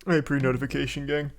Alright, pre-notification gang.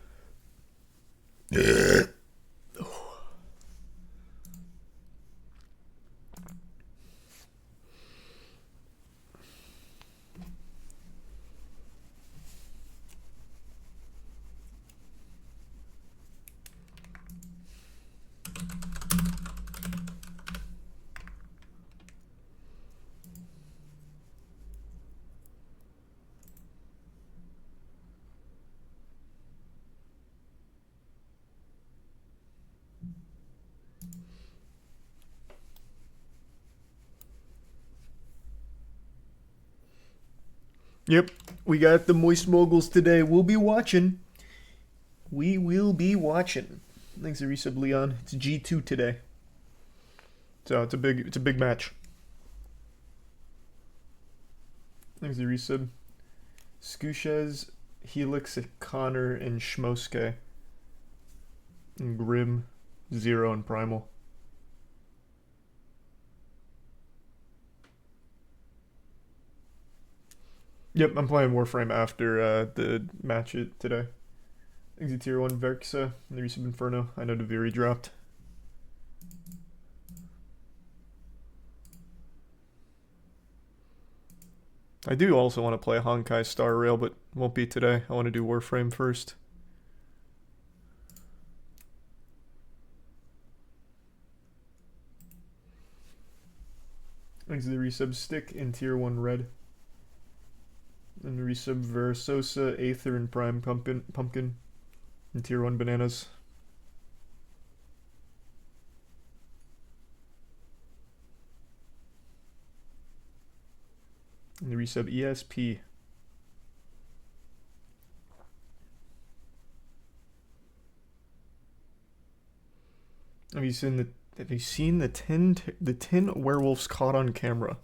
Yep, we got the Moist Moguls today. We'll be watching. We will be watching. Thanks to resub Leon. It's G2 today. So it's a big match. Thanks to resub. Skushez, Helix, Connor, and Schmoske. And Grim, Zero, and Primal. Yep, I'm playing Warframe after the match today. Exit tier 1 Verxa, and the resub Inferno. I know Deviri dropped. I do also want to play Honkai Star Rail, but won't be today. I want to do Warframe first. Exit the resub Stick in tier 1 Red. And resub Versosa, Aether, and Prime Pumpkin. And tier 1 Bananas. And the resub ESP. Have you seen the 10 werewolves caught on camera?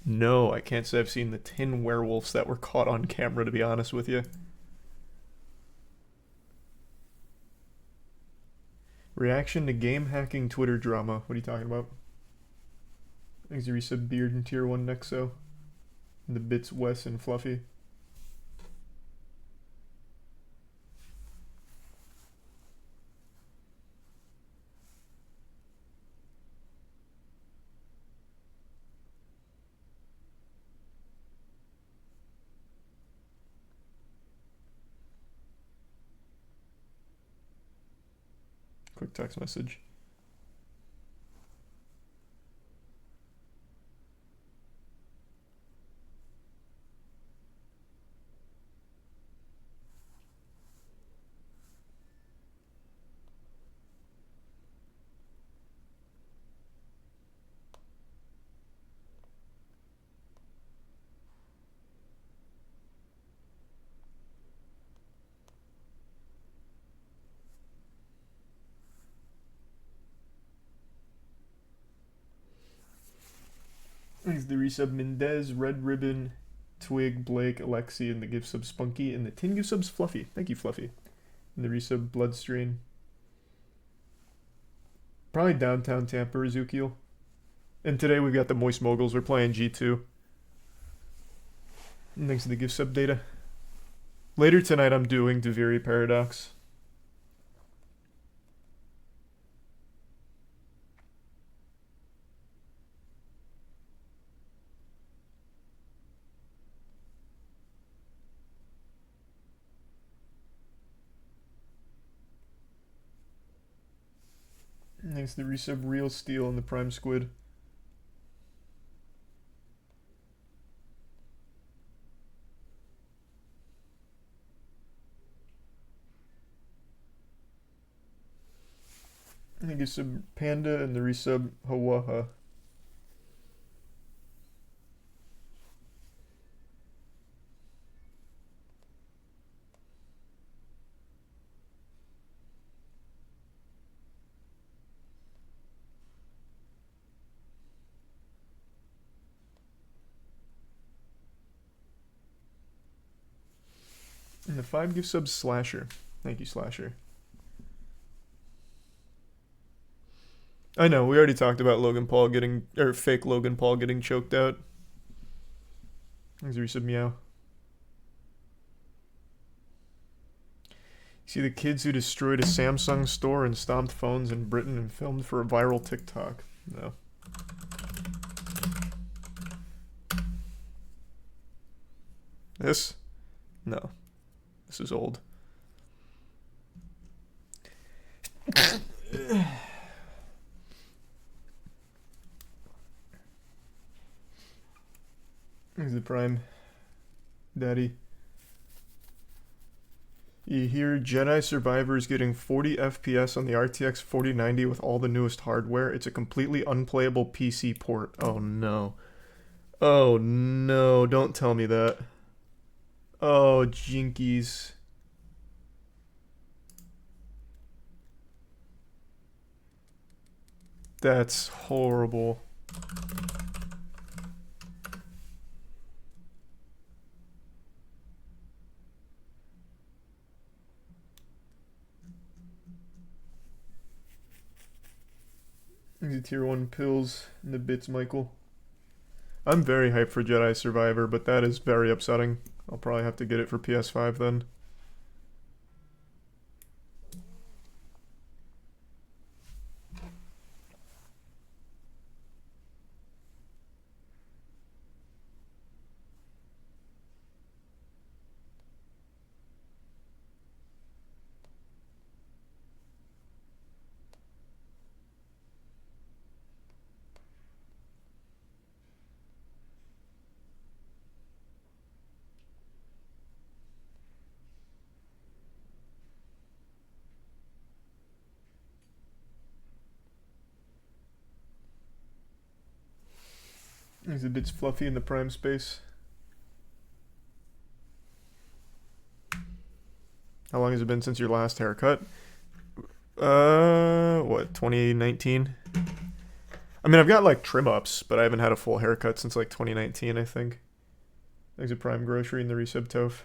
No, I can't say I've seen the 10 werewolves that were caught on camera, to be honest with you. Reaction to game hacking Twitter drama. What are you talking about? Thanks to resub Beard and tier 1 Nexo. And the bits Wes and Fluffy. Quick text message. Thanks the resub Mendez, Red Ribbon, Twig, Blake, Alexi, and the gift sub Spunky, and the 10 gift subs Fluffy. Thank you, Fluffy. And the resub Bloodstrain. Probably downtown Tampa, Ezekiel. And today we've got the Moist Moguls. We're playing G2. And thanks to the gift sub data. Later tonight I'm doing Deviri Paradox. Thanks to the resub Real Steel and the Prime Squid. I think it's a Panda and the resub Hawaha. And the 5 gift subs Slasher. Thank you, Slasher. I know, we already talked about Logan Paul getting, or fake Logan Paul getting choked out. Thanks, resub Meow. See the kids who destroyed a Samsung store and stomped phones in Britain and filmed for a viral TikTok. No. This? No. This is old. Here's the Prime Daddy. You hear Jedi Survivor is getting 40 FPS on the RTX 4090 with all the newest hardware. It's a completely unplayable PC port. Oh no. Oh no, don't tell me that. Oh, jinkies. That's horrible. The tier 1 pills and the bits, Michael. I'm very hyped for Jedi Survivor, but that is very upsetting. I'll probably have to get it for PS5 then. He's a bit fluffy in the prime space. How long has it been since your last haircut? What, 2019? I mean, I've got like trim ups, but I haven't had a full haircut since like 2019, I think. There's a prime grocery in the resub Toph.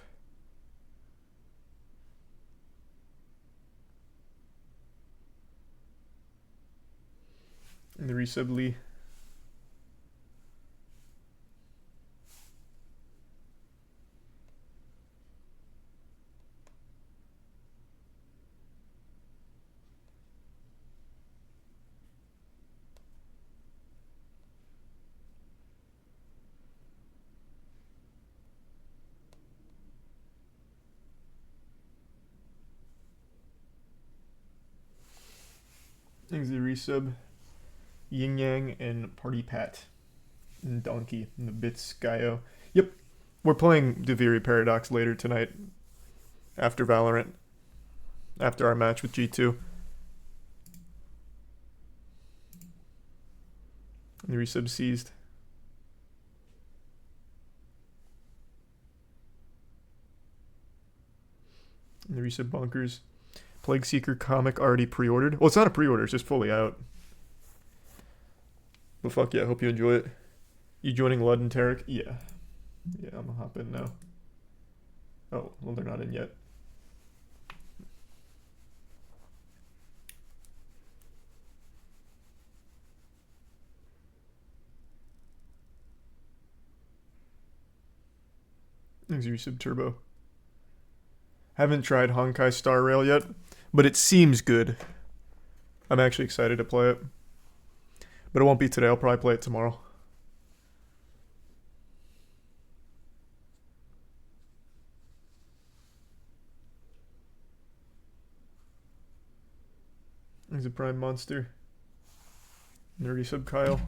In the resub Lee. There's the resub, Yin Yang and Party Pat, and Donkey, and the bits Gaio. Yep, we're playing Deviri Paradox later tonight, after Valorant, after our match with G2. And the resub seized. And the resub Bonkers. Plague Seeker comic already pre-ordered. Well, it's not a pre-order, it's just fully out. But fuck yeah, I hope you enjoy it. You joining Lud and Tarek? Yeah. Yeah, I'm gonna hop in now. Oh, well, they're not in yet. Thanks, resub Turbo. Haven't tried Honkai Star Rail yet, but it seems good. I'm actually excited to play it. But it won't be today, I'll probably play it tomorrow. There's a prime monster. Nerdy sub Kyle.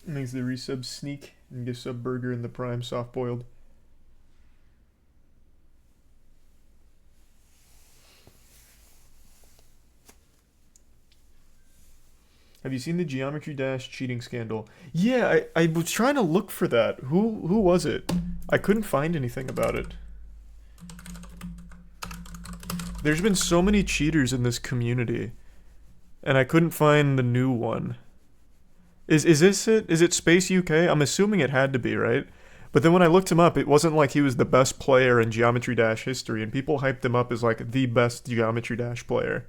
Makes the resub Sneak and gives sub Burger in the prime soft boiled. Have you seen the Geometry Dash cheating scandal? Yeah, I was trying to look for that. Who was it? I couldn't find anything about it. There's been so many cheaters in this community, and I couldn't find the new one. Is this it? Is it Space UK? I'm assuming it had to be, right? But then when I looked him up, it wasn't like he was the best player in Geometry Dash history, and people hyped him up as like the best Geometry Dash player.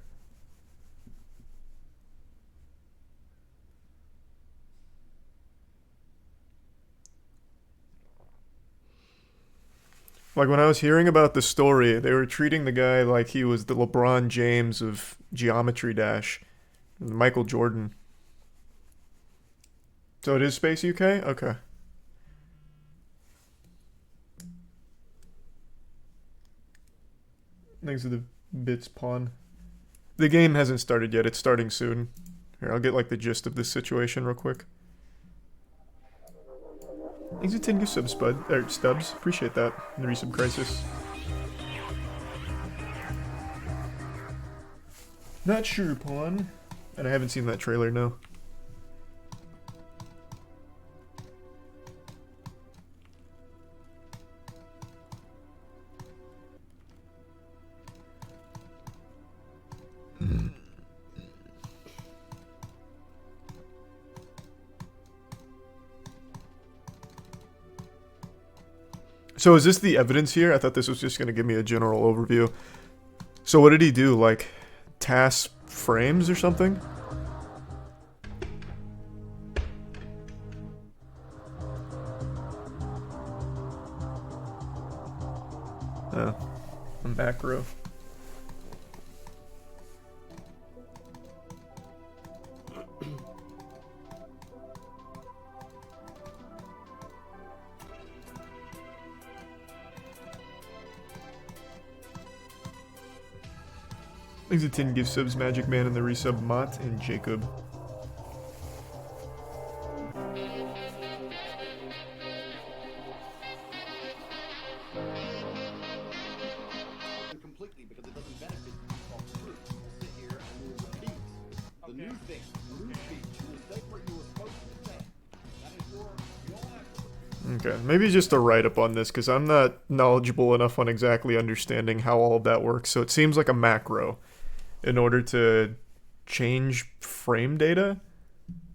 Like when I was hearing about the story, they were treating the guy like he was the LeBron James of Geometry Dash, Michael Jordan. So it is Space UK? Okay. Thanks to the bits pawn. The game hasn't started yet. It's starting soon. Here, I'll get like the gist of this situation real quick. Thanks to 10 gift subs, Stubbs. Appreciate that. In the resub crisis. Not sure, pawn. And I haven't seen that trailer, no. So is this the evidence here? I thought this was just going to give me a general overview. So what did he do? Like, TAS frames or something? Oh, I'm back row. Thanks to 10 gift subs, Magic Man and the resub Mott and Jacob. Completely because it doesn't benefit off the truth. We'll sit here and we'll repeat the new thing, the new speech. You will say what you were supposed to say. That is your action. Okay, maybe just a write-up on this, because I'm not knowledgeable enough on exactly understanding how all of that works. So it seems like a macro in order to change frame data.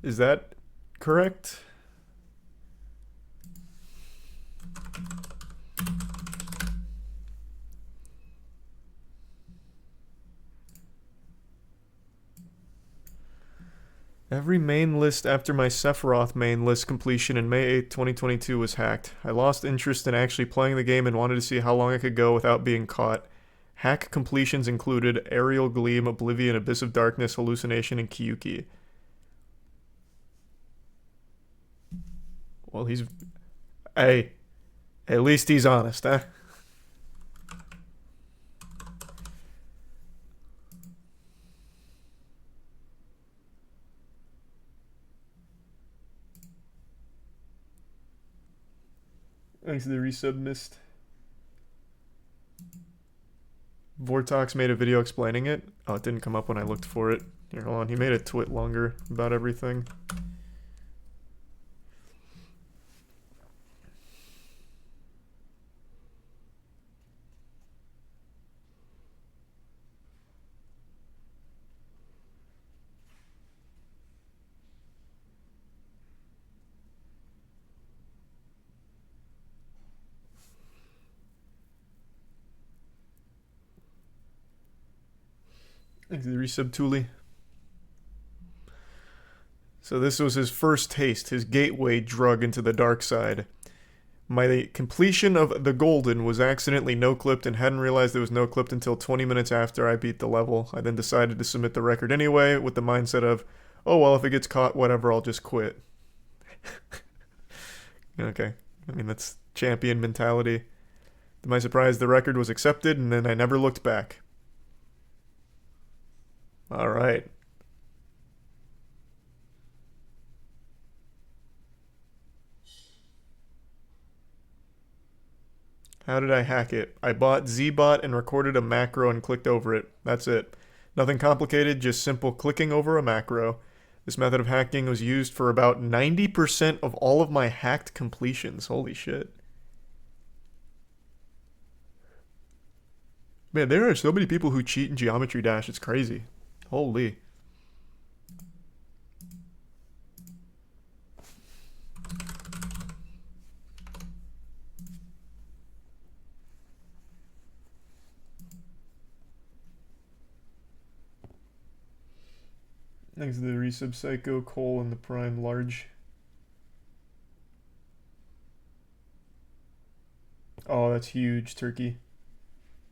Is that correct? Every main list after my Sephiroth main list completion in May 8th, 2022 was hacked. I lost interest in actually playing the game and wanted to see how long I could go without being caught. Hack completions included Aerial Gleam, Oblivion, Abyss of Darkness, Hallucination, and Kyuki. Well, he's... Hey, at least he's honest, huh? Thanks to the resub missed. Vortox made a video explaining it. Oh, it didn't come up when I looked for it. Here, hold on. He made a twit longer about everything. Thanks to the resub Thule. So this was his first taste, his gateway drug into the dark side. My completion of the Golden was accidentally no-clipped and hadn't realized it was no-clipped until 20 minutes after I beat the level. I then decided to submit the record anyway with the mindset of, oh well, if it gets caught, whatever, I'll just quit. Okay, I mean that's champion mentality. To my surprise, the record was accepted and then I never looked back. Alright. How did I hack it? I bought Zbot and recorded a macro and clicked over it. That's it. Nothing complicated, just simple clicking over a macro. This method of hacking was used for about 90% of all of my hacked completions. Holy shit. Man, there are so many people who cheat in Geometry Dash. It's crazy. Holy. Thanks to the resub Psycho, Cole, and the Prime Large. Oh, that's huge, Turkey.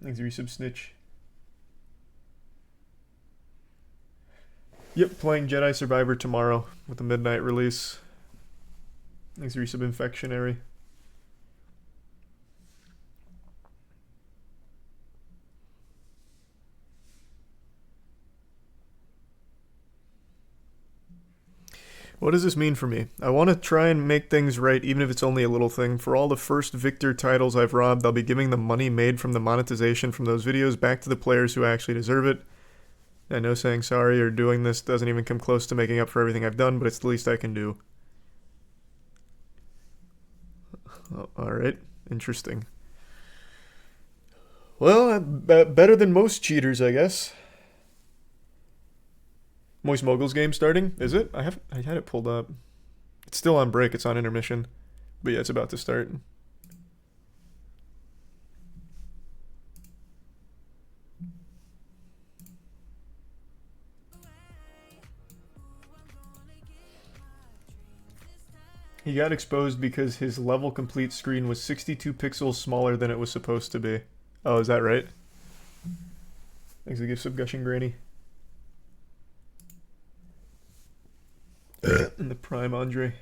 Thanks to resub Snitch. Yep, playing Jedi Survivor tomorrow with a midnight release. Thanks to resub Infectionary. What does this mean for me? I want to try and make things right, even if it's only a little thing. For all the first Victor titles I've robbed, I'll be giving the money made from the monetization from those videos back to the players who actually deserve it. I know saying sorry or doing this doesn't even come close to making up for everything I've done, but it's the least I can do. Alright, interesting. Well, better than most cheaters, I guess. Moist Mogul's game starting? Is it? I had it pulled up. It's still on break, it's on intermission. But yeah, it's about to start. He got exposed because his level complete screen was 62 pixels smaller than it was supposed to be. Oh, is that right? Thanks for the gift sub, Gushing Granny. And the Prime Andre.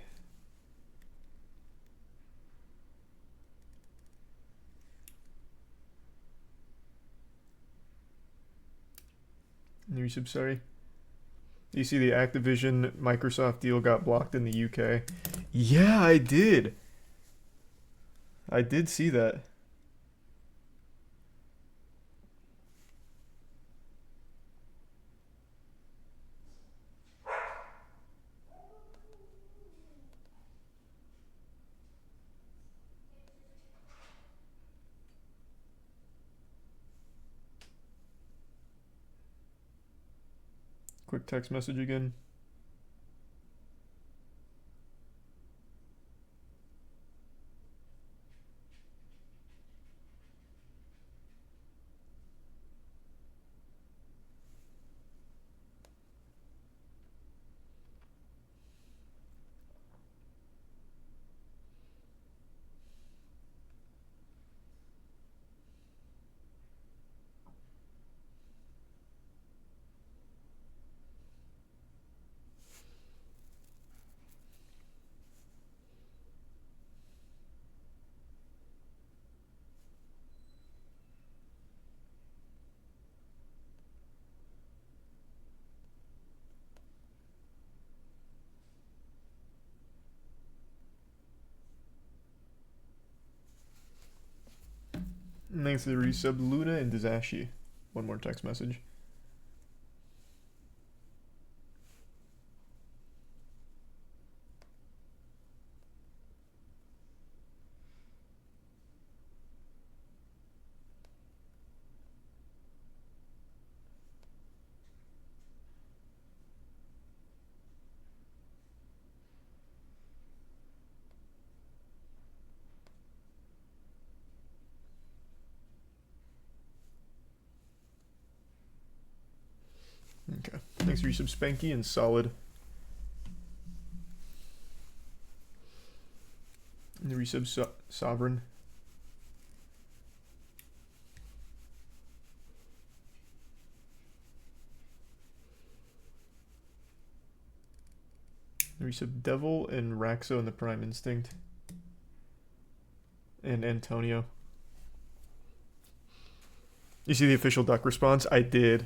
And the resub, sorry. You see the Activision Microsoft deal got blocked in the UK? Yeah, I did. I did see that. Quick text message again. And thanks to the resub Luna and Dizashi. One more text message. Okay. Thanks for resub Spanky and Solid. And the resub Sovereign. The resub Devil and Raxo and the Prime Instinct. And Antonio. You see the official duck response? I did.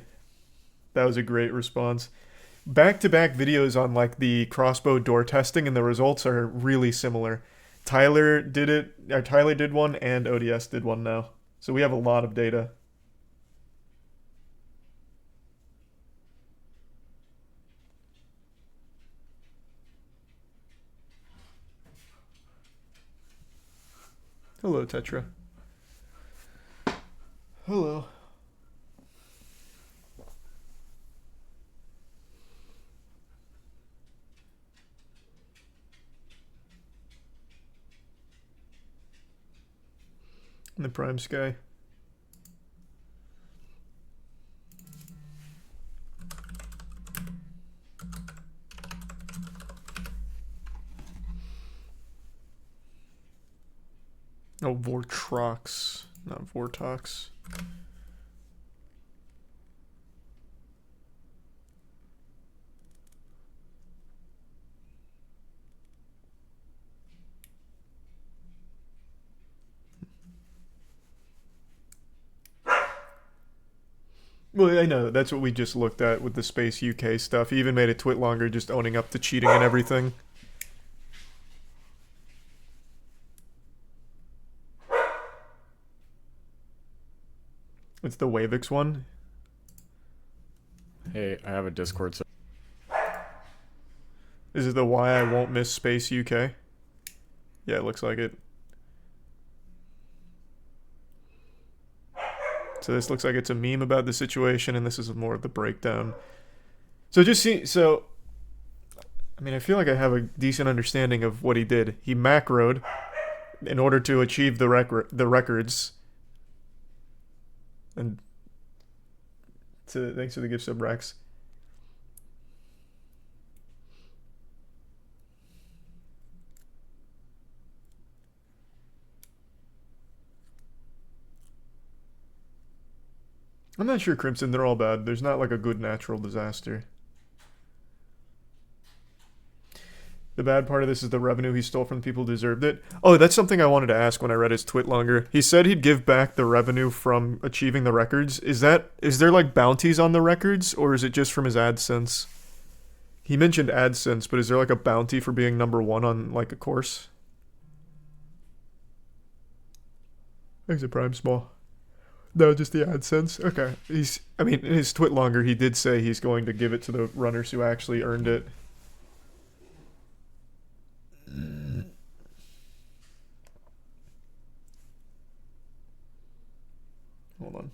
That was a great response. Back-to-back videos on like the crossbow door testing, and the results are really similar. Tyler did it, or Tyler did one, and ODS did one now. So we have a lot of data. Hello, Tetra. Hello. in the prime sky. Oh, Vortrox, not Vortox. Well, I know, that's what we just looked at with the Space UK stuff. He even made a twit longer just owning up to cheating and everything. It's the Wavix one. Hey, I have a Discord. So Is it the Why I Won't Miss Space UK? Yeah, it looks like it. So this looks like it's a meme about the situation, and this is more of the breakdown. So just see, so, I mean, I feel like I have a decent understanding of what he did. He macroed in order to achieve the records. And thanks for the gift sub, Rex. I'm not sure, Crimson. They're all bad. There's not like a good natural disaster. The bad part of this is the revenue he stole from the people who deserved it. Oh, that's something I wanted to ask when I read his twit longer. He said he'd give back the revenue from achieving the records. Is there like bounties on the records, or is it just from his AdSense? He mentioned AdSense, but is there like a bounty for being #1 on like a course? Exit Prime Small. No, just the AdSense. Okay. I mean, in his twit longer, he did say he's going to give it to the runners who actually earned it. Hold on.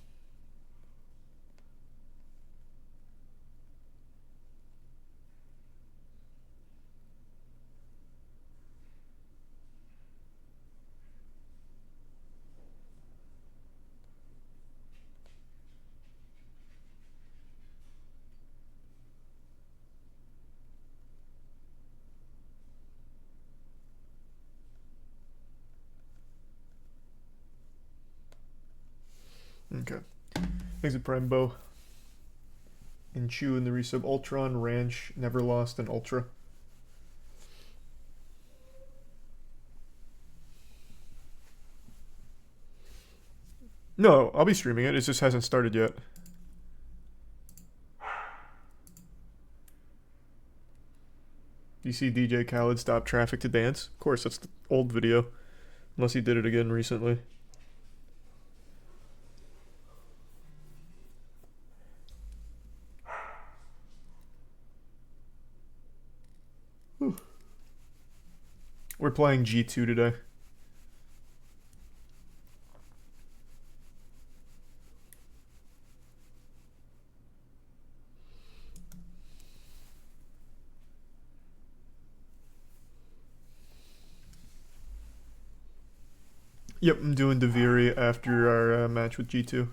Okay. Exit Prime Bow. And Chew in the resub. Ultron, Ranch, Never Lost, and Ultra. No, I'll be streaming it. It just hasn't started yet. Do you see DJ Khaled stop traffic to dance? Of course, that's the old video. Unless he did it again recently. Whew. We're playing G2 today. Yep, I'm doing Deviri after our match with G2.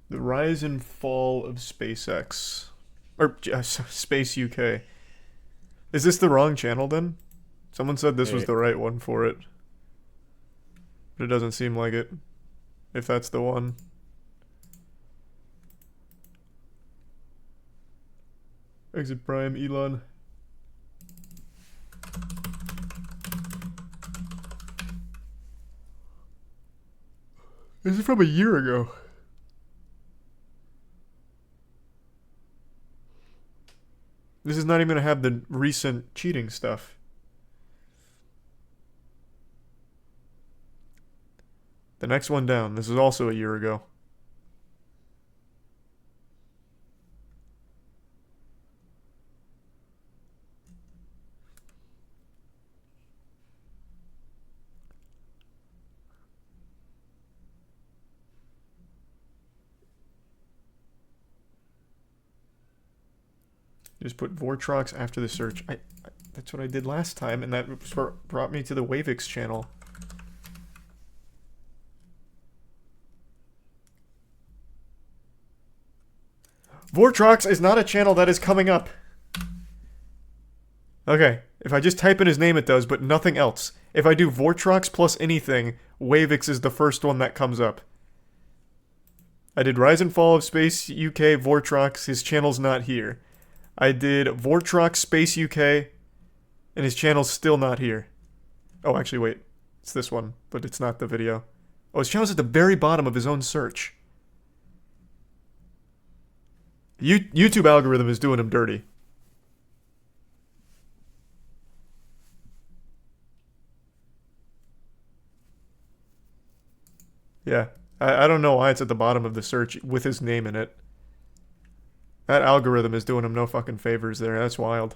The rise and fall of SpaceX. Or Space UK. Is this the wrong channel then? Someone said this was the right one for it. But it doesn't seem like it. If that's the one. Exit Prime, Elon. This is from a year ago. This is not even going to have the recent cheating stuff. The next one down. This is also a year ago. Just put Vortrox after the search. That's what I did last time, and that brought me to the Wavix channel. Vortrox is not a channel that is coming up. Okay, if I just type in his name it does, but nothing else. If I do Vortrox plus anything, Wavix is the first one that comes up. I did Rise and Fall of Space UK Vortrox, his channel's not here. I did Vortrox Space UK, and his channel's still not here. Oh, actually, wait. It's this one, but it's not the video. Oh, his channel's at the very bottom of his own search. YouTube algorithm is doing him dirty. Yeah. I don't know why it's at the bottom of the search with his name in it. That algorithm is doing him no fucking favors there. That's wild.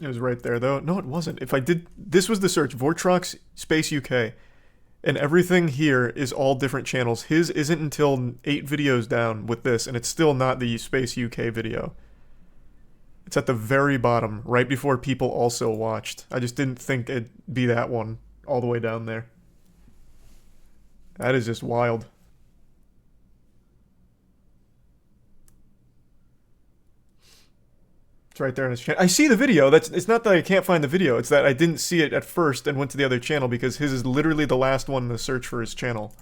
It was right there, though. No, it wasn't. If I did... This was the search. Vortrox Space UK. And everything here is all different channels. His isn't until 8 videos down with this, and it's still not the Space UK video. It's at the very bottom, right before people also watched. I just didn't think it'd be that one all the way down there. That is just wild. It's right there on his channel. I see the video. It's not that I can't find the video. It's that I didn't see it at first and went to the other channel because his is literally the last one in the search for his channel.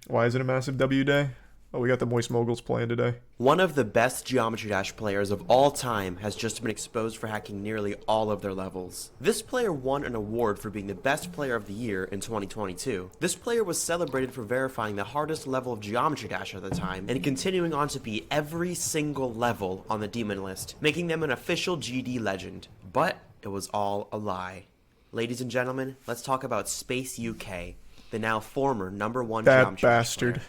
Why is it a massive W day? Oh, we got the Moist Moguls playing today. One of the best Geometry Dash players of all time has just been exposed for hacking nearly all of their levels. This player won an award for being the best player of the year in 2022. This player was celebrated for verifying the hardest level of Geometry Dash at the time, and continuing on to beat every single level on the demon list, making them an official GD legend. But it was all a lie. Ladies and gentlemen, let's talk about Space UK, the now former #1 Geometry Dash player.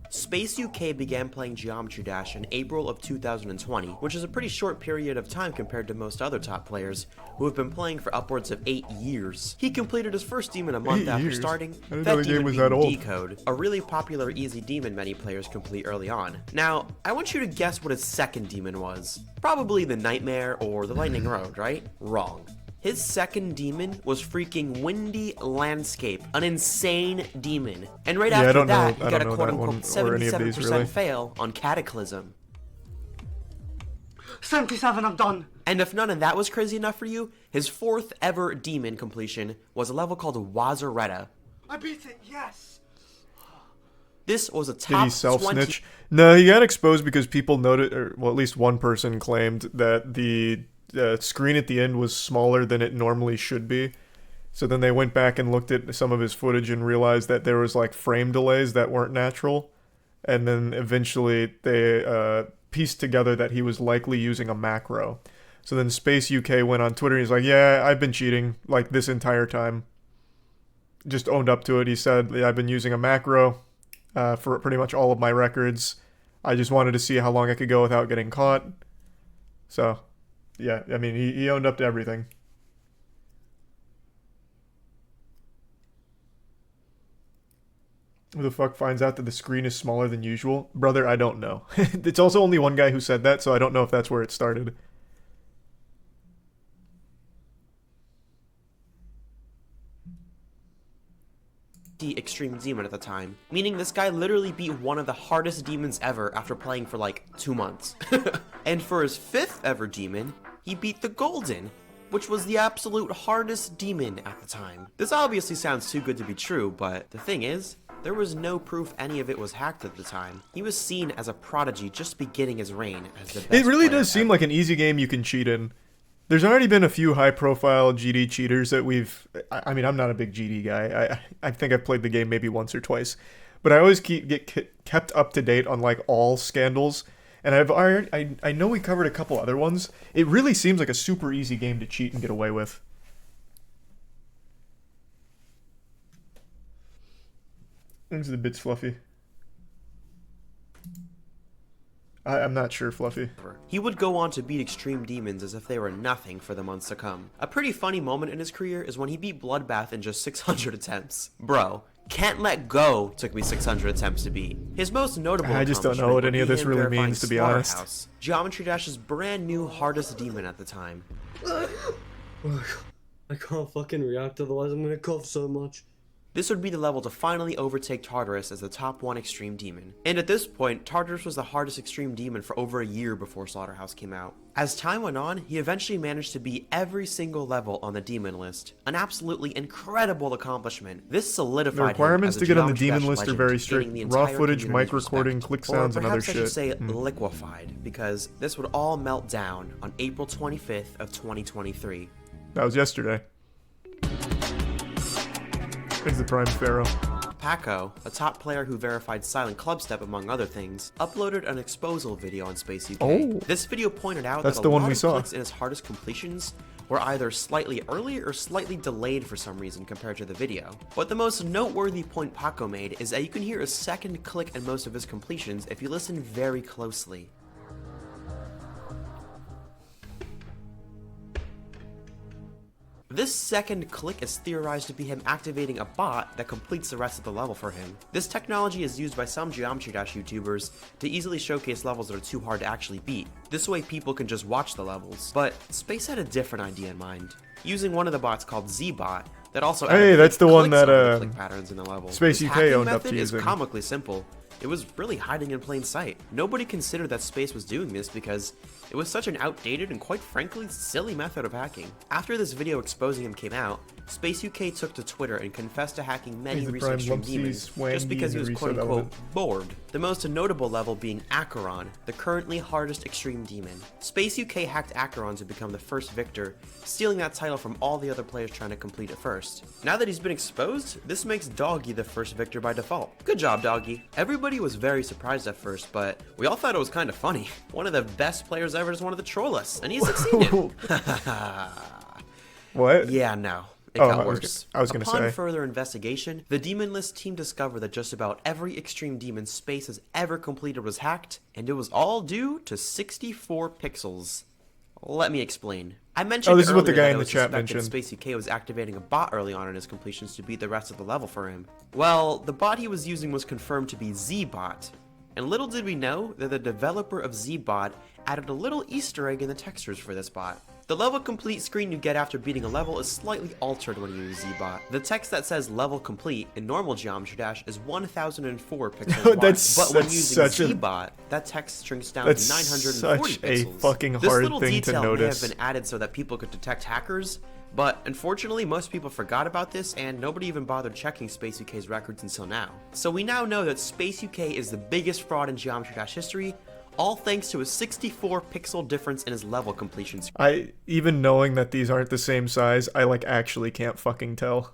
Space UK began playing Geometry Dash in April of 2020, which is a pretty short period of time compared to most other top players, who have been playing for upwards of 8 years. He completed his first demon a month after starting, that demon being Decode, a really popular easy demon many players complete early on. Now, I want you to guess what his second demon was. Probably the Nightmare or the Lightning Road, right? Wrong. His second demon was freaking Windy Landscape, an insane demon. And right after that, he got a quote-unquote 77% fail on Cataclysm. 77, I'm done. And if none of that was crazy enough for you, his fourth ever demon completion was a level called Wazaretta. I beat it, yes. This was a top 20... Did he self-snitch? No, he got exposed because people noted, or well, at least one person claimed that the screen at the end was smaller than it normally should be. So then they went back and looked at some of his footage and realized that there was like frame delays that weren't natural. And then eventually they pieced together that he was likely using a macro. So then Space UK went on Twitter and he's like, yeah, I've been cheating like this entire time. Just owned up to it. He said, yeah, I've been using a macro for pretty much all of my records. I just wanted to see how long I could go without getting caught. So... yeah, I mean, he owned up to everything. Who the fuck finds out that the screen is smaller than usual? Brother, I don't know. It's also only one guy who said that, so I don't know if that's where it started. The extreme demon at the time, meaning this guy literally beat one of the hardest demons ever after playing for like 2 months. And for his 5th ever demon, he beat the Golden, which was the absolute hardest demon at the time. This obviously sounds too good to be true, but the thing is, there was no proof any of it was hacked at the time. He was seen as a prodigy just beginning his reign as the best It really player does seem ever. like an easy game you can cheat in. There's already been a few high-profile GD cheaters that we've... I mean, I'm not a big GD guy. I think I've played the game maybe once or twice. But I always get kept up to date on, like, all scandals. And I know we covered a couple other ones. It really seems like a super easy game to cheat and get away with. Thanks to the bits, Fluffy. I'm not sure, Fluffy. He would go on to beat extreme demons as if they were nothing for the months to come. A pretty funny moment in his career is when he beat Bloodbath in just 600 attempts. Bro, Can't Let Go took me 600 attempts to beat. His most notable I just don't know what any of this really means, to be honest. Geometry Dash's brand new hardest demon at the time. I can't fucking react, otherwise I'm gonna cough so much. This would be the level to finally overtake Tartarus as the top 1 extreme demon. And at this point, Tartarus was the hardest extreme demon for over a year before Slaughterhouse came out. As time went on, he eventually managed to beat every single level on the demon list. An absolutely incredible accomplishment. This solidified The requirements him as to a get on the Geometry demon Dash list are legend, very gaining strict. the Raw entire footage, mic community's recording, respect. click sounds, Or and other perhaps I should shit. say liquefied, because this would all melt down on April 25th of 2023. That was yesterday. He's the Prime Pharaoh. Paco, a top player who verified Silent Clubstep among other things, uploaded an exposal video on Space UK. Oh. This video pointed out That's that the a one lot we of saw. clicks in his hardest completions were either slightly early or slightly delayed for some reason compared to the video. But the most noteworthy point Paco made is that you can hear a second click in most of his completions if you listen very closely. This second click is theorized to be him activating a bot that completes the rest of the level for him. This technology is used by some Geometry Dash YouTubers to easily showcase levels that are too hard to actually beat. This way people can just watch the levels. But Space had a different idea in mind. Using one of the bots called ZBot that also Hey, added that's the one clicks that, on the click patterns in the level. Space This UK hacking owned up method to is using. comically simple. It was really hiding in plain sight. Nobody considered that Space was doing this because it was such an outdated and quite frankly silly method of hacking. After this video exposing him came out, Space UK took to Twitter and confessed to hacking many He's the recent prime extreme Lumpsy, demons Swangy, just because he and was the quote reset unquote element. bored. The most notable level being Acheron, the currently hardest extreme demon. Space UK hacked Acheron to become the first victor, stealing that title from all the other players trying to complete it first. Now that he's been exposed, this makes Doggy the first victor by default. Good job, Doggy. Everybody was very surprised at first, but we all thought it was kind of funny. One of the best players ever just wanted to troll us, and he succeeded. What? Yeah, no. It Oh, got I was worse. I was gonna Upon say. further investigation, the Demon List team discovered that just about every extreme demon Space has ever completed was hacked, and it was all due to 64 pixels. Let me explain. I mentioned Oh, this is what the earlier guy that in it the was chat suspected mentioned. Space UK was activating a bot early on in his completions to beat the rest of the level for him. Well, the bot he was using was confirmed to be ZBot, and little did we know that the developer of ZBot added a little Easter egg in the textures for this bot. The level complete screen you get after beating a level is slightly altered when you use ZBot. The text that says level complete in normal Geometry Dash is 1004 pixels wide, but when that's using such a- ZBot, that text shrinks down That's to 940 such a pixels. fucking This hard little thing to detail notice. may have been added so that people could detect hackers, but unfortunately most people forgot about this and nobody even bothered checking Space UK's records until now. So we now know that Space UK is the biggest fraud in Geometry Dash history, all thanks to a 64 pixel difference in his level completions. Even knowing that these aren't the same size, I like actually can't fucking tell.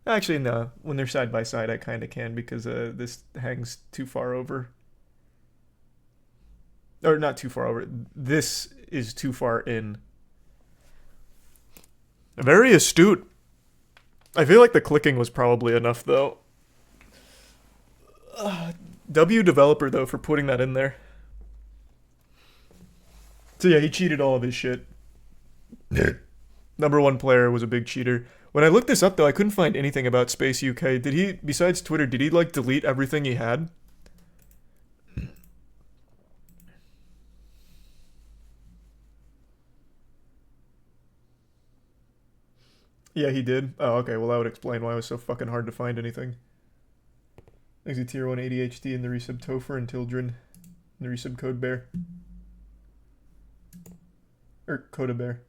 Actually, no. When they're side by side, I kind of can because this hangs too far over. Or not too far over. This is too far in. Very astute. I feel like the clicking was probably enough, though. W developer, though, for putting that in there. So yeah, he cheated all of his shit. Number one player was a big cheater. When I looked this up, though, I couldn't find anything about Space UK. Did he, besides Twitter, did he, like, delete everything he had? Yeah, he did. Oh, okay. Well, that would explain why it was so fucking hard to find anything. Thanks to Tier 1 ADHD and the resub Topher and Tildren. And the resub Code Bear. Or Coda Bear.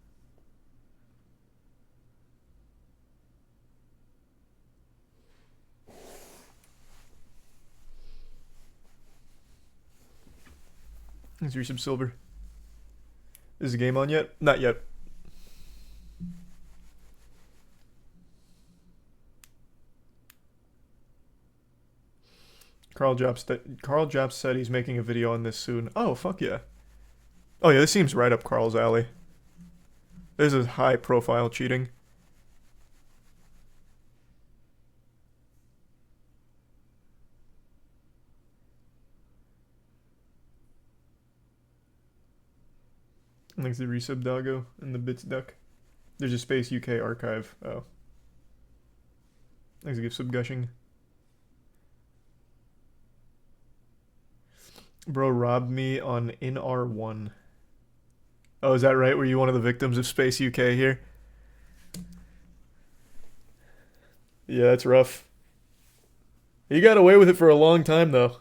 Thanks for resub Silver. Is the game on yet? Not yet. Carl Jobs said he's making a video on this soon. Oh, fuck yeah. Oh yeah, this seems right up Carl's alley. This is high profile cheating. Thanks to Resub Doggo and the Bits Duck. There's a Space UK archive. Oh. Thanks to Gift Sub Gushing. Bro robbed me on NR1. Oh, is that right? Were you one of the victims of Space UK here? Yeah, that's rough. He got away with it for a long time, though.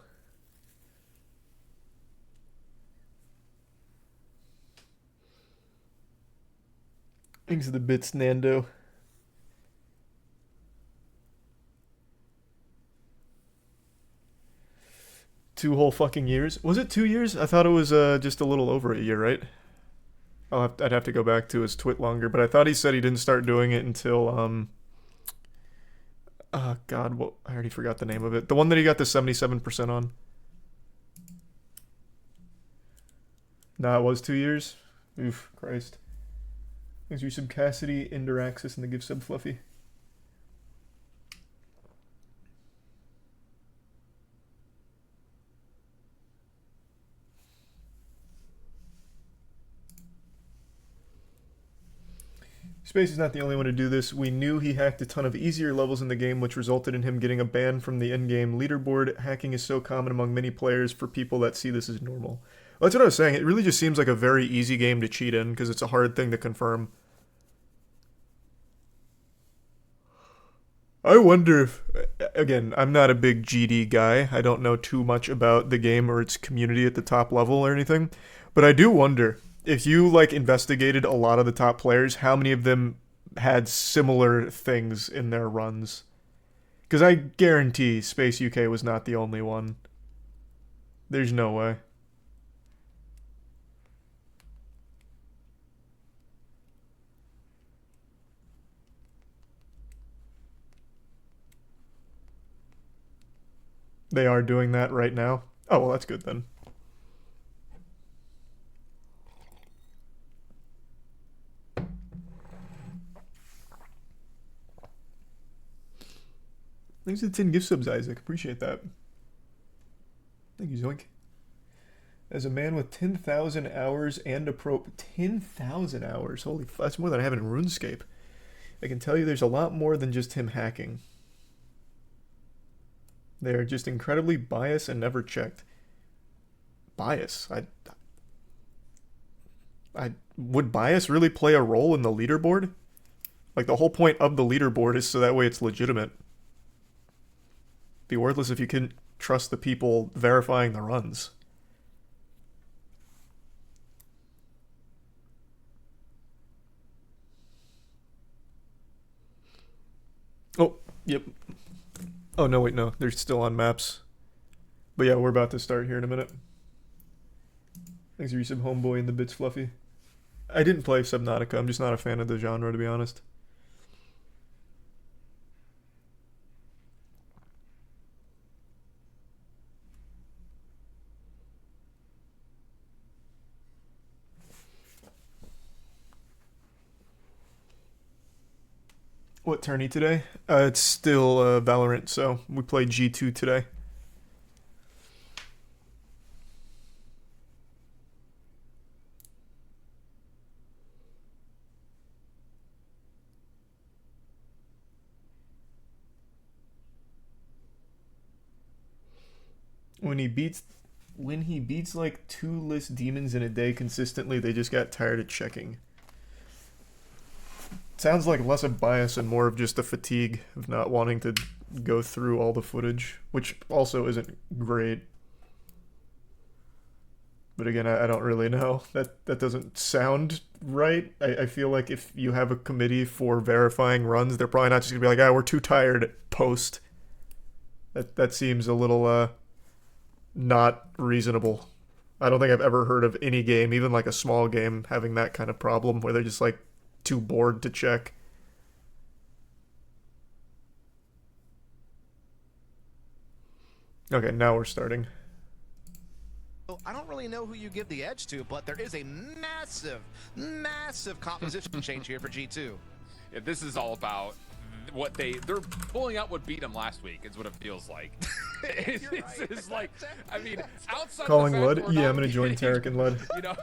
Thanks to the bits, Nando. Two whole fucking years? Was it 2 years? I thought it was just a little over a year, right? I'd have to go back to his twit longer, but I thought he said he didn't start doing it until oh god, well, I already forgot the name of it. The one that he got the 77% on. Nah, it was 2 years. Oof, Christ. Thanks for sub Cassidy, Indiraxis, and the give sub Fluffy. Space is not the only one to do this. We knew he hacked a ton of easier levels in the game, which resulted in him getting a ban from the in-game leaderboard. Hacking is so common among many players for people that see this as normal. Well, that's what I was saying. It really just seems like a very easy game to cheat in, because it's a hard thing to confirm. I wonder if... Again, I'm not a big GD guy. I don't know too much about the game or its community at the top level or anything. But I do wonder... If you, like, investigated a lot of the top players, how many of them had similar things in their runs? Because I guarantee Space UK was not the only one. There's no way. They are doing that right now? Oh, well, that's good then. Thanks to the 10 gift subs, Isaac. Appreciate that. Thank you, Zoink. As a man with 10,000 hours and a pro... 10,000 hours? Holy f... That's more than I have in RuneScape. I can tell you there's a lot more than just him hacking. They are just incredibly biased and never checked. Bias? Would bias really play a role in the leaderboard? Like, the whole point of the leaderboard is so that way it's legitimate. Be worthless if you couldn't trust the people verifying the runs. Oh, yep. Oh, no, wait, no. They're still on maps. But yeah, we're about to start here in a minute. Thanks for your sub, Homeboy and the Bits Fluffy. I didn't play Subnautica. I'm just not a fan of the genre, to be honest. What tourney today? It's still Valorant, so we played G2 today. When he beats like 2 list demons in a day consistently, they just got tired of checking. Sounds like less of bias and more of just a fatigue of not wanting to go through all the footage, which also isn't great. But again, I don't really know. That doesn't sound right. I feel like if you have a committee for verifying runs, they're probably not just going to be like, ah, we're too tired, post. That seems a little not reasonable. I don't think I've ever heard of any game, even like a small game, having that kind of problem where they're just like, too bored to check. Okay, now we're starting. I don't really know who you give the edge to, but there is a massive, massive composition change here for G2. Yeah, this is all about they're pulling out what beat them last week is what it feels like. It's like, I mean, outside Calling of the fact Lud? we're Yeah, not I'm gonna join getting- Tarek and Lud. You know,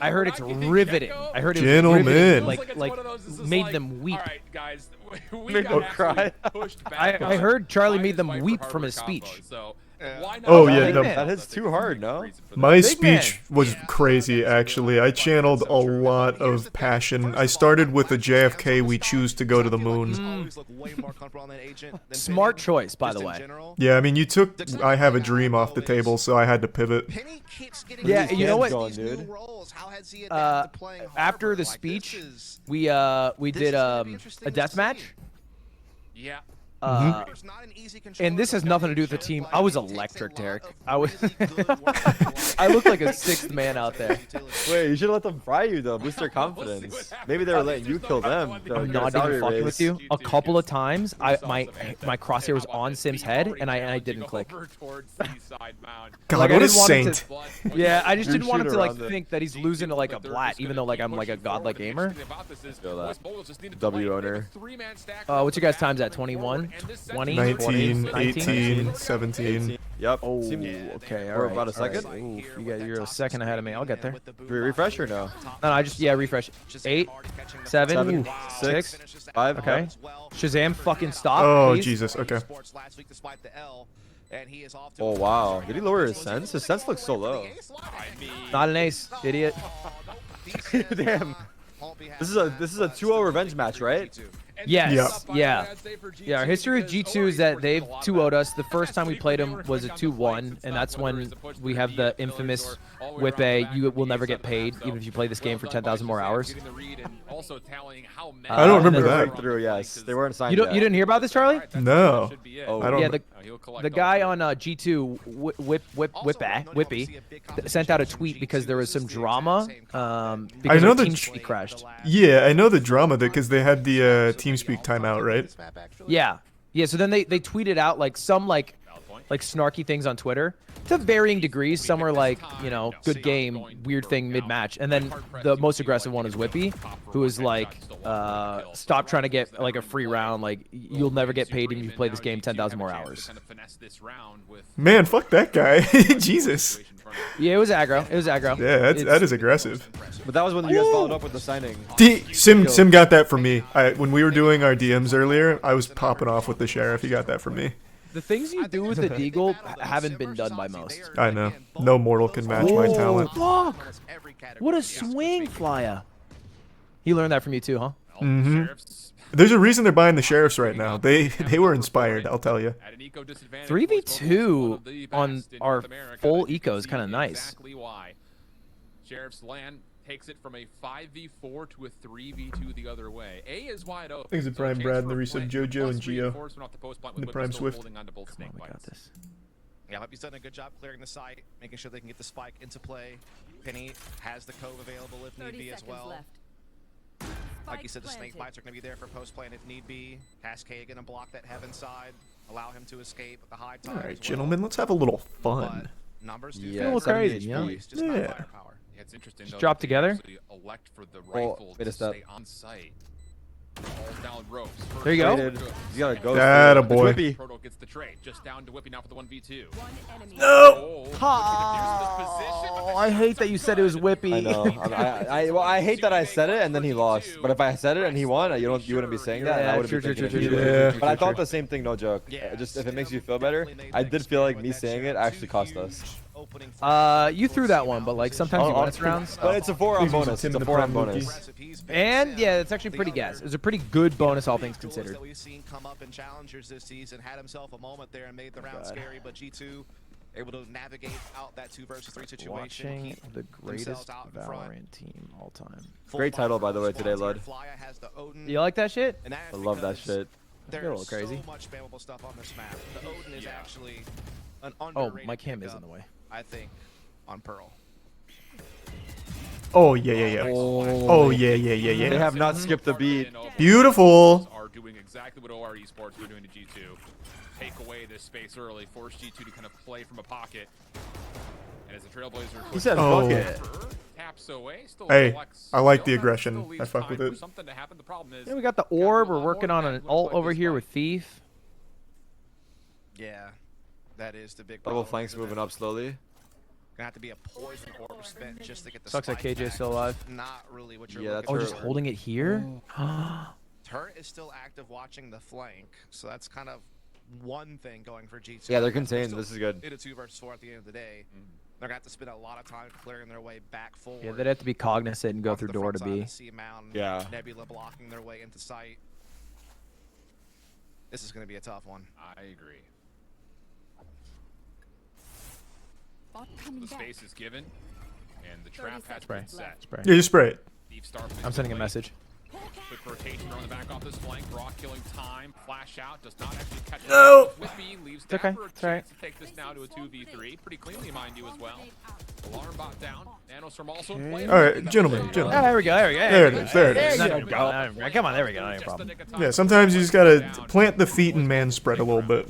I heard we're it's not getting riveting. Gecko. I heard it was Gentlemen. riveting. Feels it's one of those, this is Made like, them weep. All right, guys, we Made got them absolutely cry. pushed back. I heard Charlie By made his them fight for weep from hardware his combos, speech. So why not? Oh, yeah, Big no. man. That is too hard, no? My Big speech man. was crazy, actually. I channeled a lot of passion. I started with the JFK "We choose to go to the moon." Smart choice, by the way. Yeah, I mean, you took "I Have a Dream" off the table, so I had to pivot. Yeah, these you know what? cans going, dude? After the speech, we did a death match. Yeah. And this has nothing to do with the team. I was electric, Derek. I was. I looked like a sixth man out there. Wait, you should let them fry you though. Boost their confidence. Maybe they were letting you kill them. I'm not even fucking with you. A couple of times, my crosshair was on Sim's head, and I didn't click. God, Like, I what a didn't want him saint! to- Yeah, I just You didn't want him shoot to like around it. think that he's losing to like a Blat, even though like I'm like a godlike gamer. Feel that. W owner. What's your guys' times at? 21, 20, 19, 19? 18, 17. Yep. Oh, Seemed- okay, we're all right. about a second. all right. Oof, you're a second ahead of me. I'll get there. Do we refresh or no? No, I just refresh. 8, 7, Seven, 6. 5. Okay. Shazam, fucking stop. Oh, please. Jesus, okay. Oh wow. Did he lower his sense? His sense looks so low. Not an ace, idiot. Damn. This is a 2-0 revenge match, right? Yes. Yeah. Our history with G2 is that they've 2-0'd us. The first time we played them was a 2-1, and that's when we have the infamous whip A, you will never get paid, even if you play this game for 10,000 more hours. I don't remember that. Breakthrough, yes. They weren't signed You yet. didn't hear about this, Charlie? No. Oh, I don't. Yeah, the guy on G2, Whippy, sent out a tweet because there was some drama. Because know our the TeamSpeak crashed. Yeah, I know the drama because they had the TeamSpeak timeout, right? Yeah. So then they tweeted out like some like snarky things on Twitter to varying degrees. Some were like, good game, weird thing mid-match, and then the most aggressive one is Whippy, who was like, stop trying to get like a free round. Like, you'll never get paid if you play this game 10,000 more hours. Man, fuck that guy. Jesus. Yeah, it was aggro. Yeah, that is aggressive. But that was when you guys followed up with the signing. Sim got that from me. When we were doing our DMs earlier, I was popping off with the sheriff. He got that from me. The things you do with the Deagle haven't been done by most. I know. No mortal can match my talent. Fuck! What a swing, Flya. He learned that from you too, huh? Mm-hmm. There's a reason they're buying the sheriffs right now. They were inspired, I'll tell you. 3v2 on our full eco is kind of nice. Sheriff's land takes it from a 5v4 to a 3v2 the other way. A is wide open. Thanks to Prime Brad and the resub JoJo and Geo. And the Prime Swift. Come on, we got this. Yeah, Lippy's done a good job clearing the site, making sure they can get the spike into play. Penny has the cove available if need be as well. Like you said, the snake bites are going to be there for post plan if need be. Cascade going to block that heaven side, allow him to escape at the high tide. All right, gentlemen, let's have a little fun. Numbers do Yeah, a little crazy, 70 you know? HP. It's just not Yeah. firepower. Yeah, it's interesting. Just though, drop that they together? actually elect for the rifle wait a to step. stay on site. All down ropes. There you go. Traded. You gotta go. Atta boy. Whippy. Proto gets the trade. Just down to Whippy now for the 1v2. No! Oh, I hate that you said it was Whippy. I know. I hate that I said it and then he lost. But if I said it and he won, you wouldn't be saying that. and I Yeah, wouldn't true, be thinking true, it true, either. true, But I true, thought true. the same thing. No joke. Yeah, Just if it makes you feel better, I did feel like me saying it actually cost us. You threw that one, but like sometimes you bonus rounds. But it's a 4-on Please use bonus. Tim It's a the 4-on Prime bonus. And yeah, it's actually pretty gas. It was a pretty good bonus, all things considered. That we've seen come up in challengers this season had himself a moment there and made the round scary, but G2 able to navigate out that 2 versus 3 situation. Watching keep the greatest themselves out in front. Valorant team all time. Great title, by the way, today, Lud. Flya has the Odin, You like that shit? and that's I love that because shit. There's You're a little crazy. so much spammable stuff on this map. The Odin is actually an Oh, underrated my cam is in pickup, the way. I think, on Pearl. Oh, yeah. Oh, yeah. They have not skipped a beat. Beautiful. Are doing exactly what OR Esports were doing to G2. Take away this space early, force G2 to kind of play from a pocket. And as the Trailblazer He said, Oh. fuck it. taps steps away. Still Hey, collects I like still, the that aggression. still leaves I fuck time with for it. something to happen. The problem is, Yeah, we got the gotta do a orb. We're lot working more on than an that. ult Wanna over play this here fight. with Thief. Yeah, that is the big Double problem. flanks isn't moving it? up slowly. Gonna have to be a poison orb spent just to get the Sucks that spike KJ is back, still which is alive. Not really what you're Yeah, looking Oh, for. just holding it here? Turret is still active watching the flank, so that's kind of one thing going for G2. Yeah, they're They're contained. still This is good. in a 2 versus 4 at the end of the day. They're gonna have to spend a lot of time clearing their way back forward. Yeah, they'd have to be cognizant and go onto through the door front to side of B. the C mountain. Yeah. Nebula blocking their way into sight. This is gonna be a tough one. I agree. Bot coming The back. space is given, and the trap has Spray. been set. Spray. Yeah, just spray it. Thief starts I'm sending a late. message. Quick rotation around the back off this flank. Brock killing time. Flash out. Does not actually catch No! it. Whippy leaves It's okay. Dapper a It's alright. chance to take this now to a 2v3. Pretty cleanly, mind you, as well. Alarm bot down. Nanostorm also in play. All right, gentlemen, gentlemen. Ah, there we go. There we go. There it is, there it is. There you go. Come on, there we go. Not a problem. Yeah, sometimes you just gotta plant the feet and man spread a little bit.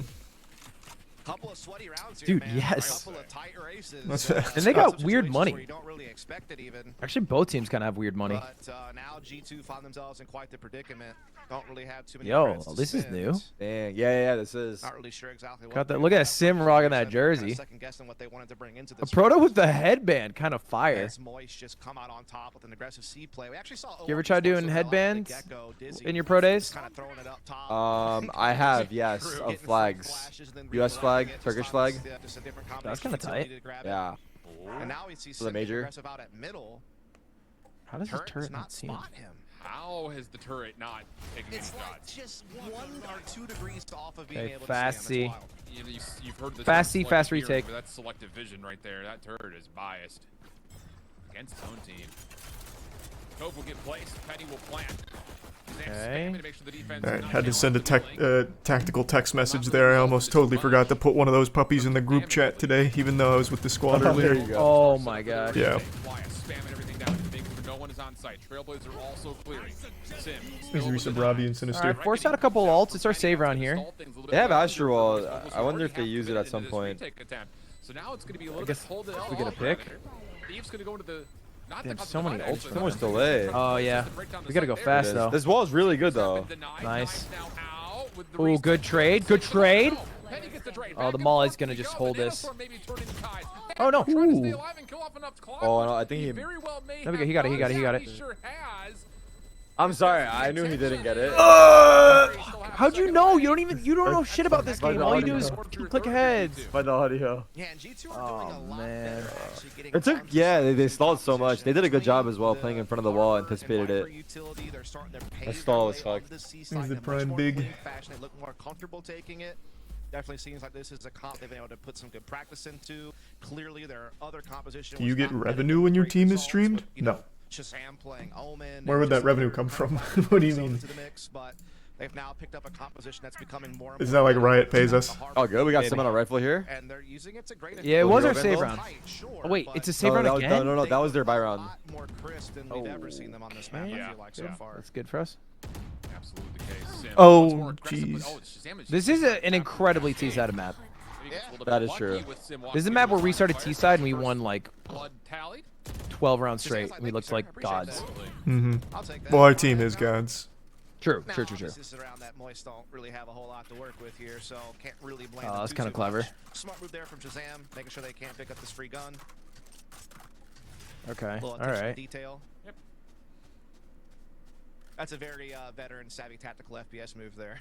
Couple of sweaty rounds here, Dude, man. yes. Couple of tight races. That's- And they got Some weird situations money. where you don't really expect it even. Actually, both teams kind of have weird money. But now G2 find themselves in quite the predicament. Don't really have too many Yo, threads to this is spend. new. Dang. Yeah, this is. Not really sure exactly what Got that. they're Look at gonna that Sim rocking that jersey. Second-guessing what they wanted to bring into A this proto race. with the headband, kind of fire. As Moist just come out on top with an aggressive C play. We actually saw You ever try doing headbands in your pro days? Kind of throwing it up top. I have, yes, of Getting flags. flashes, then US flag, reloading it, Turkish just flag. obviously, just a different That's combination kinda utility tight. to grab it. Yeah. And now we see For the Sim major. aggressive out at middle. How does this Turret does turret not not see him? spot him. How has the turret not taken any It's like shots? just 1 or 2 degrees off of being Okay, able fast to C. see him. It's wild. You know, you've heard the Fast term C, fast selective hearing, retake. but that's selective vision right there. That turret is biased against his own team. Cove will get placed. Penny will plant. Okay. Alright, had to send a tactical text message there. I almost totally forgot to put one of those puppies in the group chat today, even though I was with the squad There earlier. you go. Oh my gosh. Yeah. Spamming everything down to make sure no one is on site. Trailblazer also clearing. Sim. There's Risa Bravi and Sinister. Alright, force out a couple ults. It's our save round here. They have Astro Wall. I wonder if they use it at some point. So now it's going to be a little I guess bit hold it we get a pick. Thief's going to go into the not Damn, the so many ults. So much delay. Oh yeah. We gotta go fast though. This wall is really good though. Nice. Ooh, good trade. Good trade. Oh, the Molly's gonna just hold this. Oh no. Ooh. Oh no, I think he. There we go. He got it. He got it. He got it. I'm sorry, I knew he didn't get it. How'd you know? You don't know shit about this game. All you do is click heads. By the audio. Yeah, and G2 are doing a lot man. better actually getting It took, onto yeah, some they of stalled the so much. They did a good job as well, playing in front of the wall, anticipated Viper it. utility, they're starting to pave That their stall way is on fucked. the C He's side the in a much prime more big. clean fashion. They look more comfortable taking it. Definitely seems like this is a comp they've been able to put some good practice into. Clearly, there are other compositions. Do you get revenue when your team is streamed? No. Shazam playing Omen. Where would and that just revenue other come from? comp What do you zones mean? to the mix, but they've now picked up a composition that's becoming more. and Isn't more that like relevant. Riot pays us? Oh, good. We got Maybe. some on a rifle here. And they're using it to great Yeah, it was our Vandal? save round. Oh wait, it's a save round that was, again. no, that was their buy round. More crisp than we've ever seen them on this map. I Yeah, feel like so yeah. far. That's good for us. Absolutely the case. Sim Oh, wants more aggressive, but- jeez. Shazam is This is an incredibly T-sided map. Maybe gets a little That bit is true. lucky with Sim This is a walking map in where with we the started fire. T-side and we First won like blood tallied. 12 rounds Shazam's straight. like, We "Thank looked you, sir. I like appreciate gods. that." Mm-hmm. I'll take that. Well, our team is gods. True, Now, true, true, true. This is around that Moist don't really have a whole lot to work with here, so can't really blame Oh, them that's too kinda much. clever. Smart move there from Shazam, making sure they can't pick up this free gun. Okay, Little all attention to right. detail. Yep. That's a very veteran, savvy tactical FPS move there.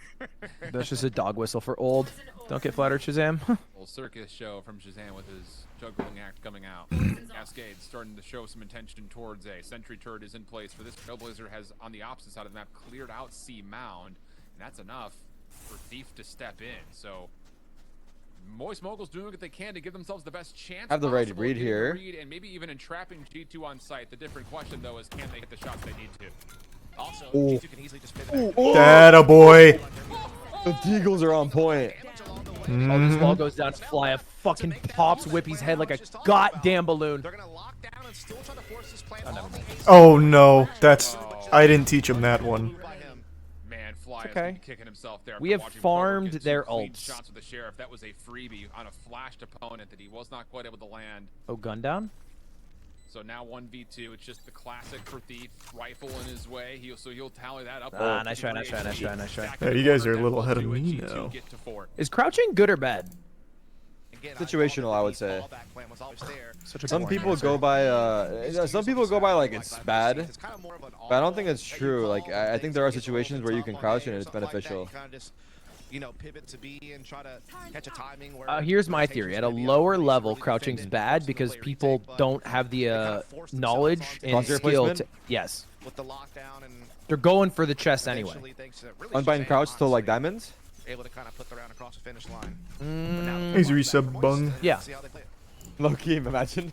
That's just a dog whistle for old. Don't get flattered, Shazam. Little circus show from Shazam with his juggling act coming out. Cascade starting to show some intention towards A. Sentry turret is in place for this. Trailblazer has, on the opposite side of the map, cleared out C mound, and that's enough for Thief to step in. So Moist Mogul's doing what they can to give themselves the best chance. Have the right possible read getting a here. read and maybe even entrapping G2 on site. The different question, though, is can they hit the shots they need to? Also, Ooh. G2 can easily just pivot back. That a boy. The Deagles are on point. Oh, this ball goes down to fly. A fucking pops Whippy's head like a goddamn balloon. They're gonna lock down and still try to force this plan on the ace. Oh no, that's. I didn't teach him that one. By him. Man, Fly has okay. been kicking himself there. We after have watching Prober farmed get their two clean ults. shots with the Sheriff. That was a freebie on a flashed opponent that he was not quite able to land. Oh, gun down? So now 1v2. It's just the classic for Thief rifle in his way. He'll tally that up. Nice try, nice try, nice try, nice try. Yeah, you guys are a little ahead of me now. Is crouching good or bad? Situational, I would say. Some boring people answer. go by like it's bad, but I don't think it's true. Like I think there are situations where you can crouch and it's beneficial. Pivot to B and try to catch a timing where Here's my theory. At a lower level, crouching's bad because people don't have the knowledge and Crosshair skill placement? to... Yes. with the lockdown and They're going for the chest anyway. eventually, thanks to really Unbind Shazam, crouch till like honestly, diamonds. able to kind of put the round across the finish line. But now they're Thanks, going back resub for Moist bung. and Yeah. see how they play it. Low key, imagine.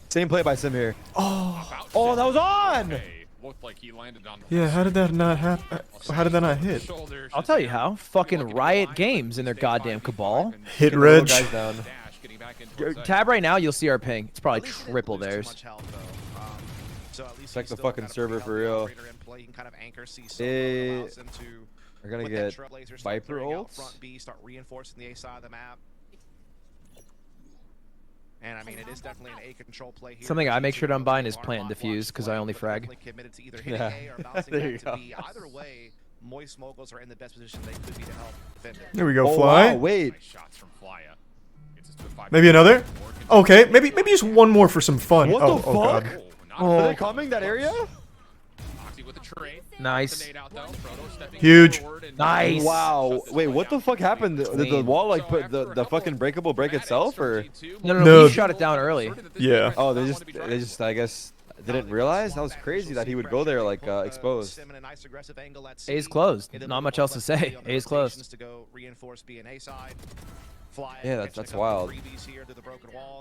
Same play by Sim here. Oh, that was on. Looked like he landed on. Yeah, how did that not happen? How did that not hit? I'll tell you how. Fucking Riot Games in their goddamn cabal. Hit Get the little Reg. guys down. Tab right now, you'll see our ping. It's probably At least triple they didn't lose theirs. too much health, though. So at least Check he's the still fucking got a server pretty for healthy real. operator in play. He can kind of anchor C so They it allows him to, are gonna with get that Trailblazer, start Viper clearing out ults. front B, start reinforcing the A side of the map. And I mean, it is definitely an A control play here. Something I make sure to G2 unbind is are plant not diffuse, watch 'cause I play, only but frag. definitely committed to either hitting Yeah. A or bouncing There back you to go. B. Either way, Moist Moguls are in the best position they could be to help defend it. There we go, Oh Fly. wow, wait. Nice shots from Flya. Gets us to a 5 Maybe another? Okay, maybe just one more for some fun. What oh, the oh fuck? god. Are they coming that area? Oxy with the trade. Nice. Nade out, though. Frodo stepping Huge. forward and- Nice. Wow. Wait, what the fuck happened? Did the Clean. wall like So put after a the couple fucking breakable break bad itself, hits from or G2, No, No. he shot it down early. Yeah. oh they just I guess didn't realize? That was crazy that he would go there like exposed. A is closed. Not much else to say. A is closed. To go reinforce B and A side. Yeah, that's wild.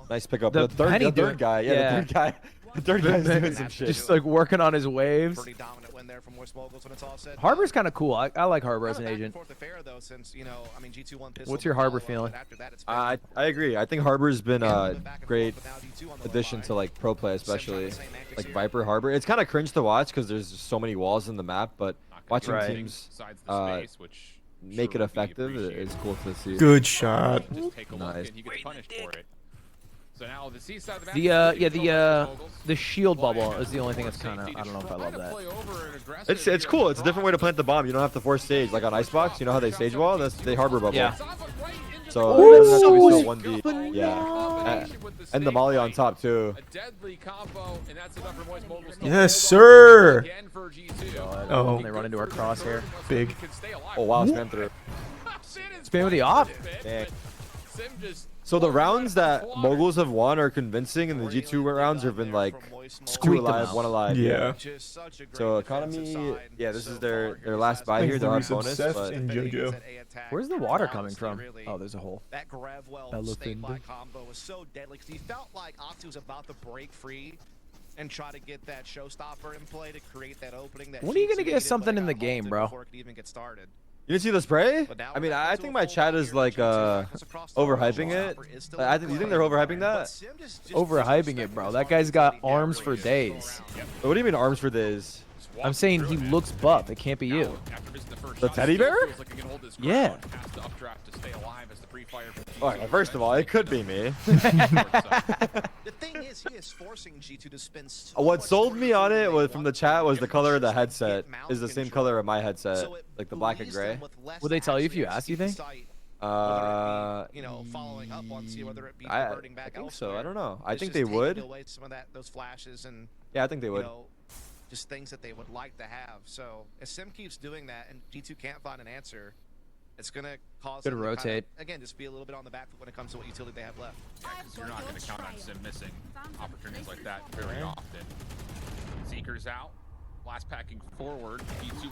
Nice pickup. The The third, Penny the doing- third guy. Yeah, yeah. the third guy. The third guy's doing some shit. Just like working on his waves. Pretty dominant win there from Moist Moguls when it's all said. Harbor's kind of cool. I like Harbor as an Kinda back and agent. forth affair, though, since, you know, I mean, G2 won pistol What's your for Harbor follow-up, feeling? but after that, it's been I agree. I think Harbor's been a little a bit back and great forth, but now G2 on the addition low to line. like pro play, Sim trying especially the same antics like here. Viper Harbor. It's kind of cringe to watch because there's just so many walls in the map, but watching Right. teams Besides the space, which make sure it would be effective appreciated. is cool to see. Good shot. Just take a look Nice. and he gets punished for it. So now the C side of the map The is yeah, pretty controlled by Moguls. the shield bubble Flya is the only thing more that's kind of safety I to don't know if I try love to that. play over and aggressive It's here. cool. It's a different way to plant the bomb. You don't have to force stage like on Icebox. You know how they stage wall? That's they harbor bubble. Yeah. So Ooh, that's how we so still 1v. Yeah. And the molly on top too. A deadly combo, and that's enough for Moist Moguls to Yes, hold sir. on again for G2. Oh. They run into our crosshair. Big. Can stay alive. Oh wow, spam through. Spam with the off. Dang. Sim just So the rounds that Moguls have won are convincing, and the G2 rounds have been like two Squeak them alive, out. one alive. Yeah. Just such a great So defensive economy, side yeah, this so is their far last here. buy Thanks here. to They'll have Resub bonus, Seth but and JoJo. Where's the water coming Honestly, from? really, Oh, there's a hole. that Grevwell Elephant. snake line combo was so deadly because he felt like Oxy was about to break free and try to get that showstopper in play to create that opening. That When are you G2 gonna get needed, but something it in the got game, halted bro? before it could even get started. you didn't see the spray? But now I mean, we're back I to think a my full chat ball is here. like G2 tackles across the overhyping line. it. Showstopper is still I in think you think play. they're overhyping But that? Sim just Overhyping it, bro. That guy's got arms for days. What do you mean arms for days? I'm saying he looks buff. It can't be you. The teddy bear? Yeah. Alright, first of all, it could be me. The thing is, he is forcing G2 to spend so What much sold more me on than it they was want from the to chat do was the here. color of the Just headset get mount is the same control. color of my headset, So it like the black and leaves gray. them with less Would they tell you if to you actually asked, you execute think? the site, whether it be, you know, following up on C, whether it be I reverting back think so. elsewhere. I don't know. I It's think just they taking would. away some of those flashes and Yeah, I think they you would. know, just things that they would like to have. So as Sim keeps doing that and G2 can't find an answer, it's gonna cause Good them to rotate. Kind of, again, just be a little bit on the back foot when it comes to what utility they have left. You're not going to count on Sim missing opportunities like that very often. Seekers out. Last packing forward.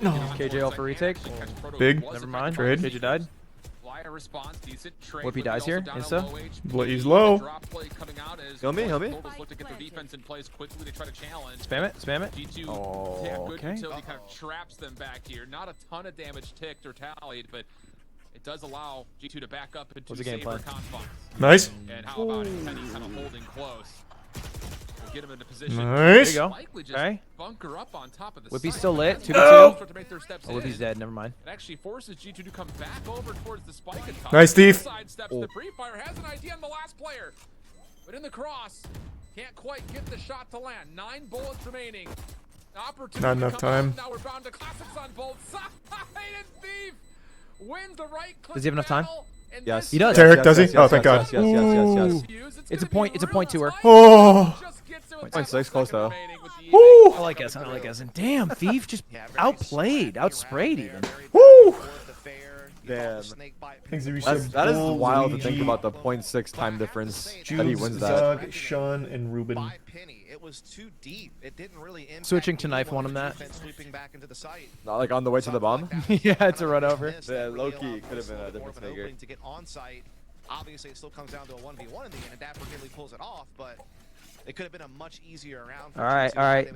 No. KJ all for retake? Big. Never mind. Trade. KJ died. Flyer response, decent trade. Whippy but dies also here, down at insta. low HP. Blaze low. Drop play coming out as Heal me, heal me. Moguls look to get their defense in place quickly. They try to challenge. Spam it. Spam it. G2, Oh, yeah, good okay. utility kind of traps them back here. Not a ton of damage ticked or tallied, but it does allow G2 to back up into What's the game safer plan? confines. Nice. And how about Penny kind of holding close? We'll get him into position. Nice. There you go. Likely just Okay. bunker up on top of the Whippy's site. still lit. As 2v2. Moguls start to make their steps Oh, Whippy's in, dead. Never mind. It actually forces G2 to come back over towards the spike attack. Nice, Steve. Side steps Oh. the pre-fire, has an idea on the last player. But in the cross, Can't quite get the shot to land. 9 bullets remaining. Opportunity Not enough to come time. out. Now we're bound to classics on both sides. And Thief wins the right click Does he have enough time? battle, and Yes. this He does. Tarek, Yes, does he? yes, Oh, yes, thank yes, God. yes. It's a point. It's a point to her. Oh. Point 6, close though. Woo. I like Essen. I like Essen. Damn, Thief just outplayed, outsprayed even. Woo. Damn. Thanks for That is resub, wild to think Luigi, about the 0.6 time difference that he Jules, wins that. Zog, Sean, and Ruben. By Penny, it was too deep. It didn't really impact Switching to knife anyone won him on that. defense sweeping back into the site. Not like on the way to the bomb. Yeah, it's a run over. Yeah, low-key could have been a difference An maker. opening to get on site. Obviously, it still comes down to a 1v1 in the end, and Dapper nearly pulls it off, but it could have been a much easier round. All right, all right.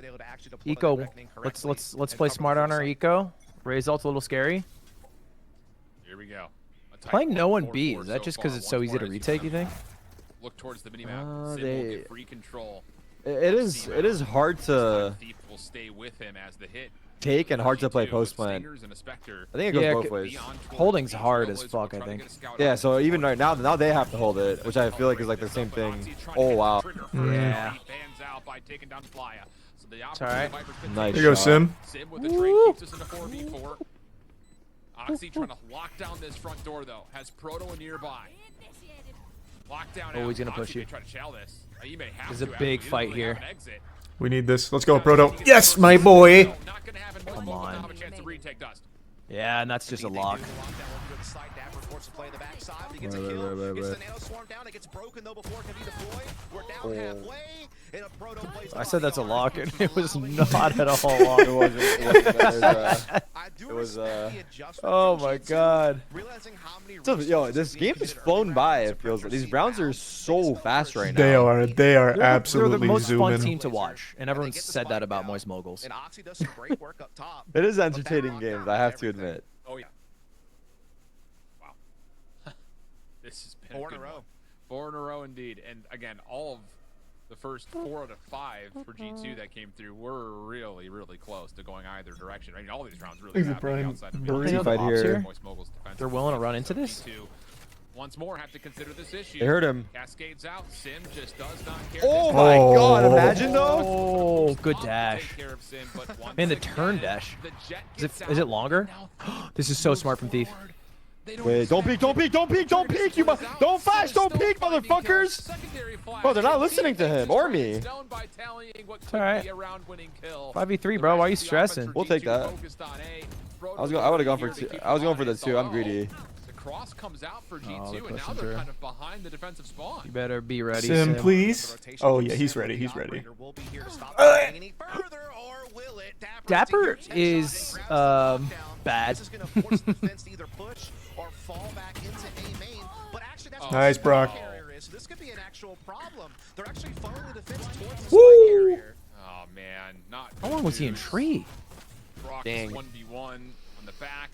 Eco, let's let's play smart on our Eco. Raise ult's a little scary. Here we go. Playing no one B, is that just because it's so easy to retake, you think? Look towards the minimap. Sim will get free control. It is hard to Thief will stay with him as the hit. take and hard to play post plant. I think it goes both ways. Holding's hard as fuck, I think. Yeah, so even right now they have to hold it, which I feel like is like the same thing. Oh wow. Yeah. It's alright. Nice. Here you go, shot. Sim. Sim with the trade keeps us in a 4v4. Oxy trying to lock down this front door though. Has Proto nearby. Lockdown. Oh, he's gonna push Oxy you. may try to chow this. He may have There's a to, big actually. He fight doesn't really have here. an exit. We need this. Let's go, Proto. Yes, my boy. Not gonna happen. Come Moistcr1tikal on. will have a chance to retake Dust. Yeah, and that's just a lock. I said that's a lock, and it was not at all lock. It wasn't. It was. Oh my god. So, yo, this game has flown by. It feels like these rounds are so fast right now. They are They're the absolutely most fun zooming. team to watch, and everyone said that about Moist Moguls. And Oxy does some great work up top. It is entertaining games, I have to admit. Oh yeah. Wow. This has been 4 a in a good row. one. 4 in a row indeed. And again, all of the first 4 out of 5 for G2 that came through were really, really close to going either direction. I mean, all these rounds really Thanks for happening Brian. outside of Bree. the Fight here. Moist Moguls defense. They're willing to run into So this? G2 once more have to consider this issue. They heard him. Cascades out. Sim just does not care. Oh my god, imagine though. Oh, good dash. Take care of Sim, but once Man, the turn again, dash. the jet Is gets it out. longer? This is so smart from Thief. Wait, don't peek, don't peek, don't peek, don't peek, don't flash, don't peek, motherfuckers! Bro, they're not listening to him or me. It's alright. 5v3, bro. Why are you stressing? We'll take that. I would have gone for two. I was going for the 2. I'm greedy. The cross comes out for G2, they're and now pushing they're through. kind of behind the defensive spawn. You better be ready, Sim, Sim. please. Oh yeah, he's ready. He's ready. Dapper is bad. Nice, Brock. So this could be an actual problem. They're actually following the defense towards the Woo! spike carrier. Oh man, not. How long was he in tree? Brock Dang. 1v1 on the back.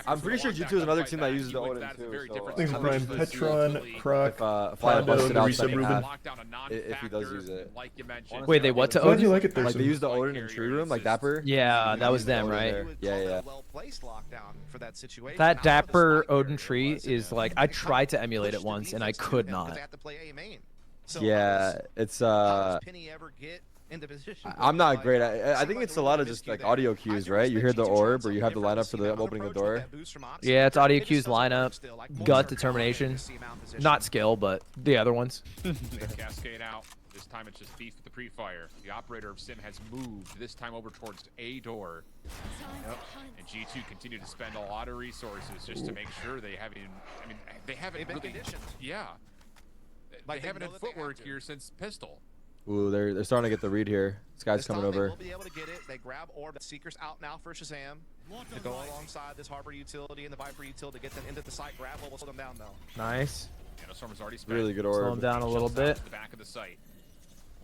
I'm pretty sure G2 is another team that uses the Odin too. So Thanks, Brian. Petron, Croc, Fly Pondo, busted and the out resub second Ruben. half, if he does use it. Like you mentioned. Wait, they what to Glad you Odin? like it there, Like they Sim. use the Odin in tree room, like Dapper. Yeah, that was them, Odin right? there. Yeah. Well-placed lockdown for that situation. That Not where the Dapper spike Odin carrier tree was. is like, I tried to emulate it once and I could not. They have to play A main. So Yeah, it's how does Penny ever get into position? I'm not great at. I think it's a lot of just like audio cues, right? You hear the orb, or you have the lineup for the opening the door. Yeah, it's audio cues, lineup, gut, determination. Not skill, but the other ones. They cascade out. This time it's just Thief with the pre-fire. The operator of Sim has moved, this time over towards A door. And G2 continue to spend a lot of resources just to make sure they haven't even, I mean, they haven't They've been really, conditioned. yeah. Like, They they haven't know had that they have footwork to. here since Pistol. Ooh, they're starting to get the read here. This guy's This coming time they over. will be able to get it. They grab orb. Seeker's out now for Shazam. To go alongside this Harbor utility and the Viper utility to get them into the site. Grab will slow them down though. Nice. Stormer's already spent. Really good Slow him orb. down a little Jumps out bit. to the back of the site.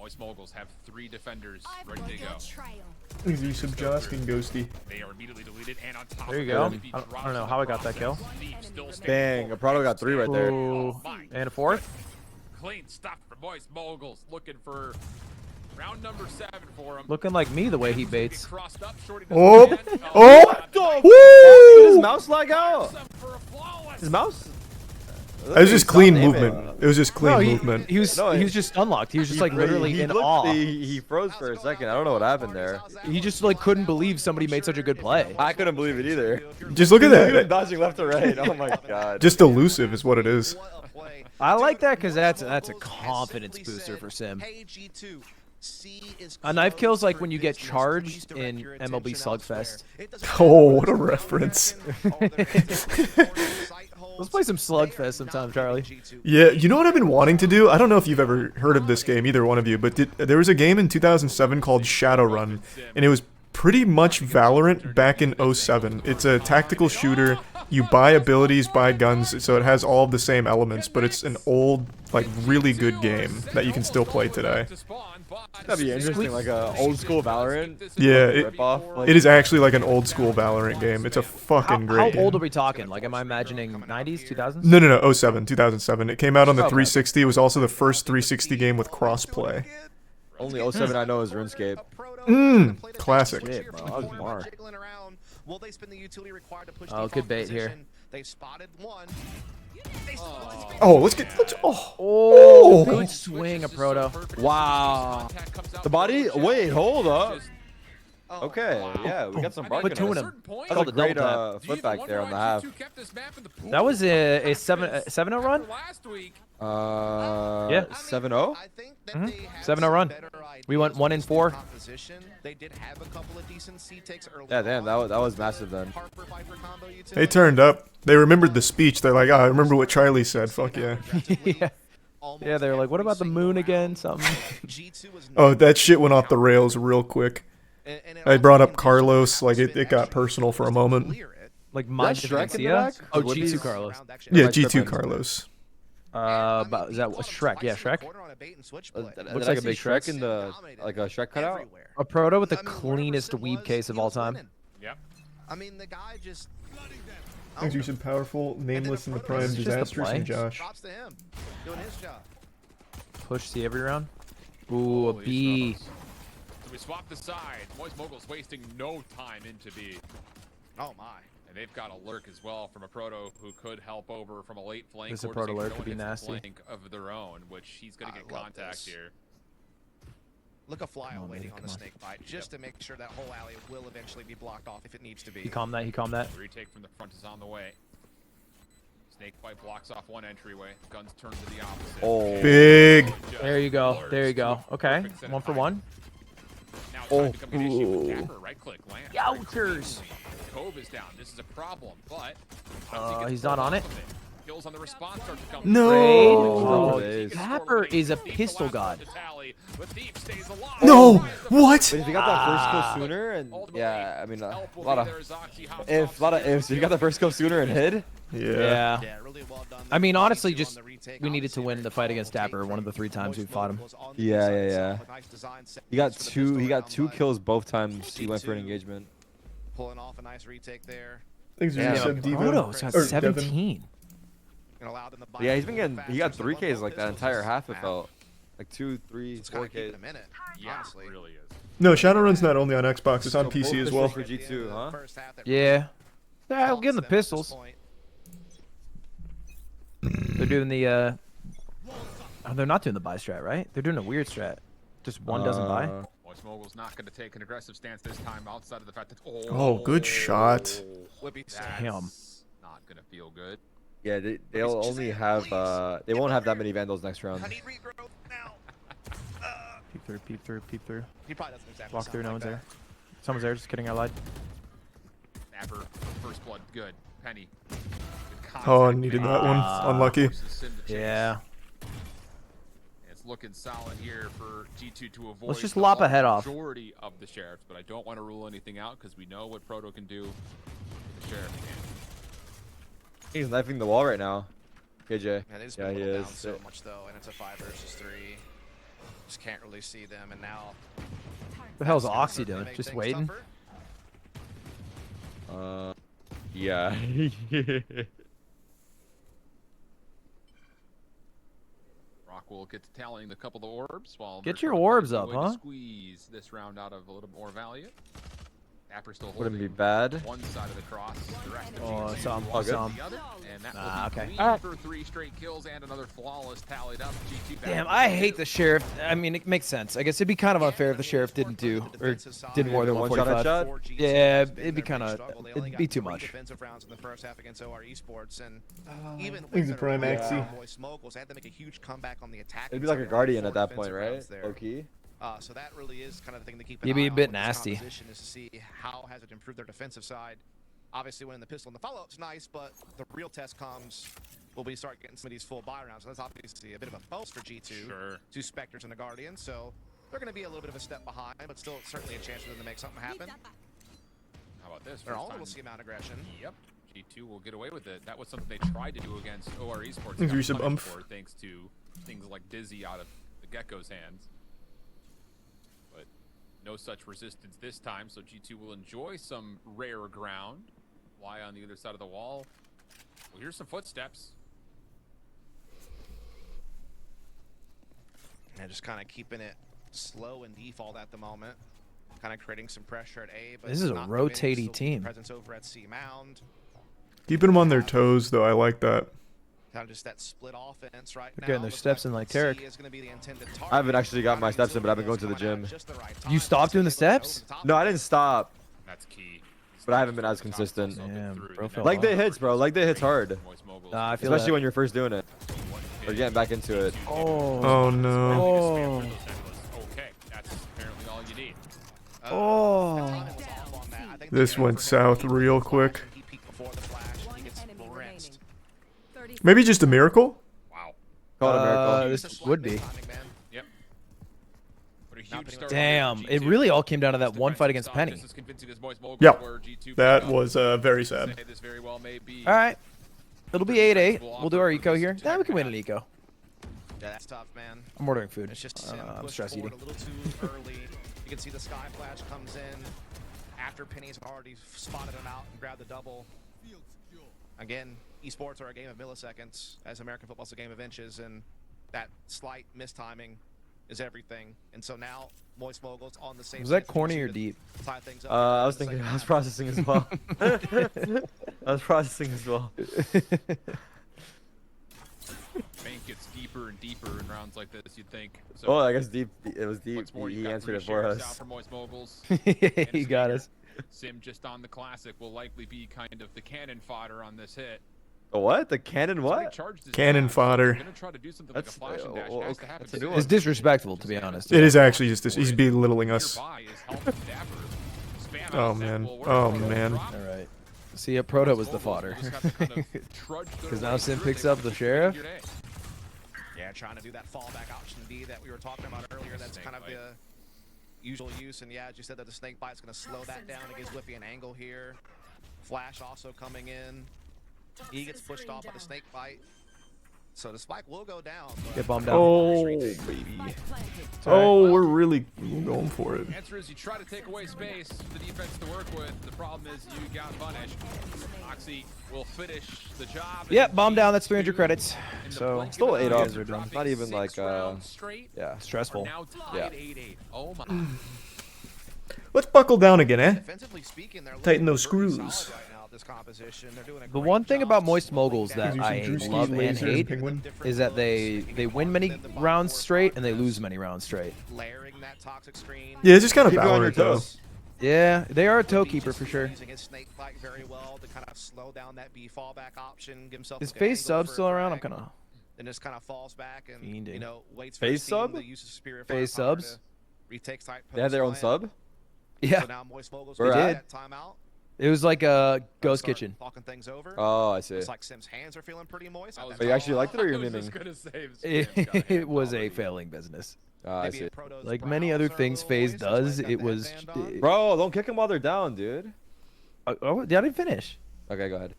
Moist Moguls have 3 defenders ready to go. Thanks, resub, Josk and Ghosty. They are immediately deleted, and on top There you of go. that, I don't know how I got that kill. Thief still standing Bang! forward. Prado got 3 right there. Ooh. And a fourth. Clean stuff for Moist Moguls. Looking for round number 7 for him. Looking like me the way he baits. Crossed up, Shorty Oh! doesn't land. Oh! God, Did his Woo! mouse lag out? for a flawless. His mouse? It was just clean Stop aiming. movement. It was just clean No, movement. he was just unlocked. He was just like literally in awe. He froze for a second. I don't know what happened there. He just like couldn't believe somebody made such a good play. I couldn't believe it either. Just look at He was that. dodging left to right. Oh my god. Just elusive is what it is. I like that because that's a confidence booster for Sim. A knife kill's like when you get charged in MLB Slugfest. Oh, what a reference. Let's play some Slugfest sometime, Charlie. Yeah, you know what I've been wanting to do? I don't know if you've ever heard of this game, either one of you, but there was a game in 2007 called Shadowrun, and it was pretty much Valorant back in 07. It's a tactical shooter. You buy abilities, buy guns, so it has all of the same elements, but it's an old, like, really good game that you can still play today. That'd be interesting, like a old school Valorant. Yeah, Rip-off. it is actually like an old school Valorant game. It's a fucking great How old are game. we talking? Like, am I imagining 90s, 2000s? No, 07, 2007. It came out on the Okay. 360. It was also the first 360 game with crossplay. Only 07 I know is RuneScape. Classic. Shit, bro. I was Mark. Oh, good bait here. They spotted one. Oh, let's Oh, good swing, a proto. Wow. The body? Wait, hold up. Okay, yeah, we got some bark in us. Platoon him. That's Called a a double great tap. flip back there on the half. That was a 7-0 run? Yeah. Yeah. 7-0? 7-0 run. We went 1-4. Yeah, damn, that was massive then. They turned up. They remembered the speech. They're like, I remember what Charlie said. Fuck yeah. Yeah. Yeah, they were like, what about the moon again? Something. Oh, that shit went off the rails real quick. I brought up Carlos. Like, it got personal for a moment. Like, my Is that Shrek in the Differencia? back? Oh, Would G2 be- Carlos. Yeah, Am I G2 tripping? Carlos. Is that Shrek? Yeah, Shrek. Looks like a big Shrek in the, like a Shrek cutout. A proto with the cleanest weeb case of all time. Yep. I mean, the guy just Thanks, you said powerful, nameless in the prime, It's just the disastrous, and play. Josh. props to him doing his job. Push C every round. Ooh, a Holy B. struggles. So we swap the side. Moist Mogul's wasting no time into B. Oh my. And they've got a lurk as well from a proto who could help over from a late flank. This is a or does he proto lurk, go could be into the nasty. flank of their own, which he's going to get I love contact this. here. Look a fly Come on, waiting baby, on the come on. snake bite just to make sure that whole alley will eventually be blocked off if it needs to be. He calmed that. He calmed that. The retake from the front is on the way. Snake bite blocks off one entryway. Guns turn to the opposite. Oh. Big. There you go. There you go. Okay. 1 for 1. Now it's time to become an issue with Dapper. Right click, land. Youters. Cove is down. This is a problem, but He's not on it. Kills on the response start to come. No. Oh, days. Dapper is a pistol god. No. What? But if you got that first kill sooner, and yeah, I mean, a lot of ifs. You got the first kill sooner and hid. Yeah. Yeah, really well done. I mean, There. honestly, Obviously, just on the retake, we needed to obviously, win the very fight against comfortable Dapper take one of the there. 3 times we Moist fought him. Mogul was on the Yeah, inside yeah, himself, yeah. a nice design set He got piece for the two. pistol He got around 2 the kills both times he went for an engagement. Pulling off a nice retake there. Thanks, Yeah. you said Devo. Proto's got Or Devin. 17. And allowed in the Yeah, he's bite been to getting. move He got faster, 3 so Ks both like that pistols entire is half. It map. felt like 2, 3, It's kind 4 of keeping Ks. a minute, Yeah, honestly. it really is. No, Shadowrun's not only on Xbox, it's on So PC both as well. pistols for G2, huh? First half that Yeah. Yeah, I'll really give him the haunts them at this pistols. point. They're doing the oh, they're not doing the buy strat, right? They're doing a weird strat. Just one doesn't buy. Moist Mogul's not going to take an aggressive stance this time outside of the fact that Oh, good shot. Would be That's Damn. not going to feel good. Yeah, they'll only have. They won't have that many vandals next round. I need regrowth now. Peep through, peep through, peep through. He probably doesn't exactly Walk sound through, no like one's that. there. Someone's there, just kidding, I lied. Snapper, first blood, good. Penny. Good Oh, I contact, needed Penny. that one. Unlucky. Forces Sim to chase. Yeah. It's looking solid here for G2 to avoid. Let's just the lop a head off. Majority of the sheriffs, but I don't want to rule anything out because we know what Proto can do. With the sheriff can. He's knifing the wall right now. KJ. Yeah, they just Yeah, been he whittled down is. so much though, and it's a 5 versus 3. Just can't really see them, and now. What the hell's that's gonna Oxy certainly doing? make Just things waiting? tougher. Yeah. Rock will get to tallying the couple of orbs while Get they're your trying to orbs find a up, way to huh? Squeeze this round out of a little more value. Dapper still Wouldn't holding be bad. one side of the cross. Direct Oh, I saw him. All I good. saw him. the other, and that Ah, will be okay. clean for 3 straight kills and another flawless tallied up. G2 back Damn, to I 2. hate the sheriff. I mean, it makes sense. I guess it'd be kind of unfair if the sheriff didn't do or did more than One shot 145. headshot? Yeah, it'd be kind of, it'd be too much. Defensive rounds in the first half against OR Esports, and even Thanks, with Prime their Axie. Moist Moguls had to make a huge comeback on the attack. It'd be like a guardian at that point, right? Okay. So that really is kind of the thing to keep an You'd be eye a on bit with this nasty. composition, is to see how has it improved their defensive side. Obviously, winning the pistol and the follow-up's nice, but the real test comes will be start getting some of these full buy rounds. So that's obviously a bit of a bonus for G2. Sure. 2 Spectres and a Guardian, so they're going to be a little bit of a step behind, but still certainly a chance for them to make something happen. How about this? They're First all time- will see amount of aggression. Yep. G2 will get away with it. That was something they tried to do against OR Esports. Thanks, Got Resub punished Umph. for, thanks to things like Dizzy out of the Gecko's hands. But no such resistance this time, so G2 will enjoy some rare ground. Why on the other side of the wall? Well, here's some footsteps. And just kind of keeping it slow and default at the moment. Kind of creating some pressure at A, but This is a not rotating still team. Presence over at C Mound. Keeping them on their toes, though. I like that. Kind of just that split offense right They're now. getting their Looks steps in like Tarek. C is gonna be the intended I haven't target. actually got my steps in, but I've been going to the Coming out gym. just the right You time. stopped doing the steps? No, I didn't stop. That's key. But I haven't been as consistent. Damn, bro fell Leg day off. hits, bro. Leg day hits hard. Nah, I feel Especially that. when you're first doing it. Or getting back into it. Oh. Oh, no. Oh. Okay, that's apparently all you need. Oh. This went south real quick. He peeked before the flash. He gets rinsed. Maybe just a miracle? Wow. Call it a miracle. This would be. Yep. What a huge start Damn, for it G2. really all came down to that one fight against Penny. Just as convincing as Moist Moguls Yep. were, G2 That picked up. was very sad. Say this very well may be All right. It'll be 8-8. We'll do our eco here. Yeah, we can win an eco. Yeah, that's tough, man. I'm ordering food. It's just Sim I'm pushed stress forward eating. a little too early. You can see the Sky Flash comes in after Penny's already spotted him out and grabbed the double. Again, esports are a game of milliseconds, as American football's a game of inches, and that slight mistiming is everything. And so now, Moist Moguls on the same. Was that side, corny so or to deep? tie things up I in was the thinking, second I was half. processing as well. I was processing as well. Bank gets deeper and deeper in rounds like this, you'd think. So Oh, I guess deep. It was deep. what's more, you He got answered 3 it for sheriffs us. out for Moist Moguls. He got us. Sim just on the classic will likely be kind of the cannon fodder on this hit. The what? The cannon So they what? charged his Cannon dash. fodder. Gonna try to do something That's- like a flash and dash. well, Has to okay, happen that's a new soon. one. It's disrespectful, to be honest. It is actually just this. He's belittling us. Nearby is Helm and Dapper. Spam Oh, out man. Zep will work Oh, for a man. drop. All right. See, a proto was the Moguls fodder. will just have to kind of trudge their Because now way Sim through. picks They up want the to sheriff. figure it out. Yeah, trying to do that fallback option B that we were talking about earlier. That's Snake kind of bite. the usual use. And yeah, as you said, that the snake bite's going to slow that down. It gives Whippy an angle here. Flash also coming in. He gets pushed off by the snake bite. So the spike will go down. but- Get bombed out. Oh, baby. Oh, we're really going for it. Answer is you try to take away space for the defense to work with. The problem is you got punished. Oxy will finish the job. Yep, and bomb down. G2 That's 300 credits. in the So blink of Still an 8 eye, up. Guys are done. dropping Not even 6 like, rounds straight. Yeah, stressful. Now tied Yeah. at 8-8. Oh my. Let's buckle down again, eh? Defensively speaking, they're Tighten looking those pretty screws. solid right now at this composition. They're doing a The great one thing job about Moist slowing Moguls down that Using I Drewski's love and laser and hate penguin. is that they win many rounds straight and they lose many rounds straight. layering that toxic screen. Yeah, it's just kind of Keep you on your Valorant, though. toes. Yeah, they are a toe Whippy keeper just for sure. Using his snake bite very well to kind of slow down that B fallback option. Give himself Is a good FaZe angle sub for a still around? I'm drag, kind of. then just kind of falls back and Fiending. you know waits for FaZe his team sub? to use his spirit FaZe firepower subs? to retake site They had their own post sub? land. Yeah, So now Moist Moguls Where can at? take that timeout. it was like a ghost start kitchen. Talking things over. Oh, I see. Looks like Sim's hands are feeling pretty moist. I was Oh, you actually liked it or you're I was just memeing? gonna say, Sim's got a hand It was a already. failing business. I Maybe see. if Proto's Like many brows other are a things little FaZe moist, that's why does, he's got it the was. headband on. Bro, don't kick them while they're down, dude. Oh, I didn't finish. Okay, go ahead.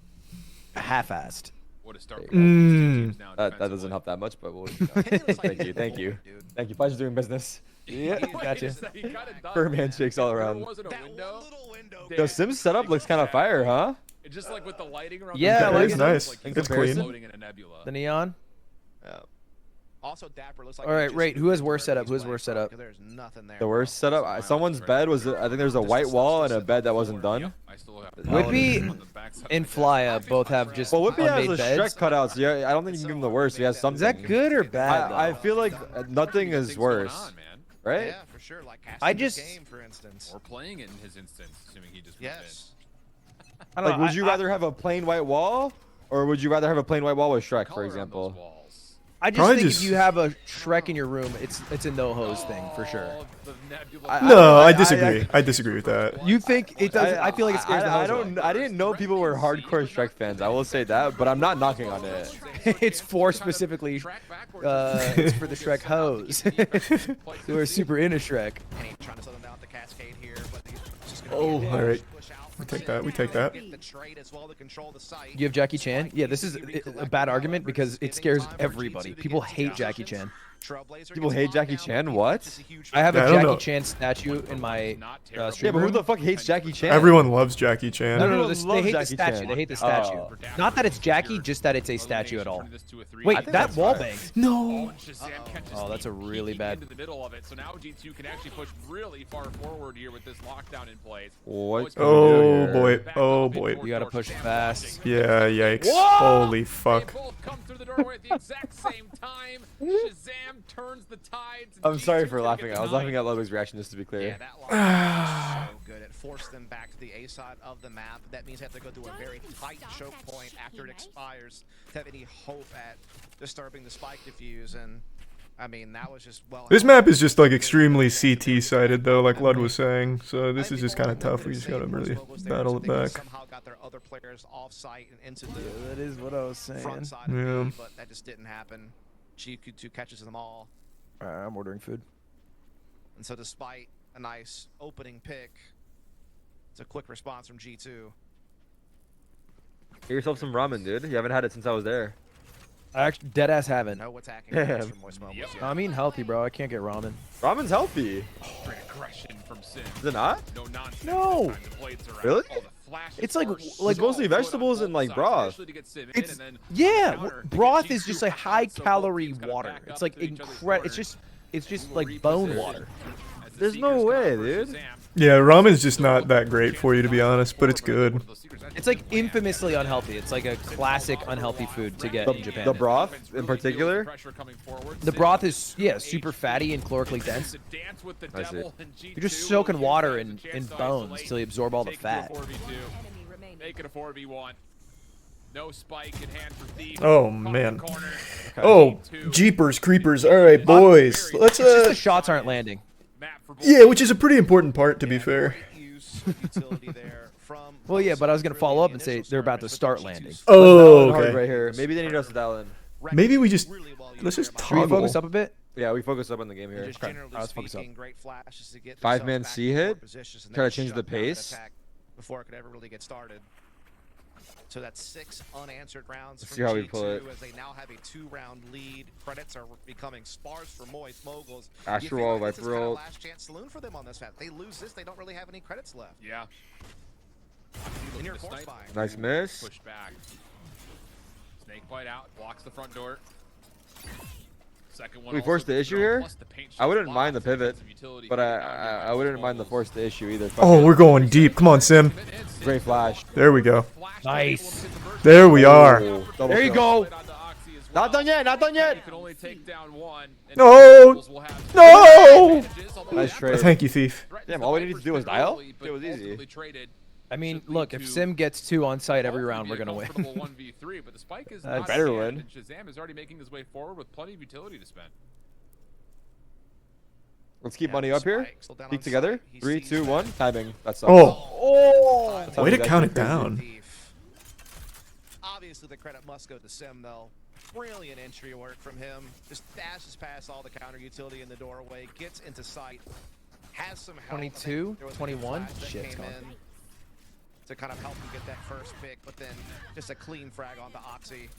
Half-assed. What a start. Mm. That doesn't help that much, but we'll. Kenny looks like Thank you, he's thank you. bored, dude. Thank you. Pleasure doing business. Yeah, gotcha. Firm handshakes all There around. wasn't a That window. one little window. Yo, Sim's setup looks kind of fire, huh? It just like with the lighting around. Yeah, the I corner, like it. it's Nice. like It's he's clean. floating in a nebula. The neon. Yeah. Also, Dapper looks like All right, wait. Who has worse setup? Who has worse setup? There's nothing there. The worst setup. Someone's bed was. I think there's a white wall and a bed that wasn't done. I still have Whippy and Flya both have just Well, Whippy has unmade the beds. Shrek cutouts. Yeah, I don't think you can give him the worst. He has Is something. that good or bad? I though? feel like nothing is worse, right? Yeah, for sure. Like I casting just- this game, for instance. Or playing in his instance, assuming he just moved Yes. I don't Like, know, would you rather have a plain white wall, or would you rather have a plain white wall with Shrek, for example? I just Probably think just- if you have a Shrek in your room, it's a no hose thing for sure. No, I disagree. I disagree with that. You think it does? I feel like it scares the I hose away. don't. I didn't know people were hardcore Shrek fans. I will say that, but I'm not knocking on it. It's for specifically, it's for the Shrek hoes who are super into Shrek. Penny trying to slow them down with the cascade here, but he's just gonna Oh, be a all right. push out We for take Sim. that. We take that. Get the trade as well to control the site. You have Jackie Chan? Yeah, this is a bad argument because it scares everybody. People hate Jackie Chan. Trailblazer People gets hate locked Jackie down. Chan? What? This is a huge I have Yeah, I a don't Jackie know. Chan statue in my Yeah, stream but who room. the fuck hates Jackie Chan? Everyone loves Jackie Chan. No, no, no. Everyone They loves hate the Jackie statue. Chan. They hate the statue. Oh. Not that it's Jackie, just that it's a statue at all. I Wait, think that that's wall fine. banged. No. Oh, that's a really bad- Into the middle of it. So now G2 can actually push really far forward here with this lockdown in place. What? Oh boy. Oh boy. You gotta push fast. Yeah. Yikes. Whoa! Holy fuck. They both come through the doorway at the exact same time. Shazam turns the tides. and I'm sorry G2 for can laughing. get I was the laughing knife. at Ludwig's reaction, just to be Yeah, clear. that lockdown was so good. It forced them back to the A side of the map. That means they have to go through a very tight choke point after it expires to have any hope at disturbing the spike diffuse. And I mean, that was just well. This map is just like extremely CT sided though, like Lud was saying. So this is just kind of tough. We just gotta really battle it back. Somehow got their other players off site and into the That is what I was saying. front side of Yeah. B, but that just didn't happen. GQ2 catches them all. I'm ordering food. And so despite a nice opening pick, it's a quick response from G2. Get yourself some ramen, dude. You haven't had it since I was there. I actually dead ass haven't. No attacking Damn. attacks from Moist Mobiles. I mean healthy, bro. I can't get ramen. Ramen's healthy. Straight aggression from Sin. Is it not? No nonsense. No. Time the blades are out. Really? All the flashes It's like- are like- so It's mostly good on vegetables and, both like, sides, broth. especially to get Sim in, It's and then yeah. counter to get Broth is G2 just like out, high so both calorie teams gotta water. back It's up like to each other's incredible. It's just like bone water. As the There's no Seekers way, come out for dude. Shazam. Yeah, ramen's just not that great for you, to be honest, but it's good. It's like infamously unhealthy. It's like a classic unhealthy food to get in Japan. The broth, in particular. The broth is super fatty and calorically dense. I see. You're just soaking water in bones till you absorb all the fat. Make it a 4v1. No spike in hand for Thief. Oh Caught in the man. corner. Oh, G2. jeepers creepers. All right, boys. Let's It's just the shots aren't landing. Map for both Yeah, which is a pretty important part, to be Yeah, fair. great use of utility there from Well, yeah, but I was gonna Both follow up the and say initial they're about to skirmish, start but landing. G2's Oh, Hard okay. right here. Maybe they need us to dial in. Maybe we just really well let's used just there by Should we toggle. focus up a bit? Yeah, we focus up on the game And here. just Okay. generally Let's focus up. speaking, great flashes to get Five-man themselves back C in more hit? positions and Try then to change shut the down that pace? attack before it could ever really get started. So that's 6 unanswered rounds Let's from see how we G2 pull it. as they now have a 2-round lead. Credits are becoming sparse for Moist Moguls. Astral You feel Wall, like this is Viper kinda ult. last chance saloon for them on this map. They lose this, they don't really have any credits left. Yeah. And you're The force snipe. buying. Nice miss. Push back. Snake bite out. Blocks the front door. Second one. We also forced the gets issue thrown, here? plus the paint I wouldn't shot mind the blocks, pivot, some utility but here. Now you're I wouldn't behind mind the Moguls. force to issue either. Fuck Oh, it. we're going deep. Come on, Sim. Great flash. There we go. Flash Nice. to the There we are. Oh, double There you kill. go. Played onto Oxy as Not well. done yet. Not done You yet. can only take down one. and No. Moguls will have No. advantages, although Nice Dapper trade. Thank you, Thief. threatens Damn, the all we needed Vipers to do was bit dial? early, but It was easy. ultimately traded. I mean, Should look, lead if to Sim gets 2 on site every hopefully round, be we're a gonna win. comfortable 1v3, but the spike is That's not better scanned, win. and Shazam is already making his way forward with plenty of utility to spend. Let's keep Yeah, money up here. Spike still down Peek on together. site. He 3, sees 2, that. 1. Timing. That sucks. Oh, how way we to got count you it crazy. down. Thief. Obviously, the credit must go to Sim, though. Brilliant entry work from him. Just dashes past all the counter utility in the doorway, gets into sight, has some help. 22, There was a 21? flash that Shit, it's came gone. in to kind of help him get that first pick, but then just a clean frag onto Oxy.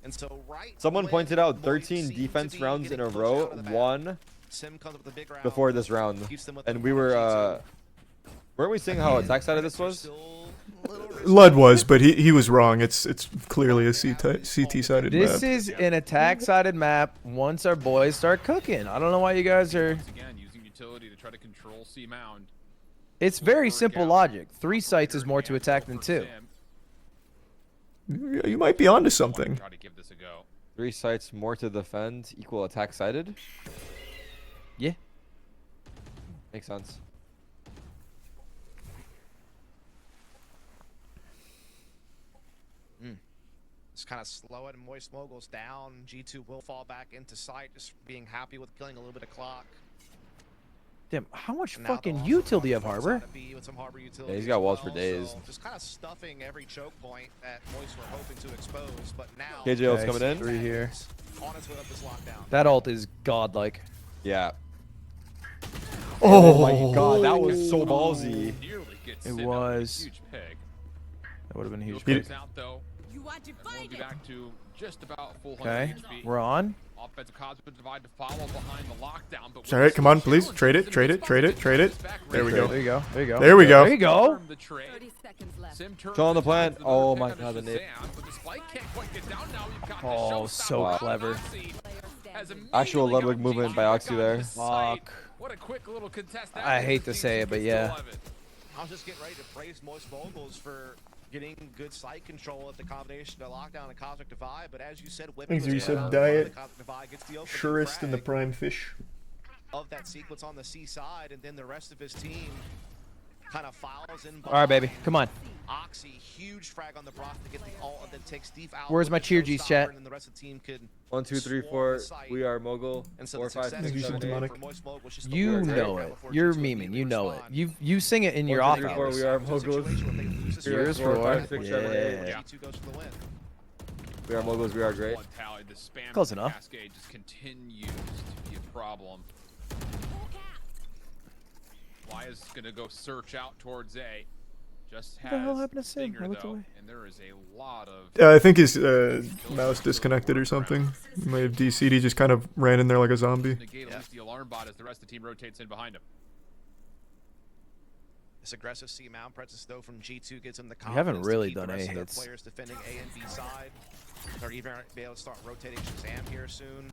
And so Someone when pointed out Moist 13 seemed to defense be rounds in getting a pushed row, out of the map, one Sim comes up with a big round, before this round. keeps them with And the we one were, G2. weren't we seeing how attack side of this was? Still Lud was, but he was wrong. It's clearly a CT sided This map. is an attack-sided map once our boys start cooking. I don't know why you guys are... Once again, using utility to try to control C mound. It's very simple logic. 3 sites is more to attack than 2. You might be onto something. Try to give this a go. 3 sites more to defend equal attack sided. Yeah. Makes sense. Just kind of slow it and Moist Moguls down. G2 will fall back into sight, just being happy with killing a little bit of clock. Damn, how much And now fucking they'll util do you have, also Harbor? try to be with some Harbor Yeah, utility he's as got walls for well, days. so just kind of stuffing every choke point that Moist were hoping to expose, but now KJL's Okay, coming in. 3 here. on its way up this lockdown. That ult is godlike. Yeah. Oh, my god, that was so ballsy. Nearly gets It Sim out with a was. huge peg. That would have been a huge. Comes out though. You want to And we'll fight be it? back to just about full Okay, 100 HP. we're on. Offensive cosmic divide to follow behind the lockdown. But It's all right. Come on, please. Trade it. Trade it. Trade it. Trade it. There we go. There you go. There you go. There we go. There you go. The trade. 30 seconds left. Sim turns Show on the and plan. finds Oh another my pick god, on the nade. Shazam, but the spike can't quite get down now. You've got the Oh, showstopper so on clever. Oxy. Has Actual immediately Ludwig got movement GG by back Oxy on there. his side. Fuck. What a quick little contest that I was. hate to Team say it, but Secret yeah. still have it. I was just getting ready to praise Moist Moguls for getting good sight control at the combination of lockdown and cosmic divide, but as you said, whipping Thanks, was Resub down, Diet. the Cosmic Divide gets the opening Surest in the frag prime fish. of that sequence on the C side, and then the rest of his team kind of files in. All right, baby. Come on. Oxy, huge frag on the Brock to get the ult, and then takes Steve out. Where's with my the cheer G's, showstopper, chat? And then the rest of the team could 1, 2, 3, swarm 4. the site. We are mogul. And so 4, the 5, success 6, Maybe some 7, 8. demonic. for Moist Mogul was just the You word know right it. before You're G2 memeing. able You to know it. respond. You sing it in your 1, off 2, 3, 4. hours. We are It's a moguls. situation where they lose this Cheers round, for but it. 5, 6, 7, 8. Yeah. G2 goes for the win. We are moguls. We are great. Blood tally, the spam Close from enough. Cascade just continues to be a problem. Waya's gonna go search out towards A. Just What the hell has happened to Sim? Stinger, I looked though, away. and there is a lot of I think his mouse disconnected or something. He might have DC'd. He just kind of ran in there like a zombie. negate at least the alarm bot as the rest of the team rotates in behind him. This aggressive C mount presses though from G2 gives him the We haven't confidence to really keep the done rest A of their hits. players defending A and B side. They're even be able to start rotating Shazam here soon.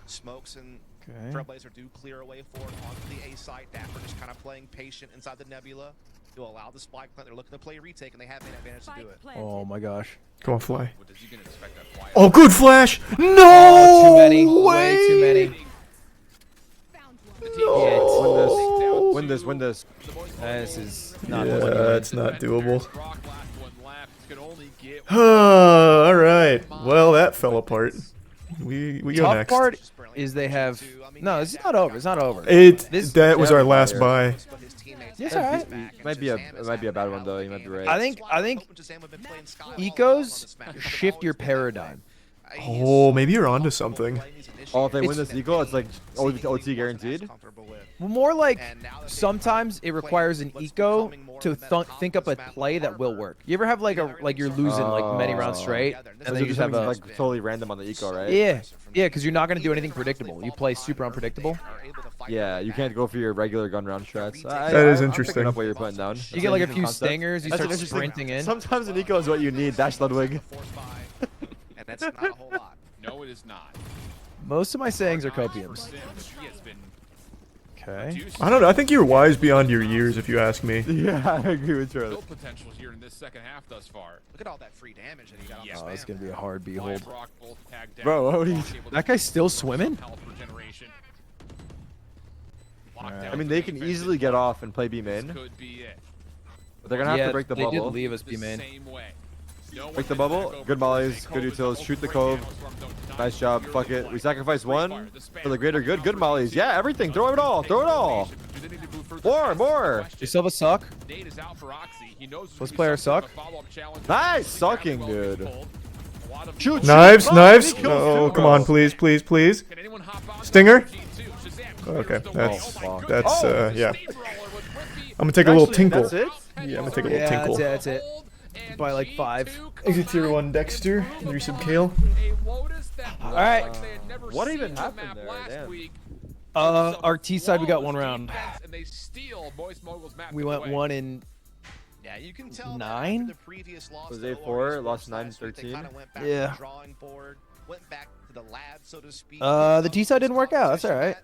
Smokes and Okay. Trailblazer do clear away forward onto the A site. Dapper just kind of playing patient inside the nebula to allow the spike plant. They're looking to play retake, and they have an advantage to do it. Oh my gosh. Come on, fly. What does he gonna expect that fly? Oh, good flash! No Oh, too many. way! Way too many. No. Win this. Win this. This is not Yeah, the one you that's not doable. Brock, last one left. Can only get All right. Well, that fell apart. We go Tough next. part is they have. No, this is not over. It's not over. That was our last buy. But his teammates Yes, have alright. his back, and Might be Shazam is a bad having one though. You might be right. I think ecos shift your paradigm. Oh, maybe you're onto something. Oh, if they win It's- this eco, it's like OT guaranteed. Well, more like sometimes it requires an eco to think up a play that will work. You ever have like you're losing like many rounds straight, and then you just have a like totally random on the eco, right? yeah, because you're not gonna do anything predictable. You play super unpredictable. Yeah, you can't go for your regular gun round strats. That is I'm interesting. picking up what you're putting down. You get like a That's an few interesting concept. stingers. You That's start an interesting- sprinting in. Sometimes an eco is what you need. Dash Ludwig. And that's not a whole lot. No, it is not. Most of my sayings are copiums. Sim, but he has been Okay. reduced. I don't know. I think you're wise beyond your years, if you ask me. Yeah, I agree with Charlie. Build potential here in this second half thus far. Look at all that free damage that he got on Yeah. the Oh, it's spam. gonna be a hard Wyatt, behold. Brock both tagged down. Bro, what do you- Brock able to That guy's still get some swimming? health regeneration. Lockdown Alright. I mean, for they the can defensive easily get line. off and play B This main, could be it. but they're gonna have Yeah, to break the they did bubble. leave us B The main. same way. No Break one the is bubble. back over Good for mollies, Jose. good Cove is utils. the Shoot the ultimate cove. breakdown. Storm zone denied. Nice job. Pure Fuck it. play. We sacrifice Free one fire. The spam for the greater good. Good comes mollies. from Yeah, G2. everything. Throw it all. Throw it all. Do they need to move further More, fast? more. Question. You still have a suck? Nate is out for Oxy. He knows there's Let's gonna be play our some sort suck. of follow-up challenge. Nice He's grabbing sucking, well, he's dude. pulled. A lot of- Shoot, Knives, shoot. knives. He kills Oh, two, come bro. on, please, please, please. Can anyone hop on? Stinger? G2. Shazam Okay, clears the way. that's Oh my goodness. that's Oh. yeah. Steamroller with Whippy. I'm gonna take a little Actually, tinkle. that's it? Yeah, I'm gonna take a little Yeah, tinkle. that's it. And By like 5. G2 Exit tier 1 Dexter. Resub Kale. a Lotus that All right. looked like they had never What seen even the happened map there? last Damn. week. Our T side we got one round. And they steal Moist Mogul's map We to the went way. 1 in Yeah, you can tell 9? that after the previous loss Was to they OR 4? Esports Lost last week, 9-13? They kind of went back Yeah. to the drawing board, went back to the lab, so to speak. The T-side didn't work out. That's all right.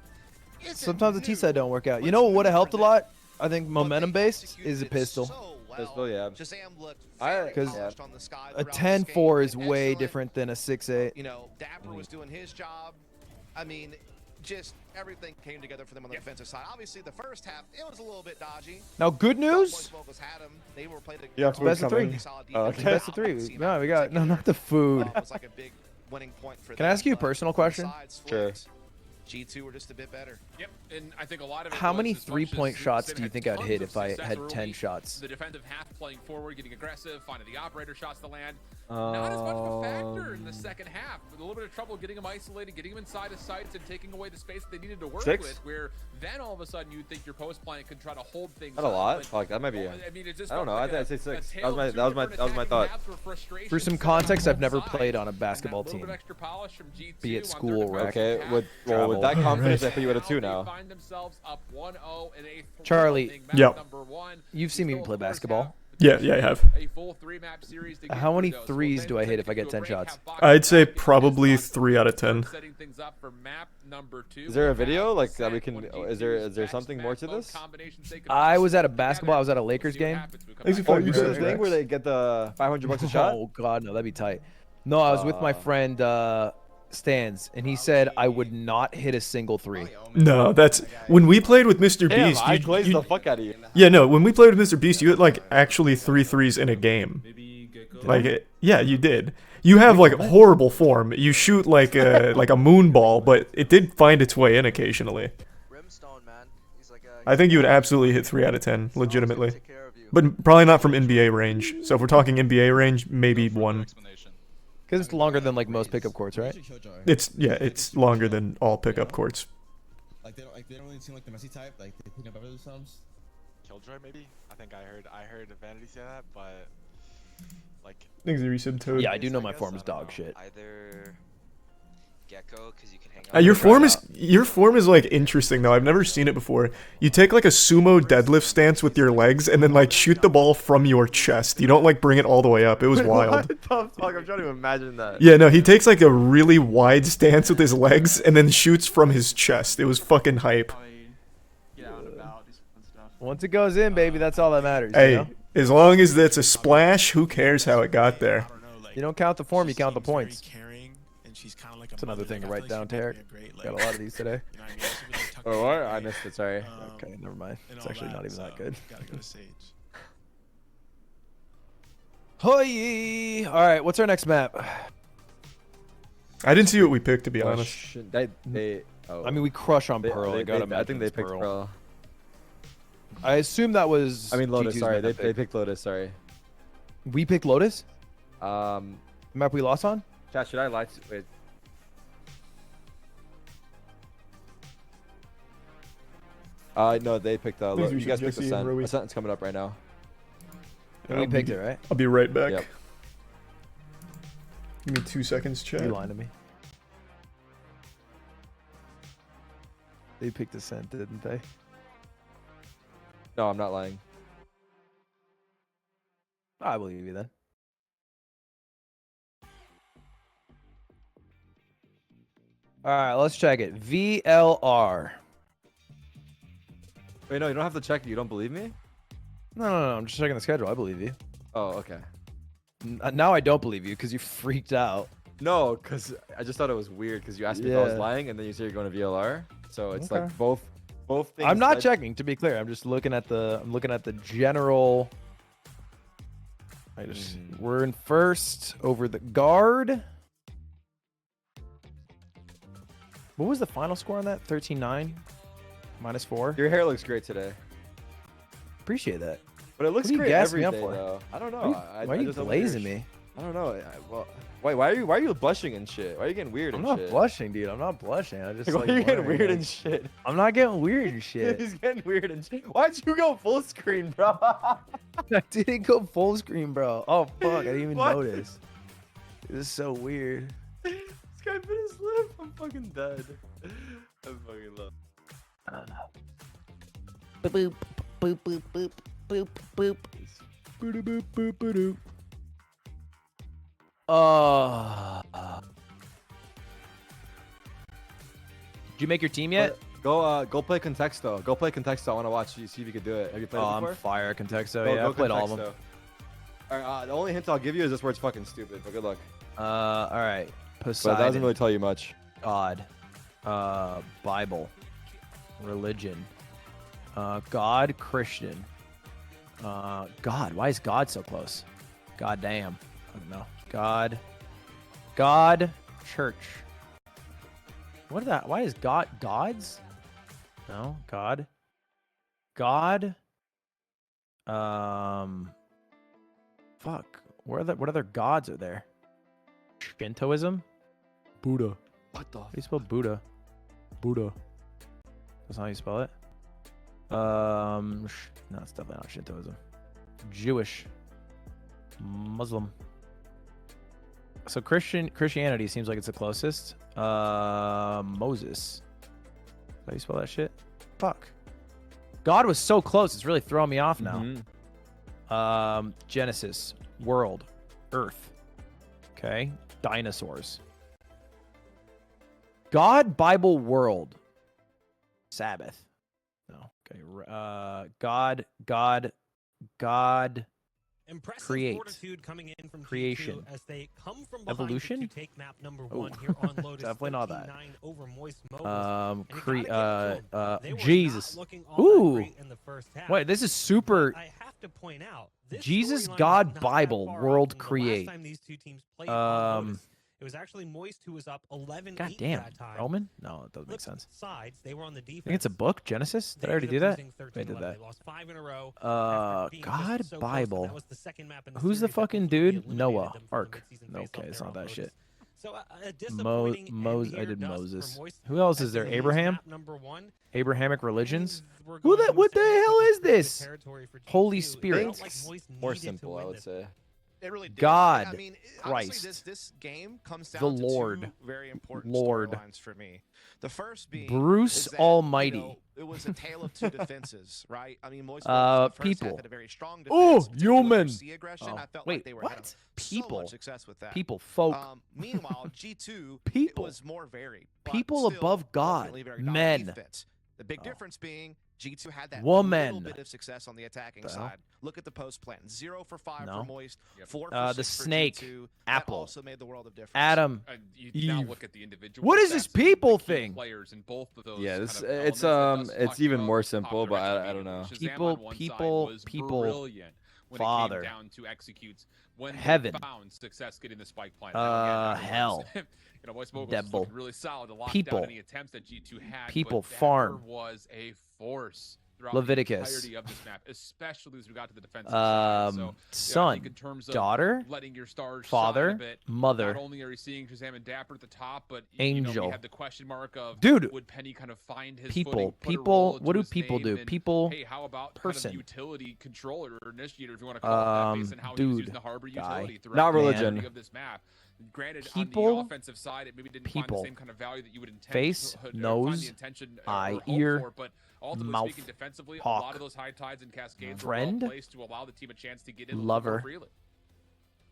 Sometimes the T-side don't work out. You know what would have helped a lot? I think momentum-based is a pistol. Pistol, yeah. Shazam looked Because polished on the sky a throughout this game. 10-4 is way Excellent. different than a 6-8. You know, Dapper was doing his job. I mean, just everything came together for them on the defensive side. Obviously, the first half, it was a little bit dodgy. Now, good news. Moistcr1tikal had him. They were playing Yeah, It's best of 3. okay. Best of 3. No, we got no, not the food. It was like a big winning point for Can I them, ask you a but personal the question? sides Sure. flipped. G2 were just a bit better. Yep, and I think a lot of it How was many as much as three-point shots Sim do you had think I'd tons hit of if I success had early. 10 shots? The defensive half playing forward, getting aggressive, finding the operator shots to land. Not as much of a factor in the second half. With a little bit of trouble getting them isolated, getting them inside of sites, and taking away the space that they needed to work 6? with. Where then all of a sudden you'd think your post plan could try to hold things. Not a up, lot. but- Fuck, that might be. I mean, it just I don't know. felt like I'd say a 6. tale That was my. of two That was my. different That was my attacking thought. halves where frustration For some set in context, on I've never both played sides. on a basketball And that little bit team. of extra polish from G2 Be it on school, their rec, Okay, half. with travel. that confidence, I put you at a Now 2 they now. find themselves up 1-0 in a Charlie. thrilling map Yep. number 1. You've seen me Still, play of course, basketball. have Yeah, I have. a full 3-map series to get How many through those. threes We'll do I then hit if I take get to a 10 break, shots? have box I'd say back, get probably those 3 out of 10. setting things up for map number 2. Is there a We'll video have like the that we set can? when Is there something more to this? combinations they can I was at a put basketball. I was at a together. Lakers See what game. happens. We come Thanks back for to You it. following do this thing where they get the $500 a shot? Oh god, no, that'd be tight. No, I was with my friend Stans, and he said I would not hit a single 3. No, that's when we played with Mr. Damn, Beast. I you- glazed you- the fuck out of you. Yeah, no, when we played with Mr. Beast, you hit like actually 3 threes in a game. Like, yeah, you did. You have like horrible form. You shoot like a moon ball, but it did find its way in occasionally. Brimstone, man. He's like I think you would absolutely hit 3 out of 10, legitimately. But probably not from NBA range. So if we're talking NBA range, maybe 1. Because it's longer than like most pickup courts, right? It's longer than all pickup courts. Like they don't really seem like the messy type. Like they pick up every themselves. Killjoy, maybe. I think I heard Vanity say that, but like. Thanks, Resub Toad. Yeah, I do know my form is dog shit. Either Gecko, because you can hang out. Your form is like interesting though. I've never seen it before. You take like a sumo deadlift stance with your legs and then like shoot the ball from your chest. You don't like bring it all the way up. It was wild. What the fuck? I'm trying to imagine that. Yeah, no, he takes like a really wide stance with his legs and then shoots from his chest. It was fucking hype. Once it goes in, baby, that's all that matters. Hey, You know? as long as that's a splash, who cares how it got there? You don't count the form, you count the points. Like That's another thing to write down, Tarek. Got a lot of these today. Oh, what? I missed it. Sorry. Okay, never mind. It's actually not even that good. Gotta go to Sage. Hoy! All right, what's our next map? I didn't see what we picked, to be honest. Oh. I mean, we crush on They- Pearl. they- I gotta they- I think imagine they it's picked Pearl. I assume that was. I mean Lotus. G2's Sorry, map they pick. picked Lotus. Sorry. We picked Lotus. The map we lost on. Chat, should I lie? Wait. No, they picked Thanks, you guys picked Jesse the and Sun. Rui. The Sun's coming up right now. We picked it, right? I'll be right back. Yep. Give me 2 seconds, chat. You lying to me? They picked Ascent, didn't they? No, I'm not lying. I believe you then. All right, let's check it. VLR. Wait, no, you don't have to check it. You don't believe me? No. I'm just checking the schedule. I believe you. Oh, okay. Now I don't believe you because you freaked out. No, because I just thought it was weird because you asked me if I was lying and then you said you're going to VLR. So it's Okay. like both things. I'm not led- checking, to be clear. I'm just looking at the general. We're in first over the guard. What was the final score on that? 13-9 -4. Your hair looks great today. Appreciate that. But it looks What are you great gassing every me day, up for? though. I don't know. Why are you just don't glazing wear- me? I don't know. Well, wait, why are you blushing and shit? Why are you getting weird I'm and not shit? blushing, dude. I'm not blushing. I just Why like are you getting wondering, weird like- and shit? I'm not getting weird and shit. He's getting weird and shit. Why'd you go full screen, bro? I didn't go full screen, bro. Oh fuck, I didn't even What? notice. This is so weird. This guy bit his lip. I'm fucking dead. I'm fucking love. Boop boop boop boop boop boop boop. Did you make your team yet? Go play Contexto. Go play Contexto. I want to watch you, see if you can do it. Have you played it before? I'm fire Contexto. Go, Yeah, go I played all of Contexto. them. All right, the only hint I'll give you is this word's fucking stupid, but good luck. All right. But that doesn't really tell you much. God. Bible. Religion. God, Christian. God. Why is God so close? God damn. I don't know. God. Church. What is that? Why is God gods? No. God. Fuck. What other gods are there? Shintoism? Buddha. What the? How do you spell Buddha? Buddha. That's not how you spell it. No, it's definitely not Shintoism. Jewish. Muslim. So Christianity seems like it's the closest. Moses. How do you spell that shit? Fuck. God was so close. It's really throwing me off now. Genesis. World. Earth. Okay. Dinosaurs. God, Bible, world. Sabbath. No. Okay. God. Impressive Create. fortitude coming in from Creation. G2 as they come from behind Evolution? to take map number 1 here on Lotus. Definitely not that. 39 over Moist Moguls. Jesus. Ooh. In the first half. Wait, this is super. I have to point out, this Jesus, storyline God, is not Bible, that far world, off from the create. last time these two teams played on Lotus. It was actually Moist who was up 11-8 God damn. that time. Roman? No, it doesn't make sense. Sides, they were on the defense. I think it's a book, Genesis. Did I already do that? I did that. They lost 5 in a row. God, So Bible. that was the second map in the Who's the series that fucking ultimately dude? eliminated Noah. them from the Ark. mid-season Okay, face-off it's there not on that shit. So a disappointing end I here did dust for Moses. Moist Who else as is there? they lose Abraham? map number 1. Abrahamic religions? We're Who going that? to What the ascend, hell which is pretty good this? territory for G2. Holy It Spirit. felt like Moist More needed to simple, I win would this. say. It really did. God, I mean, Christ, honestly, this game comes down the to Lord, two very important Lord, storylines for me. The first being Bruce is that, Almighty. You know, it was a tale of two defenses, right? I mean, Moist in the first people. half had a very strong defense. Oh, particularly with their human. C aggression. I felt Wait, like they were having people. so much success with that. People, folk. Meanwhile, G2 people. it was more varied. People still above God. ultimately very Men. dominant defense. The big difference being G2 had that Woman. little bit of success on the attacking side. Look at the post plan. 0 for 5 for Moist, 4 for 6 the for snake. G2. Apple. That also made the world of difference. Adam. You now look at the individual. What is this people thing? Players in both of those Yeah, this kind of it's even more simple, but I don't know. People, brilliant when Father, it came down to executes when Heaven, they found success getting the spike plant. Hell, you know, Moist Moguls Devil, looked really solid to lock people, down any attempts that G2 had. people, but farm, was a force throughout Leviticus, the entirety of this map, especially as we got to the defensive side. So, son, in terms of daughter, letting your stars father, shine a bit, mother, not only are you seeing Shazam and Dapper at the top, but angel. You know, we had the question mark of would Penny kind of find his people, footing, what do people do? And, people, hey, how about person, kind of utility controller or initiator, if you want to call it that, based on how he was using the harbor utility throughout not the religion entirety of this map. Granted, people, on the offensive side, it maybe didn't find the same kind of value that you would intend. Face, nose, eye, ear, but ultimately mouth, speaking defensively, hawk, a lot of those high tides and cascades friend, were well placed to allow the team a chance to get in lover, a little more freely.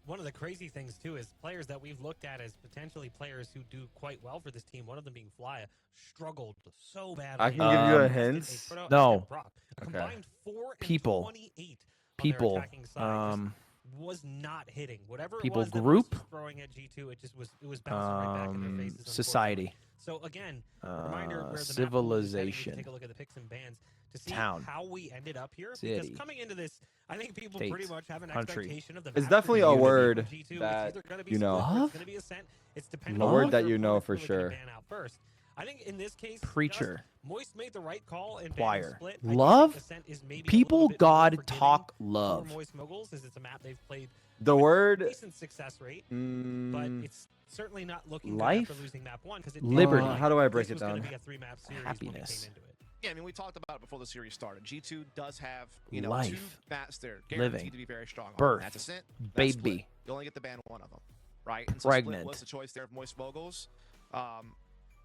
One of the crazy things too is players that we've looked at as potentially players who do quite well for this team. One of them being Flya, struggled so badly. I can give you a hint. No. A combined 4 and people. 28 people. on their attacking side. Was not hitting. Whatever people it was group. That was throwing at G2, it was bouncing right back in their faces. Society. So again, reminder where the civilization. Map take a look at the picks and bans to see town. how we ended up here. City. Because coming into this, I think people State. pretty much have an Country. expectation of the It's map definitely to a be word G2. that It's either gonna be you know. split or it's going to be ascent. It's dependent A on word that who you know opponent's for really sure. gonna ban out first. I think in this case, Preacher. Moist made the right call in Choir. split. Love. Is maybe People, God, forgiving talk for love. Moist Moguls, as it's a map they've played. The word Decent success rate, but it's certainly not looking life, good after losing map 1 because it liberty. How do I break this it was down? Be a 3-map series happiness. when we came into it. Yeah, I mean, we talked about it before the series started. G2 does have, you know, life, 2 maps they're guaranteed living, to be very strong on. birth, That's Ascent, that's baby. Split. You only get to ban one of them, right? And so pregnant. Split was the choice there of Moist Moguls.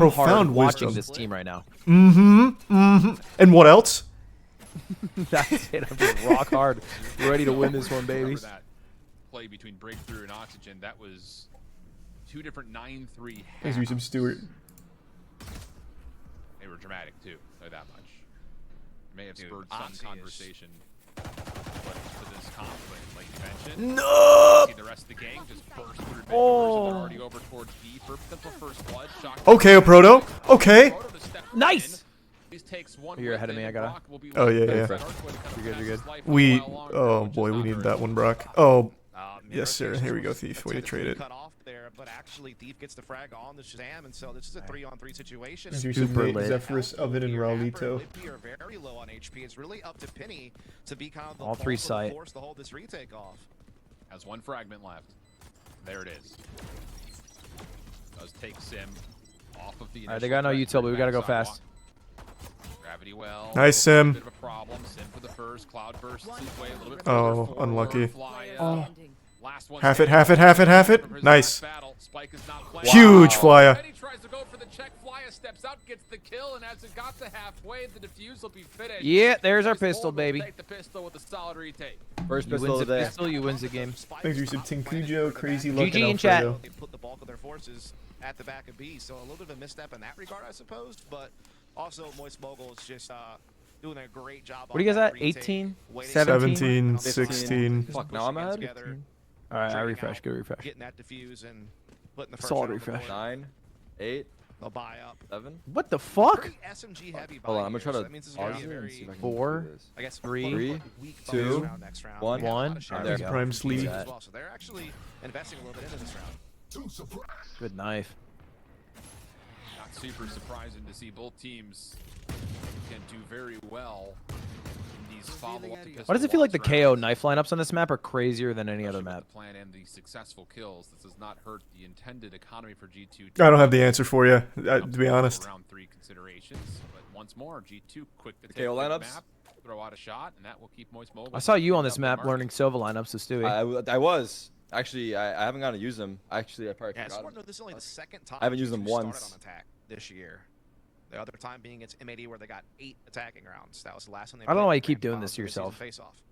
hard Profound watching wisdom. this team right now. And what else? That's it. I'm just rock hard, ready to win this one, baby. Remember that play between Breakthrough and Oxygen? That was two different 9-3 Thanks, Resub Stewart. They were dramatic too, know that much. May have Dude, spurred some Ozzy is- conversation. But to this conflict, like you mentioned, No! see the rest of the gang just burst through mid doors, and Oh. they're already over towards B for potential first blood. Shock Okay, a proto. Okay. Proto to step Nice. in. These takes one You're with ahead of it, me, I and gotta- Brock will be Oh, left yeah, with yeah. that Earthquake to come You're good, pass you're his good. life for a We. while longer, Oh which is boy, we not needed very that one, good. Brock. Oh, Mirror yes, sir. Fusion Here we go, was Thief. Way to attempted trade be it. cut off there, but actually Thief gets the frag on the Shazam, and so this is a 3-on-3 situation. As we Super submit lit. Zephyrus, Oven, and Raulito. Whippy are very low on HP. It's really up to Penny to be kind of the All three bulk of the sight. force to hold this retake off. Has one fragment left. There it is. Does take Sim off of the. All right, they got no util, but we gotta go fast. Gravity well. Nice, Sim. Bit of a problem. Sim for the first. Cloud bursts his way a little bit Oh, further unlucky. forward. Oh. Last one Half it, standing half it, half it, half it. from his Nice. last battle. Spike is not playing. Huge flyer. Penny tries to go for the check. Flyer steps out, gets the kill, and as it got to halfway, the defuse will be finished. Yeah, there's our Moist pistol, Mogul baby. Take the pistol with a solid retake. First You pistol wins of the the day. pistol, you wins the game. Thanks, Yusuf Tinkujo, Crazy Luck, GG and in chat. Alfredo. They put the bulk of their forces at the back of B, so a little bit of a misstep in that regard, I suppose. But also, Moist Mogul is just doing a great job. What do you guys at? 18? 17? 17, 16. Fuck, now I'm ahead. All right, I refresh. Good refresh. Getting that defuse and putting the first Solid round on the refresh. board. 9, 8, They'll buy up. 7. What the fuck? Pretty SMG heavy buy Hold on, I'm here, gonna try so to that means it's gonna pause be a it and very, see if I can 4, do this. I guess, 3, weak 2, bonus round next round. 1. Yeah, a lot One. of sharp There we as go. Prime sleeve. well, so they're actually investing a little bit into this round. Good knife. Not super surprising to see both teams can do very well in these follow-up to Why does it feel like the pistol KO rounds. knife lineups on this map are crazier than any other Especially map? with the plan and the successful kills. This does not hurt the intended economy for G2. I don't have the answer for you, to be honest. Round 3 considerations, but once more, G2 quick to The take KO the lineups? map, throw out a shot, and that will keep Moist Mogul. I saw you on up this the map market. learning Sova lineups, so Stewie. I was. Actually, I haven't gotten to use them. Actually, I probably Yeah, it's forgot. important to know this is only the second time I haven't used G2 them started once. on attack this year. The other time being against M80 where they got 8 attacking rounds. That was the last one they I don't know played why in you the keep grand doing this to finals of the yourself. season face-off.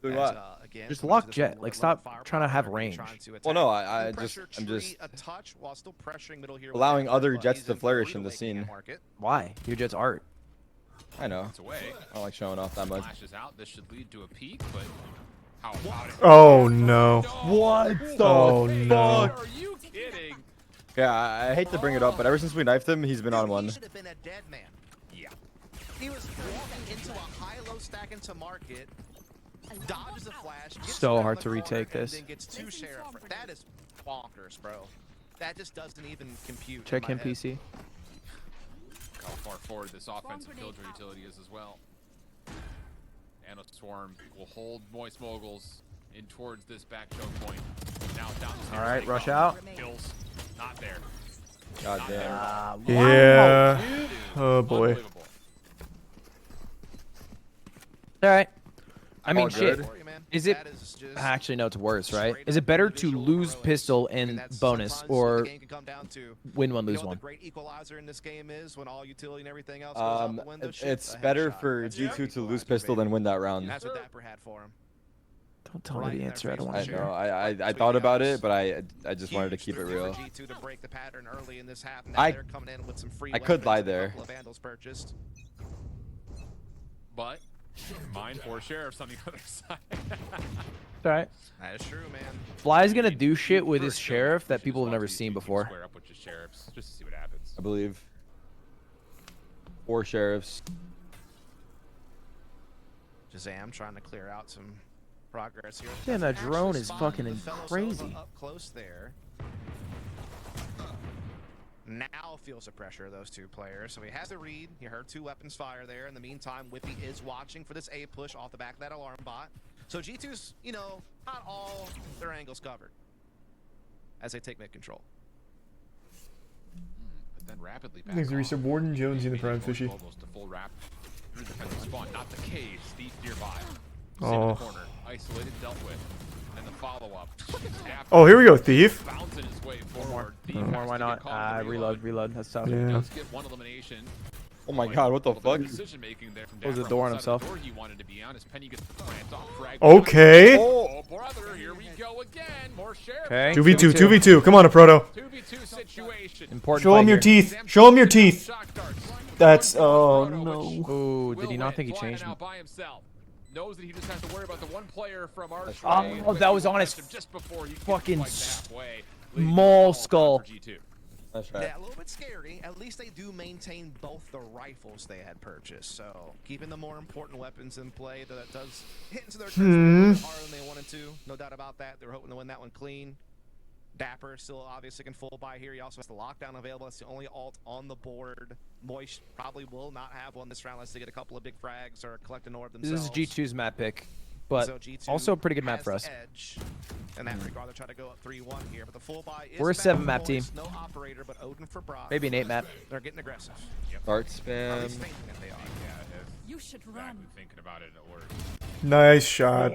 Doing As, what? Again, Just going lock to this jet. one, Like, a stop little trying to have firepower, range. trying to Well, attack. no, Can I'm just pressure a touch while still pressuring middle here with allowing that other jet, but jets he's to in flourish brutal in the making that scene. market. Why? Your jet's art. I know. It's away. I don't like showing off that much. Flashes out. This should lead to a peak, but how about it? Oh no. What the Oh no. Are you kidding? Yeah, I hate to bring it up, but ever since we knifed him, he's been on one. He should have been a dead man. Yeah. He was walking into a high-low stack into market, dodges a flash, gets So around hard the to corner, retake and this. then gets 2 sheriff. That is bonkers, bro. That just doesn't even compute. Check in him, my head. PC. How far forward this offensive killjoy utility is as well. Nanoswarm will hold Moist Moguls in towards this back choke point. Now down the stairs. All right, they rush come. out. Kills. Not there. God Not damn. there. Yeah. Dude, Oh boy. unbelievable. All right. I mean, All shit. good. Is it? That is just Actually, no, it's worse, right? straight Is it up better to individual lose heroics. pistol I mean, in that's bonus sometimes what or the game can come down to. win one, You lose know what one? the great equalizer in this game is when all utility and everything else goes out the window? Shit, It's a better headshot. for That's your G2 to lose equalizer, pistol than baby. win that And round. that's what Dapper had for him. Don't tell Right me in the their answer. I don't face want I to for share. know. sure. I thought about it, but I just wanted to keep it real. For G2 to break the pattern early in this half. Now I- they're coming in with some free I could lie weapons and a there. couple of Vandals purchased. But mind for sheriffs on the other side. All right. That is true, man. Fly's gonna do shit with his First, sheriff that you people just have want never these seen two teams before. Square up with just sheriffs, just to see what happens. I believe. 4 sheriffs. Shazam trying to clear out some progress here. Damn, that Actually drone is spotted fucking the fellow crazy. Sova up close there. Now feels the pressure of those 2 players. So he has the read. He heard 2 weapons fire there. In the meantime, Whippy is watching for this A push off the back of that alarm bot. So G2's, you know, not all their angles covered as they take mid control. But then rapidly back Thanks, Risa. off. Warden Jones in the Maybe Prime Moist Fishy. Moguls to full wrap through the defensive spawn, not the cave. Steve nearby. Oh. In the corner, isolated, dealt with, and the follow-up. Oh, here we go, Thief. Bouncing his way forward. More, Thief has why to get not? caught with the Reload. That's tough. Yeah. Does get one elimination. Oh my god, what the A little bit fuck? of decision-making there from Close the Dapper door on the side of himself. the door he wanted to be on as Penny gets the plant off. Frag Okay. Oh, brother, here we go again. More sheriff. Okay. 2v2, 2v2. Come on, a proto. 2v2 situation. Important. Show fight him your here. teeth. Show him your teeth. Shock darts. That's oh no. Oh, did he not think he changed him? Out by himself. Knows that he just has to worry about the one player from our Oh, that was on his just before you fucking halfway. Maul skull. That's right. Yeah, a little bit scary. At least they do maintain both the rifles they had purchased. So keeping the more important weapons in play, though that does hit into their turns a little bit harder than they wanted to. No doubt about that. They were hoping to win that one clean. Dapper still obviously can full buy here. He also has the lockdown available. That's the only alt on the board. Moist probably will not have one this round unless they get a couple of big frags or collect an orb themselves. This is G2's map pick, but So G2 also a pretty good map for us. Edge. In that regard, they're trying to go up 3-1 here, but the full buy is We're a 7 map team. No operator, but Odin for Brock. Maybe an 8 map. They're getting aggressive. Start At least spam. thinking that they are. You should run. Thinking about it, it works. Nice shot.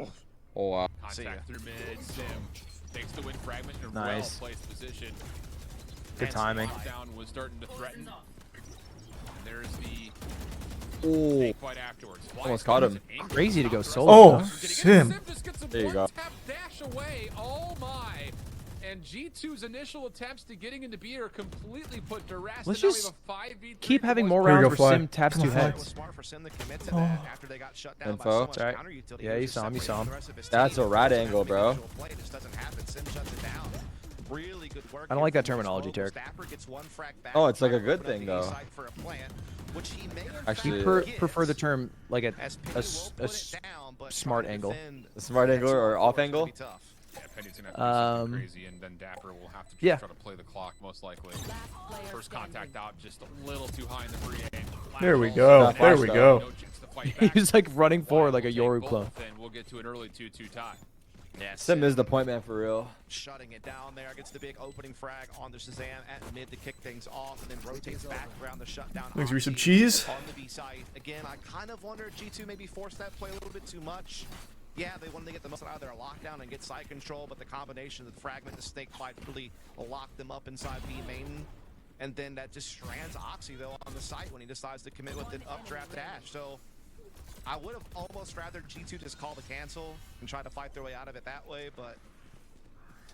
Oh wow. Contact through mid. Sim takes the win fragment in a Nice. well-placed position. Good timing. Lockdown was starting to threaten. And there's the Oh, take fight afterwards. almost caught him. Crazy to go solo. Oh, huh? Sim. Just gets a There you go. tap dash away. Oh my. And G2's initial attempts to getting into B are completely put to rest. Let's And now we just have a 5v3 keep for having Moist. more Here we rounds go, where Fly. Sim taps Come 2 on, Fly. It was heads. smart for Sim to commit to that after they got shut down by Info. so much It's alright. counter utility. Yeah, He you just saw him, you saw him. separated the rest of his That's team. a rat Just angle, having bro. visual play just doesn't happen. Sim shuts it down. Really good work. I don't here like that from terminology, Moist. Tarek. Dapper gets one frag back. Oh, it's like a Trying to good open up thing, the A though. side for a plant, which he may in Actually- fact You get. prefer the term like a As Penny will put it down, but smart trying to angle. defend A smart that angle or 2-on-4 off is gonna angle? be tough. Yeah, Penny's gonna have to do something crazy, and then Dapper will have to just Yeah. try to play the clock, most likely. First contact out, just a little too high in the free aim. There we Last go. ball, There we go. no chance to fight back. He's like running forward like a We'll Yoru take clone. both, and we'll get to an early 2-2 tie. Yeah, Sim is the point man for real. shutting it down there, gets the big opening frag on the Shazam at mid to kick things off, and then rotates back around the shutdown. Thanks for some Oxy cheese. on the B side. Again, I kind of wonder if G2 maybe forced that play a little bit too much. Yeah, they wanted to get the most out of their lockdown and get side control, but the combination of the fragment and the snake fight really locked them up inside B main. And then that just strands Oxy though on the site when he decides to commit with an updraft dash. So I would have almost rather G2 just call the cancel and try to fight their way out of it that way, but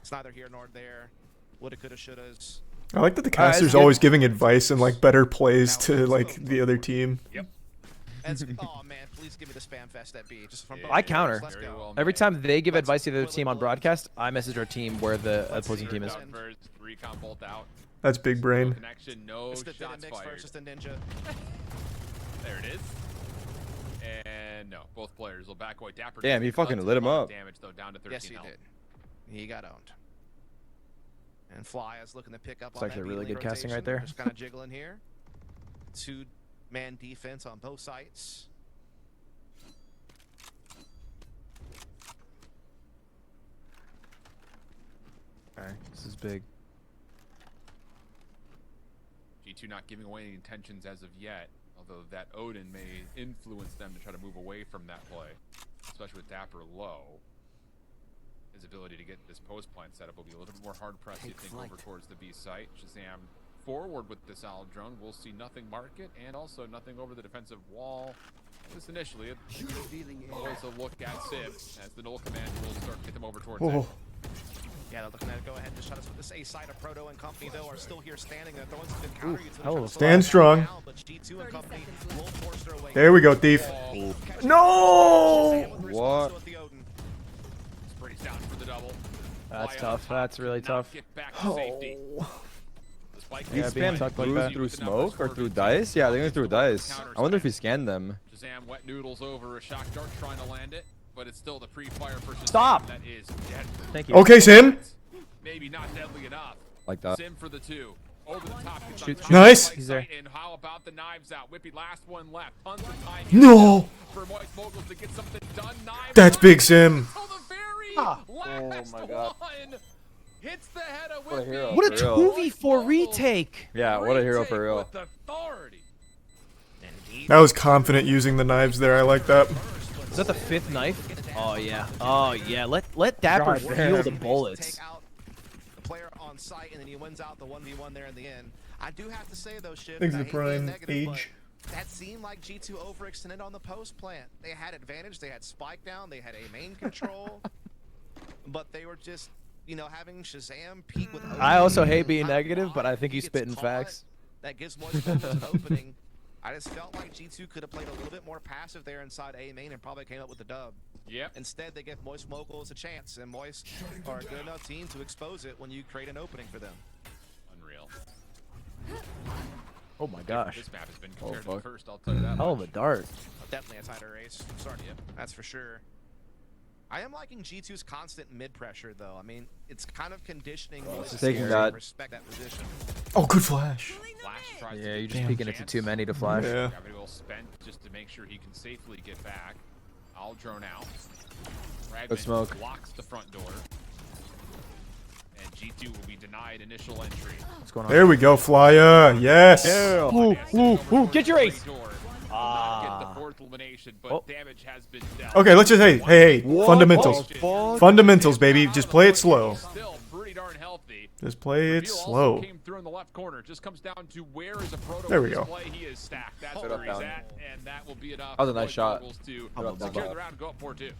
it's neither here nor there. Woulda, coulda, shouldas. I like that the Alright, caster's good. always giving advice and like better plays to like the other team. Yep. Oh man, please give me the spam fest at B. Just from both I players. counter. Let's Very go. well Every made. time they give advice to the other team on broadcast, I message our team where the opposing team is. Out first, recon bolt out. That's big No brain. connection, no It's the shots mix fired. versus the ninja. There it is. And no, both players will back away. Dapper Damn, does he a fucking ton lit him of up. Damage though, down to 13 Yes, he health. did. He got owned. And Fly is looking to pick up It's on actually that really B-link good casting rotation. right there. Just kind of jiggling here. Two-man defense on both sides. Alright, this is big. G2 not giving away any intentions as of yet, although that Odin may influence them to try to move away from that play, especially with Dapper low. His ability to get this post plant setup will be a little bit more hard pressed, you think, over towards the B site. Shazam forward with this owl drone. We'll see nothing market and also nothing over the defensive wall. Just initially, always a look at Sim as the null command will start to get them over towards it. Oh, Yeah, they're looking at go ahead and just try to split this A side of Proto and company though are still here standing. They're throwing some good counter utility, hell trying of to a slow stand it strong. down, but G2 and company will force their way. there we go, thief. No! What? Sprays down for the double. That's Fly on tough. top, That's really cannot tough. get back to safety. Oh. The spike He Yeah, being spammed tucked like through, that. through smoke or through dice? Yeah, I think it was through dice. I wonder if he scanned them. Shazam wet noodles over a shock dart trying to land it, but it's still the pre-fire for Shazam. Stop! That is dead. Thank you. Okay, Sim. Maybe not deadly enough. Like that. Sim for the 2. Over the top. gets on Shoot, top shoot. Nice. of the He's there. site, and how about the knives out? Whippy, last one left. Tons of time. No! For Moist Moguls to get something done. Knives That's out big Sim. till the very Ah. last Oh my God. one. Hits the head of What a Whippy. hero. What a For real. 2v4 retake! Yeah, what a hero for Retake real. with authority. I was confident using the knives there. I like that. Is that the 5th knife? Oh yeah. Oh yeah. Let Dapper God feel damn. the bullets. Take out the player on site, and then he wins out the 1v1 there in the end. I do have to say though, Shiv, Thanks I to hate being Prime negative, Age. but that seemed like G2 overextended on the post plant. They had advantage, they had spike down, they had a main control, but they were just, you know, having Shazam peek with. I also hate being Not negative, but I blind. think He he's gets spitting caught. facts. That gives Moist Moguls an opening. I just felt like G2 could have played a little bit more passive there inside A main and probably came up with the dub. Yep. Instead, they give Moistcr1tikal a chance, and Moist are a good enough team to expose it when you create an opening for them. Unreal. Oh my gosh. This map has been compared to the first, I'll tell you that. Hell of a dart. Definitely a tighter race. Sorry, that's for sure. I am liking G2's constant mid pressure, though. I mean, it's kind of conditioning Moist to respect that position. Oh, good flash. Yeah, you're just peeking into too many to flash. Yeah. Gravity will spend just to make sure he can safely get back. I'll drone out. Fragment smoke. blocks the front door. And G2 will be denied initial entry. What's going on? There we go, Flyer. Yes. Yeah. Ooh, get your ace. Get the fourth elimination, but damage has been dealt. Okay, let's just hey, What fundamentals. the fuck? Fundamentals, baby. Just play it slow. Still pretty darn healthy. Just play it Reveal also slow. Came through in the left corner. Just comes down to where is a proto There we go. display. He is stacked. That's Shut where up, he's down. at, and that will be enough. That was a for nice shot. Moistcr1tikal to Shut up, secure down. the round and go up 4-2.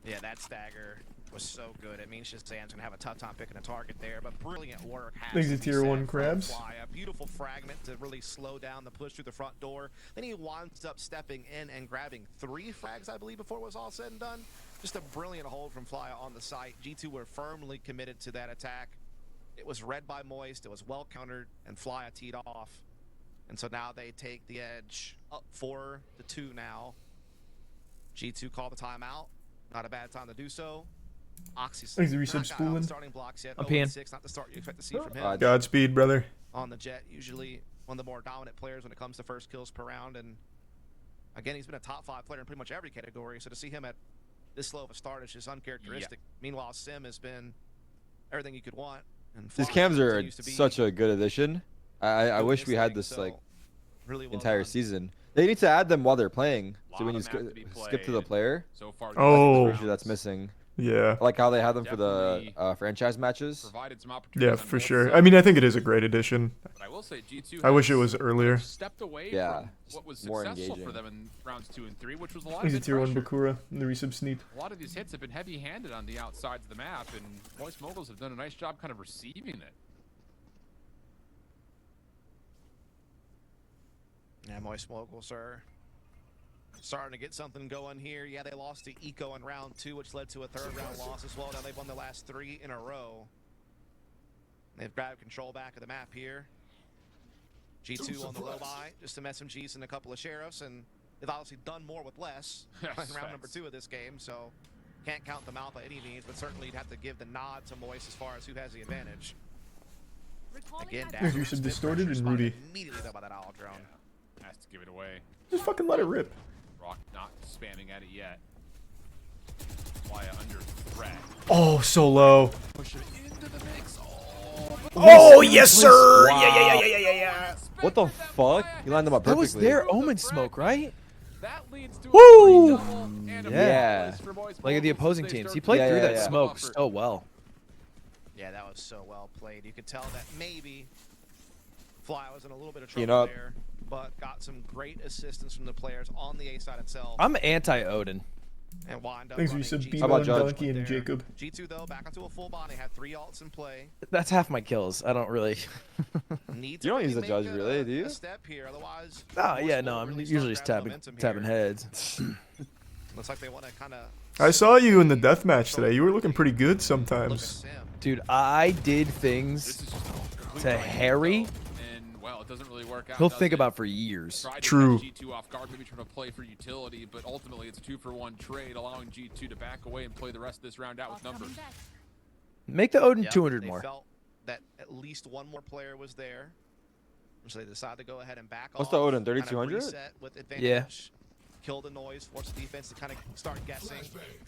Yeah, that stagger was so good. It means Shazam's gonna have a tough time picking a target there, but brilliant work. Thanks to tier 1 crabs. A beautiful fragment to really slow down the push through the front door. Then he winds up stepping in and grabbing 3 frags, I believe, before it was all said and done. Just a brilliant hold from Flya on the site. G2 were firmly committed to that attack. It was read by Moist. It was well countered, and Flya teed off. And so now they take the edge up 4-2 now. G2 called the timeout. Not a bad time to do so. Oxy's Thanks to not resub got out spooling. the starting blocks yet. I'm peeing. 0-6, not the start you expect to see from him. Godspeed, brother. On the Jet, usually one of the more dominant players when it comes to first kills per round. And again, he's been a top 5 player in pretty much every category. So to see him at this slow of a start is just uncharacteristic. Meanwhile, Sim has been everything you could want. And These Flya cams are continues to be such a good addition. I wish we had this so like really well entire done. season. They need to add them while they're playing. So when you Lot of map to be skip to the played. player, So far, Oh. I'm pretty sure that's missing. Yeah. I like how they have them for the Definitely franchise matches. provided some opportunities Yeah, on for both sure. sides. I mean, I think it is a great addition. But I will say G2 I wish it has was earlier. stepped away Yeah, from what was more successful for engaging. them in rounds 2 and 3, which was a lot Thanks to of tier 1 pressure. Bakura and the resub sneak. A lot of these hits have been heavy-handed on the outsides of the map, and Moistcr1tikal have done a nice job kind of receiving it. Yeah, Moistcr1tikal, sir. Starting to get something going here. Yeah, they lost to Eco in round 2, which led to a 3rd round loss as well. Now they've won the last 3 in a row. They've grabbed control back of the map here. G2 on the low buy, just some SMGs and a couple of sheriffs, and they've obviously done more with less in round number 2 of this game, so can't count them out by any means, but certainly you'd have to give the nod to Moist as far as who has the advantage. Again, Thanks to resub distorted and Rudy. Immediately though by that owl drone. Has to give it away. Just fucking let it rip. Rock not spamming at it yet. Flya under threat. Oh, so low. Push it into the mix. Oh, yes, sir. Wow. Yeah. What the fuck? You lined them up That perfectly. was their Omen smoke, right? That leads to Woo! a double and a Yeah. bonus for Moistcr1tikal Like at the since opposing they teams. start He played Yeah, through yeah, that yeah. smoke so well. Yeah, that was so well played. You could tell that maybe Flya was in a little bit of Clean trouble up. there, but got some great assistance from the players on the A side itself. I'm anti-Odin. And wind up Thanks, running resub G2 Bebo How about and Judge? Donkey and there. Jacob. G2 though, back onto a full body, had 3 ults in play. That's half my kills. I don't really. Need You don't really use the make Judge, really, do you? A step here, otherwise. Ah, yeah, Moist no, will I'm really usually start just grabbing tapping momentum here. heads. Looks like they want to kind of. I saw you in the deathmatch today. You were looking pretty good Look at sometimes. Sim. Dude, I did This things is just a complete to right Harry. though, and well, it doesn't really work out. he'll does think it? about for years. Tried to True. catch G2 off guard, maybe trying to play for utility, but ultimately it's a 2-for-1 trade, allowing G2 to back away and play the rest of this round out with numbers. Make the Odin Yep, 200 they more. felt that at least one more player was there, so they decided to go ahead and back What's off. the Odin, kind of 3200? reset with advantage. Yeah. Kill the noise, force the defense to kind of start guessing.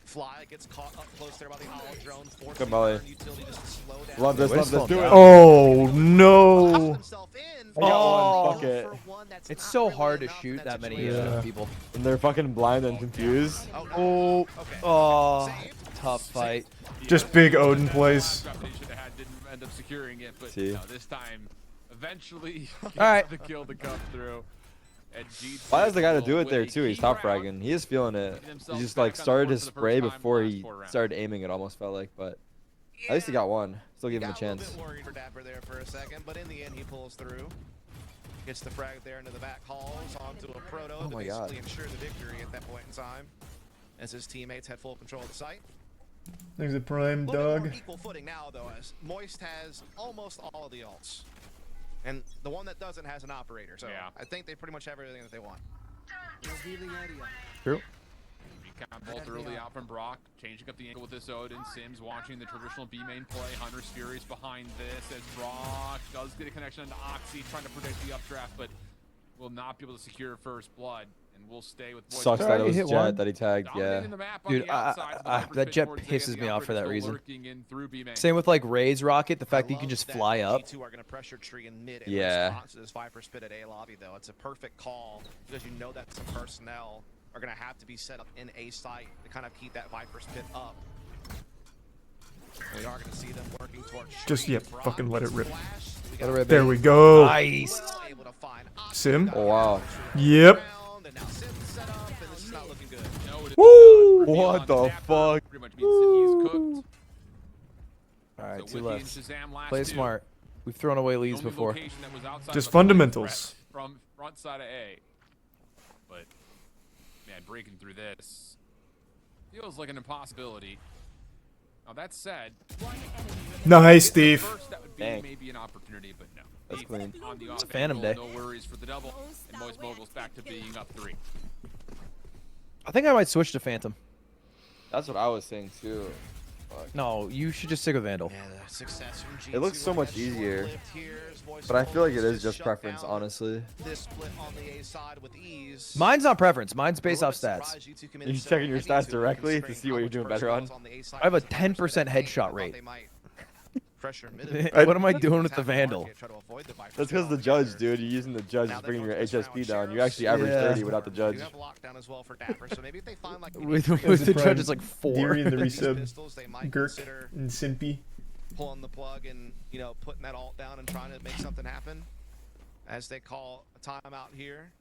Flya gets caught up close there by the owl drone. Force Good the volley. turn utility just to slow down. Love this, Way to love slow this. him Do it. down. Oh, no. Himself in. I got one. Oh. Fuck it. It's so hard to enough in shoot that that many situation. people. And they're fucking blind and confused. Oh, okay. Oh, Saved. tough fight. Just big Odin plays. They should have had, didn't end up securing it, but See. no, this time, eventually, gets right. the kill to come through. And G2 Flya's the guy to do it with there a too. He's key top round, fragging. He is feeling it. getting He himself just back like on the started board his for the spray first time in the before last he 4 rounds. started aiming. It almost felt like, but at least he got one. Still give him a Got a little chance. bit worried for Dapper there for a second, but in the end he pulls through. Gets the frag there into the back halls onto a proto Oh to my basically God. ensure the victory at that point in time. As his teammates had full control of the site. There's a prime A little bit dog. more equal footing now, though, as Moist has almost all of the ults. And the one that doesn't has an operator, so Yeah. I think they pretty much have everything that they want. True. Recount bolt early out from Brock, changing up the angle with this Odin. Sims watching the traditional B main play. Hunter's Furious behind this as Brock does get a connection into Oxy, trying to predict the updraft, but will not be able to secure first blood. And will stay with Moist. Sucks that it Already was hit Jet one. that he tagged. Yeah. Dominating the map on Dude, the outside, so the Viper's that pitch Jet towards A, pisses and the me off for that operator's still reason. lurking in through B main. Same with like Ray's rocket, the fact that you can love just that fly up. G2 are going to pressure tree in mid in Yeah. response to this Viper spit at A lobby, though. It's a perfect call because you know that some personnel are going to have to be set up in A site to kind of keep that Viper spit up. We are going to see them working towards Just, tree. yep, Brock fucking let it gets rip. flashed. We Let got it rip, There baby. we go. Nice. able to find Sim. Oh wow. Yep. round, and now Sim's set up, and this is not looking good. No, it is Woo! not. Reveal What on the Tapper fuck? Pretty much means that he's cooked. All right, So two Wiki and left. Shazam last Play two. smart. We've thrown away The leads only before. location that was outside Just of a threat fundamentals. From front side of A. But, man, breaking through this feels like an impossibility. Now, that said, Nice, Steve. first that would be Dang. maybe an opportunity, but no. That's Deep clean. On the It's off Phantom angle, Day. No worries for the double. And Moist Moguls back to being up 3. I think I might switch to Phantom. That's what I was saying too. No, you should just stick with Vandal. Yeah, the success from G2 It looks so much that's easier. short-lived here as Voice But I of feel like it Moses is just shut preference, down honestly. this split on the A side with ease. Mine's not preference. Mine's A based little off bit stats. surprised G2 committed You're so checking your heavy stats to it, directly to considering see how what you're much doing better on? personnel's on the A side I have a versus the first 10% bit of headshot pain. I thought rate. they might pressure mid. What am I doing with the Vandal? That's because the judge, dude. You're using the judge to bringing your HSP down. You actually average Yeah. 30 without the judge. You have lockdown as well for Dapper, so maybe if they find like With There's the prime judge, it's like 4. Deary and the these resub. pistols, they might Gurk consider and Simpy. pulling the plug and, you know, putting that ult down and trying to make something happen as they call a timeout here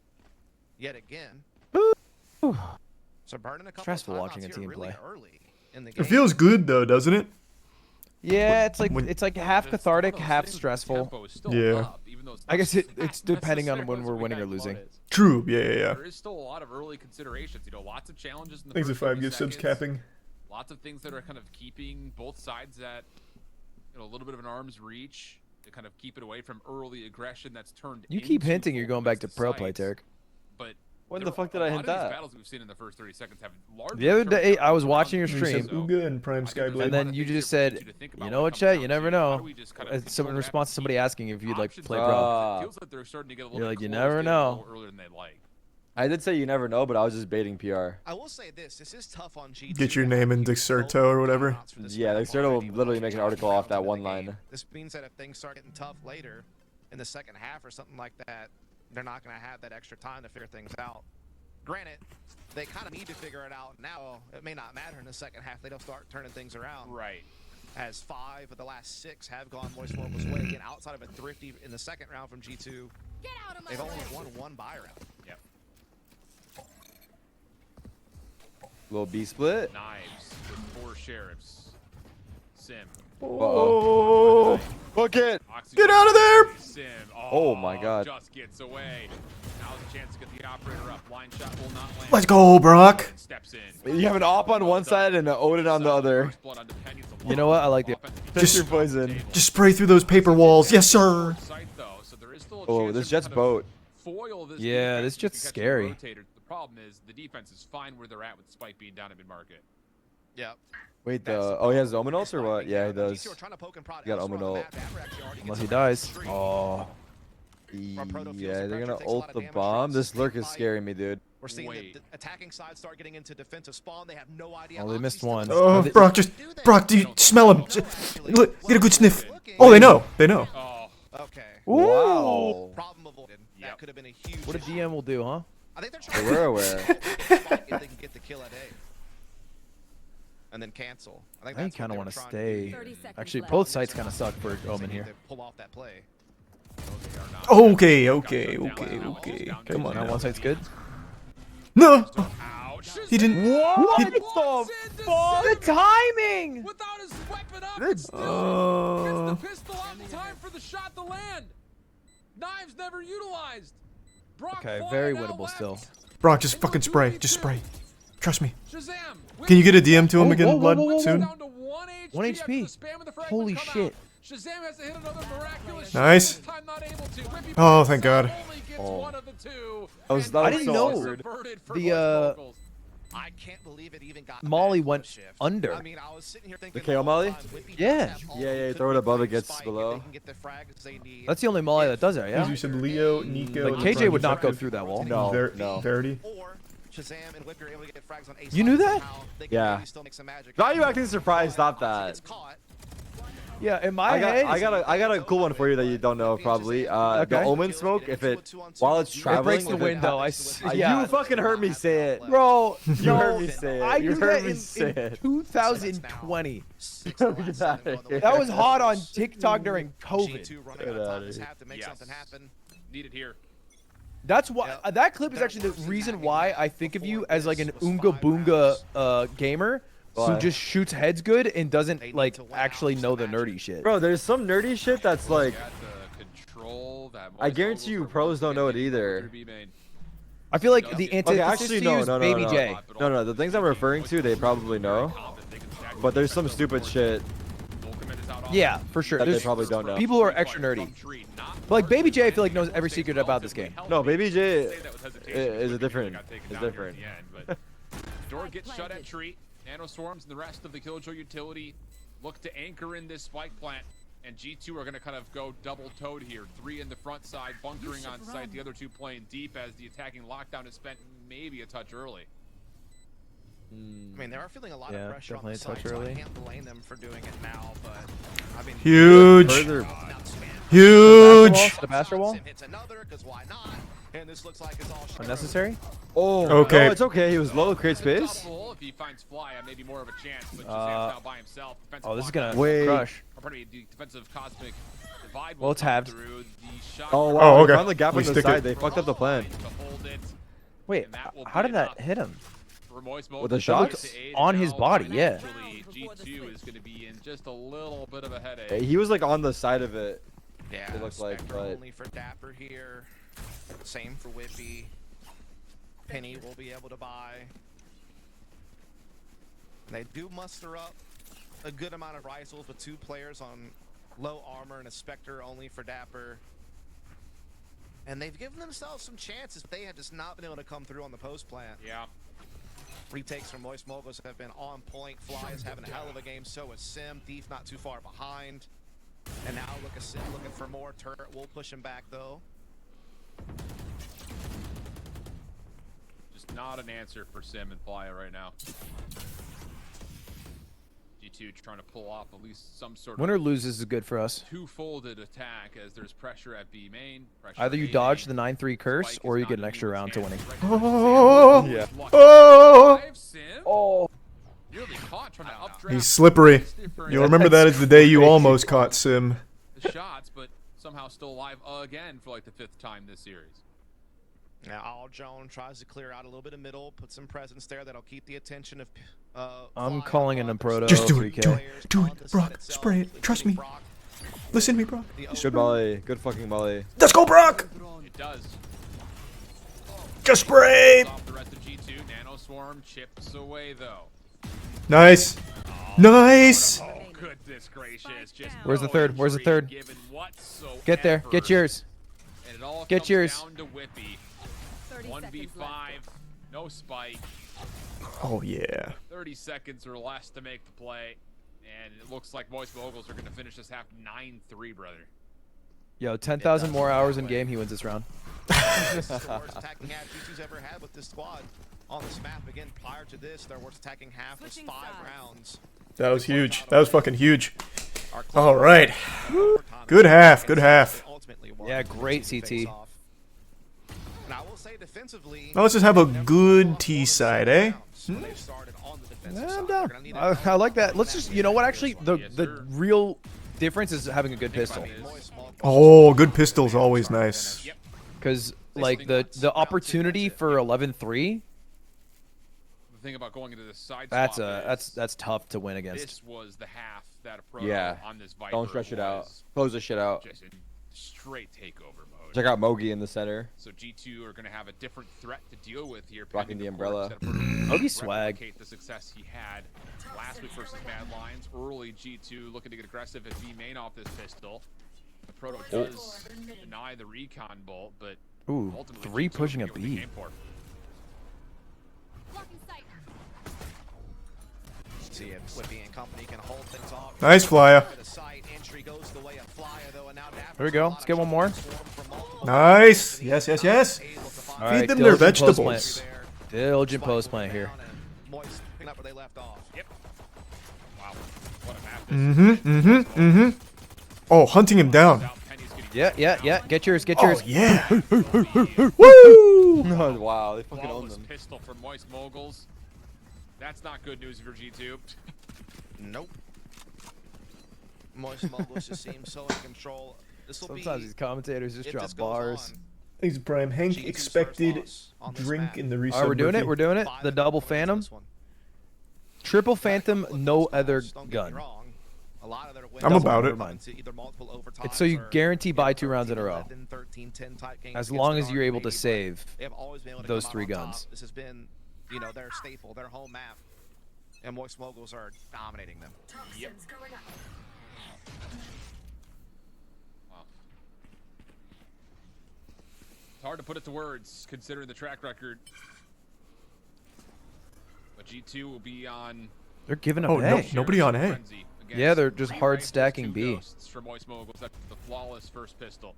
yet again. So burning a couple Stressful of timeouts watching a here team really play. early in the game. It feels good though, doesn't it? Yeah, it's like When- half It's cathartic, one of those half things where the stressful. tempo is still Yeah. up, even though I guess not it's depending on when necessarily we're as winning or bad losing. as it is. True. Yeah, yeah, yeah. There is still a lot of early considerations. You know, lots of challenges in the Thanks for first 5 30 gift subs seconds. capping. Lots of things that are kind of keeping both sides at, you know, a little bit of an arm's reach to kind of keep it away from early aggression that's turned. You keep into hinting you're going back to full pro points play, to Tarek. sites. But When there the were- fuck did a I lot hint of these that? battles we've seen in the first 30 seconds have largely The other turned day, out I was around watching your the stream, Resub Uga and Prime I think there's a Skyblade. lot and then of you things just here for said, you to think you about know when what, it Chet? comes You down never to how do know. we just kind of It's some control that response to somebody keep asking if you'd like to play pro. Ah. It feels like they're starting to get a little You're bit like, you close, never getting a know. little earlier than they'd like. I did say you never know, but I was just baiting PR. I will say this is tough on G2. Get your to name have in you Dexerto go or whatever. timeouts for this Yeah, map Dexerto will already literally with make an only article 2 off that rounds one into the line. game. This means that if things start getting tough later in the second half or something like that, they're not going to have that extra time to figure things out. Granted, they kind of need to figure it out now. It may not matter in the second half. They don't start turning things around. Right. As 5 of the last 6 have gone Moist Moguls' way. Again, outside of a thrifty in the second round from G2, they've only won 1 buy round. Yep. Little B split. Knives with 4 sheriffs. Sim. Oh, Book it. Oxy Get out of there! Sim. Oh my God. Just gets away. Now's a chance to get the operator up. Line shot will not land. let's go, Brock. Steps in. You have an op on one side and an Odin on the other. First blood onto Penny. It's a You know what? I like it. Just your poison. Just spray through those paper walls. Yes, sir. Sight, though, so there is still a Oh, chance this to Jet's kind of boat. foil this Yeah, defense this if you Jet's catch the scary. rotator. The problem is the defense is fine where they're at with Spike being down at mid-market. Yep. Wait, oh, he has Omen ult or what? Yeah, he does. G2 are trying to poke and prod He got elsewhere Omen on the ult. map. Dapper actually already Unless gets he around the dies. street. Oh. Yeah, they're gonna ult the bomb. This lurk is scaring me, dude. We're seeing Wait. the attacking side start getting into defensive spawn. They have no idea. Oh, they Oxy's missed still one. in Oh, the side. Brock, Brock, do you smell him? Look, get a good sniff. Oh, they know. They know. Oh, Okay. Wow. Problem avoided. That Yep. could have been a huge. What a issue. DM will do, huh? I think they're They trying were to aware. if they can get the kill at A. And then cancel. I think I that's kind of want want to stay. 30 seconds Actually, left. both sites kind of suck for They Omen need here. to pull off that play. Okay, okay, okay, okay. Come on Now now. one side's good. No, ouch. he didn't. What He- the fuck? The timing! Without his weapon up, Good. and still gets the pistol out in time for the shot to land. Knives never utilized. Brock Okay, flying very out winnable left. still. Brock, just fucking spray. Just spray. Trust me. Shazam. Can you get a DM to him Whoa, again, whoa, whoa, Blood, whoa, whoa, whoa. soon? Down to 1 HP. 1 after HP. the spam of the fragment Holy come shit. out. Shazam has to hit another miraculous Nice. shot, this time not able to. Whippy Oh, thank God. only gets one of the two, That was and I that was didn't so know awkward. subverted for the, Moistmoguls. I can't believe it even got Molly back to went the shift. under. I mean, I was sitting here thinking The KO Molly? Yeah. Yeah, throw it above, it gets below. That's the only Molly that does it, yeah? You said Leo, Nico. Like, and KJ would Project not go Active. through that wall. No, Ver- no. Verity. Or Shazam and Whip are able to get frags on ace. You knew that? Yeah. Not you acting surprised, stop that. Yeah, in my I head, got a cool one for you that you don't know probably. The Okay. Omen smoke, if it while it's it traveling, breaks the if it window. You fucking heard me say it. Bro, You no, heard me say it. I You knew heard that me in say it. 2020. Get outta here. That was hot on TikTok during COVID. Get outta here. Need it here. That's why that clip is actually the reason why I think of you as like an Oonga Boonga gamer who Why? just shoots heads good and doesn't like actually know the nerdy shit. Bro, there's some nerdy shit that's like, Got the control that I guarantee you pros don't know it either. I feel like the Okay, antithesis actually to no, you is no, no, Baby no. J. No, the things I'm referring to, they probably know. But there's some stupid shit Yeah, for sure. that they There's probably don't know. people who are extra nerdy. But like Baby J, I feel like knows every secret about this game. No, Baby J is a different. Is different. Door gets shut at tree. Nano Swarms and the rest of the Killjoy utility look to anchor in this spike plant. And G2 are going to kind of go double-toed here. 3 in the front side, bunkering on site. The other 2 playing deep as the attacking lockdown is spent maybe a touch early. I mean, they are feeling a lot Yeah, of pressure on the definitely a side, touch so I early. can't blame them for doing it now, but I mean, Huge. Further, Huge. The Bastard Wall? Sim hits another, 'cause why not? And this looks like it's all Unnecessary? oh, Okay. no, it's okay. He was low, create space. If he finds Fly, maybe more of a chance. But Shazam's now by himself. Oh, this is Defensive gonna Wait. crush. Or pardon me, the defensive cosmic divide Well, will it's come halved. through. The shot Oh, Oh, wow. okay. They found the gap We on the stick side. it. They fucked up the plan. to hold it. Wait, And that will how be did that enough hit him? for Moistmoguls. With the That shots? looks to aid On his now body, yeah. financially. G2 is going to be in just a little bit of a headache. Hey, he was like on the side of it. Yeah, It looked like, Spectre but- only for Dapper here. Same for Whippy. Penny will be able to buy. They do muster up a good amount of rifles with 2 players on low armor and a Spectre only for Dapper. And they've given themselves some chances. They had just not been able to come through on the post plant. Yeah. Retakes from Moistmoguls have been on point. Fly is having a hell of a game. So is Sim. Thief not too far behind. And now look at Sim looking for more. Turret will push him back though. Just not an answer for Sim and Playa right now. G2 trying to pull off at least some sort Win of or lose is good for us. two-folded attack as there's pressure at B main. Either you dodge the 9-3 curse or you get an extra round to winning. Oh. Yeah. Oh. Oh. Nearly caught trying to updraft. He's slippery. You'll remember that as the day you almost caught Sim. The shots, but somehow still alive again for like the 5th time this series. Now All Jones tries to clear out a little bit of middle, put some presence there that'll keep the attention of I'm Fly calling on an the Improto Just do 3K. it. Do it. Do it. Brock, spray it. Trust me. Brock, Listen to me, Brock. Good Molly. Good fucking Molly. Let's go, Brock. It does. Just spray. Off the rest of G2. Nano Swarm chips away though. Nice. Nice. Oh, goodness gracious. Just Where's the no third? Where's the injury third? given whatsoever. Get there. Get yours. And it all Get comes yours. down to Whippy. 1v5, no spike. Oh yeah. 30 seconds or less to make the play. And it looks like Moistmoguls are going to finish this half 9-3, brother. Yo, 10,000 more hours in game, he wins this round. This is the worst attacking half G2's ever had with this squad on this map. Again, prior to this, their worst attacking half was 5 rounds. That was huge. That was fucking huge. All right. Good half. Good half. Yeah, great CT. And I will say defensively, Now let's just have a good T side, eh? when they started on the defensive Yeah, side, I'm they're down. gonna need I like that. Let's just, you know what? Actually, the real difference is having a good pistol. Oh, good pistol's always nice. Because like the opportunity for 11-3, The thing about going into the side that's swap that's tough to win against. this was the half that approach Yeah. on this Viper Don't stretch it out. was Close the shit out. just straight takeover mode. Check out Mogi in the center. So G2 are going to have a different threat to deal with here. Rocking the umbrella. Mogi swag. Replicate the success he had last week versus Mad Lions. Early G2 looking to get aggressive at B main off this pistol. The Proto does deny the recon bolt, but ooh, ultimately 3 G2 pushing a will be what they B. came for. See if Whippy and company can hold things off. Nice flyer. There we go. Let's get one more. Nice. Yes, yes, yes. All Feed right, them their diligent post vegetables. plant. Diligent post plant here. Moist picking up where they left off. Yep. Wow. What a map this is. Oh, hunting him down. Yeah, yeah, yeah. Get yours, get yours. Oh, yeah. Woo! Wow, they fucking own Flawless them. pistol from Moist Moguls. That's not good news for G2. Nope. Moist Moguls just seem so in control. Sometimes these commentators just drop bars. Thanks, Prime. Hank expected drink in the resub. All right, we're doing it. We're doing it. The double phantom. Triple phantom, no other gun. I'm about it. It's so you guarantee buy 2 rounds in a row. As long as you're able to save those 3 guns. This has been, you know, their staple, their home map. And Moist Moguls are dominating them. Yep. Wow. It's hard to put it to words, considering the track record. But G2 will be on... They're giving up Oh, no, A. nobody on A. Yeah, they're just hard stacking B. For Moist Moguls, that's the flawless first pistol.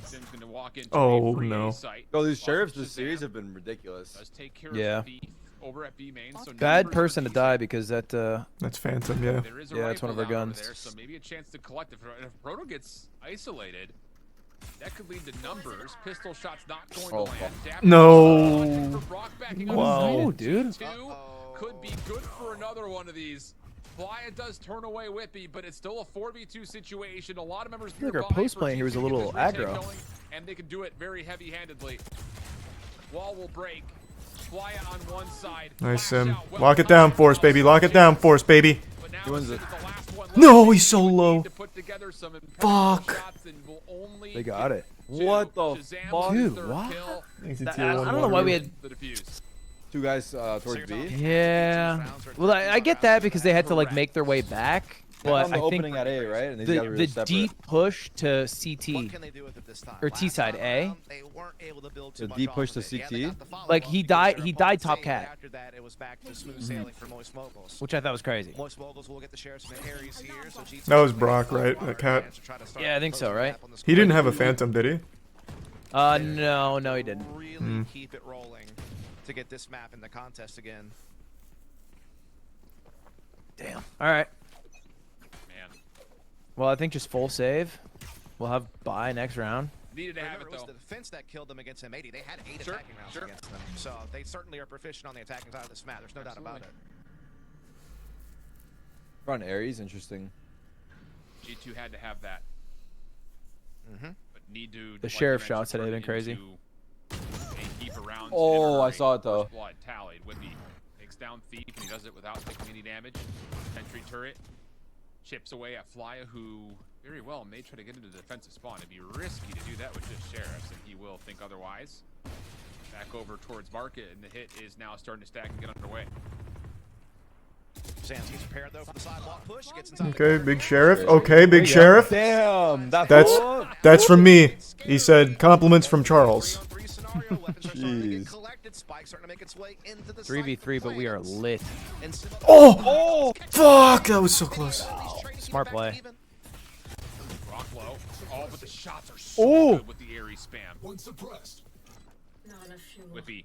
Sim's going to walk into Oh, a free no. A site. Oh, these sheriffs this series have been ridiculous. Does take care Yeah. of the beef over at B main, so Bad person to die because that That's Phantom, yeah. there is a yeah, it's one of our rifle down over guns. there, so maybe a chance to collect it. If Proto gets isolated, that could lead to numbers. Pistol shots not going to land. Dapper No. for Brock backing up Whoa, his dude. Two could be good for another one of these. Flya does turn away Whippy, but it's still a 4v2 situation. A lot of members feel like our post playing here was a little aggro. Going, and they can do it very heavy-handedly. Wall will break. Flya on one side. Nice, Sim. Lock it down for us, baby. Lock it down for us, baby. He wins it. No, he's so low. Fuck. They got it. What the fuck? Dude, what? I don't know why we had... 2 guys towards B. Yeah. Well, I get that because they had to like make their way back, but I think opening at A, right? And these guys were the separate. deep push to CT or T side A. The deep push to CT. Like he died top cat, After that, it was back to smooth sailing for Moist Moguls. which I thought was crazy. Moist Moguls will get the sheriff's Harry's here. So G2 That was Brock, right? That cat. Yeah, I think so, right? He didn't have a Phantom, did he? No, he didn't. Really keep it rolling to get this map in the contest again. Damn. All right. Man. Well, I think just full save. We'll have bye next round. Needed to have it, Remember, it was though. the defense that killed them against M80. They had 8 Sure, attacking rounds sure. against them. So they certainly are proficient on the attacking side of this map. There's no doubt about it. Run Ares, interesting. G2 had to have that. But need to... The like sheriff you shots mentioned, today have been crazy. a heap of rounds Oh, in I saw it, though. First blood tallied. Whippy takes down Thief, and he does it without taking any damage. Sentry turret chips away at Flya, who very well may try to get into the defensive spawn. It'd be risky to do that with just sheriffs, and he will think otherwise. Back over towards Market, and the hit is now starting to stack and get underway. Zansky's prepared though for the sidewalk push. Gets inside Okay, big sheriff. Okay, big sheriff. Damn, That's from me. He said compliments from Charles. Jeez. 3v3, but we are lit. Oh, fuck! That was so close. Smart play. Rock low. Oh, but the shots are so good with the Ares spam. One suppressed. Whippy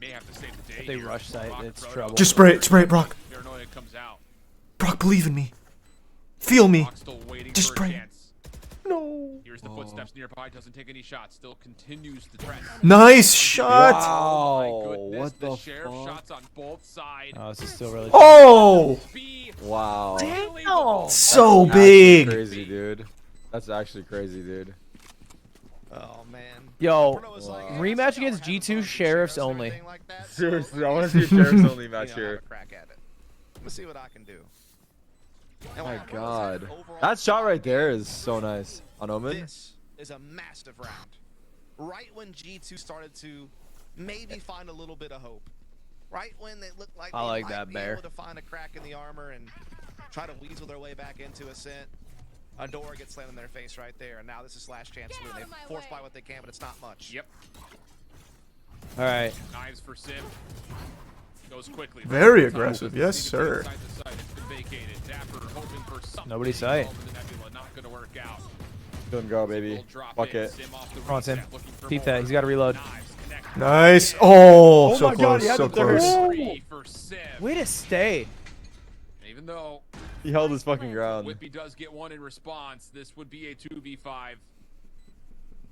may have to save the day. If they here. rush site, Brock it's Proto. trouble. Just spray it, Brock. Paranoia comes out. Brock, believe in me. Feel me. Brock's still waiting Just for a spray. chance. No. Here's the footsteps nearby. Doesn't take any shots. Still continues to trend. Nice shot. Wow. My goodness, What the sheriff fuck? shots on both sides. Oh, this is still really. Oh, B. Wow. Unbelievable. so Actually big. crazy, dude. That's actually crazy, dude. Oh man. Yo, rematch against G2 sheriffs only. Seriously, I want to see a sheriff's only match here. Crack at it. Let's see what I can do. Oh my god. That shot right there is so nice. On Omen? This is a massive round. Right when G2 started to maybe find a little bit of hope. Right when they looked like I they like might that be bear. able to find a crack in the armor and try to weasel their way back into Ascent. A door gets slammed in their face right there, and now this is last chance to win. They force by what they can, but it's not much. Yep. All right. Knives for Sim. Goes quickly. Very aggressive. Yes, sir. Nobody sight. Not gonna work out. Don't go, baby. Fuck it. Come on, Sim. Peep that. He's got to reload. Nice. Oh, so my God, close. he had So the third. close. Way to stay. Even though He held his fucking ground. Whippy does get one in response, this would be a 2v5.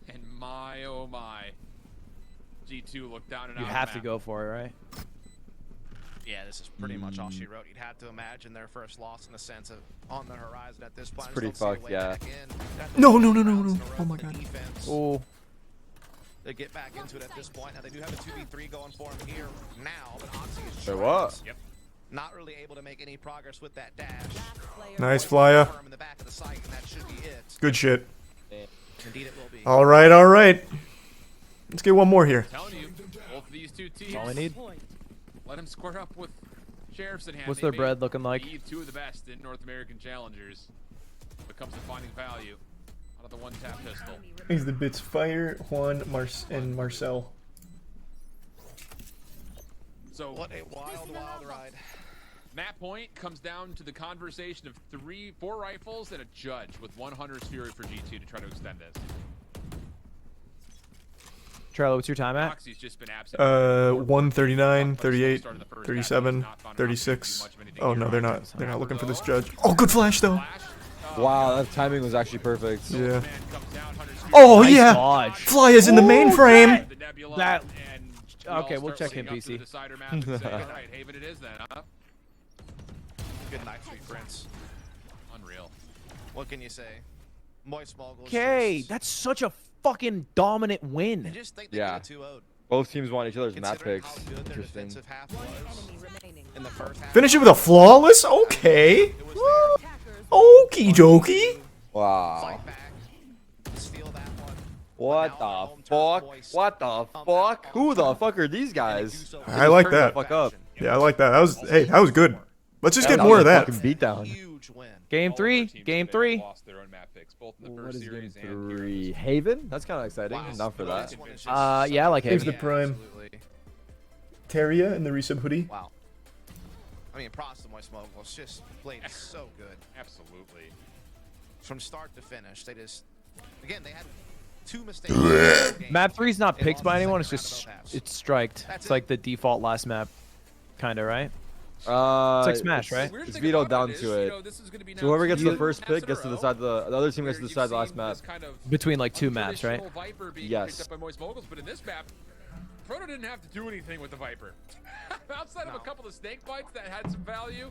And my, oh my. G2 looked down and out. You of have the to map. go for it, right? Yeah, this is pretty much all she wrote. You'd have to imagine their first loss in the sense of on the horizon at this point. It's pretty fucked, yeah. No, no, no, no, no. Oh my God. Oh. They get back into it at this point. Now they do have a 2v3 going for him here now, but Oxy is Say what? Yep. not really able to make any progress with that dash. Nice flyer. In the back of the site, and that should be it. Good shit. Indeed, it will be. All right, all right. Let's get one more here. I'm telling you, both of these two teams. All we need. Let them square up with sheriffs in hand. What's They their may bread looking like? be two of the best in North American challengers. When it comes to finding value out of the one-tap pistol. He's the bits Fire, Juan, and Marcel. So What a wild, wild ride. Map point comes down to the conversation of 4 rifles and a judge with 1 Hunter's Fury for G2 to try to extend this. Charlie, what's your time at? Moxie's just been absent. 139, 38, 37, 36. Oh no, they're not. They're not looking for this judge. Oh, good flash though. Wow, that timing was actually perfect. Yeah. Oh Nice yeah. dodge. Fly is in the mainframe. That. Okay, we'll check him, PC. Alright, Haven it is then, huh? Good night, sweet prince. Unreal. What can you say? Moist Mogul. Okay, that's such a fucking dominant win. Just think they Yeah. get a 2-0. Both teams want each other's map Considering picks. how good their Interesting. defensive half was in the first half. Finish it with a flawless. Okay. Okie dokie. Wow. Fight back, steal that one. What the fuck? What the fuck? Who the fuck are these guys? I like Turn the that. fuck up. Yeah, I like that. That was that was good. Let's just That get was more a of that. fucking beatdown. Huge win. Game All of our 3. teams Game today 3. lost their own map picks, both in the What first is game series and here. 3? Haven? That's kind of exciting. Wow. Enough for that. This one is just Yeah, I like Here's Haven. the prime. absolutely. Teria in the resub hoodie. Wow. I mean, props to Moist Mogul. It's just played so good. Absolutely. From start to finish, they just, again, they had 2 mistakes. in the game. Map 3's not They picked lost by the anyone. It's second just round of it's striked. That's It's it. like the default last map, kind of, right? It's like Smash, right? Weird It's thing vetoed about down is, to you it. know, this is gonna be So now whoever gets two the first maps in pick a gets to row decide the other team where gets to you've decide the last seen map. this kind of Between like 2 maps, right? untraditional Viper being Yes. picked up by Moist Moguls, but in this map, Proto didn't have to do anything with the Viper. Outside of a couple of snake bites that had some value,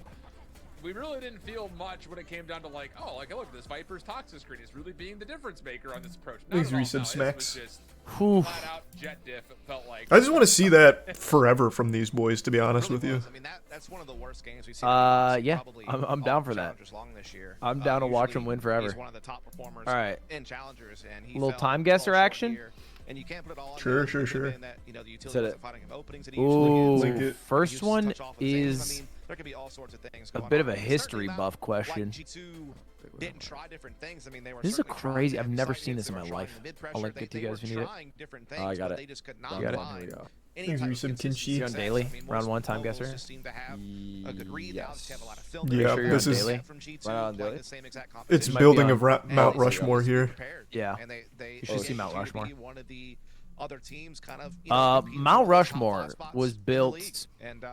we really didn't feel much when it came down to like, oh, like look, this Viper's toxic screen is really being the difference maker on this approach. Not These at all, resub no, this smacks. was just Whew. flat out jet diff. It felt like. I just want to see that forever from these boys, to be honest with you. I mean, that's one of the worst games we've seen. Yeah, probably I'm all down for that. Challengers long this year. I'm down to watch Usually him win forever. He's one of the top performers All right. in challengers, and he Little fell time a guesser short action? here. And you can't put it all on Sure, him, sure, other sure. than that, you know, the utility Said wasn't it. finding him openings that he usually Like Ooh, it. first Used to one touch off of things. I is mean, there could be all sorts of things a going bit of on. a It's history certainly not buff question. Like G2 didn't try different things. I mean, they were This is a certainly trying crazy- to I've have never side seen hits, this in they my were trying life. the mid-pressure, I'll link it to you they guys if you were need it. trying different I things, got but it. they just could not Got it. find There we go. any Thanks, type of Reese and consistent Kinchi. You on success. daily? I mean, Round most 1 time Moguls guesser? just seem to have a good read. They obviously have a lot of film. Yeah, Make sure you're this on is daily. from G2 Right on playing daily. the same exact it's competition. might be building on- of Mount Rushmore here. Prepared. Yeah. And they You should see continue Mount to Rushmore. be one of the other teams kind of, you know, competing Mount for those top Rushmore five spots was in the built league. And,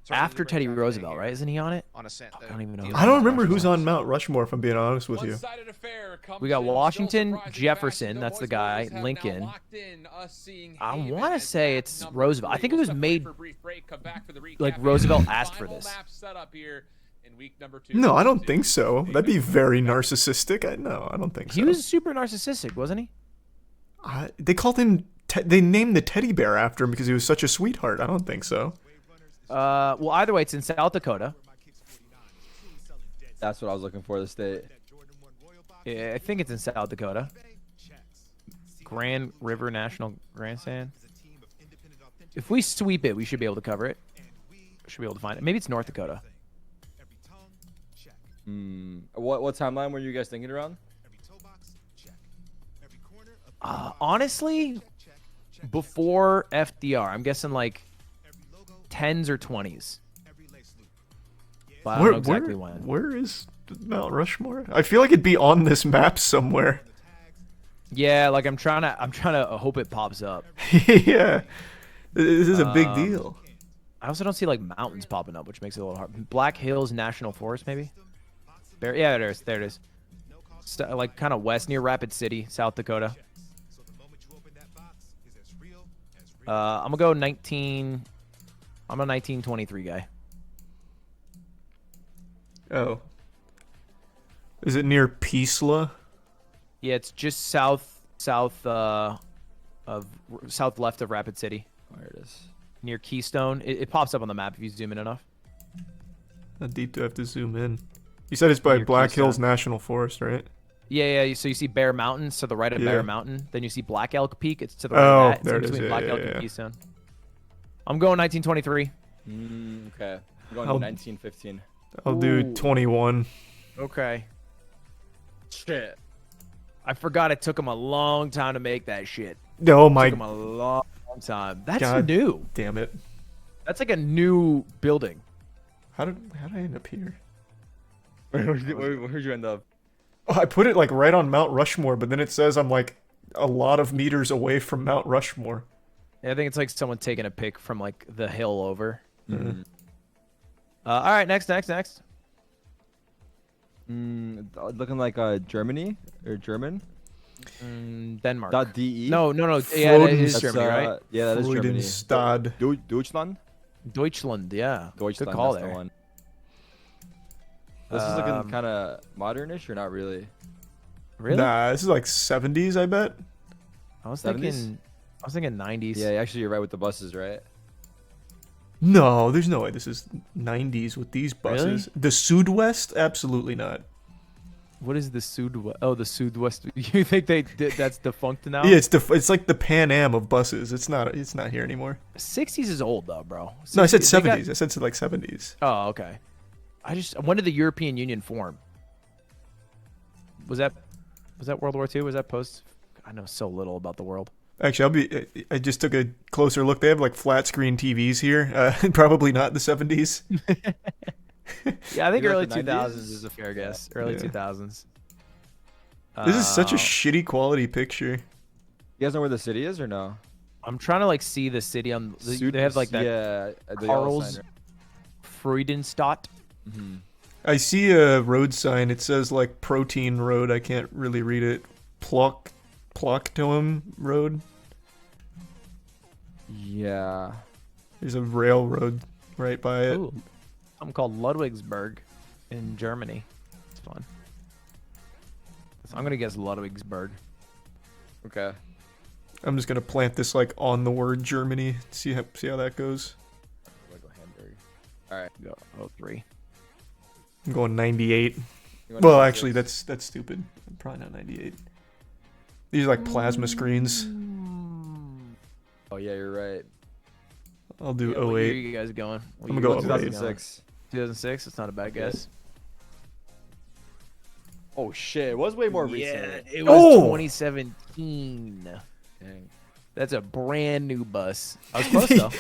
after certainly Teddy bring Roosevelt, back right? Isn't he on it? on Ascent, I don't even know. I don't remember who's on Mount Rushmore, if I'm being honest with you. One-sided affair comes We got in, still Washington, surprising Jefferson, fact, that's the Moist guy, Moguls have now Lincoln. locked in us seeing I Haven wanna as say map it's number Roosevelt. I 3. think it We'll was step made- away for a brief break, come back for the recap like, here. Roosevelt asked for Final this. map setup here in week number 2. No, I don't think so. That'd be very narcissistic. No, I don't think so. He was super narcissistic, wasn't he? They called him. They named the teddy bear after him because he was such a sweetheart. I don't think so. Well, either way, it's in South Dakota. That's what I was looking for. The state. Yeah, I think it's in South Dakota. Grand River National Grandstand. If we sweep it, we should be able to cover it. Should be able to find it. Maybe it's North Dakota. What timeline were you guys thinking around? Honestly, before FDR, I'm guessing like 10s or 20s. But I don't know exactly when. Where is Mount Rushmore? I feel like it'd be on this map somewhere. Yeah, like I'm trying to hope it pops up. Yeah, this is a big deal. I also don't see like mountains popping up, which makes it a little hard. Black Hills National Forest, maybe. Yeah, there it is. Like kind of west near Rapid City, South Dakota. I'm gonna go 19. I'm a 1923 guy. Oh. Is it near Peasla? Yeah, it's just south left of Rapid City. There it is. Near Keystone. It pops up on the map if you zoom in enough. How deep do I have to zoom in? You said it's by Black Hills National Forest, right? Yeah. So you see Bear Mountain to the right of Bear Mountain. Then you see Black Elk Peak. It's to the right of that. There it's it between is. Black Elk and Keystone. I'm going 1923. Okay. I'm going 1915. I'll do 21. Okay. Shit. I forgot it took him a long time to make that shit. Oh my. It took him a long time. That's God new. Damn it. That's like a new building. How did I end up here? Where'd you end up? Oh, I put it like right on Mount Rushmore, but then it says I'm like a lot of meters away from Mount Rushmore. Yeah, I think it's like someone taking a pic from like the hill over. Mm-hmm. All right, next. Looking like Germany or German. Denmark. .de. No. Yeah, that is Germany, right? Yeah, that is Germany. Freudenstadt. Deutschland. Deutschland, yeah. Deutschland. Good call that's there. The one. This is looking kind of modernish, or not really? Really? Nah, this is like 70s, I bet. I was 70s? thinking 90s. Yeah, actually, you're right with the buses, right? No, there's no way this is 90s with these buses. Really? The Südwest? Absolutely not. What is the Südwest? Oh, the Südwest. You think that's defunct now? Yeah, it's like the Pan Am of buses. It's not here anymore. 60s is old though, bro. No, I said 60s, 70s. I said like 70s. Oh, okay. When did the European Union form? Was that World War II? Was that post? I know so little about the world. Actually, I just took a closer look. They have like flat screen TVs here. Probably not the 70s. Yeah, I think You're early like the 2000s 90s? is a fair guess. Early 2000s. This is such a shitty quality picture. You guys know where the city is, or no? I'm trying to like see the city on. They have like that. Yeah, the yellow sign, Karls Freudenstadt. Mm-hmm. I see a road sign. It says like Protein Road. I can't really read it. Plocktoem Road. Yeah. There's a railroad right by it. Ooh, something called Ludwigsburg in Germany. It's fun. So I'm gonna guess Ludwigsburg. Okay. I'm just gonna plant this like on the word Germany. See how that goes. All right. Go 03. I'm going 98. You Well, want actually, that's stupid. Probably not 98. These are like plasma screens. Oh yeah, you're right. I'll do Yeah, what year 08. are you guys going? I'm gonna go 2006. 2006. That's not a bad guess. Oh shit, it was way more Yeah, recent. it was 2017. Dang. That's a brand new bus. I was close though.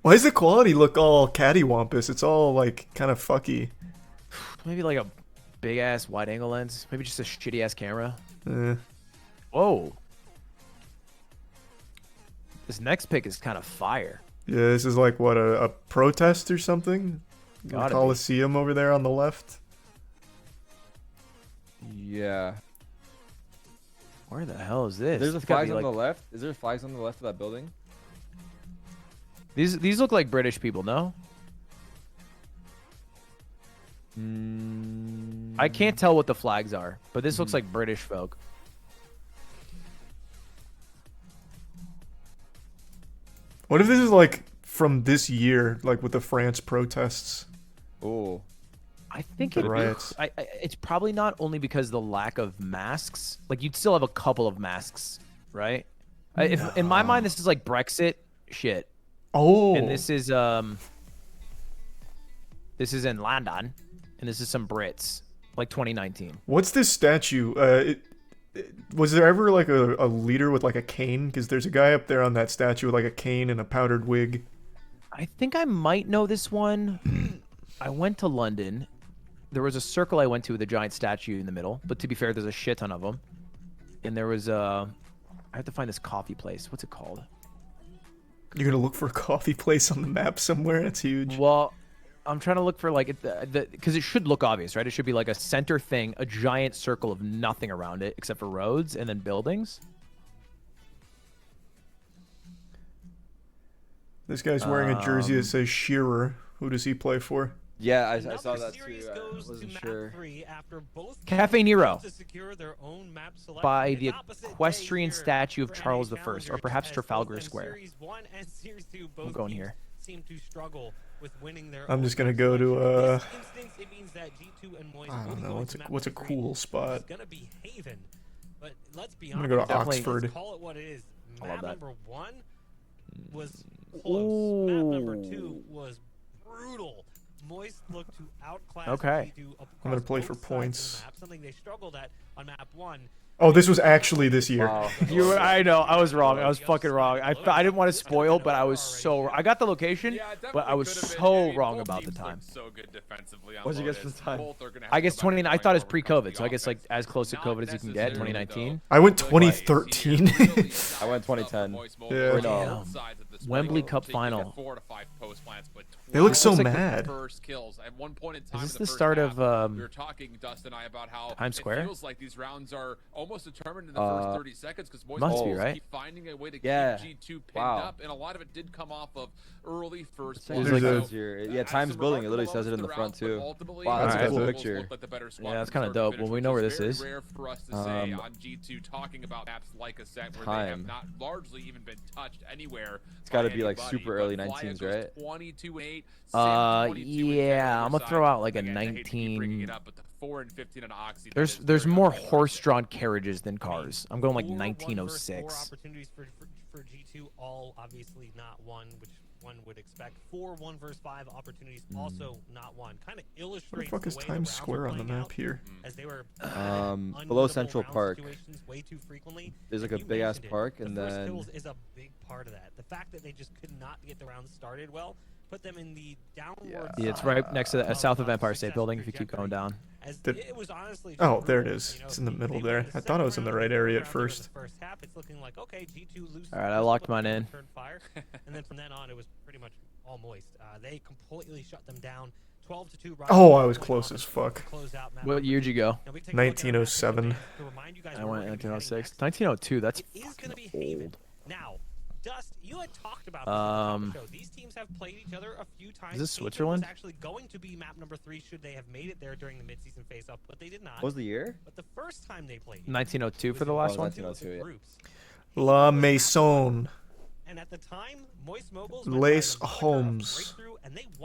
Why does the quality look all cattywampus? It's all like kind of fucky. Maybe like a big ass wide angle lens. Maybe just a shitty ass camera. Eh. Whoa. This next pick is kind of fire. Yeah, this is like what a protest or something. The Gotta be. Coliseum over there on the left. Yeah. Where the hell is this? There's a It's gotta flags be on like- the left. Is there flags on the left of that building? These look like British people, no? I can't tell what the flags are, but this looks like British folk. What if this is like from this year, like with the France protests? Oh. I think The it, riots. it's probably not only because the lack of masks. Like you'd still have a couple of masks right? In my mind, this is like Brexit shit. Oh. And this is in London, and this is some Brits, like 2019. What's this statue? Was there ever like a leader with like a cane? Because there's a guy up there on that statue with like a cane and a powdered wig. I think I might know this one. I went to London. There was a circle I went to with a giant statue in the middle. But to be fair, there's a shit ton of them. And there was I have to find this coffee place. What's it called? You're gonna look for a coffee place on the map somewhere? That's huge. Well, I'm trying to look for like because it should look obvious, right? It should be like a center thing, a giant circle of nothing around it except for roads and then buildings. This guy's wearing a jersey that says Shearer. Who does he play for? Yeah, I saw that too. I wasn't sure. Cafe Nero. To secure their own map selection. By the Opposite day equestrian here statue of for Charles any I, or challenger, perhaps as Trafalgar both in Square. Series 1 and Series 2, I'm both going teams here. seem to struggle with winning their I'm own just gonna map go selection. to In this instance, it means that G2 and Moist I will don't be know. going to map What's a number cool 3, spot? which is gonna be Haven. But let's be I'm honest. gonna go to Definitely. Oxford. Let's call it what it is. I love Map that. number 1 was close. Map number 2 Ooh. was brutal. Moist looked to outclass Okay. G2 I'm gonna across play both for sides of points. the map, something they struggled at on map 1. Oh, this was actually this year. Wow. I know. I was wrong. I was fucking wrong. I didn't want to spoil, but I was so. I got the location, Yeah, it but I definitely was could've been. so I mean, wrong both about the teams time. looked so good defensively on What'd you guess for Lotus. the time? Both are gonna have I to guess go back 20. to I the thought it was line pre-COVID, for so I guess like offense. as close to Not COVID as you can get. necessarily, 2019. I went though. 2013. I went 2010. Yeah. Damn. Wembley Cup final. 4 to 5 post plants, but They look so Looks like mad. first kills. At one point in time, Is this in the first start half, of we were talking, Dustin and I, about how Times Square? it feels like these rounds are almost determined in the first 30 seconds because must be, right? keep finding a way to Yeah. keep G2 pinned Wow. up, and a lot of it did come off of early first There's There's blood. a- So, yeah, had times some building. It literally remarkable says it in the moments front throughout, but too. ultimately, Wow, that's a the cool Bulls picture. looked like the better squad Yeah, that's from kinda start to dope. finish, Well, we which know where is this very is. rare for us to say on G2, talking about maps like a set where they have Time. not largely even been touched anywhere. It's got to by be like anybody, super but early Flyers 19s, goes right? 22-8, Sim 22 and 10 yeah, on I'm their gonna throw side. out like a Again, I hate to keep bringing 19. it up, but the 4 and 15 on Oxy, that There's is very more unfortunate. horse-drawn carriages than cars. I'm going like 4 1 versus 4 1906. opportunities for G2, all obviously not one, which one would expect. 4 1 versus 5 opportunities, also not one. Kind of illustrates Where the fuck is way Times rounds were Square on the playing map out, here? as they were Below unwinnable Central round Park. situations way too frequently. There's like And a you big ass mentioned it, park, the and first then kills is a big part of that. The fact that they just could not get the rounds started well put them in the downward. Yeah, it's right next to the south of Empire State success Building. If you keep going trajectory. down. As Did- it was honestly Oh, just there it brutal. is. You know, It's in the they middle win there. the I thought second I was in the round, right they area go at down here to first. the first half, it's looking like, okay, G2 loses All right, the I first locked one, mine they in. returned fire, and then from then on, it was pretty much all Moist. They completely shut them down. 12-2. Oh, I was close as fuck. What year did you go? 1907. I went 1906. 1902. That's It is fucking gonna be Haven. old. Now, Dust, you had talked about this at the top of the show. These teams have played each other a few times. Is this Haven was Switzerland? actually going to be map number 3 should they have made it there during the midseason face-off, but they did not. What was the year? But the first time they played, 1902 for the last one. 1902, yeah. groups. La Maison. And at the time, Moist Moguls Les Holmes.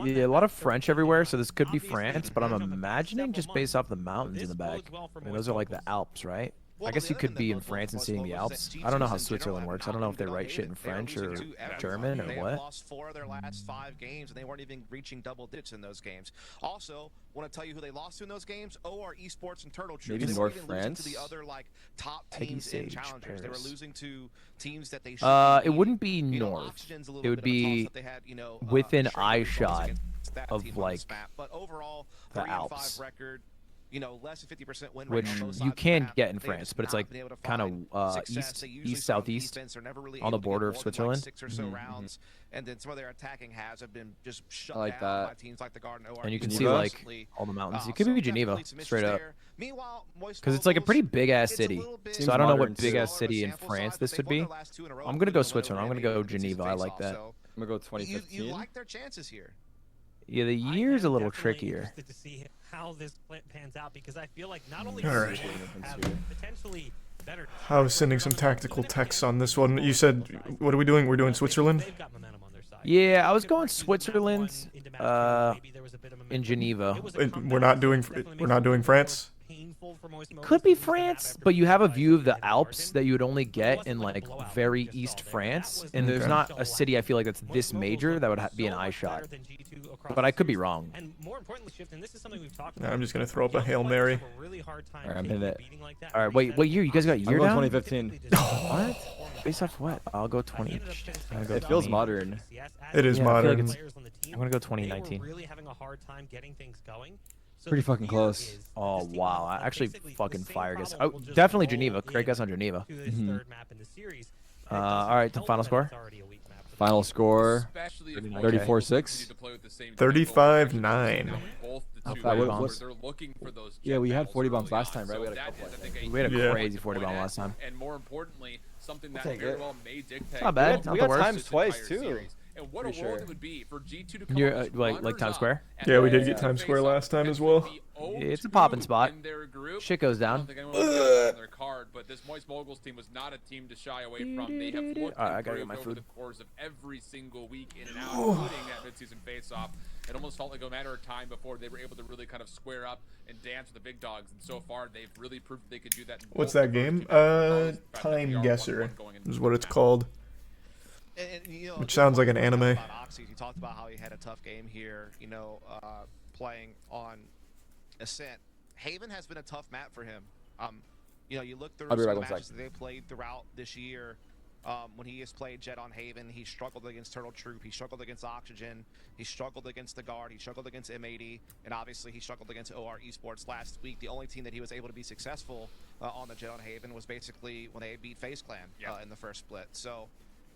Yeah, a lot of French everywhere, so this could be France, but I'm imagining just based off the mountains in the back. I mean, those are like the Alps, right? I guess you could be in France and seeing the Alps. I don't know how Switzerland works. I don't know if they write shit in French or German or They what. have lost 4 of their last 5 games, and they weren't even reaching double digits in those games. Also, want to tell you who they lost to in those games? OR Esports and Turtle Troops. Maybe they North weren't even losing to the France? other like top Peggy teams in Sage, challengers. They were Paris. losing to teams that they should. It wouldn't be You know, north. Oxygen's a little It would bit of a be toss-up. They had, you know, within Australia eye falls shot against that of team on like this map. But overall, the 3 and 5 Alps. record. You know, less than 50% win rate Which on both sides you of the can map. get in They've France, just but it's not like been able to kind find of success. They usually east, struggle southeast, defense. They're never really on the able to get border more of than, Switzerland. Like 6 or so rounds, and then some of their attacking halves have been just shut I like down that. by teams like the Garden OR. And you can see Geneva? like all the mountains. It could be Geneva, straight up. Meanwhile, Because it's like a pretty big ass city. Seems So I don't know modern, what big too. ass city in France this would be. I'm gonna go Switzerland. I'm gonna go Geneva. I like that. I'm gonna go You 2015. like their chances here. Yeah, the I year's a am little definitely trickier. interested to see how this pans out because I feel like not only All do right. they have potentially better. I was sending some tactical texts on this one. You said, what are we doing? We're doing Switzerland? They've got momentum on their side. Yeah, I was going Switzerland, in Geneva. We're not doing France. for Moistcr1tikal Could be to lose the map France, after but you have a being view of the in Alps Martin. that you would only It get wasn't in like a like blowout very we just East saw there. France, That was and there's Okay. not so a city I feel like that's this Moistcr1tikal major that would looked be an so eye much shot. better than G2 across But I the could be series. wrong. And more importantly, Shift, and this is something we've talked Nah, about. I'm just gonna throw up a Young Hail players Mary. have a really hard time Alright, I'm taking in a it. beating like that. All right, wait, what year? You guys got I'm year going down? 2015. What? Based off what? I'll go 20. I'm gonna go It feels 20. modern. It is Yeah, I feel like modern. it's- I'm gonna go 2019. They were really having a hard time getting things going. So Pretty the fucking fear close. is Oh this team wow, will actually basically the fucking same fire guys. problem Oh, will just definitely roll Geneva. Great guess on in Geneva. to this third map in the series. And it All doesn't right, the help final that score. it's already a weak map for the Final team. score. Especially if 34-6. 35-9. They're looking for those Yeah, we had jet 40 battles bombs last early time, right? on. We had a So couple, that is, I I think. think, We had a Yeah. crazy 40 bomb last time. And more importantly, something that take very it. well may dictate. Not bad, the not We the got worst. times twice, entire too. series. And what Pretty a world sure. it would be for G2 to come You're, up as like runners Times up Square? and Yeah, we did then get Times face Square off last time as against well. the It's a 0-2 poppin' spot. in their group. Shit goes I down. don't think anyone would have that on their card, but this Moist Moguls team was not a team to shy away from. They have looked Alright, I gotta get improved my over food. the course of every single week in and out, including that midseason face-off. It almost felt like a matter of time before they were able to really kind of square up and dance with the big dogs. And so far, they've really proved they could do that. In What's both that the first game? two matches. The fact that we Time are Guesser 1-1 going into is the what it's match. called. And, you know, Which just sounds like one an thing anime. about Oxy, he talked about how he had a tough game here, you know, playing on Ascent. Haven has been a tough map for him. You know, you look through I'll be some right of the one matches that they played throughout this year. When he has played Jet on Haven, he struggled against Turtle Troop, he struggled against Oxygen, he struggled against the Guard, he struggled against M80, and obviously he struggled against OR Esports last week. The only team that he was able to be successful on the Jet on Haven was basically when they beat FaZe Clan in the first split. So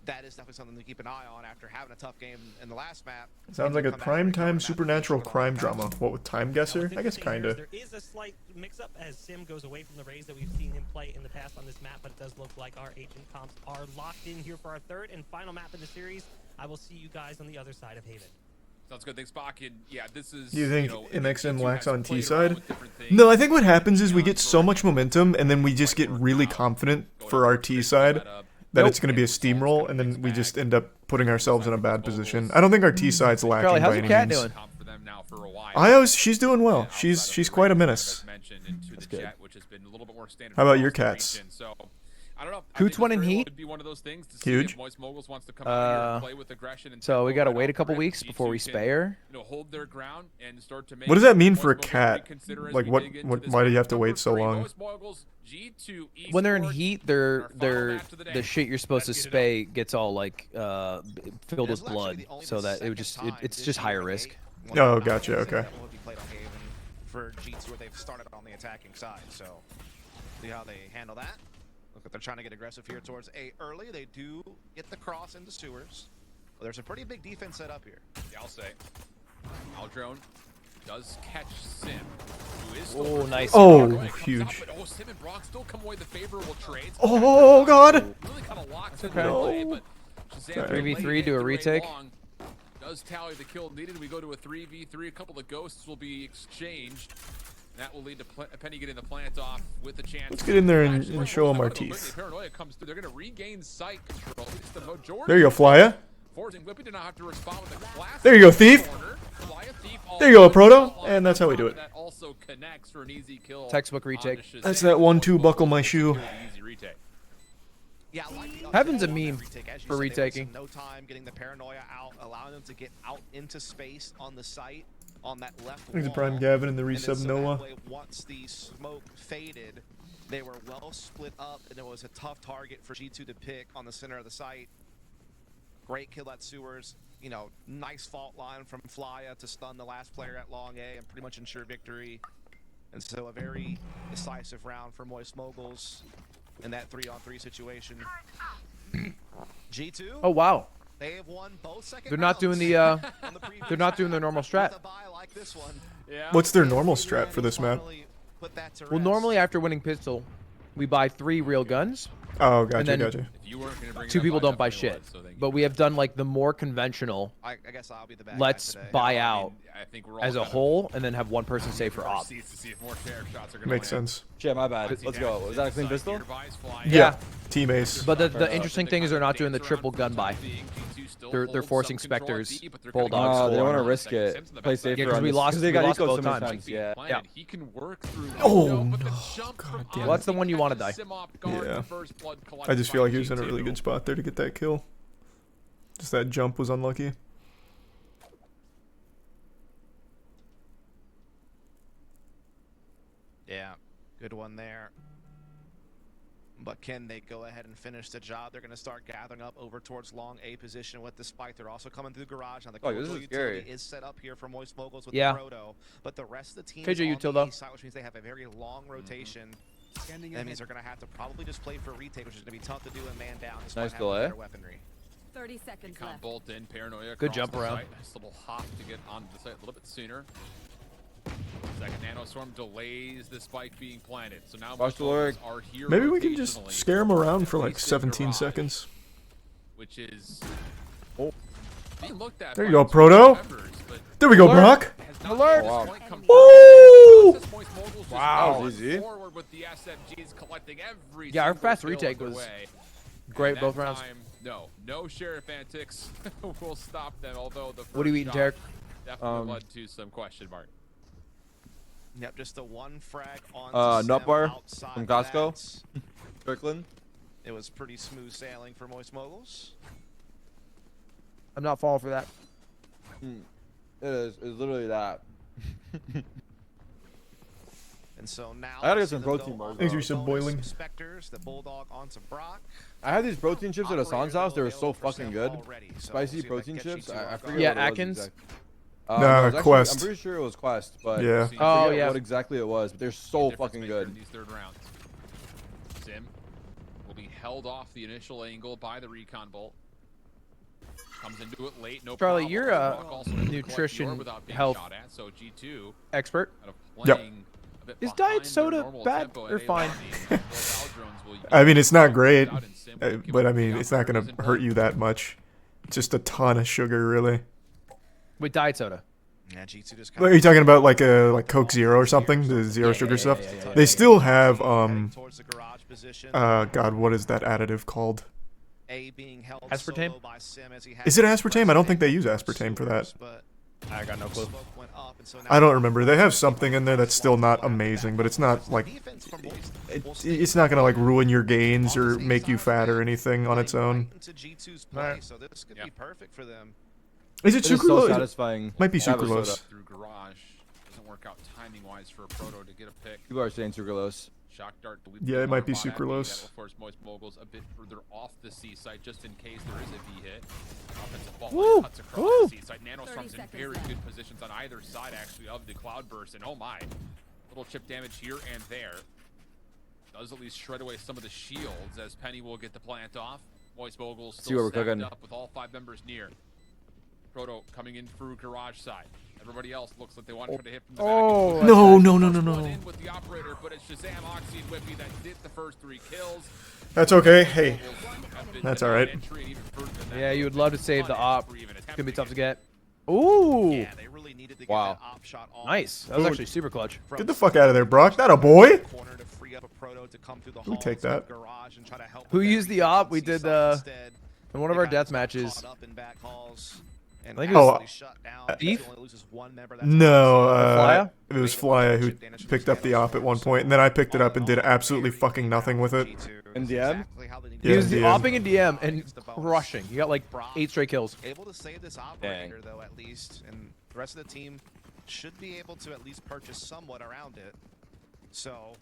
that is definitely something to keep an eye on after having a tough game in the last map. Sounds like a primetime supernatural crime drama. What with Time Guesser? I guess kinda. There is a slight mix-up as Sim goes away from the Rays that we've seen him play in the past on this map, but it does look like our agent comps are locked in here for our third and final map in the series. I will see you guys on the other side of Haven. Sounds good. Thanks, Bach. And yeah, this is. Do you think know, MXN G2 lacks has on played T around side? with different things. No, I think what happens is we get so much momentum, and then we just get really confident for our T side that it's going to be a steamroll, and then we just end up putting ourselves in a bad position. I don't think our T side's lacking Charlie, how's by your any cat means. doing? For them now for a while. Io's, she's doing well. She's quite a menace. That's good. Jet, which has been a little bit more standard How about your across the cats? region. So, I don't know. Coots won in Heat? Could be one of those things to see Huge. if Moist Moguls wants to come out here and play with aggression and So we tempo gotta right wait a off couple rip. weeks G2 before we can, spay her. You know, hold their ground and start to make. What does that mean Moist for a Moguls cat? reconsider as Like, we what- dig into what- this why do you one. have to wait Number so 3, long? Moist Moguls, G2 When they're in Esports, heat, our final match of the day. shit you're supposed to Let's get it spay gets all like filled This with will actually blood, be only so the that it would second just time it's this just year higher in risk. Haven, Oh, when gotcha, that okay. will be played on Haven for G2 where they've started on the attacking side. So see how they handle that. Look, if they're trying to get aggressive here towards A early, they do get the cross into sewers. But there's a pretty big defense set up here. Yeah, I'll say. Aldrone does catch Sim, who is still Oh, nice. Oh, Brock comes huge. out, but, Sim and Brock still come away with the favorable trades. Oh, God. Really kind of locks okay. in the play, but Shazam 3v3, do a retake. Does tally the kill needed. We go to a 3v3. A couple of ghosts will be exchanged. That will lead to Penny getting the plant off with a chance. Let's get in there and Actually, show them our quickly, teeth. Paranoia comes through. They're going to regain sight control. It's the majority. There you go, Flya. Forcing Whippy did not have to respond with a classic There you go, Thief. corner. Flya, Thief, There you go, Proto. And that's how we do it. That also connects for an easy kill. Textbook retake. onto Shazam. That's that 1-2 buckle my shoe. Easy retake. Yeah, like the Heaven's a on that meme retake, as you for said, they retaking. wasted no time getting the paranoia out, allowing them to get out into space on the site on that left There's a wall. Prime Gavin and the And then resub so Noah. that way, once the smoke faded, they were well split up, and it was a tough target for G2 to pick on the center of the site. Great kill at sewers. You know, nice fault line from Flya to stun the last player at long A and pretty much ensure victory. And so a very decisive round for Moist Moguls in that 3-on-3 situation. G2. Oh wow. They have won both second They're not doing the rounds on the previous they're not doing their normal map with strat. a bye like this one. What's their normal strat for this map? Finally put that to Well, rest. normally after winning pistol, we buy 3 real guns. Oh, And gotcha, then gotcha. You weren't gonna bring it 2 up, people I don't buy definitely shit. would, so thank you. But we have done like the more conventional. I guess I'll be the bad Let's guy today. buy I mean, out I think we're all as a kind of whole, and then have one person save for op. seats to see if more chair shots are gonna Makes land. sense. Shit, my bad. Let's go. Was that a clean pistol? Yeah. Team ace. But the interesting thing is they're not doing the triple gun buy. They're forcing Spectres, Bulldogs. No, they don't want to for. risk it. Play safer. Yeah, 'cause we lost- they we got lost eco both so many times. times. Yeah. Yeah. He can work through Oh, but the no. jump God from damn it. Well, that's the one you want to die. Yeah. I just feel like he was in a really good spot there to get that kill. Just that jump was unlucky. Yeah, good one there. But can they go ahead and finish the job? They're going to start gathering up over towards long A position with the spike. They're also coming through garage. Now the Oh, this Cordial is scary. utility is set up here for Moist Moguls with Yeah. the Proto, but the rest of the team Fidget is on util, the though. east side, which means they have a very long rotation. That means they're going to have to probably just play for retake, which is going to be tough to do in man down. despite Nice having delay. better weaponry. 30 seconds left. Bolt in, paranoia. Good across jump the around. site. Nice little hop to get onto the site a little bit sooner. Second nanostorm delays the spike being planted. So now Watch the lurk. are here Maybe we can just rotationally, scare him around for at like least in 17 garage, seconds. which is Oh. looked at There you by go, two Proto. members, but There we go, Alert. Brock. has not Alert. at this Wow. point come Woo! back. Moist Moguls just Wow. going Easy. forward with the SMGs collecting every Yeah, our single fast kill retake of the was way. Great And both that rounds. time, no sheriff antics will stop them. Although the What are you first eating, shot Derek? definitely led to some question mark. Yep, just the one frag on Nut bar outside from of Costco. that. Strickland. It was pretty smooth sailing for Moist Moguls. I'm not falling for that. It is. It's literally that. And so now I gotta get see some them go protein on bars, the Thanks for some bonus boiling. Spectres, the Bulldog onto Brock. I had these protein chips at Operator, Hassan's house. They were though, so available for fucking Sam good. already, so we'll Spicy see if that protein gets you chips. to I our forget guard. Yeah, what it was Atkins? exactly. Nah, No, it was actually- Quest. I'm pretty sure it was Quest, but Yeah. I forget Oh, yeah. what exactly it was. But they're so Difference fucking maker good. in these third rounds. Sim will be held off the initial angle by the recon bolt. Comes into it late, no Charlie, problem. you're a Brock also able to collect the nutrition orb without being health shot at, so G2 expert. kind of Yep. playing a bit Is behind diet their soda normal bad tempo, or and fine? Both Val drones will I mean, it's not great, out in Sim will give but I up the mean, it's not operator gonna isn't hurt done. you that much. Just a ton of sugar, really. With diet soda. Yeah, G2 just Are you talking about like Coke Zero or something? The zero sugar stuff? They still have towards the garage position. God, what is that additive called? A being held Aspartame? solo by Sim as he Is it aspartame? I don't think they use aspartame for that. But I got no clue. smoke went up, and so now I don't remember. They have something in there that's still not amazing, but it's not like defense from Moist will it's not gonna like ruin your gains or make you fat or anything on its own. into G2's play, so this could be perfect for them. Is it It is so sucralose? satisfying. Might be to have a sucralose. soda. Through garage doesn't work out timing wise for a Proto to get a pick. People are saying sucralose. Shock dart deletes Yeah, the it might be bot at B. sucralose. That will force Moist Moguls a bit further off the C site just in case there is a B hit. Offensive ball Woo! cuts across Woo! the C site. 30 Nanostorm's in seconds very left. good positions on either side actually of the cloud burst, and oh my, little chip damage here and there. Does at least shred away some of the shields as Penny will get the plant off. Moist Moguls See still what we're stacked cooking. up with all 5 members near. Proto coming in through garage side. Everybody else looks like they want to try to hit from the Oh, back. No, no, no, no, First no. one in with the operator, but it's Shazam, Oxy, and Whippy that did the first 3 kills. That's okay. Hey, Have been That's denied all right. entry, and even further than that, Yeah, you would love to save the op. for even It's attempting gonna be tough to it. get. Ooh, Yeah, they really needed to get Wow. that op shot off. nice. That was actually super clutch. from get the fuck out of there, Brock. That a boy. corner to free up a Proto to come through the Who halls take of that? garage and try to help Who with that used the retake op? on We C did, side instead. In one of They our got death matches. caught up in back halls and I think it was- absolutely shut down. Beef? G2 only loses one member. That's No, Flya? it was Flya who picked up the op at one point, and then I picked it up and did absolutely fucking nothing with it. In DM? He Yeah, was the DM. opping in DM and crushing. You got like 8 straight kills. Able to save this operator though, at least, and the rest of the team should be able to at least purchase somewhat around it. So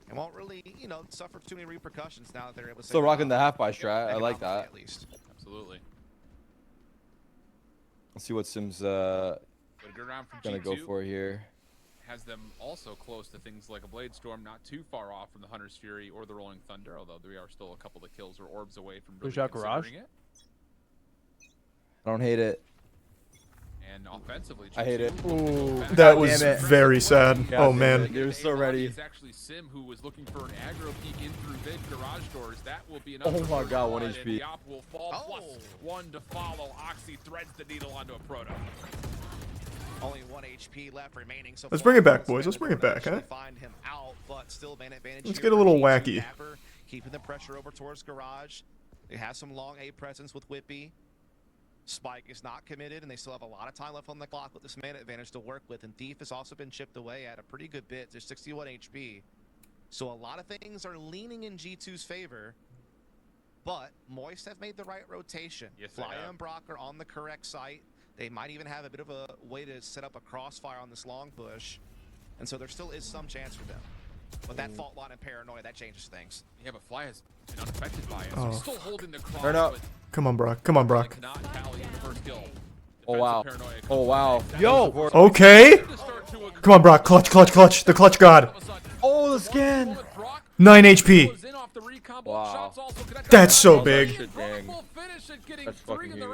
it won't really, suffer too many repercussions now that they're able to. Still save rocking the op. half by strat. I like Economically, that. at least. Absolutely. Let's see what Sim's But a good round from gonna G2 go for here. has them also close to things like a Blade Storm, not too far off from the Hunter's Fury or the Rolling Thunder, although they are still a couple of kills or orbs away from really Push out garage? considering it. I don't hate it. And offensively, I hate it. Ooh, That was damn it. very sad. God Oh damn man. it. You're so ready. It's actually Sim who was looking for an aggro peek in through mid garage doors. That will be enough. Oh to my put God, it 1 on, HP. and the op will fall plus Oh. 1 to follow. Oxy threads the needle onto a Proto. Only 1 HP left remaining. So Let's bring it back, Flya boys. Let's bring it will back, huh? eventually Find him out, but still man advantage. Let's here get a for little G2 wacky. Dapper, keeping the pressure over towards garage. They have some long A presence with Whippy. Spike is not committed, and they still have a lot of time left on the clock with this mana advantage to work with. And Thief has also been chipped away at a pretty good bit. There's 61 HP. So a lot of things are leaning in G2's favor. But Moist have made the right rotation. Yes, Flya and Brock are on the correct site. They might even have a bit of a way to set up a crossfire on this long push. And so there still is some chance for them. But that fault line and paranoia, that changes things. Yeah, but Fly has been unaffected by it. So he's still holding the cross. Turn up. but Come on, Brock. Come on, Brock. cannot tally the first kill. Oh, wow. Defensive paranoia Oh, wow. Yo. Okay. Come on, Brock. Clutch, clutch, clutch. The clutch god. Oh, the scan. 9 HP. Wow. That's so big. Shit, dang. That's fucking huge.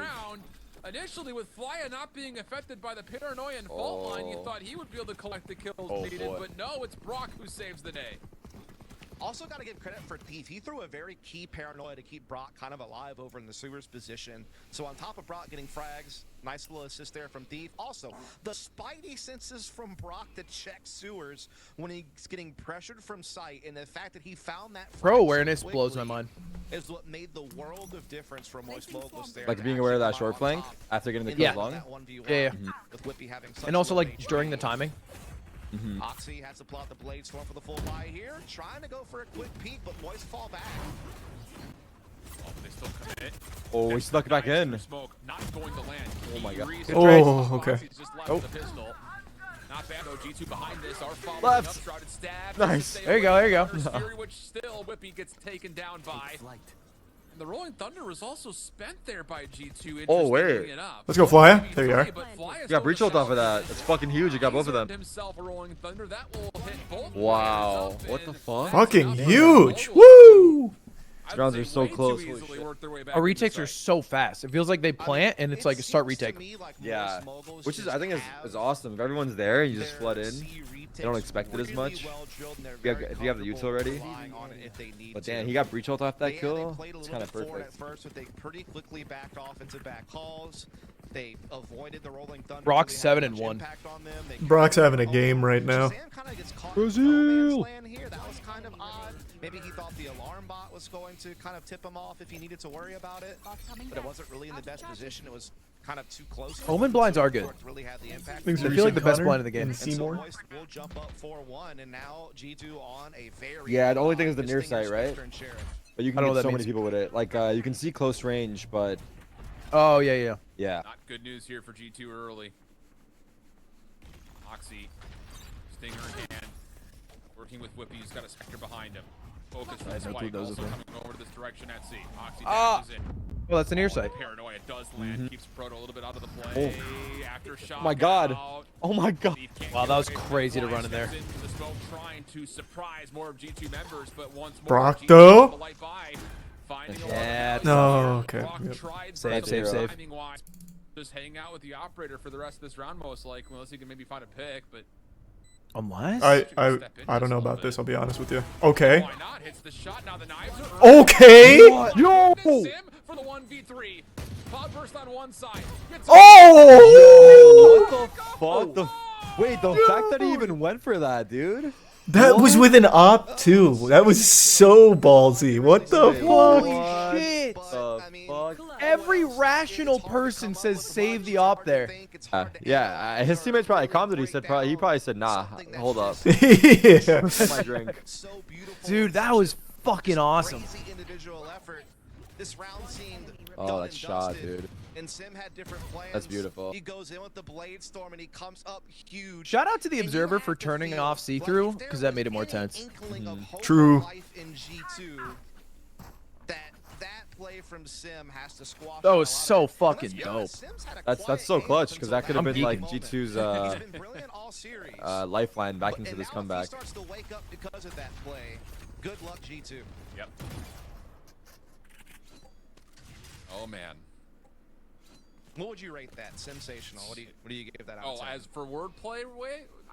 Initially, with Flya not being affected by the paranoia and fault line, you thought he would be able to collect the kills needed, boy. but no, it's Brock who saves the day. Also got to give credit for Thief. He threw a very key paranoia to keep Brock kind of alive over in the sewers position. So on top of Brock getting frags, nice little assist there from Thief. Also, the spidey senses from Brock to check sewers when he's getting pressured from sight, and the fact that he found that Pro frag so awareness quickly blows my mind. is what made the world of difference for Moist Moguls there. Like to being aware of that actually short come out on flank top after getting the in kills Yeah. long. that 1v1 Yeah. with Whippy having such And also low like HP. during the timing. Oxy has to pull out the blade storm for the full buy here, trying to go for a quick peek, but Moist fall back. Oh, but they still commit. Oh, he snuck back in. Smoke, not going to land. Oh my God. Good Oh, okay. Oxy's just left with a pistol. Not bad though. G2 behind this. Our following Left. up, shrouded stab. Nice. There you go, there you go. Fury, which still Whippy gets taken down by. And the Rolling Thunder was also spent there by G2. Oh, where? interestingly enough. Let's go, Flya. There you are. But Flya You got still breach in ult the off of that. That's fucking huge. You got both of them. Himself a Rolling Thunder that will hit both Wow. players up, What the and fuck? that's Fucking enough for huge. the Woo! I'd Rounds say are so way too close. easily Holy shit. worked their way back Our into retakes the are site. so fast. It feels like they plant and it's like a start seems to retake. me like Yeah, Moist Moguls which is just I think is have awesome. If everyone's there, you just their flood in. C They don't retakes expect it as really much. well drilled, and they're If you have- very if you have the comfortable util ready. relying on it if they need But to. damn, he got breach ult off that They kill. played a It's little kind of bit forward perfect. at first, but they pretty quickly backed off into back calls. They avoided the Rolling Thunder. Brock's really having 7 and much 1. impact on them. They Brock's kept having a going game home. right now. Shazam kinda gets caught in Brazil. no man's land here. That was kind of odd. Maybe he thought the alarm bot was going to kind of tip him off if he needed to worry about it. But it wasn't really in the best position. It was kind of too close. Omen blinds are good. Really had the impact. Thanks I for feel like the best Connor blind in the game. and And so Seymour. Moist will jump up 4-1, and now G2 on a very Yeah, the only thing is the near distinguished sight, right? Western sheriff. But you I can don't know get what so that many means. people with it. Like you can see close range, but Oh, yeah, yeah. yeah. Not good news here for G2 early. Oxy, Stinger in hand, working with Whippy. He's got a Spectre behind him. Focus from I don't Spike, think those also are coming over to this direction at C. Oxy Ah! dashes in. Well, that's the near side. Paranoia does land, keeps Proto a little bit out of the play. After shot Oh my God. out. Oh my God. Thief can't Wow, get that was away from crazy to Fly, run in there. steps into the smoke, trying to surprise more of G2 members, but once more, Brock, G2 though? the light by, finding a Yeah, lot of no, value. okay, Brock yep. tried Save, for save, the save. timing-wise. Just hang out with the operator for the rest of this round, most likely, unless he can maybe find a pick, but Unless? I don't know about this. I'll be honest with you. Okay. why not? Hits the shot, now the knives are early. Okay. Yo! Sim for the 1v3. Cloud burst on one side. Gets Oh! What the fuck? Wait, the fact that he even went for that, dude. That was with an op too. That was so ballsy. What the Holy fuck? shit! The fuck? Every rational person says save the op there. Yeah, his teammates probably commented. He probably said, nah, hold up. Yeah. My drink. Dude, that was fucking awesome. Individual effort. This round seemed Oh, done that and shot, dusted. dude. And Sim had different plans. That's beautiful. He goes in with the blade storm and he comes up huge. Shout out to the And you Observer have for to turning feel off like see-through, if there 'cause that was made it more any tense. inkling of hope True. of life in G2, that play from Sim has to squash That out was a lot of so it. fucking And let's be honest, dope. Sim's had a That's quiet so game clutch up because until that could have I'm been like geeking. G2's He's been brilliant all series. lifeline back But- into and this now if comeback. he starts to wake up because of that play, good luck G2. Yep. Oh man. What would you rate that? Sensational. What do you give that out? Oh, of 10? as for wordplay,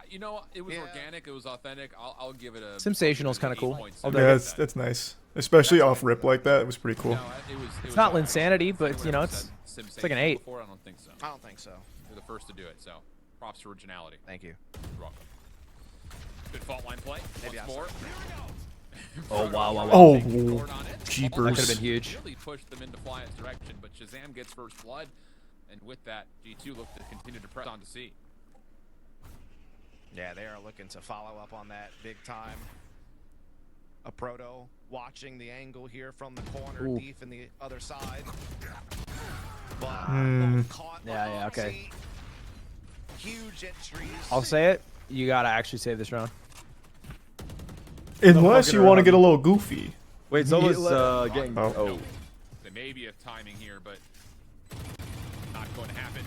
you know, it was Yeah. organic, it was authentic. I'll give it a Sensational's kinda cool. 8.7. Yeah, that's nice. Especially off rip like that. It was pretty cool. No, it was It's not organic. Linsanity, but, Anyone you know, ever it's said like an 8. Before? I don't think so. I don't think so. You're the first to do it, so props to originality. Thank you. You're welcome. Good fault line play. Maybe Once I more. Oh, wow, wow, wow. Oh, Taking the court on it. Jeepers. That could have been huge. Really pushed them into Fly's direction, but Shazam gets first blood, and with that, G2 look to continue to press on to C. Yeah, they are looking to follow up on that big time. A Proto watching the angle here from the corner, deep in the other side. But caught Yeah, okay. Huge entries. I'll say it. You gotta actually save this round. Unless you want to get a little goofy. Wait, someone's getting. Oh. There may be a timing here, but not going to happen.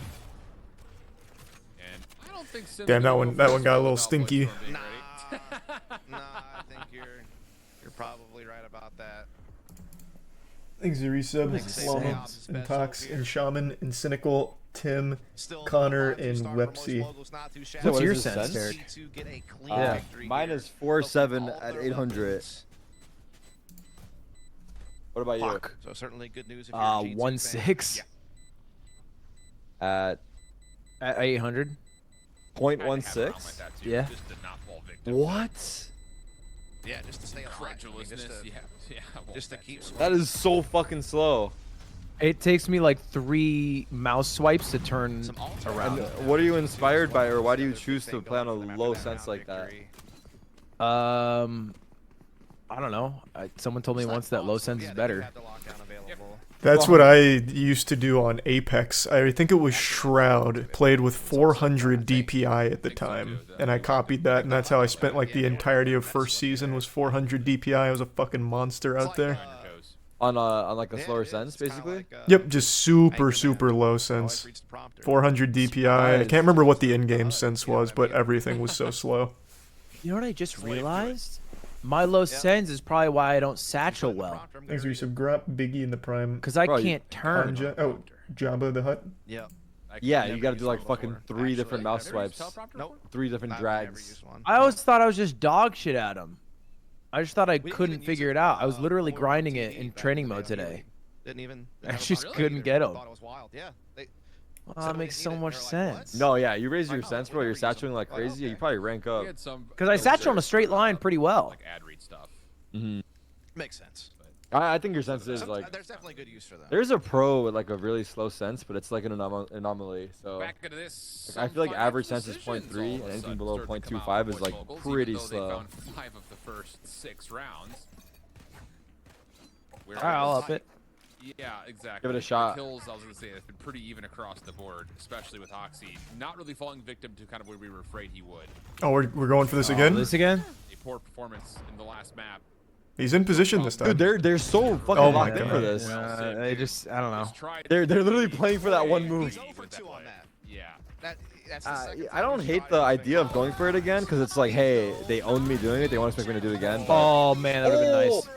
And I don't think. Damn, that one got a little stinky. Nah, I think you're probably right about that. Thanks, Resub, Slama, and Tox, and Shaman, and Cynical, Tim, Connor, and Wepsy. What's your sense, Derek? Mine is 4-7 at 800. What about you? So certainly good news if you're a G2 1-6 at 800. 0.16. Yeah. What? Yeah, just to stay alive. Just to keep. That is so fucking slow. It takes me like 3 mouse swipes to turn around. And what are you inspired by, or why do you choose to play on a low sense like that? I don't know. Someone told me once that low sense is better. That's what I used to do on Apex. I think it was Shroud, played with 400 DPI at the time, and I copied that, and that's how I spent like the entirety of first season was 400 DPI. I was a fucking monster out there. On like a slower sense, basically. Yep, just super low sense. 400 DPI. I can't remember what the in-game sense was, but everything was so slow. You know what I just realized? My low sense is probably why I don't satchel well. Thanks for some Grump, Biggie in the prime. Because I can't turn. Jabba the Hutt. Yeah. Yeah, you gotta do like fucking 3 different mouse swipes. 3 different drags. I always thought I was just dog shit at him. I just thought I couldn't figure it out. I was literally grinding it in training mode today. I just couldn't get him. Oh, that makes so much sense. No, yeah, you raise your sense, bro. You're satchelating like crazy. You probably rank up. Because I satchel on a straight line pretty well. Like ad read stuff. Makes sense. I think your sense is like. There's definitely good use for that. There's a pro with like a really slow sense, but it's like an anomaly. So Back into this, I feel like average sense is 0.3, and anything below 0.25 is like pretty slow. They found 5 of the first 6 rounds. Alright, I'll up it. Yeah, exactly. Give it a shot. The kills, I was gonna say, it's been pretty even across the board, especially with Oxy. Not really falling victim to kind of where we were afraid he would. Oh, we're going for this again? This again? A poor performance in the last map. He's in position this time. Dude, they're so fucking locked in for this. They just, I don't know. They're literally playing for that one move. Yeah. I don't hate the idea of going for it again, because it's like, hey, they own me doing it. They want to expect me to do it again. But... Oh man, that would have been nice.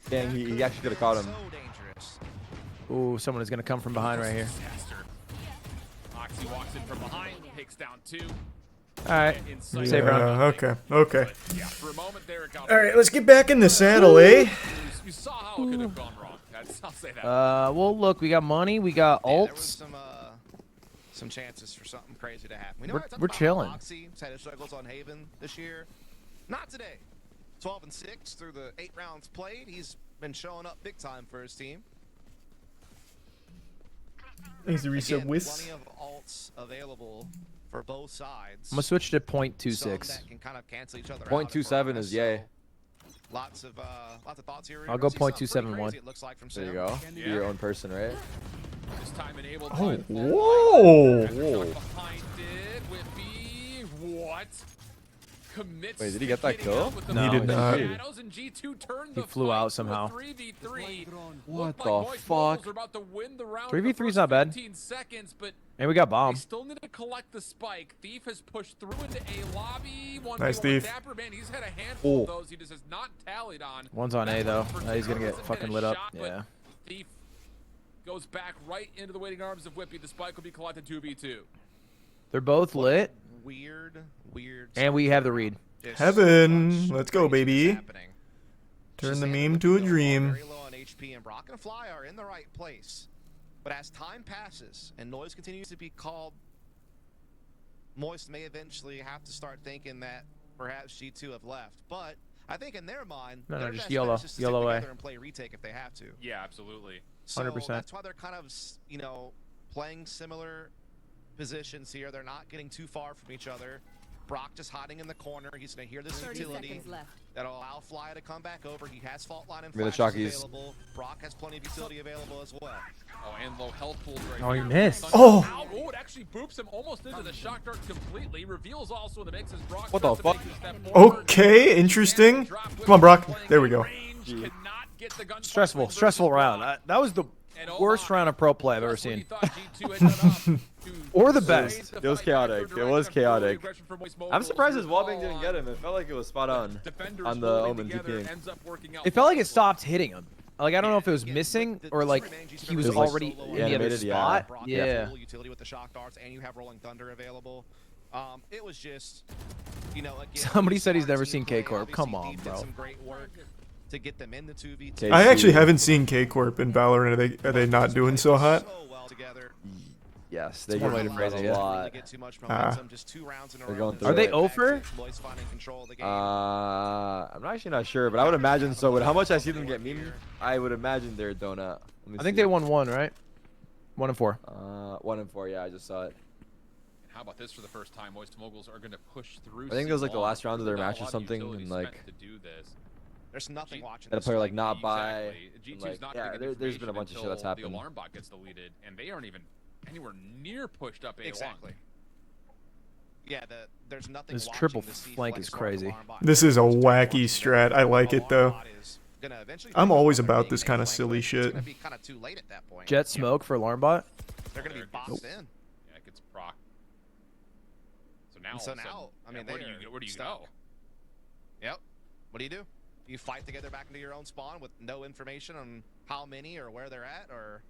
Dang, he actually could have caught him. Ooh, someone is gonna come from behind right here. Oxy walks in from behind, takes down 2. All right, save round. Okay. Yeah, for a moment there it got All right, let's get back in the saddle, eh? You saw how it could have gone wrong. I'll say that. Well, look, we got money, we got ults. Some chances for something crazy to happen. We know We're chilling. Oxy's had his struggles on Haven this year. Not today. 12-6 through the 8 rounds played. He's been showing up big time for his team. He's the reset with. Plenty of alts available for both sides. I'm gonna switch to 0.26. That can kind of cancel each other 0.27 is yay. Lots of thoughts here. I'll go 0.271. It looks like from There you go. Be your own person, right? This time enabled Oh, by whoa! behind it with what? Commits. Wait, did he get that kill? No, he did not. He flew out somehow. What the fuck? 3v3 is not bad. And we got bomb. They still need to collect the spike. Thief has pushed through into a lobby. Nice, Thief. He's had a handful of those. He just has not tallied on. One's on A though. He's gonna get fucking lit up. Shot, Yeah. Thief goes back right into the waiting arms of Whippy. The spike will be collected 2v2. They're both lit. Weird. And we have the read. Heaven. Let's go, baby. Turn the meme to a dream. Very low on HP, and Brock and Fly are in the right place. But as time passes and noise continues to be called, Moist may eventually have to start thinking that perhaps G2 have left. But I think in their mind, No, their just best YOLO. bet is to YOLO stick away. together and play retake if they have to. Yeah, absolutely. So 100%. that's why they're kind of, you know, playing similar positions here. They're not getting too far from each other. Brock just hiding in the corner. He's going to hear this utility that'll allow Fly to come back over. He has fault line and flashes available. Brock has plenty of utility available as well. Oh, and low health pools right Oh, here. he missed. Oh, it actually boops him almost into the shock dart completely. Reveals also the mix as Brock. What the fuck? Okay, interesting. Come on, Brock. There we go. Stressful round. That was the worst round of pro play I've ever seen. Or the best. It was chaotic. It was chaotic. I'm surprised his wallbang didn't get him. It felt like it was spot on the Omen GPing. It felt like it stopped hitting him. Like, I don't know if it was missing or like he was already in the other spot. Yeah. Utility with the shock darts, and you have rolling thunder available. It was just, you know, again, Somebody said he's never seen K-Corp. Come on, did bro. some great work to get them in the 2v2. I actually haven't seen K-Corp in Valorant. Are they not doing so hot? Yes, they one way get to phrase it, a lot. They're going through Are they it. over? I'm actually not sure, but I would imagine so. With how much I see them get memed, I would imagine they're a donut. I think they won 1, right? 1 and 4. 1 and 4. Yeah, I just saw it. How about this for the first time? Moist Moguls are going to push through. I think it was like the last round of their match or something, and like there's nothing watching. That a player like not buy. Exactly. G2's Like, not yeah, there's been a bunch of shit that's happened. The alarm bot gets deleted, and they aren't even anywhere near pushed up A1. Exactly. Yeah, there's nothing. This triple flank is crazy. This is a wacky strat. I like it though. I'm always about this kind of silly shit. Jet smoke for alarm bot. They're gonna be boxed in. Yeah, it gets proc. So now, I mean, where do you go? Yep. What do? You fight together back into your own spawn with no information on how many or where they're at, or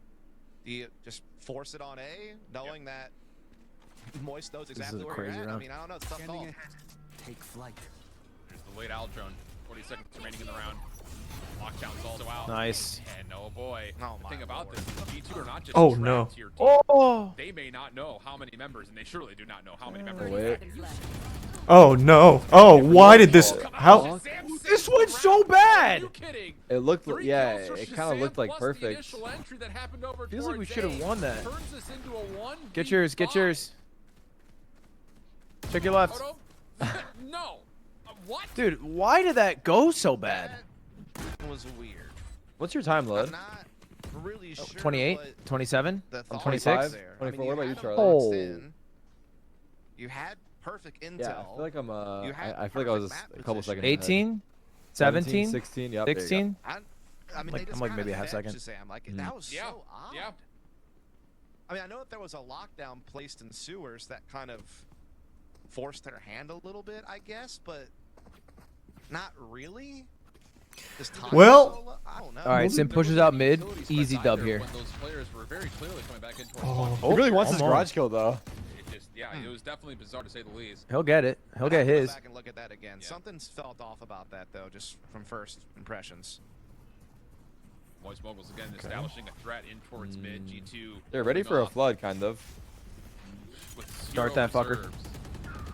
do you just force it on A, knowing that Moist knows exactly where you're at? Round. I mean, I don't know. It's tough call. Take flight. There's the late owl drone. 40 seconds remaining in the round. Lockdown's also out. Nice. And oh boy, the thing about this is G2 are not just Oh, trapped no. to your team. Oh. They may not know how many members, and they surely do not know how many members. Wait. Oh no. Oh, why did this? How? This one's so bad. It looked, yeah, it kind of looked like perfect. Feels like we should have won that. Get yours. Get yours. Check your left. No. What? Dude, why did that go so bad? That was weird. What's your time, I'm Lud? not really sure. 28, 27, I'm 26. 24. What about you, Charlie? Oh. You had perfect intel. Yeah, I feel like I'm. I feel like I was a couple seconds. 18, 17, 16, yep, 16. I mean, I'm like maybe a half second. That was so odd. Yeah. I mean, I know that there was a lockdown placed in sewers that kind of forced their hand a little bit, I guess, but not really. Well, I don't know. All right, Sim pushes out mid. Easy dub here. Those players were very clearly coming back into He really wants his garage kill though. It was definitely bizarre to say the least. He'll get it. He'll get his. Go back and look at that again. Something's felt off about that though, just from first impressions. Moist Moguls again establishing a threat in towards mid. G2. They're ready for a flood, kind of. Start that fucker.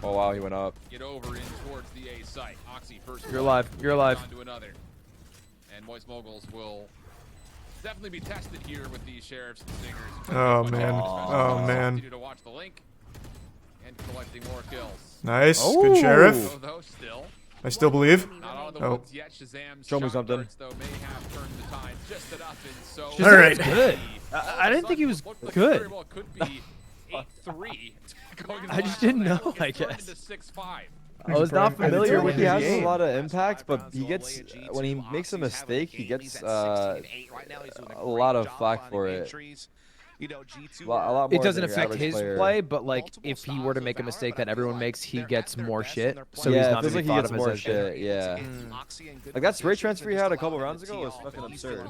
Oh wow, he went up. Get over in towards the A site. Oxy first. You're alive. You're alive. On to another. And Moist Moguls will definitely be tested here with these sheriffs and stingers. Oh man. Oh man. Continue to watch the link and collecting more kills. Nice. Good sheriff. Though still. I still believe. Not all the Oh. ones yet. Shazam's Show me shot something. darts, though, may have turned the tide just enough, and so All right. Good. I didn't think he was looked like good. Very well could be 8-3. going into I just the didn't last know, round. I Gets turned guess. into 6-5. I was not I familiar feel with like he his has game. a lot of impact, but he gets when he makes a mistake, he gets a lot of flack for it. You know, G2 A lot It more doesn't than your affect average his player. play, but like if he were to make a mistake that everyone makes, he gets more shit. So he's Yeah, it not feels to like be he thought gets of more as a shit. Yeah. Like that spray transfer he had a couple rounds ago was fucking absurd.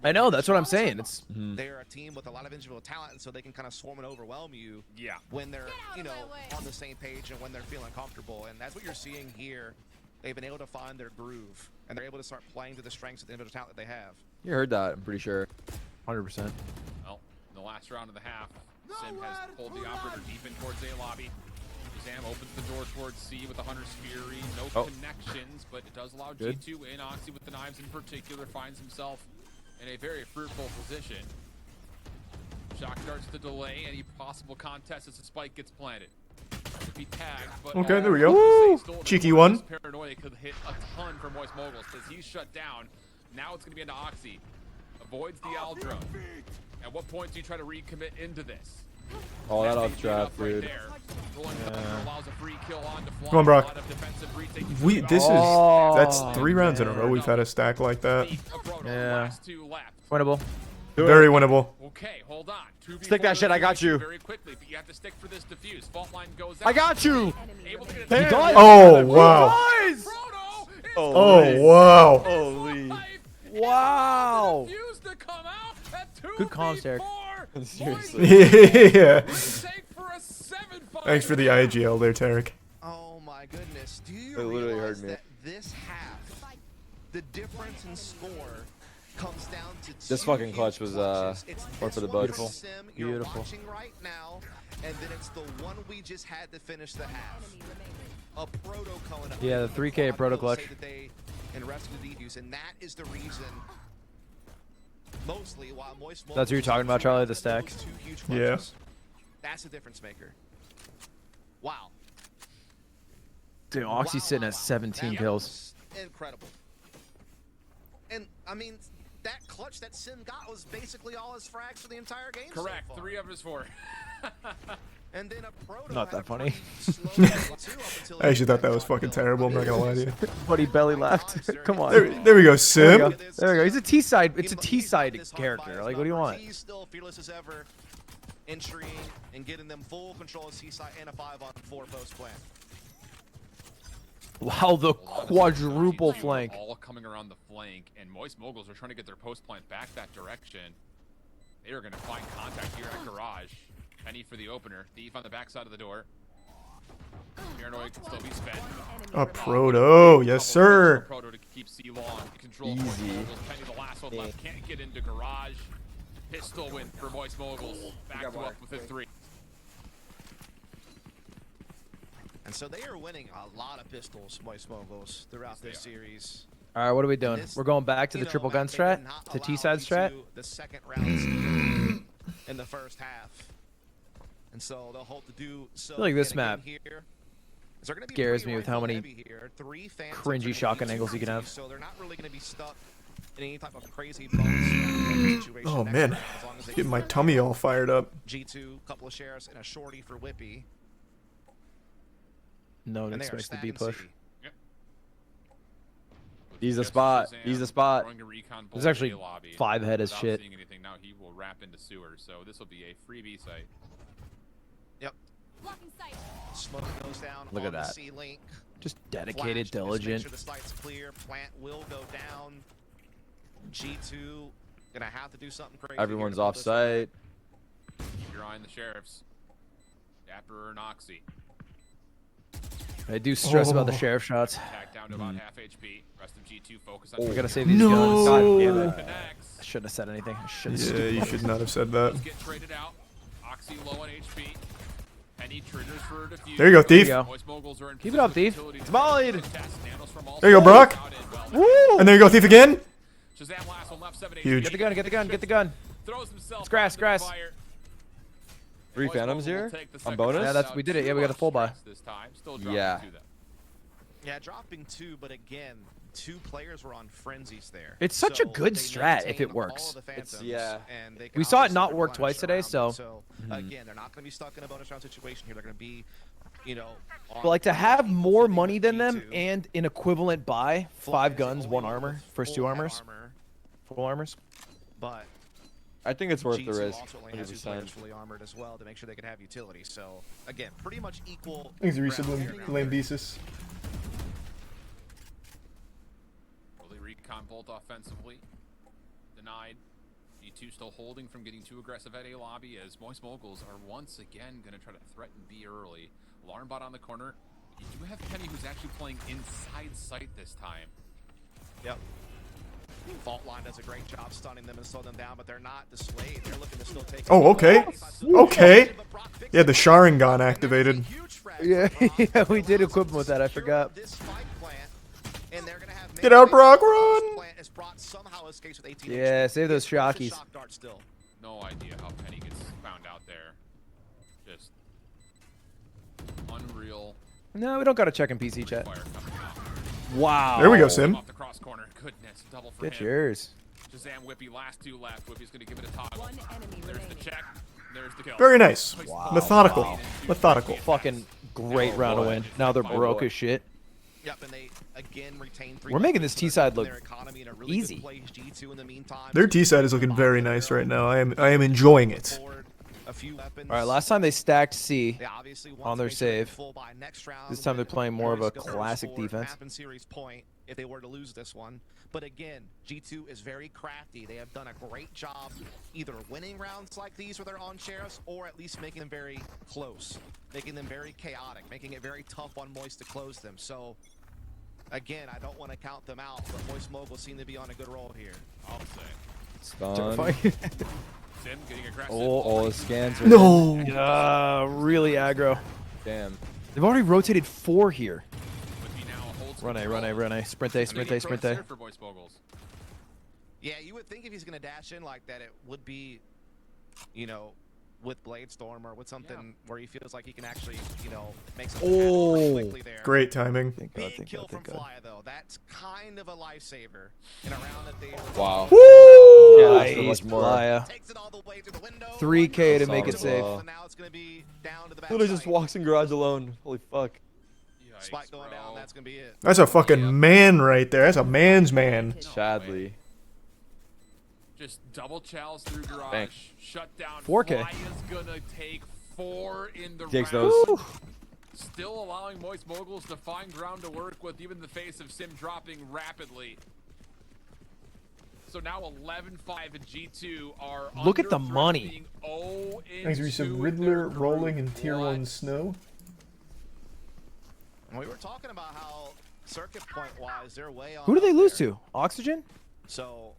I know, that's what I'm saying. It's They're a team with a lot of individual talent, and so they can kind of swarm and overwhelm you. Yeah. When they're, you know, on the same page and when they're feeling comfortable, and that's what you're seeing here. They've been able to find their groove, and they're able to start playing to the strengths of the individual talent that they have. You heard that? I'm pretty sure. 100%. Well, in the last round of the half, Sim has pulled the operator deep in towards A lobby. Shazam opens the door towards C with the Hunter's Fury. No connections, but it does allow Good. G2 in. Oxy with the knives in particular finds himself in a very fruitful position. Shock starts to delay any possible contest as the spike gets planted. Be tagged, but Okay, there we go. Woo! Cheeky one. Paranoia could hit a ton for Moist Moguls because he's shut down. Now it's going to be into Oxy. Avoids the Aldro. At what point do you try to recommit into this? Oh, that off draft, dude. Come on, Brock. That's 3 rounds in a row we've had a stack like that. Yeah. Winnable. Very winnable. Okay, hold on. Stick that shit, I got you. Very quickly, but you have to stick for this defuse. Fault line goes out. I got you. Oh, wow. Oh, wow. Holy. Wow. Good comms, Eric. Seriously. Yeah. Thanks for the IGL there, Tarek. Oh my goodness. Do you It literally realize hurt me. that this half, the difference in score comes down to This fucking clutch was one for the Bucks. Beautiful. Watching right now, and then it's the one we just had to finish the half. A proto coming up. Yeah, the 3K proto clutch. And rest of the defuse, and that is the reason. Mostly while Moist That's what you're talking about, Charlie, the stack. Yeah. That's a difference maker. Wow. Dude, Oxy's sitting at 17 kills. Incredible. And I mean, that clutch that Sim got was basically all his frags for the entire game. Correct. So far. 3 of his 4. And then a proto Not that funny. I actually thought that was fucking terrible. I'm not gonna lie to you. Buddy belly left. Come on. There we go, Sim. There we go. He's a T-side. It's a T-side character. Like, what do you want? He's still fearless as ever, entering and getting them full control of C-side and a 5-on-4 post plan. Wow, the quadruple flank. All coming around the flank, and Moist Moguls are trying to get their post plant back that direction. They are going to find contact here at Garage. Penny for the opener. Thief on the backside of the door. Paranoid can still be spent. A proto, yes sir. Proto to keep C long. Control Easy. Moist Moguls. Penny the last one left. Can't get into Garage. Pistol win for Moist Moguls. Back to up with a 3. And so they are winning a lot of pistols, Moist Moguls, throughout this series. All right, what are we doing? We're going back to the triple gun strat? To T-side strat? The second round in the first half. And so they'll hope to do so. I feel like this map scares me with how many cringy shotgun angles you can have. So they're not really going to be stuck in any type of crazy bonus situation. Oh man, getting my tummy all fired up. G2, couple of shares, and a shorty for Whippy. No one expects the B push. He's the spot. He's the spot. There's actually 5 head as shit. Seeing anything now, he will wrap into sewer. So this will be a free B site. Yep. Smoke goes down. Look at that. C-link. Just dedicated, diligent. Make sure the site's clear. Plant will go down. G2 gonna have to do something crazy. Everyone's off site. Keep your eye on the sheriffs. Dapper and Oxy. I do stress about the sheriff shots. Attack down to about half HP. Rest of G2 focus on. We gotta save these No. guns. God damn it. Connects. I shouldn't have said anything. I shouldn't Yeah, you should not have said that. Let's get traded out. Oxy low on HP. Penny triggers for a defuse. There you go, Thief. There you go. Moist Moguls are in Keep it up, Thief. it's mollied. There you go, Brock. Woo! And there you go, Thief again. Shazam last one left 7 Huge. Get the gun, get the gun, get the gun. Throws himself. It's grass, onto the grass. fire. 3 Moist Phantoms Mogul will here take the on second bonus. round Yeah, out. we did it. Yeah, Too we got the much full buy. stress this time. Still dropping Yeah. 2 though. Yeah, dropping 2, but again, 2 players were on frenzies there. It's such a good they strat if maintained it all works. the phantoms, yeah. and they can We saw it obviously not work replenish twice today, around them. so- Again, they're not going to be stuck in a bonus round situation here. They're going to be, you know, But like to have more money than them G2, and an equivalent buy, 5 guns, only 1 with armor, first 2 full head armors, armor, full armors. but I think it's worth the G2 risk. also only has 2 players 100%. fully armored as well to make sure they can have utility. So again, pretty much equal. Thanks, ground Risa here. Lambesis. Early recon bolt offensively. Denied. G2 still holding from getting too aggressive at A lobby as Moist Moguls are once again going to try to threaten B early. Alarm bot on the corner. You do have Penny who's actually playing inside sight this time. Yep. Fault line does a great job stunning them and slowing them down, but they're not dissuaded. They're looking to still take. Oh, okay. Okay. Yeah, the Sharingan activated. Yeah, yeah, we did equip him with that. I forgot. Get out, Brock, run! Yeah, save those shockies. No idea how Penny gets found out there. Just unreal. No, we don't gotta check in PC chat. Wow. There we go, Sim. Off the cross corner. Goodness, double for Get him. yours. Shazam, Whippy, last two left. Whippy's gonna give it a toggle. There's the check. There's the kill. Very nice. Wow. Methodical. Methodical. Fucking great round of win. Now they're broke as shit. Yep, and they again retain We're making this T side look easy. Their T side is looking very nice right now. I am enjoying it. All right, last time they stacked C on their save. This time they're playing more of a classic defense. If they were to lose this one. But again, G2 is very crafty. They have done a great job either winning rounds like these where they're on sheriffs or at least making them very close, making them very chaotic, making it very tough on Moist to close them. So again, I don't want to count them out, but Moist Mogul seem to be on a good roll here. I'll say. Stun. Sim getting aggressive. All the scans are No. Really aggro. Damn. They've already rotated 4 here. Run A, run A, run A. Sprint A, sprint A, sprint A. Yeah, you would think if he's going to dash in like that, it would be, you know, with Bladestorm or with something where he feels like he can actually, you know, make something happen quickly there. Great timing. Big kill from Flya, though. That's kind of a lifesaver in a round that they... Wow. Woo! Nice, Flya. 3K to make it safe. Now it's going to be down to the back. Literally just walks in garage alone. Holy fuck. Spike going down, that's going to be it. That's a fucking man right there. That's a man's man. Chadley. Just double chows through garage. Thanks. Shut down. 4K. Flya's gonna take 4 in the Takes round. those. Still allowing Moist Moguls to find ground to work with, even in the face of Sim dropping rapidly. So now 11-5 and G2 are Look at the money. Thanks for some Riddler rolling in tier 1 snow. We were talking about how circuit point wise they're way on. Who do they lose to? Oxygen? So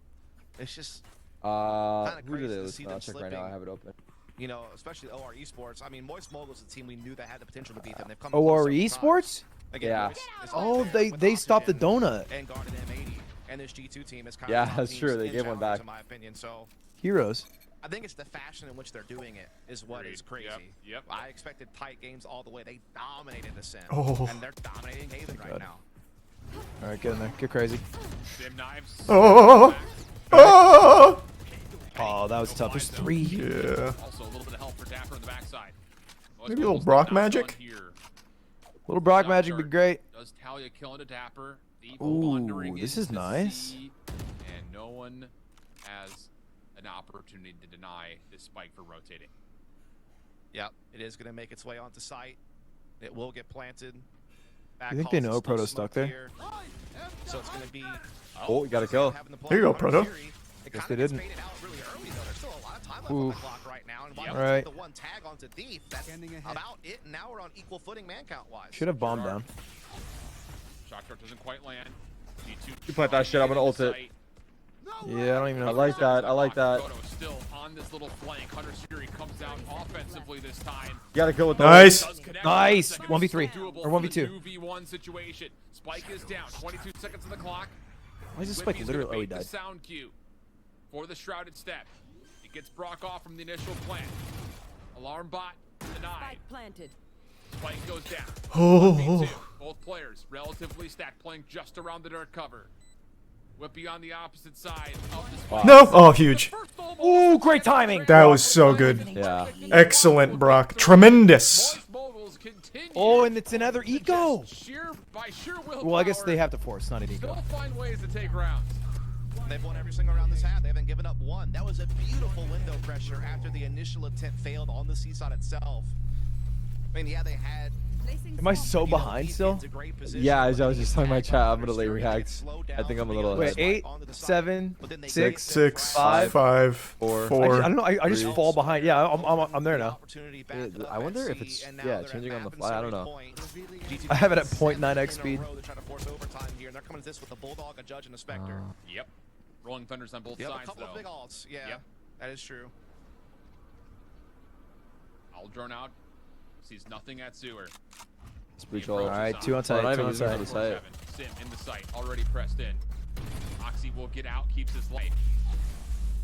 it's just who do they lose to? I'll check right now. I have it open. You know, especially OR Esports. I mean, Moist Mogul is a team we knew that had the potential to beat them. They've come OR Esports? Again, Yeah. Oh, they stopped the donut. And guarded M80, and this G2 team is kind Yeah, of top that's teams true. They in gave one general, back. in my opinion. So Heroes. I think it's the fashion in which they're doing it is what is crazy. Yep. I expected tight games all the way. They dominated the Sim, Oh. and they're dominating Haven right now. All right, get in there. Get crazy. Sim knives. Oh. Oh. Oh, that was tough. There's 3. Yeah. Also a little bit of help for Dapper on the backside. Maybe a little Brock magic? Little Brock magic would be great. Does Talia kill into Dapper? Ooh, this is nice. And no one has an opportunity to deny this spike for rotating. Yep, it is going to make its way onto site. It will get planted. You think they know Proto's stuck there? Here. So it's going to be... Oh, you got a kill. Here you go, Proto. Guess they didn't. Oof. Right now, and All right. the one tag onto Thief. That's about it. And now we're on equal footing man count wise. Should have bombed down. Shock dart doesn't quite land. You plant that shit, I'm gonna ult it. Yeah, I don't even know. I like that. I like that. Proto still on this little flank. Hunter Fury comes out offensively this time. You gotta kill with the Nice. Nice. 1v3 or 1v2. 2v1 situation. Spike is down. 22 seconds on the clock. Why is this Spike Whippy's literally? gonna Oh, he bait the died. sound cue for the shrouded step. It gets Brock off from the initial plant. Alarm bot denied. Planted. Spike goes down. Oh. 1v2. Both players relatively stacked, playing just around the dark cover. Whippy on the opposite side of the spike. No. Oh, huge. Ooh, great timing. That was so good. Yeah. Excellent, Brock. Tremendous. Oh, and it's another eco. By sheer willpower, Well, I guess they have to force, not an eco. still find ways to take rounds. They've won every single round this half. They haven't given up one. That was a beautiful window pressure after the initial attempt failed on the seaside itself. I mean, yeah, they had... Am I so behind still? Yeah, as I was just telling my chat, I'm gonna late react. I think I'm a little. Wait, 8, 7, 6, 6, 5, 5, 4. 4. I don't know. I just fall behind. Yeah, I'm there now. I wonder if it's changing on the fly. I don't know. I have it at 0.9x speed. Yep. Rolling Thunders on both Yep, sides, a couple though. of big alts. Yeah, Yep. that is true. Aldrone out. Sees nothing at sewer. Let's breach He all. approaches Alright, on. 2 on site, Not 2 even on using it site. for the site. Sim in the site, already pressed in. Oxy will get out, keeps his light.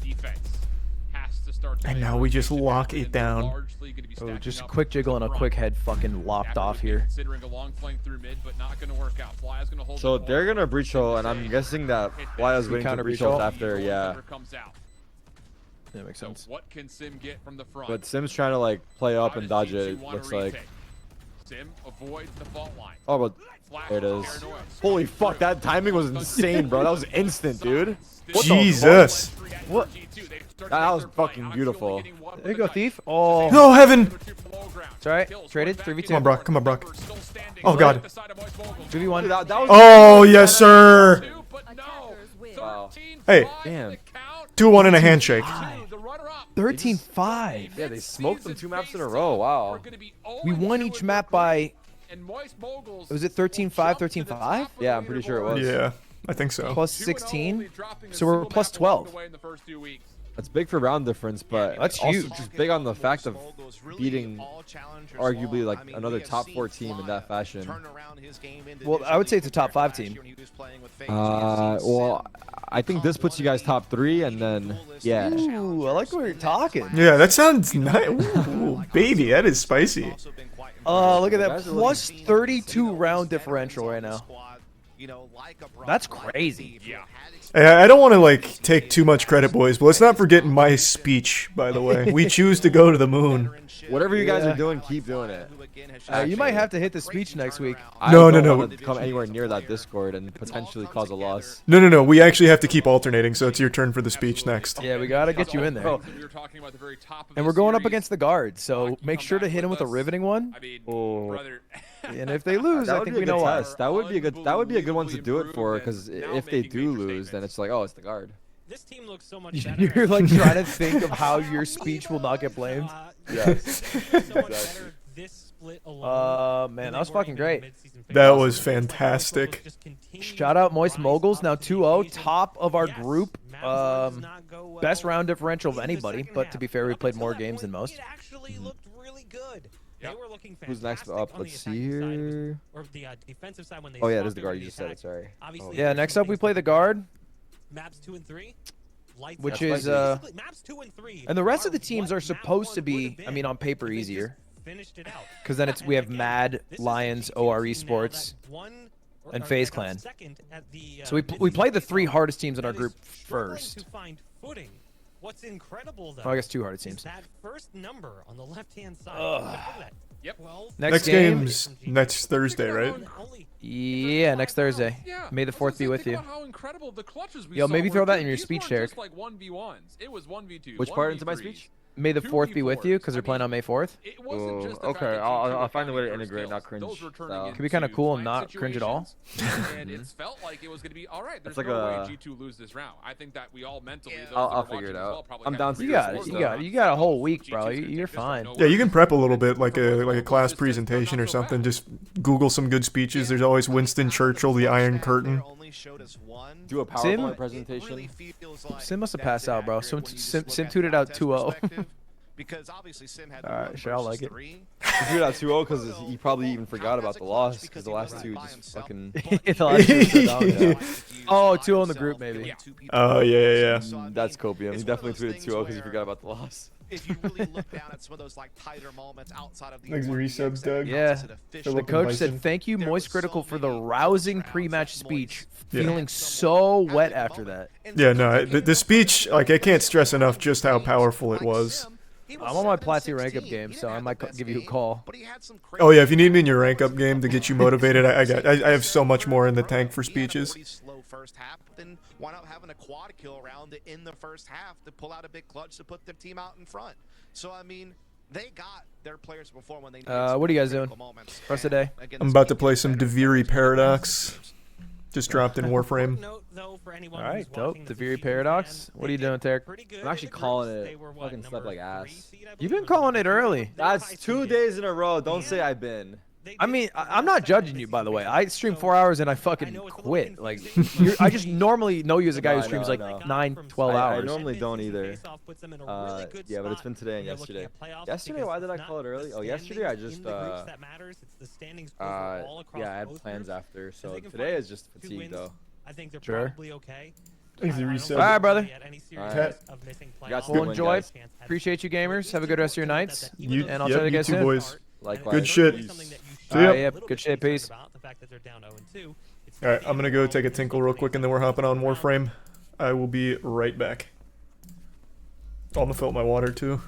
Defense has to start. And now we just lock it down. Oh, just a quick jiggle and a quick head fucking lopped off here. Considering a long flank through mid, but not going to work out. Fly's going to hold. So they're gonna breach hole, and I'm guessing that Fly's waiting to counter breach breach ult ult? after. Yeah. Comes out. That makes So sense. what can Sim get from the front? But Sim's trying to like play up and dodge it. It looks like. Sim avoids the fault line. Oh, but there it is. Holy fuck, that timing was insane, bro. That was instant, dude. What the Jesus. fuck? What? That was fucking beautiful. There you go, Thief. Oh. No, heaven. It's alright. Traded. 3v2. Come on, Brock. Come on, Brock. Oh, God. 2v1. Dude, that was Oh, yes, sir. Wow. Hey, Damn. 2-1 and a handshake. 13-5. Yeah, they smoked them 2 maps in a row. Wow. We won each map by... And Moist Was it 13-5, 13-5? Yeah, I'm pretty sure it was. Yeah, I think so. Plus 16. So we're plus 12. That's big for round difference, but That's also huge. just big on the fact of beating arguably like another top 4 team in that fashion. Well, I would say it's a top 5 team. Well, I think this puts you guys top 3, and then yeah. Ooh, I like the way you're talking. Yeah, that sounds nice. Ooh, baby, that is spicy. Look at that. Plus 32 round differential right now. That's crazy. Yeah. I don't want to like take too much credit, boys, but let's not forget my speech. By the way, we choose to go to the moon. Whatever you guys are doing, keep doing it. You might have to hit the speech next week. No. I don't want to come anywhere near that Discord and potentially cause a loss. No. We actually have to keep alternating, so it's your turn for the speech next. Yeah, we gotta get you in there. And we're going up against the guard, so make sure to hit him with a riveting one. Oh. And if they lose, I think we know why. That would be a good. That would be a good one to do it for, because if they do lose, then it's like, oh, it's the guard. This team looks so much better. You're like trying to think of how your speech will not get blamed. Yes. Man, that was fucking great. That was fantastic. Shout out Moist Moguls, now 2-0, top of our group. Best round differential of anybody, but to be fair, we played more games than most. It actually looked really good. They were looking Who's next fantastic up? on the Let's see attacking side, here. or the defensive side when they Oh yeah, it swapped is the over guard. to You the just said it. attack. Sorry. Obviously, Yeah, there's next some up we things play the guard, Maps 2 and 3. Lights which out. is Basically, maps 2 and 3 and the rest of the are teams what are supposed map to 1 be, would've I mean, on been paper if they just easier. finished it out. Because then it's we have Again, Mad, this is a Lions, GT OR team now Esports, that won and or FaZe got Clan. second at the, So we play the 3 mid-season hardest teams in our that group is struggling first. to find footing. What's incredible though, Oh, I guess 2 hardest is teams. that first number on the left-hand side. Ugh. Look at that. Yep. 12. Next game's next Thursday, right? Only Yeah, next Thursday. Yeah. May the 4th be with you. How incredible the clutches we Yo, saw maybe were, throw that too. in your These speech, weren't Derek. just like 1v1s. It was 1v2. Which part into my 1v3s. speech? May the 4th be with you, because they're playing on May 4th. It wasn't just the Okay, fact that I'll G2 find a way to were integrate, kills. not cringe Those were turning style. Could be kinda into cool and fight not cringe at all. situations, and it felt like it was going to be all right. There's That's like no a- way G2 lose this round. I think that we all mentally, those I'll that were figure it watching as out. well, probably I'm had down to to You do got this it. one, You got a whole week, G2's bro. gonna take You're this one fine. nowhere. Yeah, you can prep a little bit, like For a class presentation or something. Just Google some good speeches. There's always Winston Churchill, the Iron Curtain. Do a Sim? PowerPoint presentation. Sim must have passed out, bro. Sim tweeted out 2-0. Because obviously Sim had Alright, sure, I'll like it. He threw that 2-0 because he probably even forgot about the loss, because the last 2 just fucking. The last two were so down, yeah. Oh, 2-0 in the group, maybe. Oh yeah. That's copium. He definitely tweeted 2-0 because he forgot about the loss. If you really look down at some of those like tighter moments outside of the Thanks for resubs, Doug. Yeah. They're The looking coach bison. said, "Thank you, Moistcritical, for the rousing pre-match speech." Yeah. Feeling so wet after that. Yeah, no, the speech, like I can't stress enough just how powerful it was. I'm on my Platzi rank up game, so I might give you a call. Oh yeah, if you need me in your rank up game to get you motivated, I have so much more in the tank for speeches. Slow first half, then why not having a quad kill round in the first half to pull out a big clutch to put their team out in front? So I mean, they got their players before when they needed What are you guys doing? Rest of the day? I'm about to play some Deviri Paradox. Just dropped in Warframe. Alright, dope. Deviri Paradox. What are you doing, Tarek? I'm actually calling it. Fucking slept like ass. You've been calling it early. That's 2 days in a row. Don't say I've been. I mean, I'm not judging you, by the way. I stream 4 hours and I fucking quit. Like, I just normally know you as a guy who streams like 9, 12 hours. I normally don't either. Yeah, but it's been today and yesterday. Yesterday, why did I call it early? Oh, yesterday I just yeah, I had plans after. So today is just fatigue though. I think they're Sure. probably okay. Easy reset. All right, brother. Well, enjoy. Appreciate you, gamers. Have a good rest of your nights. You, And I'll yep, try to you get two soon. boys. Likewise. Good shit. Peace. See ya. Yep. Good shit. Peace. Alright, I'm gonna go take a tinkle real quick and then we're hopping on Warframe. I will be right back. Oh, I'm gonna fill up my water too.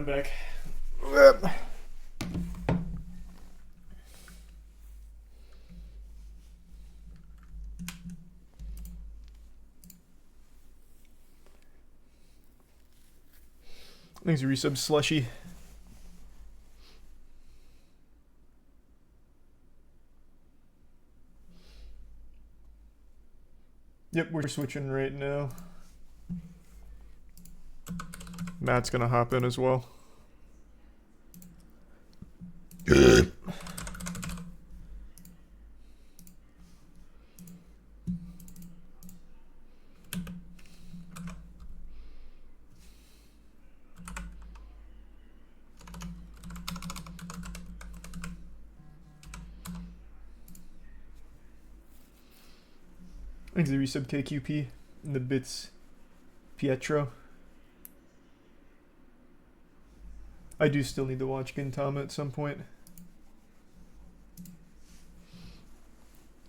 back. Thanks, resub slushy. Yep, we're switching right now. Matt's gonna hop in as well. Good. Thanks, the resub KQP and the bits Pietro. I do still need to watch Gintama at some point.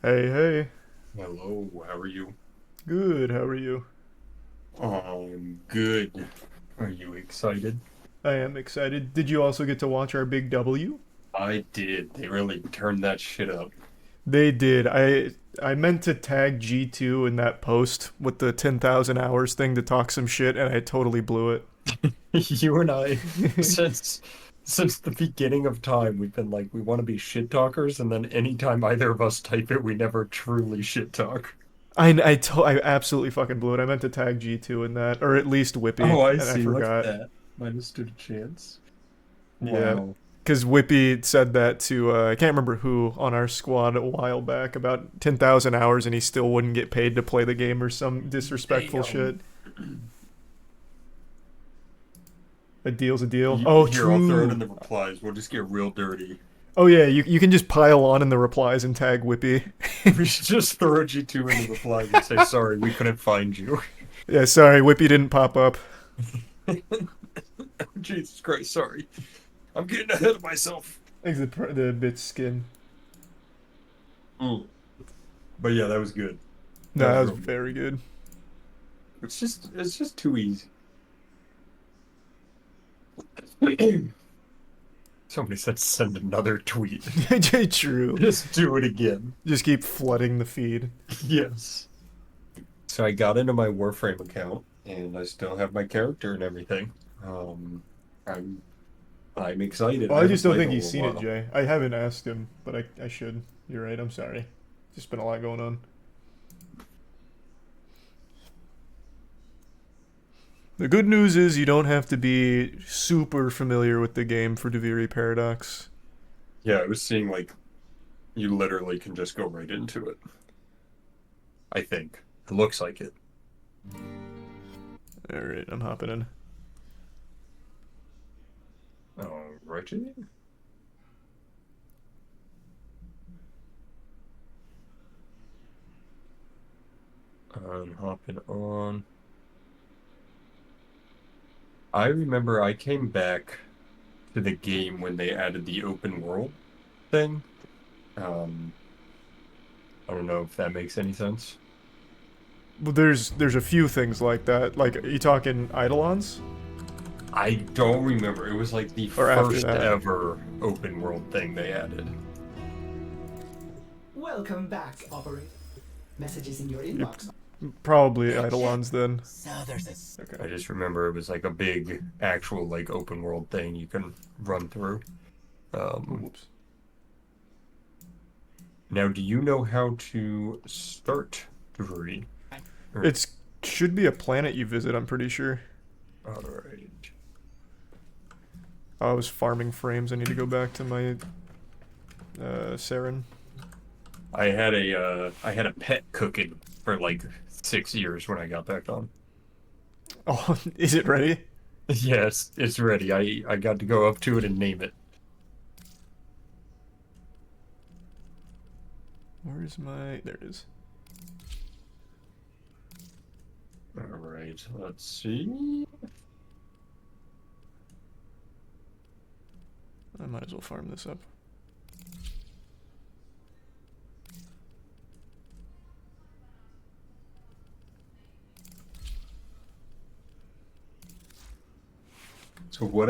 Hey, hey. Hello, how are you? Good, how are you? I'm good. Are you excited? I am excited. Did you also get to watch our big W? I did. They really turned that shit up. They did. I meant to tag G2 in that post with the 10,000 hours thing to talk some shit, and I totally blew it. You and I, since the beginning of time, we've been like, we want to be shit talkers, and then anytime either of us type it, we never truly shit talk. I absolutely fucking blew it. I meant to tag G2 in that, or at least Whippy. Oh, I and see. I forgot. Look at that. Might have stood a chance. Yeah. Wow. Because Whippy said that to, I can't remember who on our squad a while back, about 10,000 hours, and he still wouldn't get paid to play the game or some disrespectful shit. A deal's a deal. Here, True. I'll throw it in the replies. We'll just get real dirty. Oh yeah, you can just pile on in the replies and tag Whippy. We should just throw G2 in the replies and say, sorry, we couldn't find you. Yeah, sorry, Whippy didn't pop up. Jesus Christ, sorry. I'm getting ahead of myself. Thanks the bit skin. But yeah, that was good. No, that was very good. It's just too easy. Somebody said send another tweet. True. Just do it again. Just keep flooding the feed. Yes. So I got into my Warframe account, and I still have my character and everything. I'm excited. Well, I just don't think he's seen it, Jay. I haven't asked him, but I should. You're right, I'm sorry. Just been a lot going on. The good news is you don't have to be super familiar with the game for Deviri Paradox. Yeah, I was seeing, like, you literally can just go right into it. I think. It looks like it. Alright, I'm hopping in. Alrighty. I'm hopping on. I remember I came back to the game when they added the open world thing. I don't know if that makes any sense. Well, there's a few things like that. Like, are you talking Eidolons? I don't remember. It was like the first ever open world thing they added. Welcome back, operator. Messages in your inbox. Probably Eidolons then. So there's Okay. I just remember it was like a big actual like open world thing you can run through. Whoops. Now, do you know how to start Deviri? It should be a planet you visit, I'm pretty sure. Alright. I was farming frames. I need to go back to my Saren. I had a pet cooking for like 6 years when I got back on. Oh, is it ready? Yes, it's ready. I got to go up to it and name it. Where's my... There it is. Alright, let's see. I might as well farm this up. So what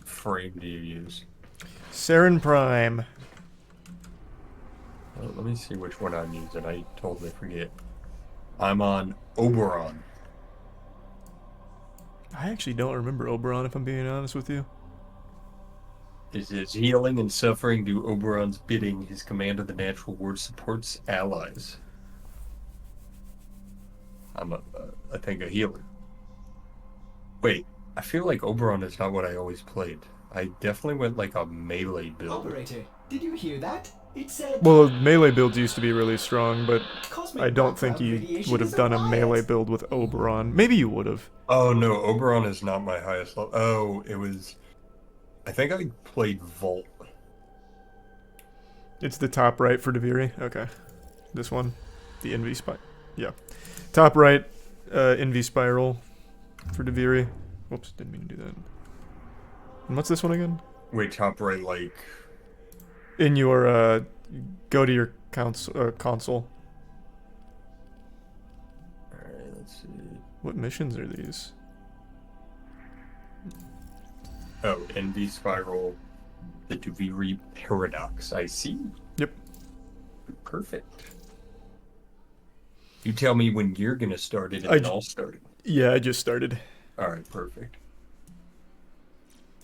frame do you use? Saren Prime. Well, let me see which one I'm using. I totally forget. I'm on Oberon. I actually don't remember Oberon, if I'm being honest with you. Is his healing and suffering do Oberon's bidding. His command of the natural word supports allies. I'm I think a healer. Wait, I feel like Oberon is not what I always played. I definitely went like a melee build. Operator, did you hear that? It said... Well, melee builds used to be really strong, but Cosmic I don't think background you radiation would have is done a riot. melee build with Oberon. Maybe you would have. Oh no, Oberon is not my highest level. Oh, it was... I think I played Volt. It's the top right for Deviri. Okay. This one. The Envy Spiral. Yeah. Top right, Envy Spiral for Deviri. Whoops, didn't mean to do that. And what's this one again? Wait, top right, like... In your, go to your console. Alright, let's see. What missions are these? Oh, Envy Spiral, the Duviri Paradox. I see. Yep. Perfect. You tell me when you're gonna start it, and then I'll start it. Yeah, I just started. Alright, perfect.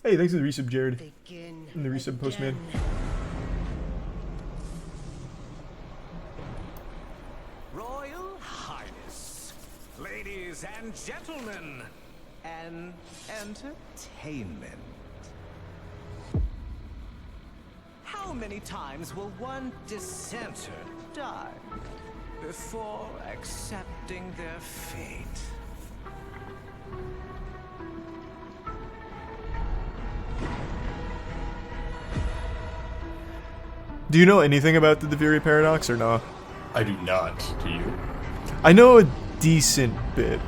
Hey, thanks for the resub, Jared. And the resub, Postman. Royal Highness, ladies and gentlemen, and entertainment. How many times will one dissenter die before accepting their fate? Do you know anything about the Deviri Paradox or no? I do not. Do you? I know a decent bit.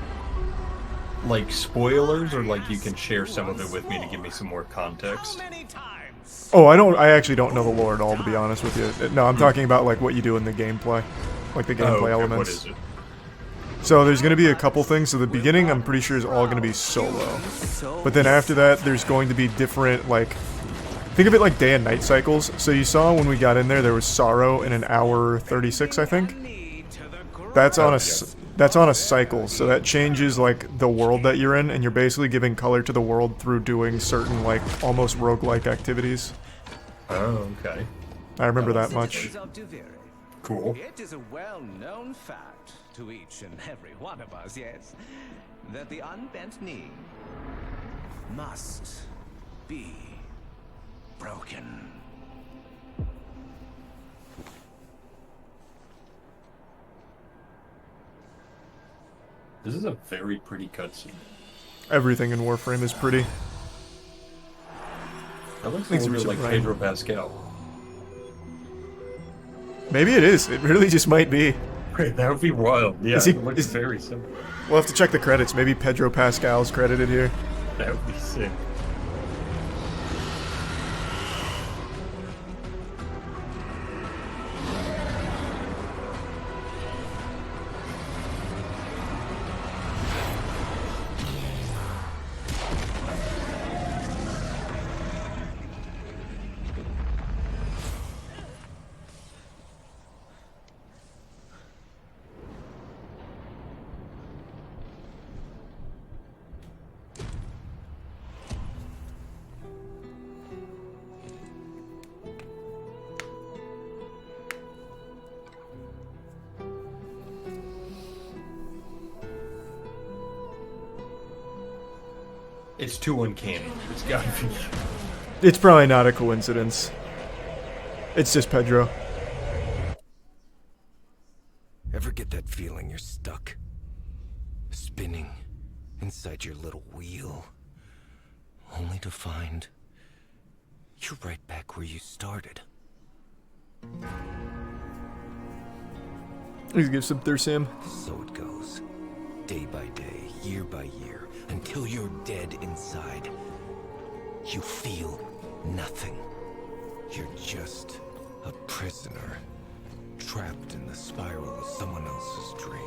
Like spoilers, or like you can share some of it with me to give me some more context? Oh, I actually don't know the lore at all, to be honest with you. No, I'm talking about like what you do in the gameplay. Like the gameplay elements. What is it? So there's going to be a couple things. So the beginning, I'm pretty sure, is all going to be solo. But then after that, there's going to be different, like... Think of it like day and night cycles. So you saw when we got in there was Sorrow in an hour 36, I think. That's on a cycle. So that changes like the world that you're in, and you're basically giving color to the world through doing certain like almost roguelike activities. Oh, okay. I remember that much. Cool. It is a well-known fact to each and every one of us, yes, that the unbent knee must be broken. This is a very pretty cutscene. Everything in Warframe is pretty. That looks a little bit like Pedro Pascal. Maybe it is. It really just might be. Wait, that would be wild. Yeah, it looks very similar. We'll have to check the credits. Maybe Pedro Pascal's credited here. That would be sick. It's too uncanny. It's gotta be. It's probably not a coincidence. It's just Pedro. Ever get that feeling you're stuck? Spinning inside your little wheel? Only to find you're right back where you started. Please give some Thursam. So it goes. Day by day, year by year, until you're dead inside. You feel nothing. You're just a prisoner, trapped in the spiral of someone else's dream.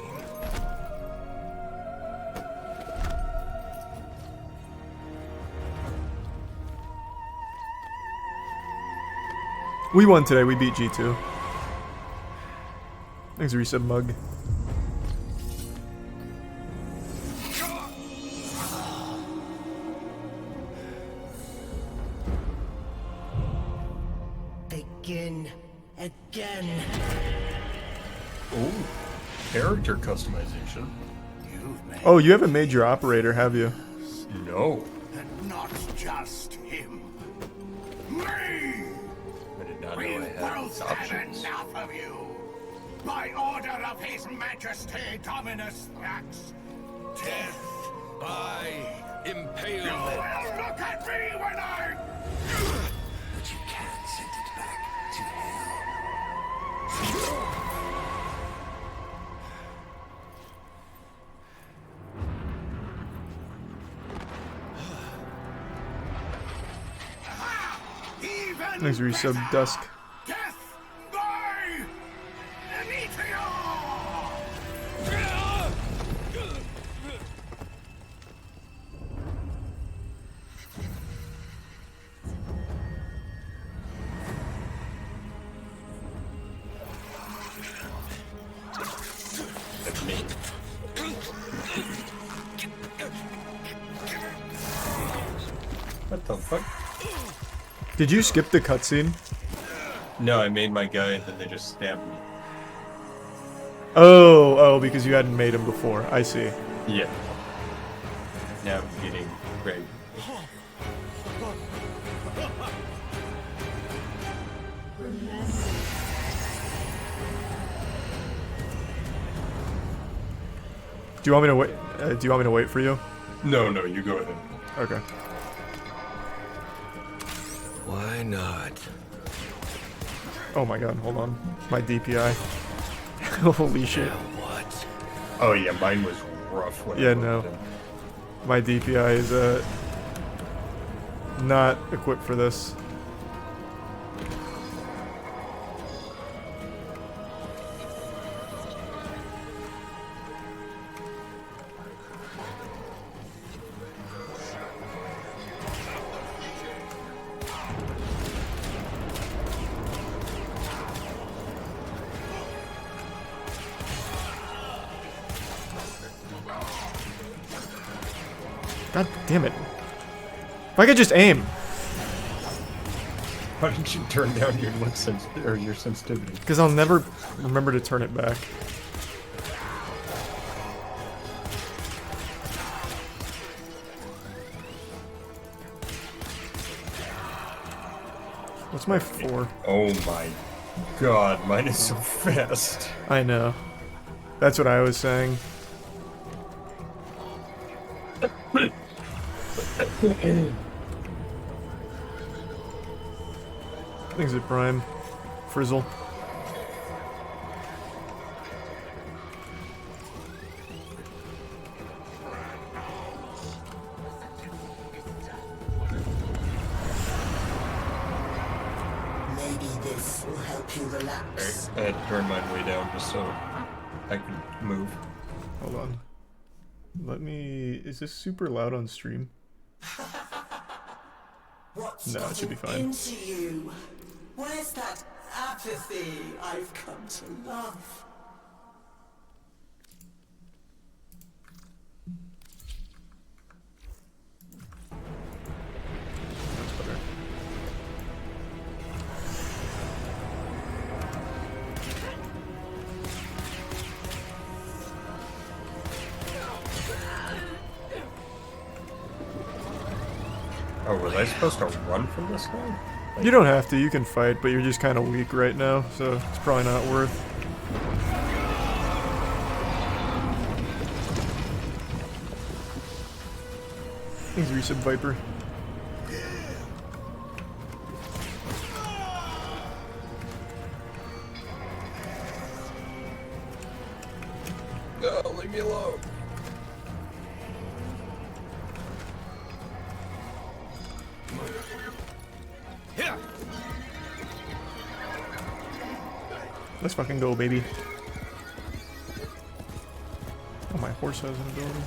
We won today. We beat G2. Thanks, Resub Mug. Begin again. Oh, character customization. Oh, you haven't made your operator, have you? No. And not just him. Me! I did not know I had these options. Enough of you. By order of His Majesty Dominus Thrax. Death by impalement. You will look at me when I... But you can't send it back to hell. Thanks, Resub Dusk. Death by meteor! What the fuck? Did you skip the cutscene? No, I made my guy and then they just stabbed me. Oh, because you hadn't made him before. I see. Yeah. Now I'm getting Greg. Do you want me to wait? Do you want me to wait for you? No, you go ahead. Okay. Why not? Oh my god, hold on. My DPI. Holy shit. What? Oh yeah, mine was rough. When Yeah, I no. looked in. My DPI is not equipped for this. God damn it. If I could just aim. Why didn't you turn down your your sensitivity? Because I'll never remember to turn it back. What's my 4? Oh my god, mine is so fast. I know. That's what I was saying. Things at Prime. Frizzle. Maybe this will help you relax. I had to turn mine way down just so I could move. Hold on. Let me... Is this super loud on stream? What's No, it should be fine. into you? Where's that apathy I've come to love? That's better. Oh, was I supposed to run from this guy? You don't have to, you can fight, but you're just kind of weak right now, so it's probably not worth. Thanks, Resub Viper. No, leave me alone. Let's fucking go, baby. Oh, my horse has an ability.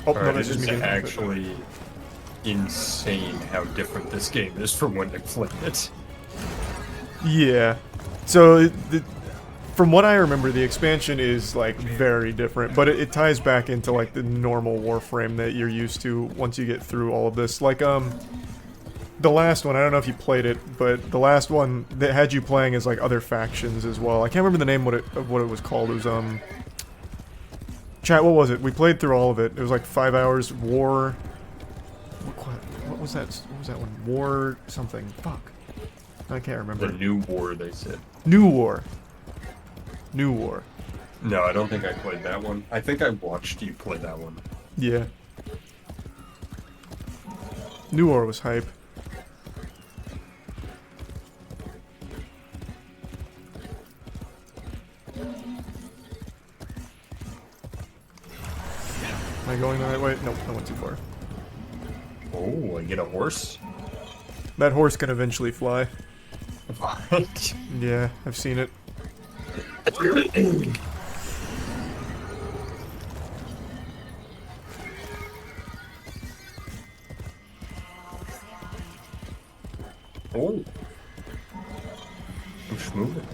Oh, no, that's just me. It is actually insane how different this game is from when I played it. Yeah. So from what I remember, the expansion is like very different, but it ties back into like the normal Warframe that you're used to once you get through all of this. Like the last one, I don't know if you played it, but the last one that had you playing as like other factions as well. I can't remember the name of what it was called. It was chat, what was it? We played through all of it. It was like 5 hours. War. What was that? What was that one? War something. Fuck. I can't remember. The New War, they said. New War. New War. No, I don't think I played that one. I think I watched you play that one. Yeah. New War was hype. Am I going the right way? Nope, I went too far. Oh, I get a horse? That horse can eventually fly. What? Yeah, I've seen it. Oh. I'm just moving.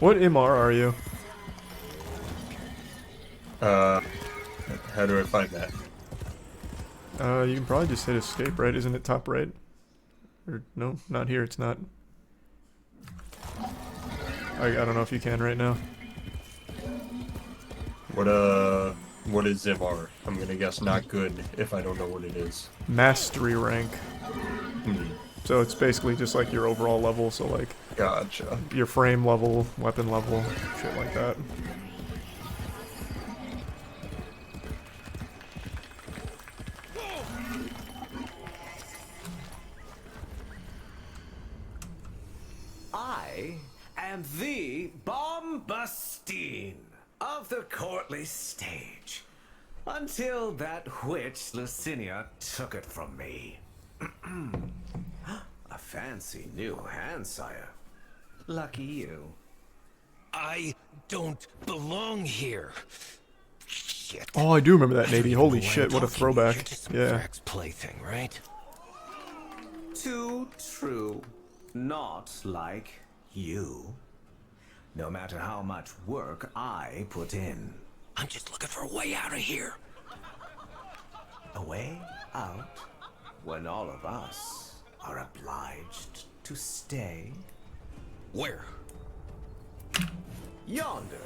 What MR are you? How do I find that? You can probably just hit escape, right? Isn't it top right? Or, no, not here, it's not. I don't know if you can right now. What is MR? I'm gonna guess not good if I don't know what it is. Mastery rank. So it's basically just like your overall level, so like... Gotcha. Your frame level, weapon level, shit like that. I am the Bombastine of the courtly stage, until that witch Lucinia took it from me. A fancy new hand, sire. Lucky you. I don't belong here. Shit. Oh, I do remember that, Navy. Holy shit, what a throwback. Yeah. Plaything, right? Too true. Not like you. No matter how much work I put in. I'm just looking for a way out of here. A way out? When all of us are obliged to stay? Where? Yonder.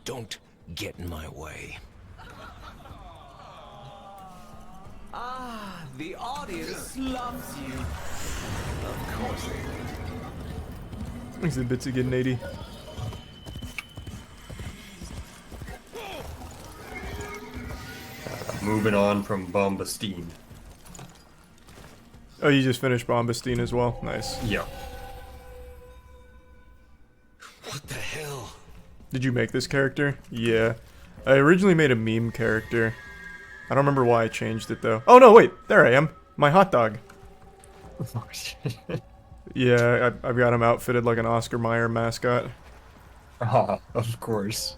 Don't get in my way. Ah, the audience loves you. Of course they do. Thanks the bits again, Nady. Moving on from Bombastine. Oh, you just finished Bombastine as well? Nice. Yeah. What the hell? Did you make this character? Yeah. I originally made a meme character. I don't remember why I changed it though. Oh no, wait! There I am! My hot dog! Yeah, I've got him outfitted like an Oscar Mayer mascot. Ah, of course.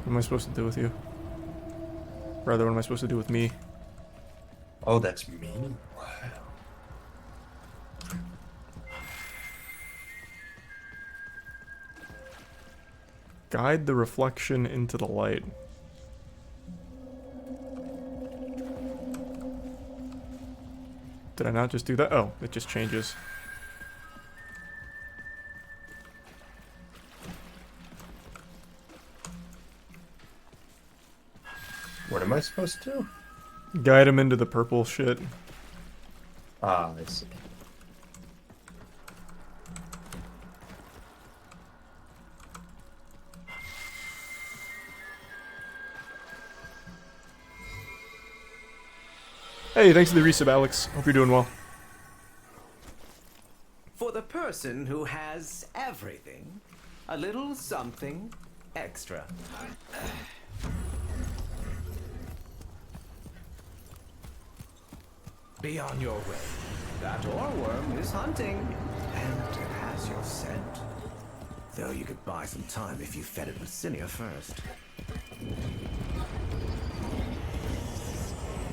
What am I supposed to do with you? Rather, what am I supposed to do with me? Oh, that's me? Wow. Guide the reflection into the light. Did I not just do that? Oh, it just changes. What am I supposed to do? Guide him into the purple shit. Ah, I see. Hey, thanks for the resub, Alex. Hope you're doing well. For the person who has everything, A little something extra. Be on your way. That oreworm is hunting, and it has your scent. Though you could buy some time if you fed it Lucinia first.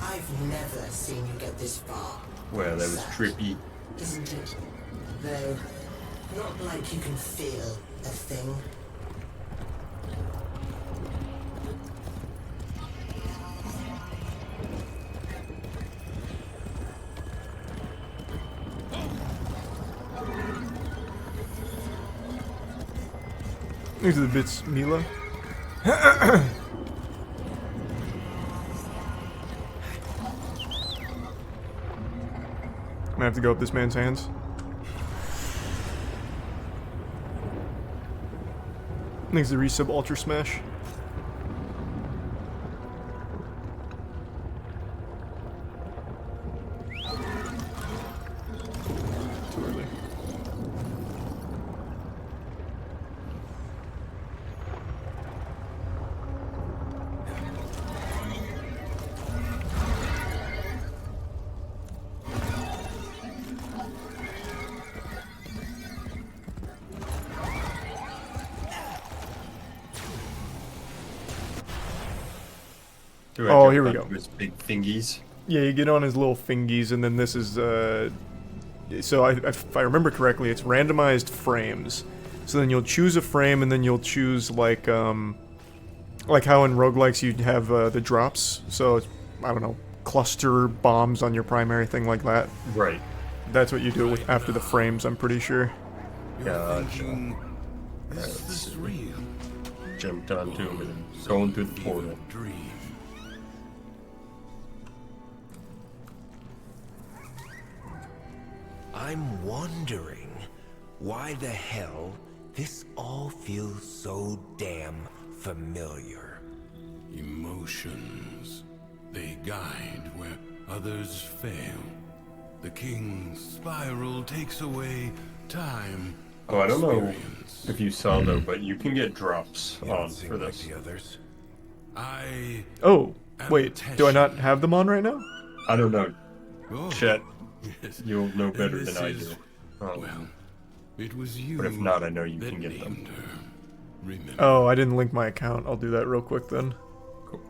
I've never seen you get this far. Well, that was trippy. Isn't it? Though, not like you can feel a thing. These are the bits, Mila. I'm gonna have to go up this man's hands. Next the resub Ultra Smash. Too early. Oh, here we go. His big thingies. Yeah, you get on his little fingies, and then this is, so if I remember correctly, it's randomized frames. So then you'll choose a frame, and then you'll choose, like how in roguelikes you'd have the drops. So, it's, I don't know, cluster bombs on your primary thing like that. Right. That's what you do with after the frames, I'm pretty sure. Gotcha. Is this real? Jumped onto him and going through the portal. I'm wondering why the hell this all feels so damn familiar. Emotions. They guide where others fail. The king's spiral takes away time. Oh, I don't know if you saw though, but you can get drops on for like this. the others. Oh, wait, do I not have them on right now? I don't know. Oh. Chet, you'll know better than I do. This is- well, it was you. But if not, I know you that can get them. named her. Remember. Oh, I didn't link my account. I'll do that real quick then. Cool.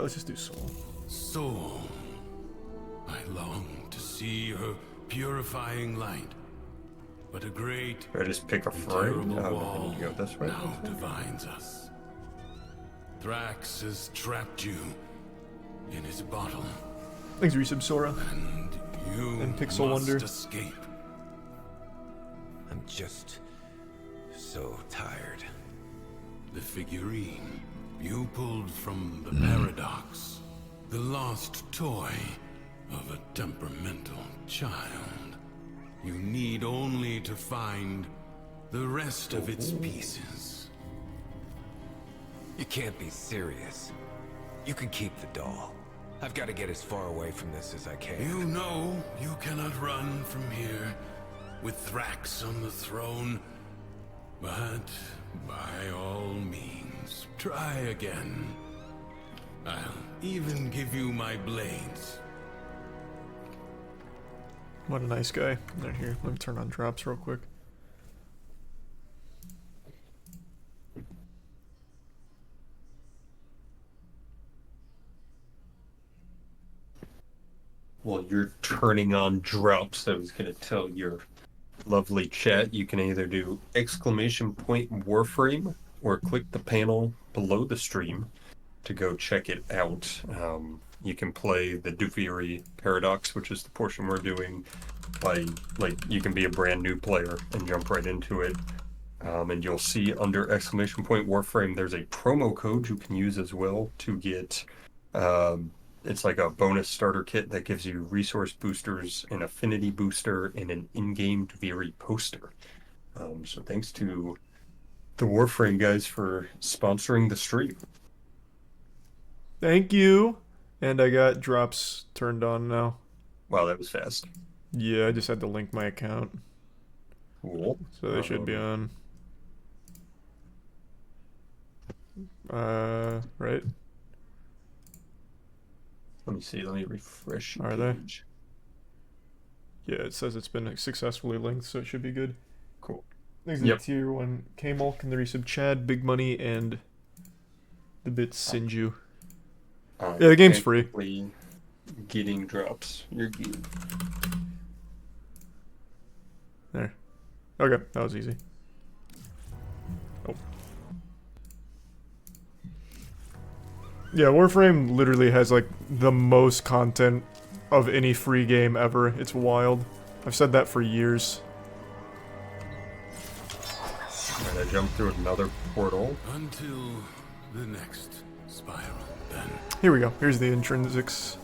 Let's just do Soul. Soul. I long to see her purifying light. But a great I just pick a and frame. terrible Oh, wall then you go this way. now divides us. Thrax has trapped you in his bottle. Thanks, Resub Sora. And you And Pixel must Wonder. escape. I'm just so tired. The figurine you pulled from the paradox. The lost toy of a temperamental child. You need only to find the rest of its pieces. You can't be serious. You can keep the doll. I've got to get as far away from this as I can. You know you cannot run from here with Thrax on the throne. But by all means, try again. I'll even give you my blades. What a nice guy. Right here. Let me turn on drops real quick. Well, you're turning on drops. I was going to tell your lovely chat you can either do !Warframe or click the panel below the stream to go check it out. You can play the Dufiri Paradox, which is the portion we're doing. You can be a brand new player and jump right into it. And you'll see under !Warframe, there's a promo code you can use as well to get. It's like a bonus starter kit that gives you resource boosters, an affinity booster, and an in-game Duviri poster. So thanks to the Warframe guys for sponsoring the stream. Thank you. And I got drops turned on now. Wow, that was fast. Yeah, I just had to link my account. Cool. So they should be on. Right? Let me see. Let me refresh. Are they? Yeah, it says it's been successfully linked, so it should be good. Cool. There's the tier 1 K-Mulk and the resub Chad, Big Money, and the bits Sinju. Yeah, the game's free. Getting drops. You're good. There. Okay, that was easy. Oh. Yeah, Warframe literally has like the most content of any free game ever. It's wild. I've said that for years. Alright, I jumped through another portal. Until the next spiral, then. Here we go. Here's the intrinsics.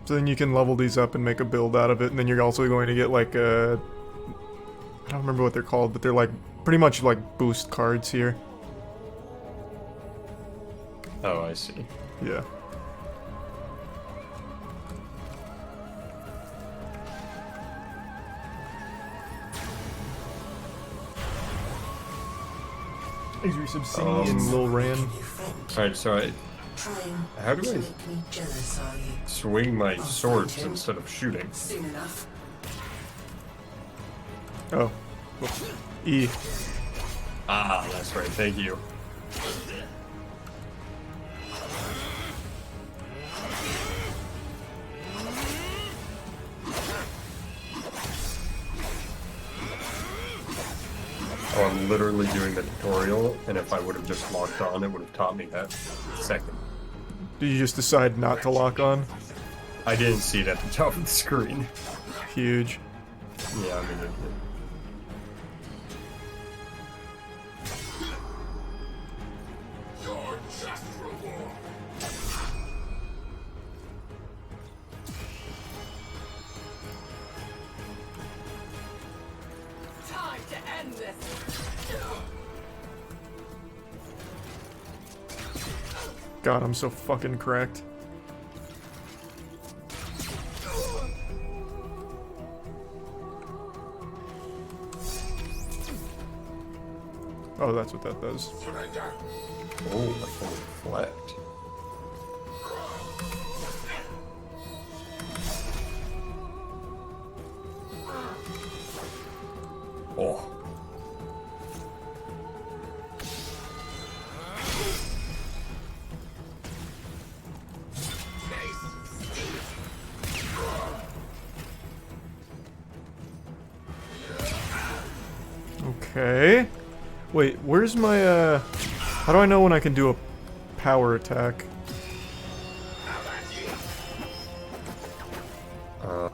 So then you can level these up and make a build out of it, and then you're also going to get like a... I don't remember what they're called, but they're like pretty much like boost cards here. Oh, I see. Yeah. Thanks for subsiding, Lil Ran. Alright, so how do I swing my swords instead of shooting? Soon enough. Oh. E. Ah, that's right. Thank you. Oh, I'm literally doing the tutorial, and if I would have just locked on, it would have taught me that second. Did you just decide not to lock on? I didn't see it at the top of the screen. Huge. Yeah, I mean, Time to end this. God, I'm so fucking cracked. Oh, that's what that does. oh, I can reflect. Oh. Okay. Wait, where's my, how do I know when I can do a power attack? I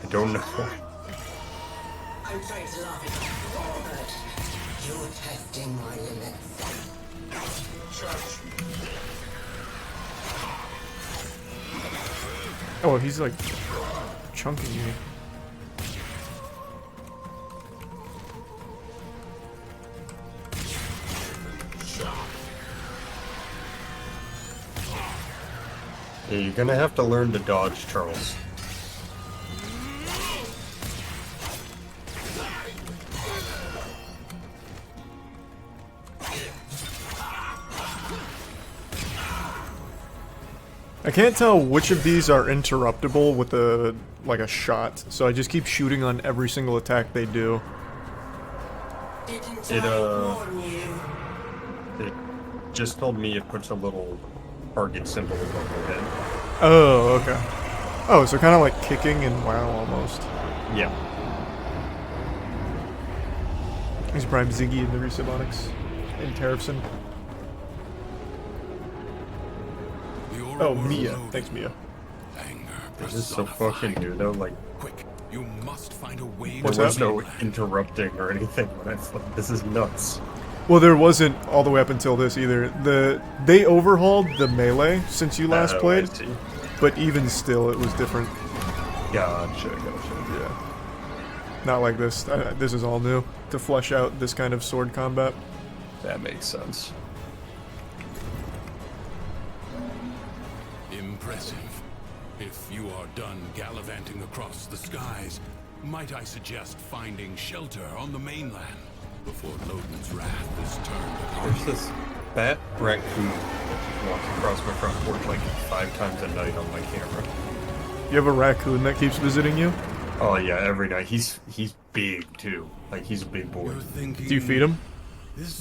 don't know. I'm trying to laugh it off, but you're testing my limits. Oh, he's like chunking me. Yeah, you're gonna have to learn to dodge, Charles. I can't tell which of these are interruptible with a like a shot, so I just keep shooting on every single attack they do. It just told me it puts a little target symbol above the head. Oh, okay. Oh, so kind of like kicking and WoW almost. Yeah. He's Prime Ziggy in the Resubonics and Terrafson. Oh, Mia. Thanks, Mia. This is so fucking new though, like... Quick, you must find a way there was no interrupting or anything when I thought, this is nuts. Well, there wasn't all the way up until this either. They overhauled the melee since you last played, but even still, it was different. Gotcha. Yeah. Not like this. This is all new to flesh out this kind of sword combat. That makes sense. impressive. If you are done gallivanting across the skies, might I suggest finding shelter on the mainland before Loden's wrath is turned upon There's this fat raccoon that walks across my front porch like 5 times a night on my camera. You have a raccoon that keeps visiting you? Oh yeah, every night. He's big too. Like he's a big boy. Do you feed him?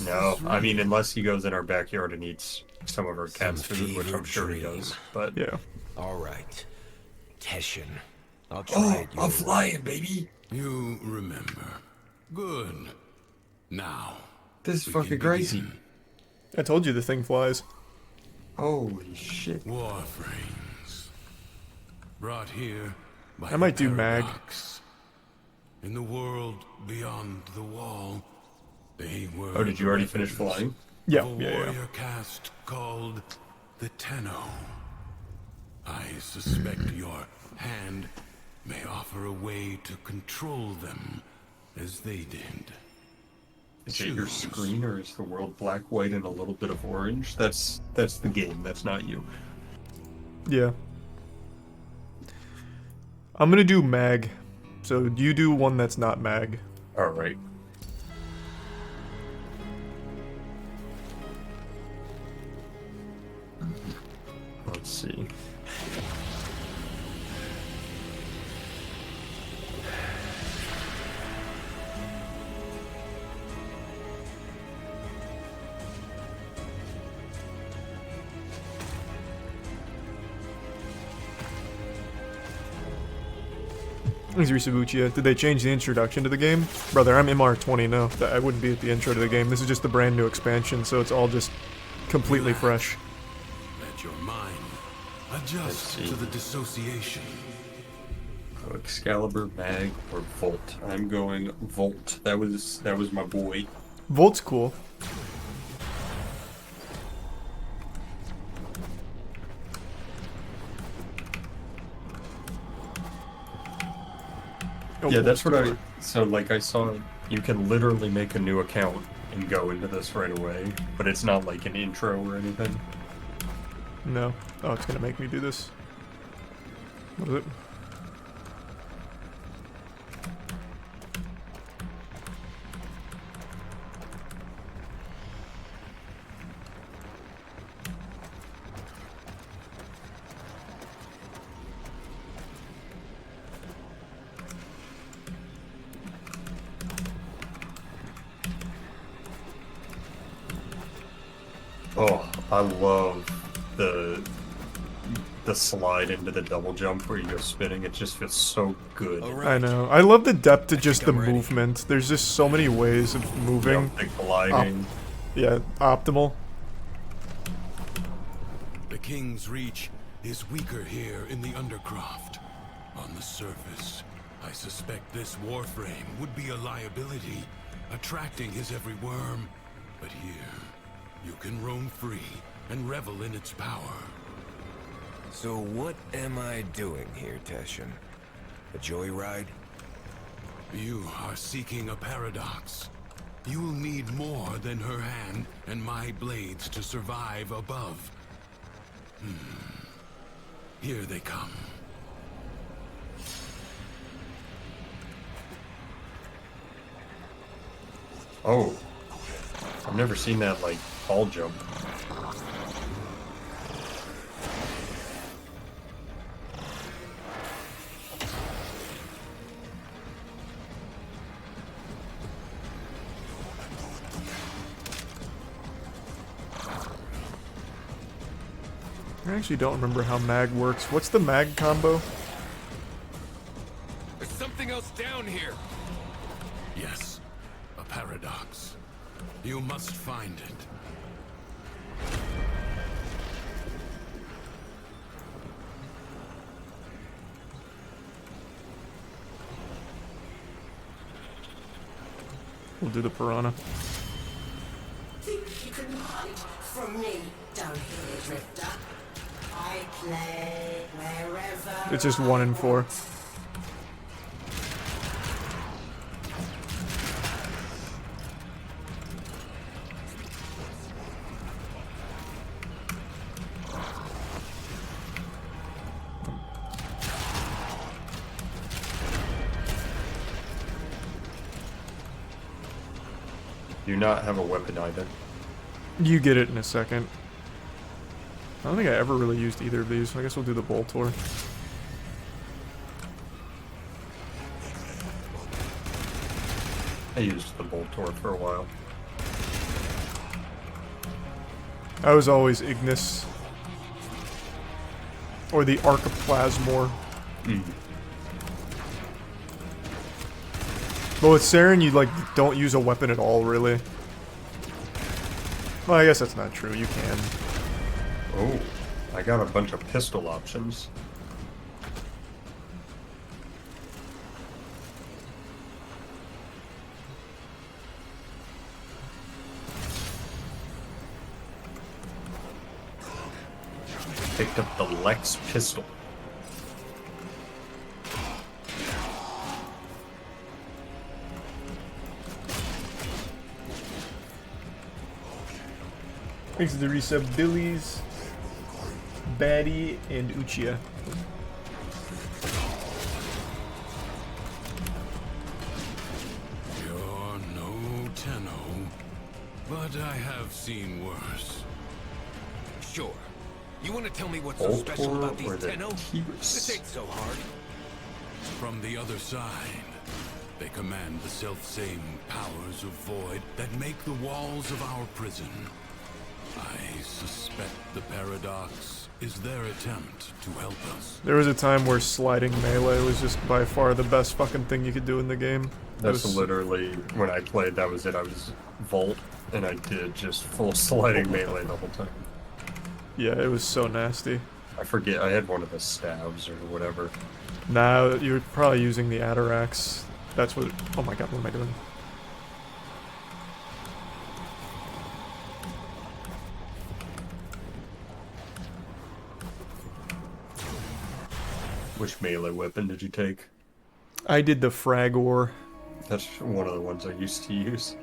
No, I mean unless he goes in our backyard and eats some of our cat's food, which I'm sure he does. But yeah. All right, Teshin, I'll try it. I'm flying, baby. You remember. Good. Now. This is fucking crazy. I told you the thing flies. Holy shit. Warframes. Brought here by I might do mag. In the world beyond the wall, they were. Oh, did you already finish flying? Yeah, a warrior caste called the Tenno. I suspect your hand may offer a way to control them as they did. Is it your screen or is the world black, white, and a little bit of orange? That's the game. That's not you. Yeah. I'm gonna do mag. So you do one that's not mag. Alright. Let's see. Thanks, Risabuchia. Did they change the introduction to the game? Brother, I'm MR20 now. I wouldn't be at the intro to the game. This is just the brand new expansion, so it's all just completely fresh. Let your mind adjust to the dissociation. Oh, Excalibur, Mag, or Volt. I'm going Volt. That was my boy. Volt's cool. Oh, yeah, that's what so like I saw you can literally make a new account and go into this right away, but it's not like an intro or anything. No. Oh, it's gonna make me do this. What is it? Oh, I love the slide into the double jump where you go spinning. It just feels so good. I know. I love the depth to just the movement. There's just so many ways of moving. Yeah, like gliding. Yeah, optimal. The King's Reach is weaker here in the Undercroft. On the surface, I suspect this Warframe would be a liability, attracting his every worm. But here, you can roam free and revel in its power. So what am I doing here, Teshin? A joyride? You are seeking a paradox. You will need more than her hand and my blades to survive above. Here they come. Oh. I've never seen that, like, tall jump. I actually don't remember how mag works. What's the mag combo? There's something else down here. Yes, a paradox. You must find it. We'll do the piranha. Think you can hide from me down here, Drifter? I play wherever. It's just 1 in 4. Do you not have a weapon either? You get it in a second. I don't think I ever really used either of these, so I guess we'll do the Boltor. I used the Boltor for a while. I was always Ignis. Or the Archiplasmor. But with Saren, you like don't use a weapon at all, really. Well, I guess that's not true. You can. Oh, I got a bunch of pistol options. Picked up the Lex pistol. Thanks to the resub Billy's, Batty, and Uchiha. You're no Tenno, but I have seen worse. Sure. You want to tell me what's so special about these Tenno? This ain't so hard. From the other side, they command the self-same powers of void that make the walls of our prison. I suspect the paradox is their attempt to help us. There was a time where sliding melee was just by far the best fucking thing you could do in the game. That's literally, when I played, that was it. I was Volt, and I did just full sliding melee the whole time. Yeah, it was so nasty. I forget, I had one of the stabs or whatever. Nah, you're probably using the Atarax. That's what... Oh my god, what am I doing? Which melee weapon did you take? I did the Fragor. That's one of the ones I used to use.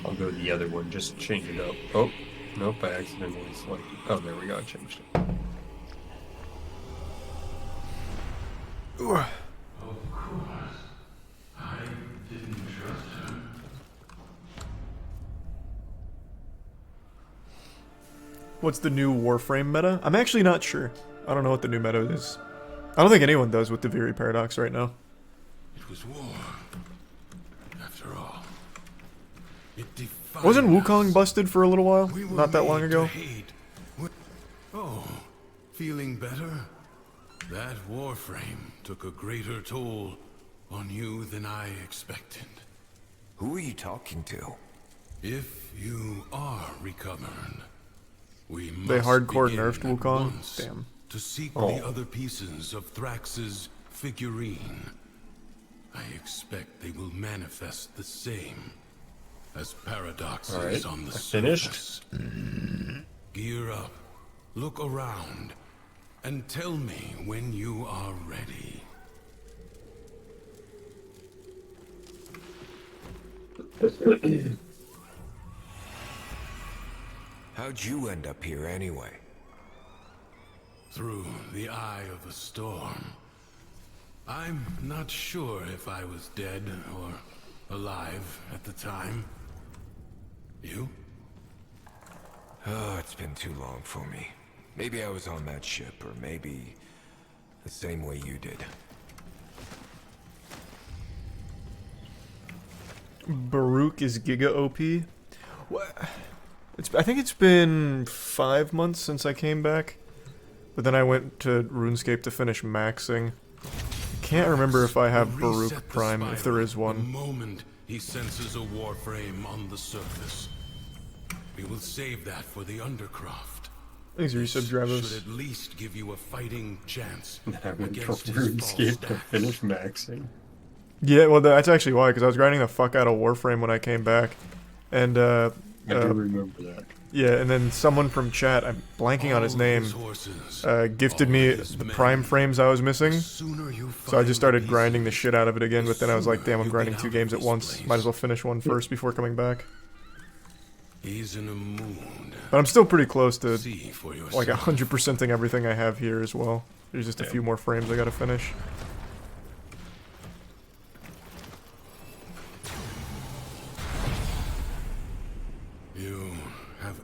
I'll go the other one, just change it up. Oh, nope, I accidentally selected. Oh, there we go, I changed it. Of course. I didn't trust her. What's the new Warframe meta? I'm actually not sure. I don't know what the new meta is. I don't think anyone does with the Viri Paradox right now. It was war. After all. Wasn't Wukong busted for a little while? Not that long ago? Oh, feeling better? That Warframe took a greater toll on you than I expected. Who are you talking to? If you are recovered, we must They hardcore begin nerfed at Wukong? once Damn. to seek the other pieces of Thrax's figurine. I expect they will manifest the same as paradoxes on the surface. Gear up, look around, and tell me when you are ready. How'd you end up here anyway? Through the eye of a storm. I'm not sure if I was dead or alive at the time. You? Oh, it's been too long for me. Maybe I was on that ship, or maybe the same way you did. Baruch is Giga OP. What? I think it's been 5 months since I came back. But then I went to RuneScape to finish maxing. Can't remember if I have Baruch Prime, if there is one. The moment he senses a Warframe on the surface. We will save that for the Undercroft. Thanks, resub Dravos. Should at least give you a fighting chance I went to against his RuneScape to finish maxing. Yeah, well, that's actually why, because I was grinding the fuck out of Warframe when I came back. And, I do remember that. Yeah, and then someone from chat, I'm blanking on his name, gifted me the Prime frames I was missing. So I just started grinding the shit out of it again, but then I was like, damn, I'm grinding 2 games at once. Might as well finish one first before coming back. He's in a mood. But I'm still pretty close to, like, 100%ing everything I have here as well. There's just a few more frames I gotta finish.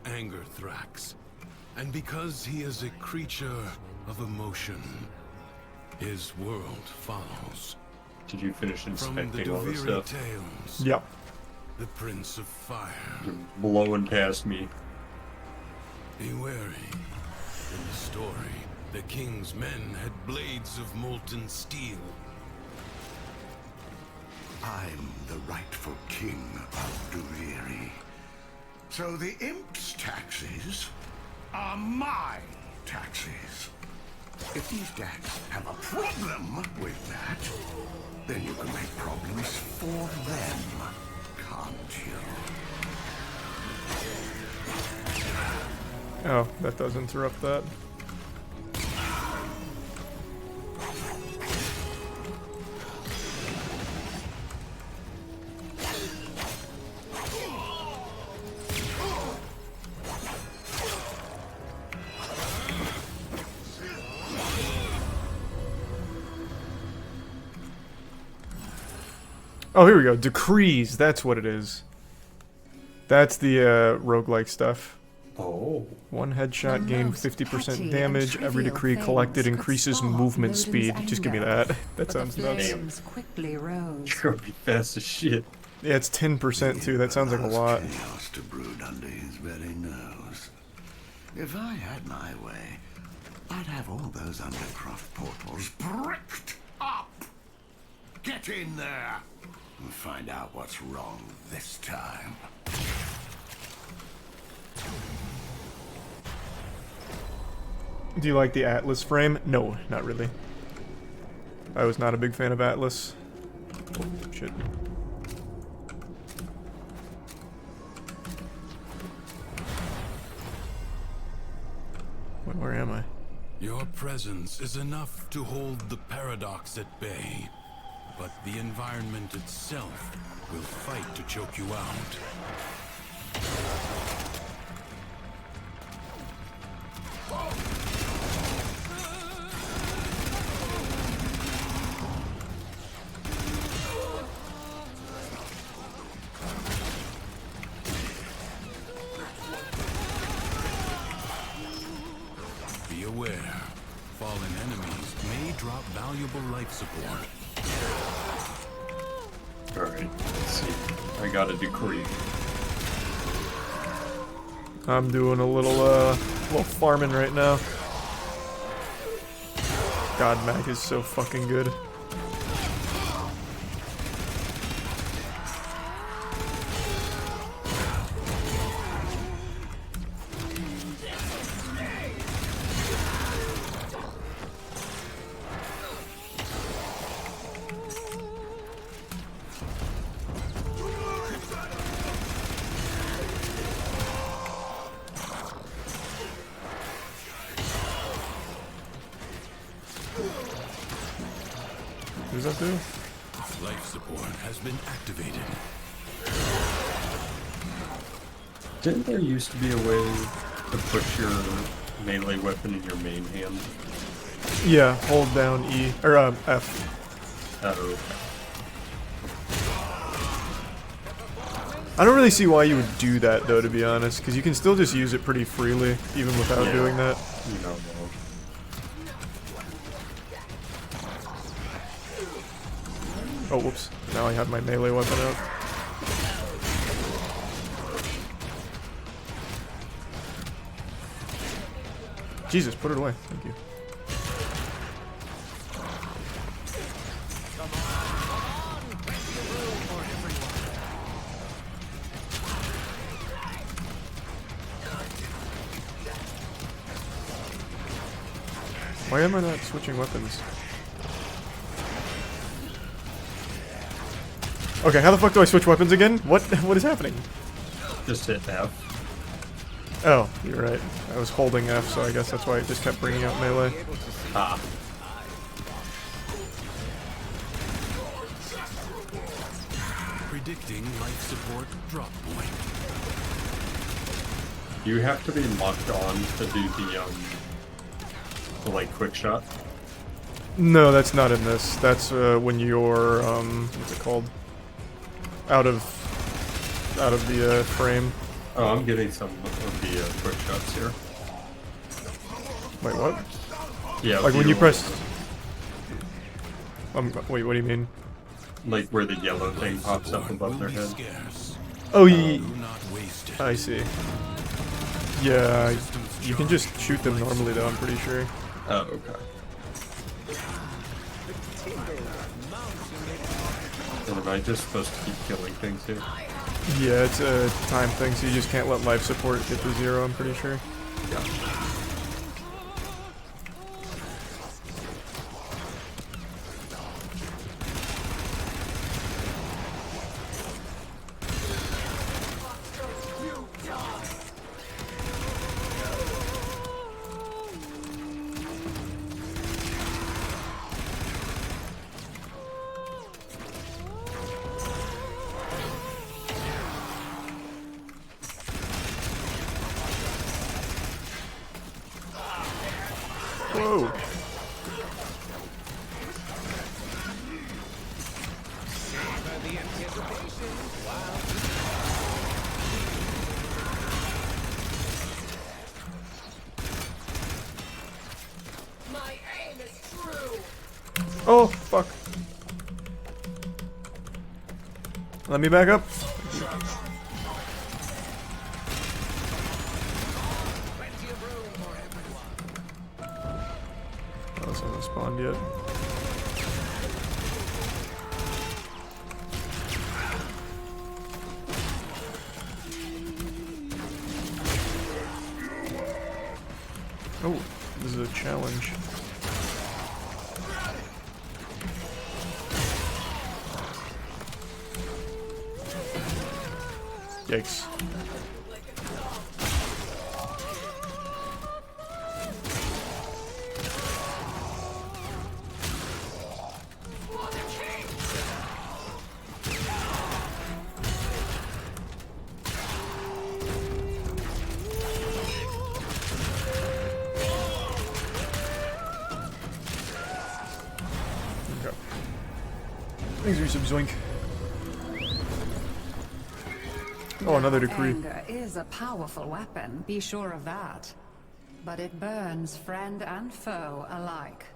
anger Thrax. And because he is a creature of emotion, his world follows. Did you finish inspecting From the all this Duviri stuff? Tales, Yep. the Prince of Fire. You're blowing past me. Be wary. In the story, the king's men had blades of molten steel. I'm the rightful king of Duviri. So the imp's taxes are my taxes. If these dads have a problem with that, then you can make problems for them, can't you? Oh, that does interrupt that. Oh, here we go. Decrees. That's what it is. That's the roguelike stuff. Oh. One headshot, gain 50% damage. Every decree collected increases movement speed. Just give me that. That sounds nuts. Quickly rose. You're gonna be fast as shit. Yeah, it's 10% too. That sounds like a lot. Chaos to brood under his very nose. If I had my way, I'd have all those undercroft portals bricked up. Get in there and find out what's wrong this time. Do you like the Atlas frame? No, not really. I was not a big fan of Atlas. Oh, shit. Where am I? Your presence is enough to hold the paradox at bay, but the environment itself will fight to choke you out. Be aware, fallen enemies may drop valuable life support. Alright, let's see. I got a decree. I'm doing a little farming right now. God, Mac is so fucking good. What does that do? Life support has been activated. Didn't there used to be a way to put your melee weapon in your main hand? Yeah, hold down E, or F. Oh. I don't really see why you would do that though, to be honest, because you can still just use it pretty freely, even without doing that. You don't know. Oh, whoops. Now I have my melee weapon out. Jesus, put it away. Thank you. Why am I not switching weapons? Okay, how the fuck do I switch weapons again? What is happening? Just hit F. Oh, you're right. I was holding F, so I guess that's why it just kept bringing out melee. Ah. Predicting life support drop point. You have to be locked on to do the like quick shot. No, that's not in this. That's when you're what's it called? Out of the frame. Oh, I'm getting some of the quick shots here. Wait, what? Yeah. Like when you press... wait, what do you mean? Like where the yellow thing pops up above their head. Oh, I see. Yeah, you can just shoot them normally though, I'm pretty sure. Oh, okay. And am I just supposed to keep killing things here? Yeah, it's a time thing, so you just can't let life support get to 0, I'm pretty sure. Yeah. Whoa. Oh, fuck. Let me back up. Oh, it's not spawned yet. Oh, this is a challenge. Yikes. Okay. Thanks for some zoink. Oh, another decree. Anger is a powerful weapon, be sure of that. But it burns friend and foe alike.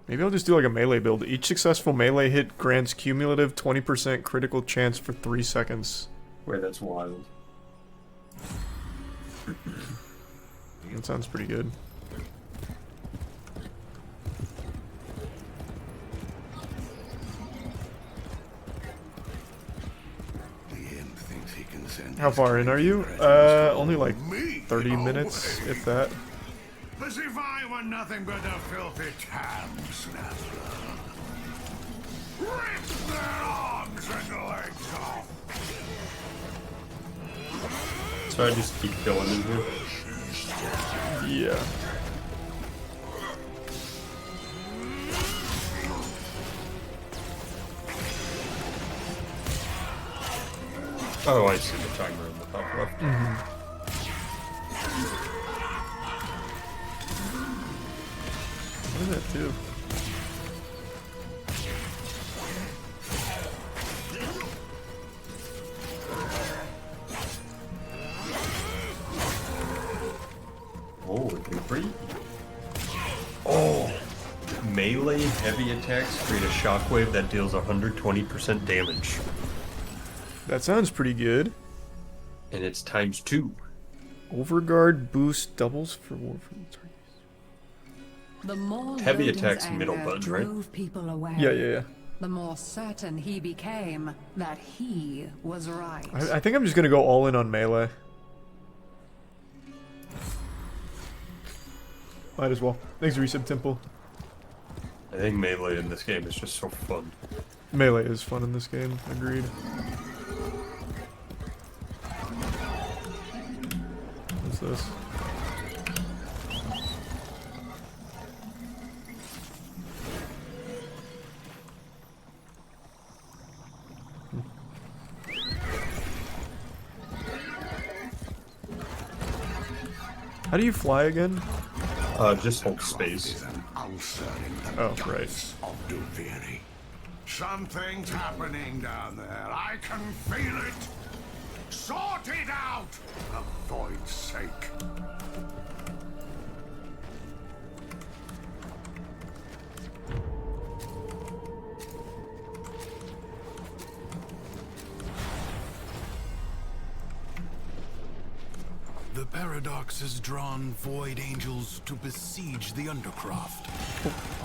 Maybe I'll just do like a melee build. Each successful melee hit grants cumulative 20% critical chance for 3 seconds. Wait, that's wild. That sounds pretty good. How far in are you? Only like 30 minutes, if that. As if I were nothing but a filthy tam snatcher. Rip their arms and legs off! So I just keep killing in here? Yeah. Oh, I see the timer in the top left. What does that do? Oh, it can breathe. Oh! Melee heavy attacks create a shockwave that deals 120% damage. That sounds pretty good. And it's ×2. Overguard boost doubles for Warframe. The more Heavy Logan's attacks middle anger button, right? drove people away, Yeah. the more certain he became that he was right. I think I'm just gonna go all in on melee. Might as well. Thanks, Resub Temple. I think melee in this game is just so fun. Melee is fun in this game, agreed. What's this? How do you fly again? Just hold space. Oh, right. Something's happening down there. I can feel it. Sort it out, for void's sake. The Paradox has drawn Void Angels to besiege the Undercroft.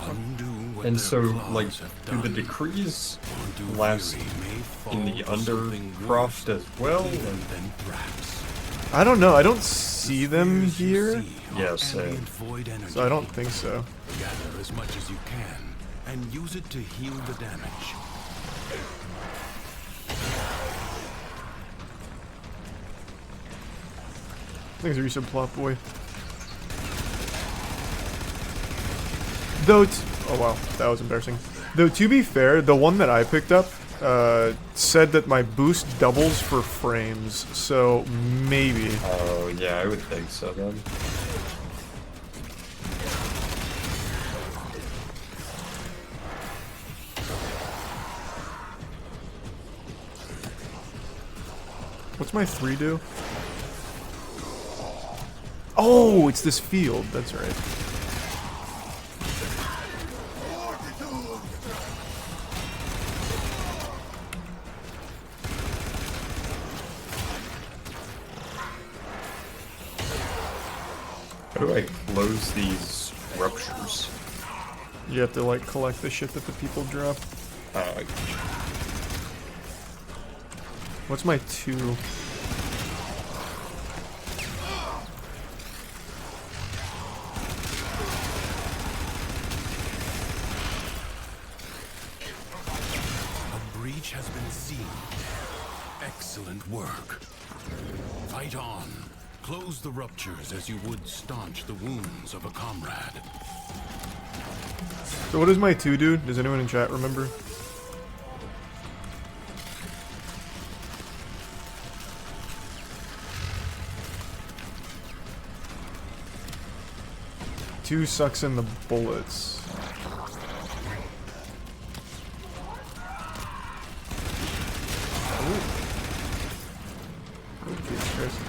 Undo what And their so, claws like, have do done. the decrees Or do last Fury may fall in the to something Undercroft worse, as well? even And than Brax. I don't know. I don't see them Spheres you here. see Yeah, are same. ambient void energy. So I don't think so. Gather as much as you can and use it to heal the damage. Thanks, Resub Plot Boy. Though, oh wow, that was embarrassing. Though, to be fair, the one that I picked up said that my boost doubles for frames, so maybe. Oh, yeah, I would think so then. What's my 3 do? Oh, it's this field, that's right. How do I close these ruptures? You have to, like, collect the shit that the people drop. What's my 2? A breach has been seen. Excellent work. Fight on. Close the ruptures as you would staunch the wounds of a comrade. So what does my 2 do? Does anyone in chat remember? Two sucks in the bullets. Oh, Jesus Christ.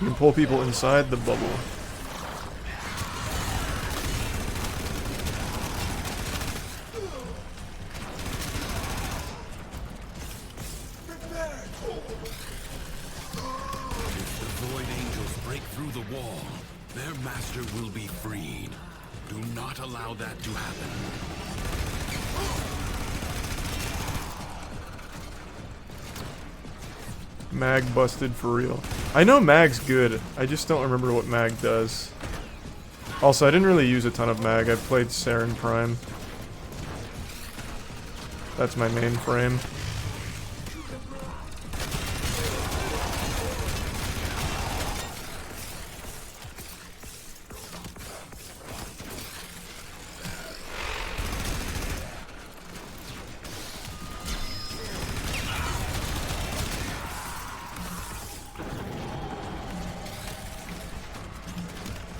You can pull people inside the bubble. If the Void Angels break through the wall, their master will be freed. Do not allow that to happen. Mag busted for real. I know Mag's good, I just don't remember what Mag does. Also, I didn't really use a ton of Mag, I played Saren Prime. That's my main frame.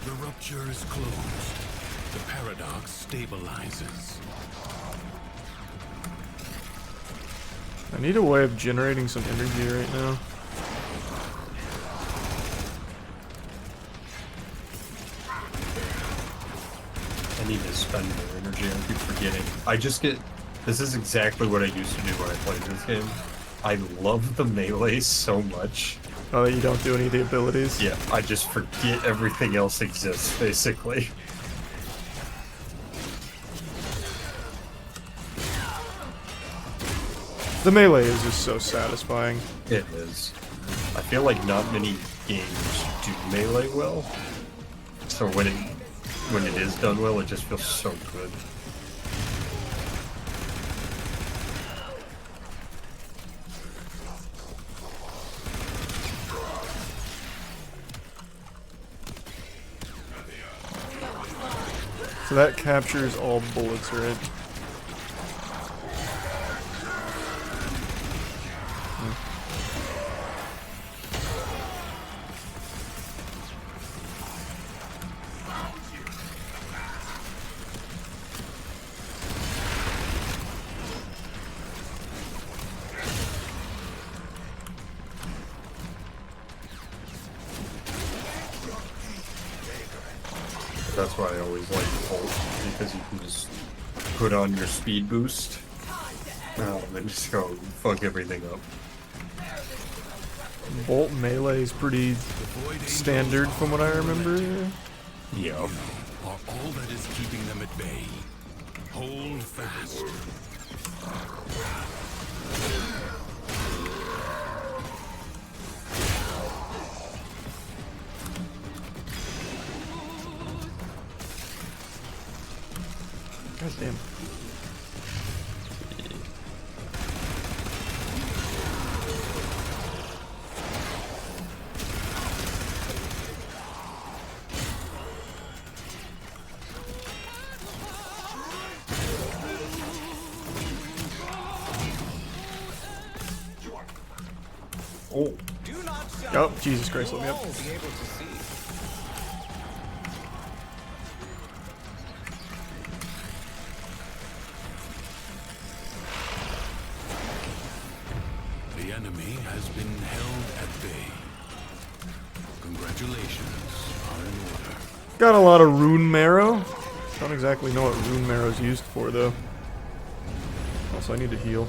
The rupture is closed. The paradox stabilizes. I need a way of generating some energy right now. I need to spend more energy. I keep forgetting. I just get... This is exactly what I used to do when I played this game. I love the melee so much. Oh, that you don't do any of the abilities? Yeah, I just forget everything else exists, basically. The melee is just so satisfying. It is. I feel like not many games do melee well. So when it is done well, it just feels so good. So that captures all bullets, right? That's why I always like Bolt, because you can just put on your speed boost and just go fuck everything up. Bolt melee is pretty standard from what I remember. Yeah. Are all that is keeping them at bay. Hold fast. God damn. Oh, Jesus Christ, let me up. The enemy has been held at bay. Congratulations are in order. Got a lot of rune marrow. Don't exactly know what rune marrow is used for, though. Also, I need to heal.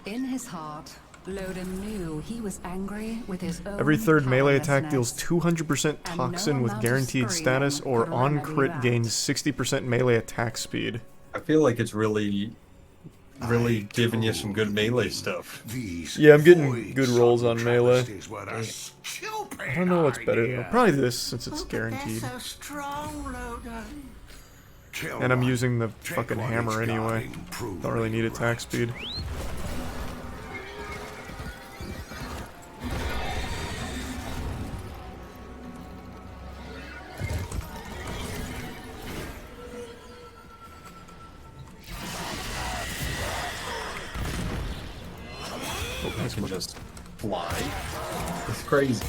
In his heart, Lodin knew he was angry with his own Every third melee attack deals powerlessness, 200% toxin with guaranteed status, or on crit gains 60% melee attack speed. I feel like it's really giving you some good melee stuff. Yeah, I'm getting good rolls on melee. I don't know what's better though. Probably this, since it's guaranteed. And I'm using the fucking hammer anyway. Don't really need attack speed. I can just fly. It's crazy.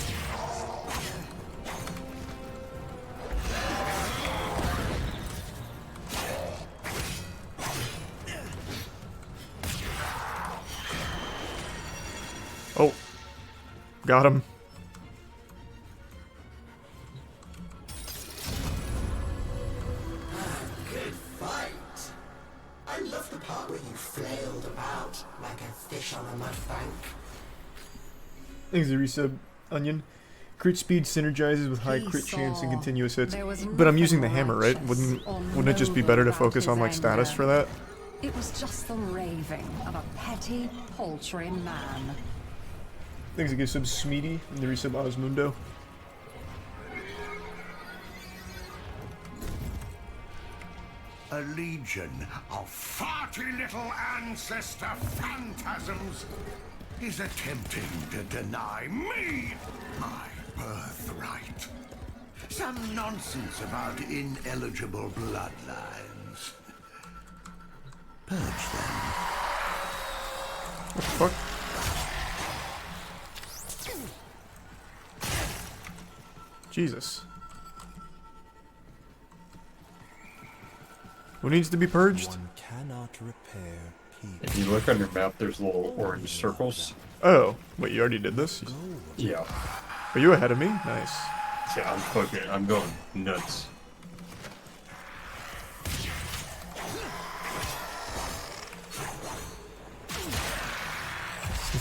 Oh, got him. Good fight. I love the part where you flailed about like a fish on a mud bank. Thanks, Resub Onion. Crit speed synergizes with high crit chance and continuous hits. But I'm using the hammer, right? Wouldn't it just be better to focus on like status for that? It was just the raving of a petty, paltry man. Thanks again, sub Smeedy and the resub Osmundo. A legion of farty little ancestor phantasms is attempting to deny me my birthright. Some nonsense about ineligible bloodlines. Purge them. What the fuck? Jesus. Who needs to be purged? One cannot repair people. If you look on your map, there's little orange circles. Oh, wait, you already did this? Yeah. Are you ahead of me? Nice. Yeah, I'm going nuts.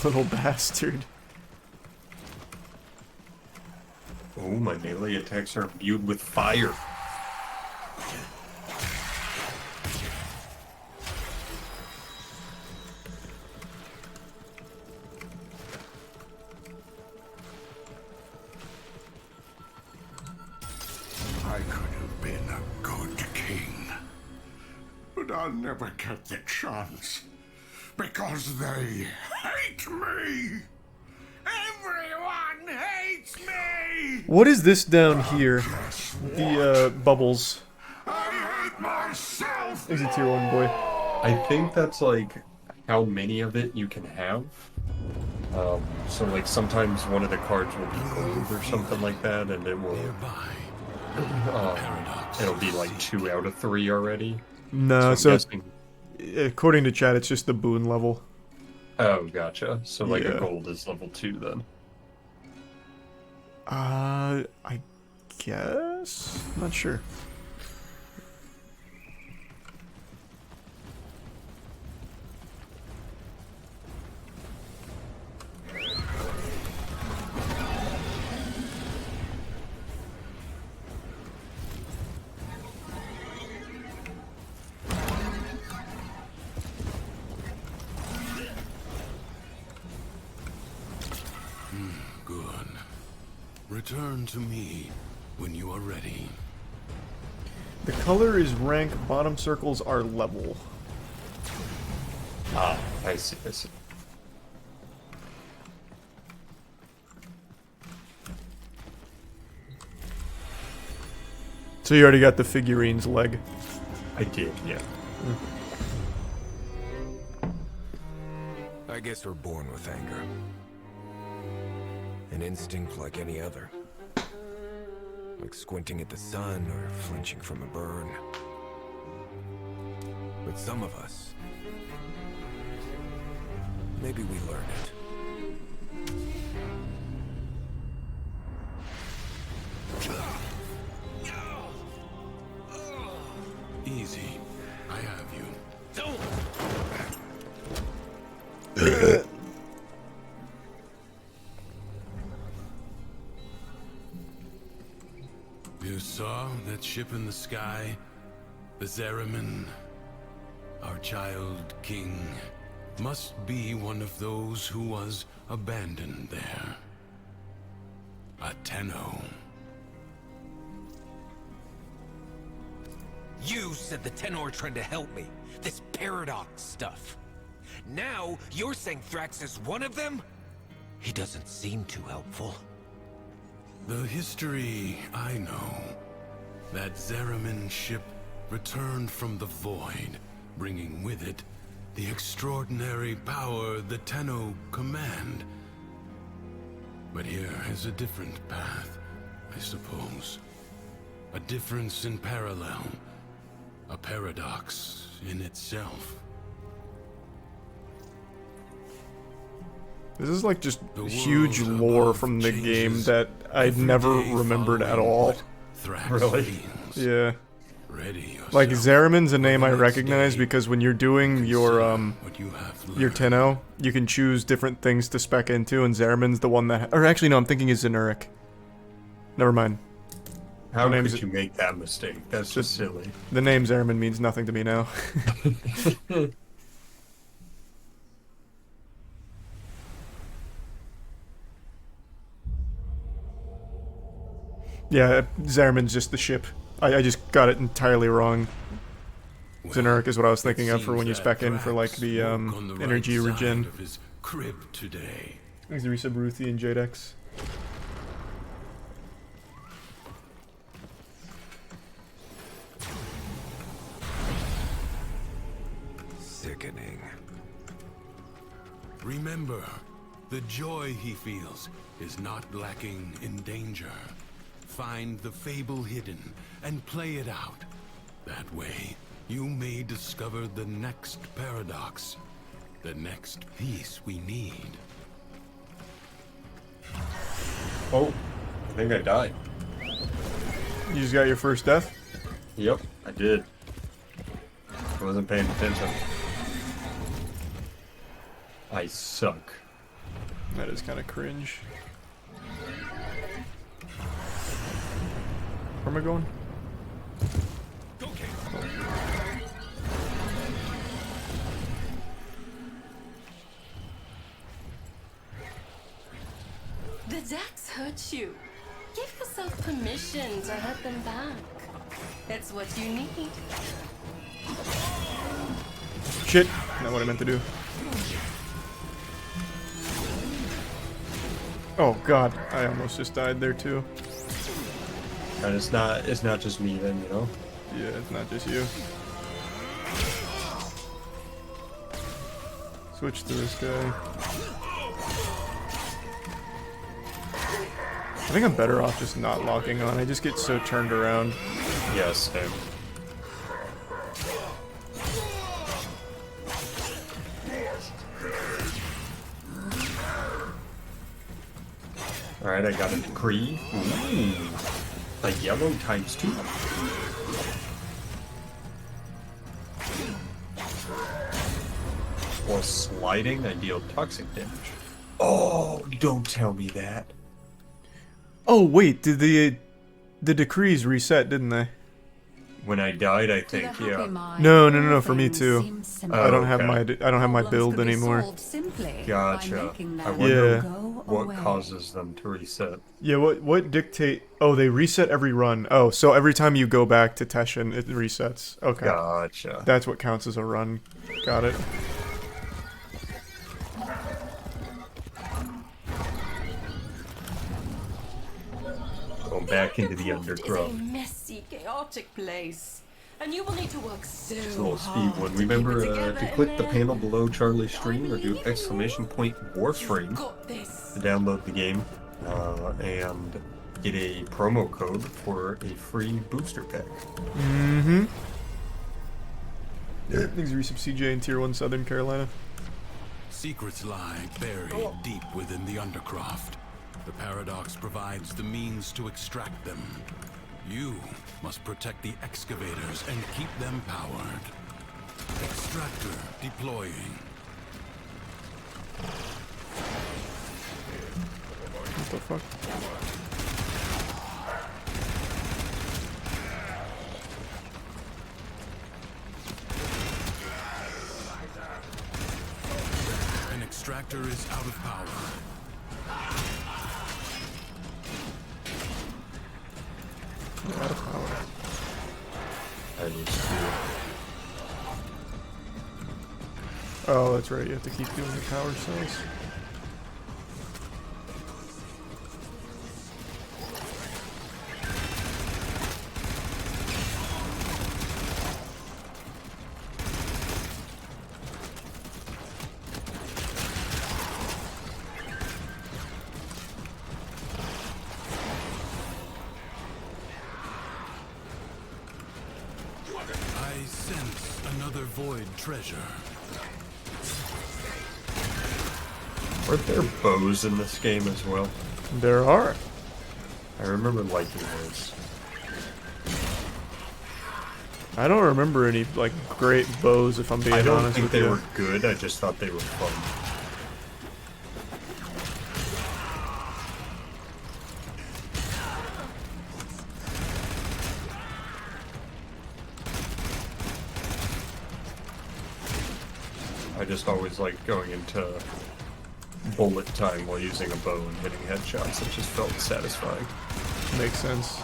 Little bastard. Oh, my melee attacks are imbued with fire. I'll never get the chance. Because they hate me! Everyone hates me! What is this down here? The, bubbles. I hate myself! Is it tier 1, boy? I think that's, like, how many of it you can have. So, like, sometimes one of the cards will be gold or something like that, and it will... it'll be, like, 2 out of 3 already. No, so guessing... according to chat, it's just the boon level. Oh, gotcha. So, like, a gold is level 2, then. I guess? Not sure. Return to me when you are ready. The color is rank, bottom circles are level. Ah, I see, I see. So you already got the figurine's leg? I did, yeah. I guess we're born with anger. An instinct like any other. Like squinting at the sun or flinching from a burn. But some of us, maybe we learn it. Easy. I have you. You saw that ship in the sky? The Zariman, our child king, must be one of those who was abandoned there. A Tenno. You said the Tenno are trying to help me. This paradox stuff. Now, you're saying Thrax is one of them? He doesn't seem too helpful. The history I know. That Zariman ship returned from the void, bringing with it the extraordinary power the Tenno command. But here is a different path, I suppose. A difference in parallel. A paradox in itself. This is like just huge lore from the game that I'd never remembered at all. Really? Yeah. Like Zariman's a name I recognize because when you're doing your Tenno, you can choose different things to spec into, and Zariman's the one that, or actually no, I'm thinking is Zenuric. Never mind. How could you make that mistake? That's just silly. The name Zariman means nothing to me now. Yeah, Zariman's just the ship. I just got it entirely wrong. Zenuric is what I was thinking of for when you spec in for like the energy regen. Thanks to resub Ruthie and Jadex. Sickening. Remember, the joy he feels is not lacking in danger. Find the fable hidden and play it out. That way, you may discover the next paradox, the next piece we need. Oh, I think I died. You just got your first death? Yep, I did. I wasn't paying attention. I suck. That is kind of cringe. Where am I going? The decks hurt you. Give yourself permission to hurt them back. That's what you need. Shit. Not what I meant to do. Oh god, I almost just died there too. And it's not just me then, you know? Yeah, it's not just you. Switch to this guy. I think I'm better off just not locking on. I just get so turned around. Yes, same. Alright, I got a decree. Ooh. A yellow ×2. While sliding, I deal toxic damage. Oh, don't tell me that. Oh wait, did the decrees reset, didn't they? When I died, I think, yeah. No, for me too. I don't have my build anymore. Gotcha. I wonder what causes them to reset. Yeah, what dictate? Oh, they reset every run. Oh, so every time you go back to Teshin, it resets. Okay. Gotcha. That's what counts as a run. Got it. Going back into the undergrowth. It's a messy, chaotic place, and you will need to work so Just a little hard speed one. to Remember keep it together, to click the and panel below Charlie's stream or do !! Warframe to download the game and get a promo code for a free booster pack. Mm-hmm. Yeah, thanks Resub CJ in Tier 1 Southern Carolina. Secrets lie buried deep within the Undercroft. The Paradox provides the means to extract them. You must protect the excavators and keep them powered. Extractor deploying. What the fuck? An extractor is out of power. Out of power. I need to. Oh, that's right. You have to keep doing the power cells. I sense another void treasure. Aren't there bows in this game as well? There are. I remember liking those. I don't remember any like great bows, if I'm being honest with you. I don't think they were good. I just thought they were fun. I just always liked going into bullet time while using a bow and hitting headshots. It just felt satisfying. Makes sense.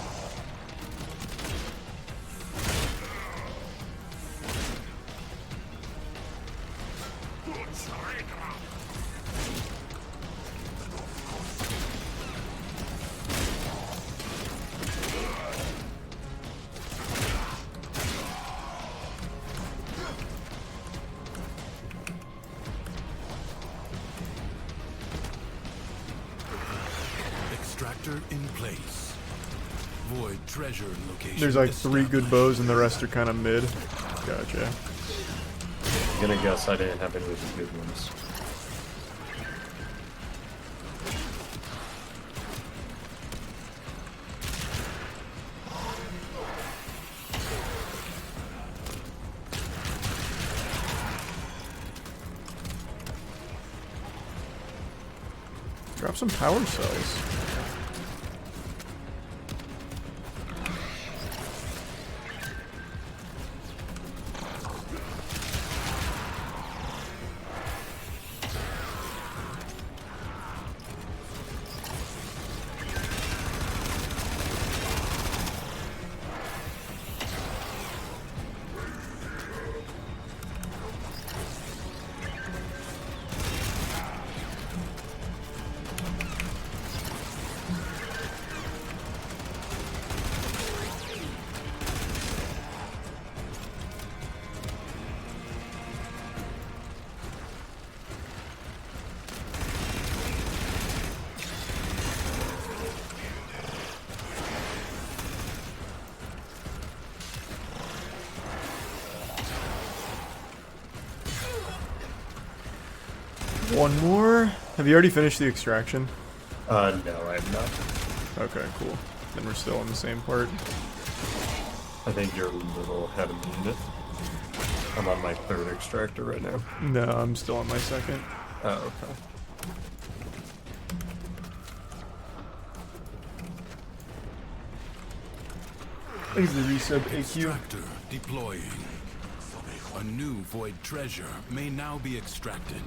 Extractor in place. Void treasure location. There's like 3 good bows and the rest are kind of mid. Gotcha. I'm gonna guess I didn't have any of the good ones. Drop some power cells. One more. Have you already finished the extraction? No, I have not. Okay, cool. Then we're still on the same part. I think you're a little ahead of me in it. I'm on my 3rd extractor right now. No, I'm still on my 2nd. Oh, okay. Thanks the resub, AQ. Extractor deploying. A new void treasure may now be extracted.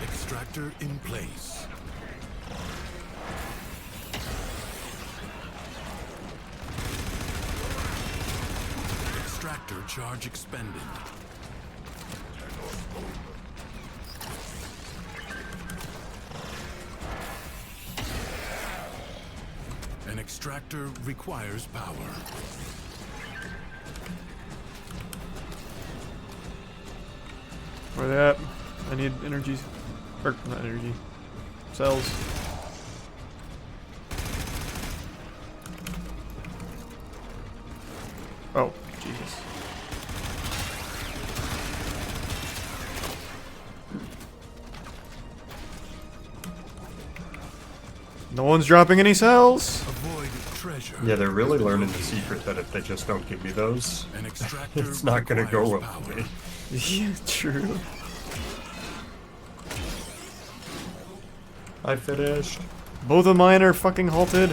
Extractor in place. Extractor charge expended. An extractor requires power. Where they at? I need energy. Or, not energy. Cells. Oh, Jesus. No one's dropping any cells. Yeah, they're really learning the secret that if they just don't give me those, it's not gonna go well for me. Yeah, true. I finished. Both of mine are fucking halted.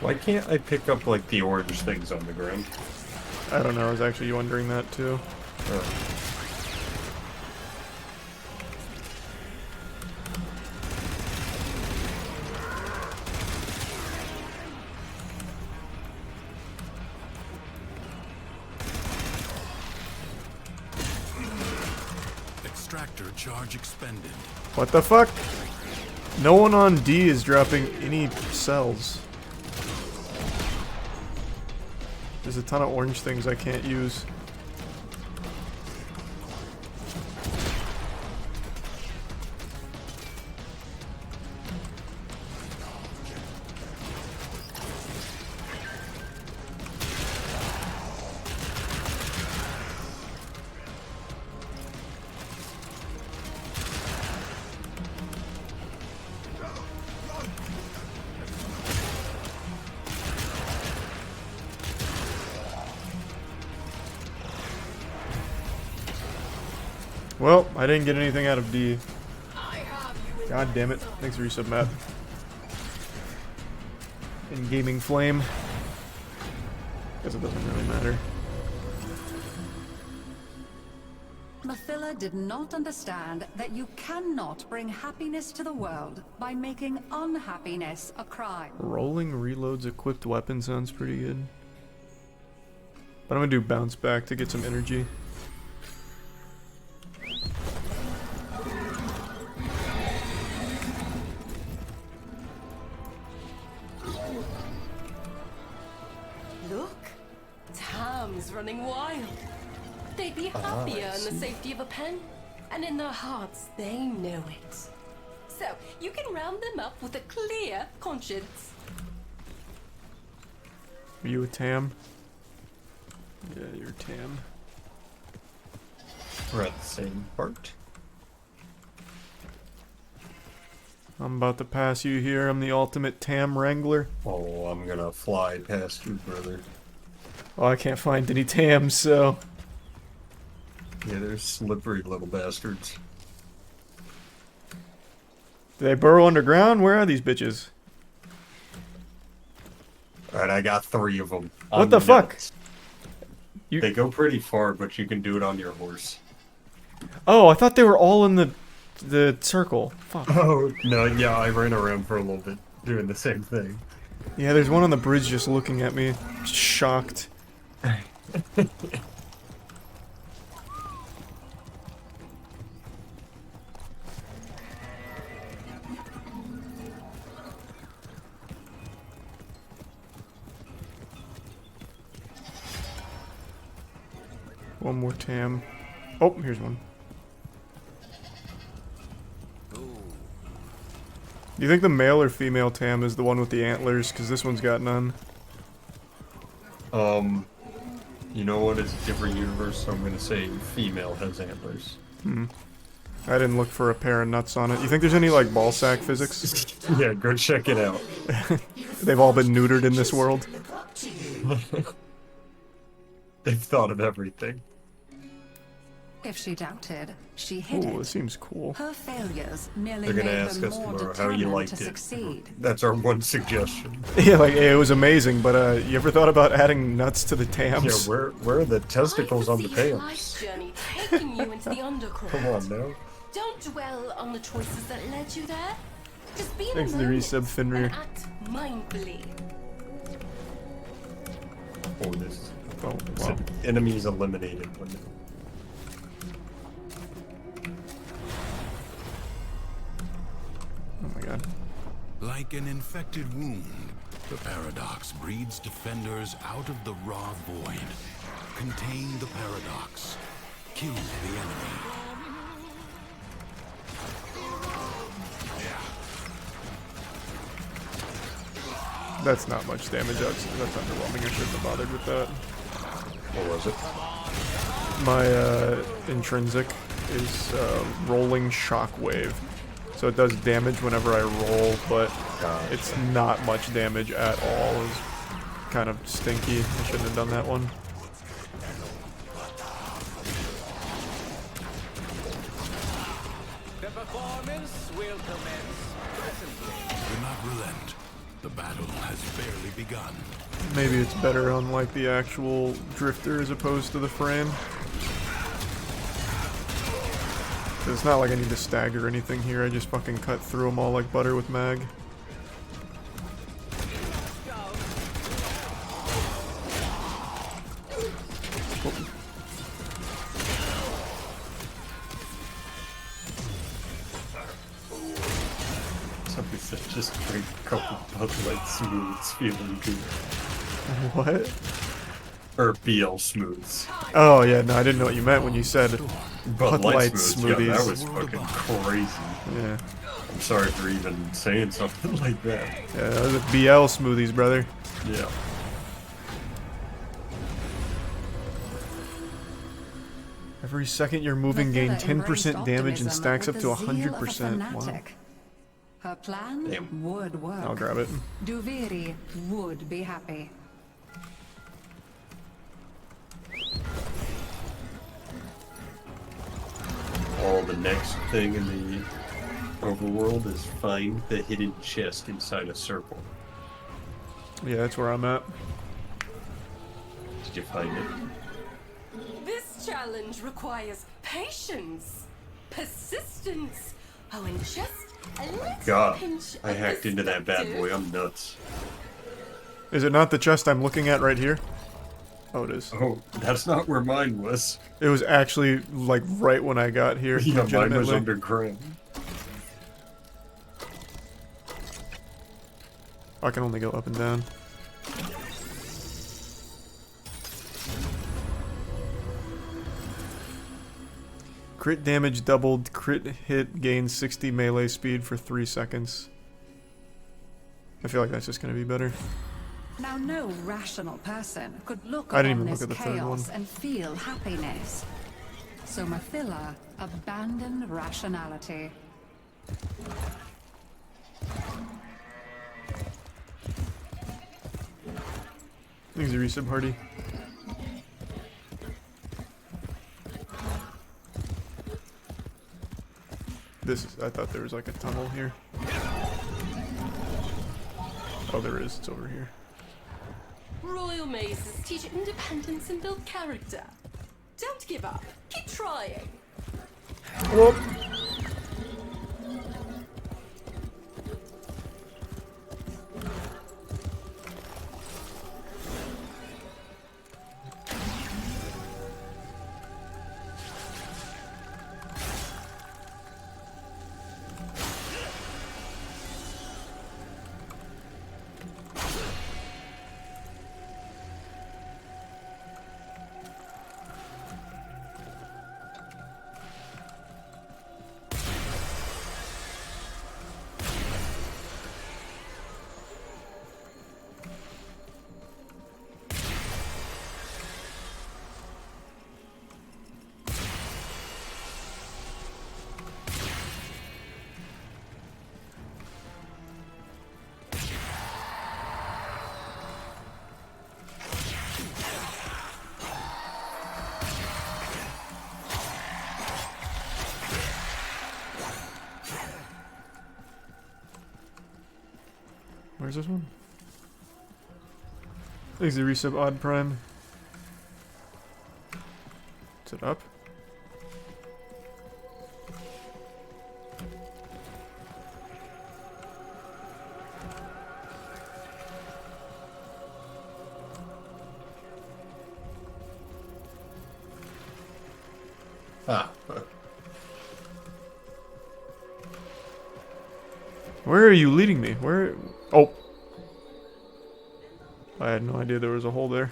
Why can't I pick up, like, the orange things on the ground? I don't know, I was actually wondering that too. Extractor charge expended. What the fuck? No one on D is dropping any cells. There's a ton of orange things I can't use. Well, I didn't get anything out of D. God damn it. Thanks for resub, Matt. In Gaming Flame. Guess it doesn't really matter. Mathila did not understand that you cannot bring happiness to the world by making unhappiness a crime. Rolling reloads equipped weapon sounds pretty good. But I'm gonna do bounce back to get some energy. Look, Tam's running wild. They'd be happier in the safety of a pen, and in their hearts, they know it. So, you can round them up with a clear conscience. Are you a Tam? Yeah, you're a Tam. We're at the same part. I'm about to pass you here. I'm the ultimate Tam Wrangler. Oh, I'm gonna fly past you, brother. Oh, I can't find any Tams, so... Yeah, they're slippery little bastards. Do they burrow underground? Where are these bitches? Alright, I got 3 of them. What the fuck? They go pretty far, but you can do it on your horse. Oh, I thought they were all in the circle. Fuck. Oh, no, yeah, I ran around for a little bit doing the same thing. Yeah, there's one on the bridge just looking at me. Shocked. One more Tam. Oh, here's one. Do you think the male or female Tam is the one with the antlers? Because this one's got none. You know what? It's a different universe, so I'm gonna say female has antlers. I didn't look for a pair of nuts on it. You think there's any, like, ball sack physics? Yeah, go check it out. They've all been neutered in this world. They've thought of everything. If she doubted, she hid Ooh, it. it seems cool. Her failures merely They're gonna made ask her us more tomorrow how you determined liked to it. succeed. That's our one suggestion. Yeah, like, it was amazing, but, you ever thought about adding nuts to the tams? Yeah, where are the testicles on the pants? Life's journey taking you into the underground. Come on now. Don't dwell on the choices that led you there. Just be in Thanks the to the moment resub, Fenrir. and act mindfully. Oh, this. Oh, Wow. Enemies eliminated. Oh my god. Like an infected wound, the paradox breeds defenders out of the raw void. Contain the paradox. Kill the enemy. That's not much damage. That's underwhelming. I shouldn't have bothered with that. What was it? My intrinsic is rolling shockwave. So it does damage whenever I roll, but it's not much damage at all. It's kind of stinky. I shouldn't have done that one. The performance will commence presently. Do not relent. The battle has barely begun. Maybe it's better on like the actual drifter as opposed to the frame. 'Cause it's not like I need to stagger anything here. I just fucking cut through them all like butter with mag. Something said just drink a couple Bud Light Smooths, feeling good. What? Or BL Smooths. Oh yeah, no, I didn't know what you meant when you said Bud Light smoothies. Yeah, that was fucking crazy. Yeah. I'm sorry for even saying something like that. Yeah, those are BL smoothies, brother. Yeah. Every second you're moving, gain 10% damage and stacks up to 100%. Wow. Her plan would work. I'll grab it. Duviri would be happy. The next thing in the overworld is find the hidden chest inside a circle. Yeah, that's where I'm at. Did you find it? This challenge requires patience, persistence, and just a little God, pinch I of hacked into that bad perspective. boy. I'm nuts. Is it not the chest I'm looking at right here? Oh, it is. Oh, that's not where mine was. It was actually, like, right when I got here. Yeah, mine was legitimately. underground. I can only go up and down. Crit damage doubled, crit hit gains 60 melee speed for 3 seconds. I feel like that's just gonna be better. Now, no rational person could look I didn't upon even this look at the third chaos one. and feel happiness. So Mathila abandoned rationality. Thanks, a resub, Hardy. This is, I thought there was like a tunnel here. Oh, there is. It's over here. Royal mazes teach independence and build character. Don't give up. Keep trying. Whoop. Where's this one? Thanks the resub odd prime. Is it up? Ah. Where are you leading me? Where? Oh. I had no idea there was a hole there.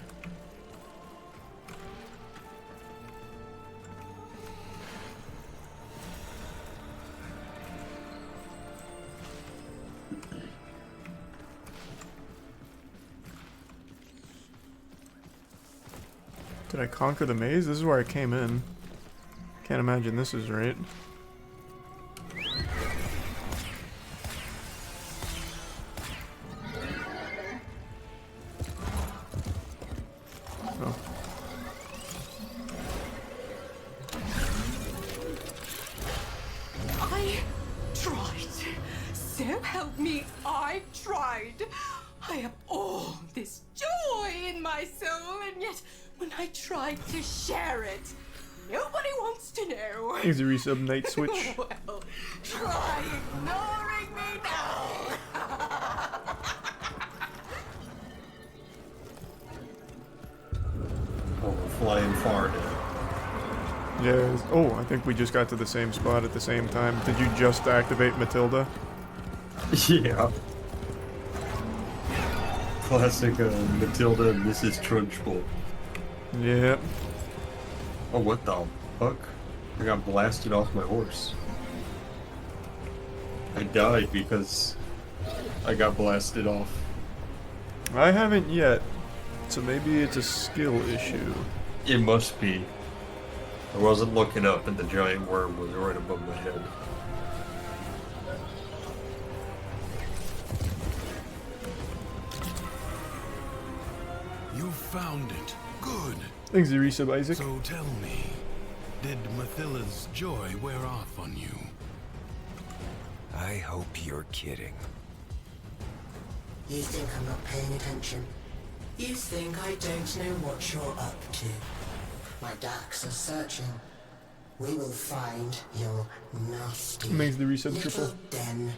Did I conquer the maze? This is where I came in. Can't imagine this is right. Oh. I tried. So help me, I tried. I have all this joy in my soul, and yet when I tried to share it, nobody wants to know. Here's a resub night switch. Well, try ignoring me now. Oh, we're flying far now. Yeah. Oh, I think we just got to the same spot at the same time. Did you just activate Matilda? Yeah. Classic Matilda and Mrs. Trunchbull. Yep. Oh, what the fuck? I got blasted off my horse. I died because I got blasted off. I haven't yet, so maybe it's a skill issue. It must be. I wasn't looking up and the giant worm was right above my head. You found it. Good. Thanks, the resub, Isaac. So tell me, did Mathilla's joy wear off on you? I hope you're kidding. You think I'm not paying attention? You think I don't know what you're up to? My darks are searching. We will find your nasty Makes the resub little triple. den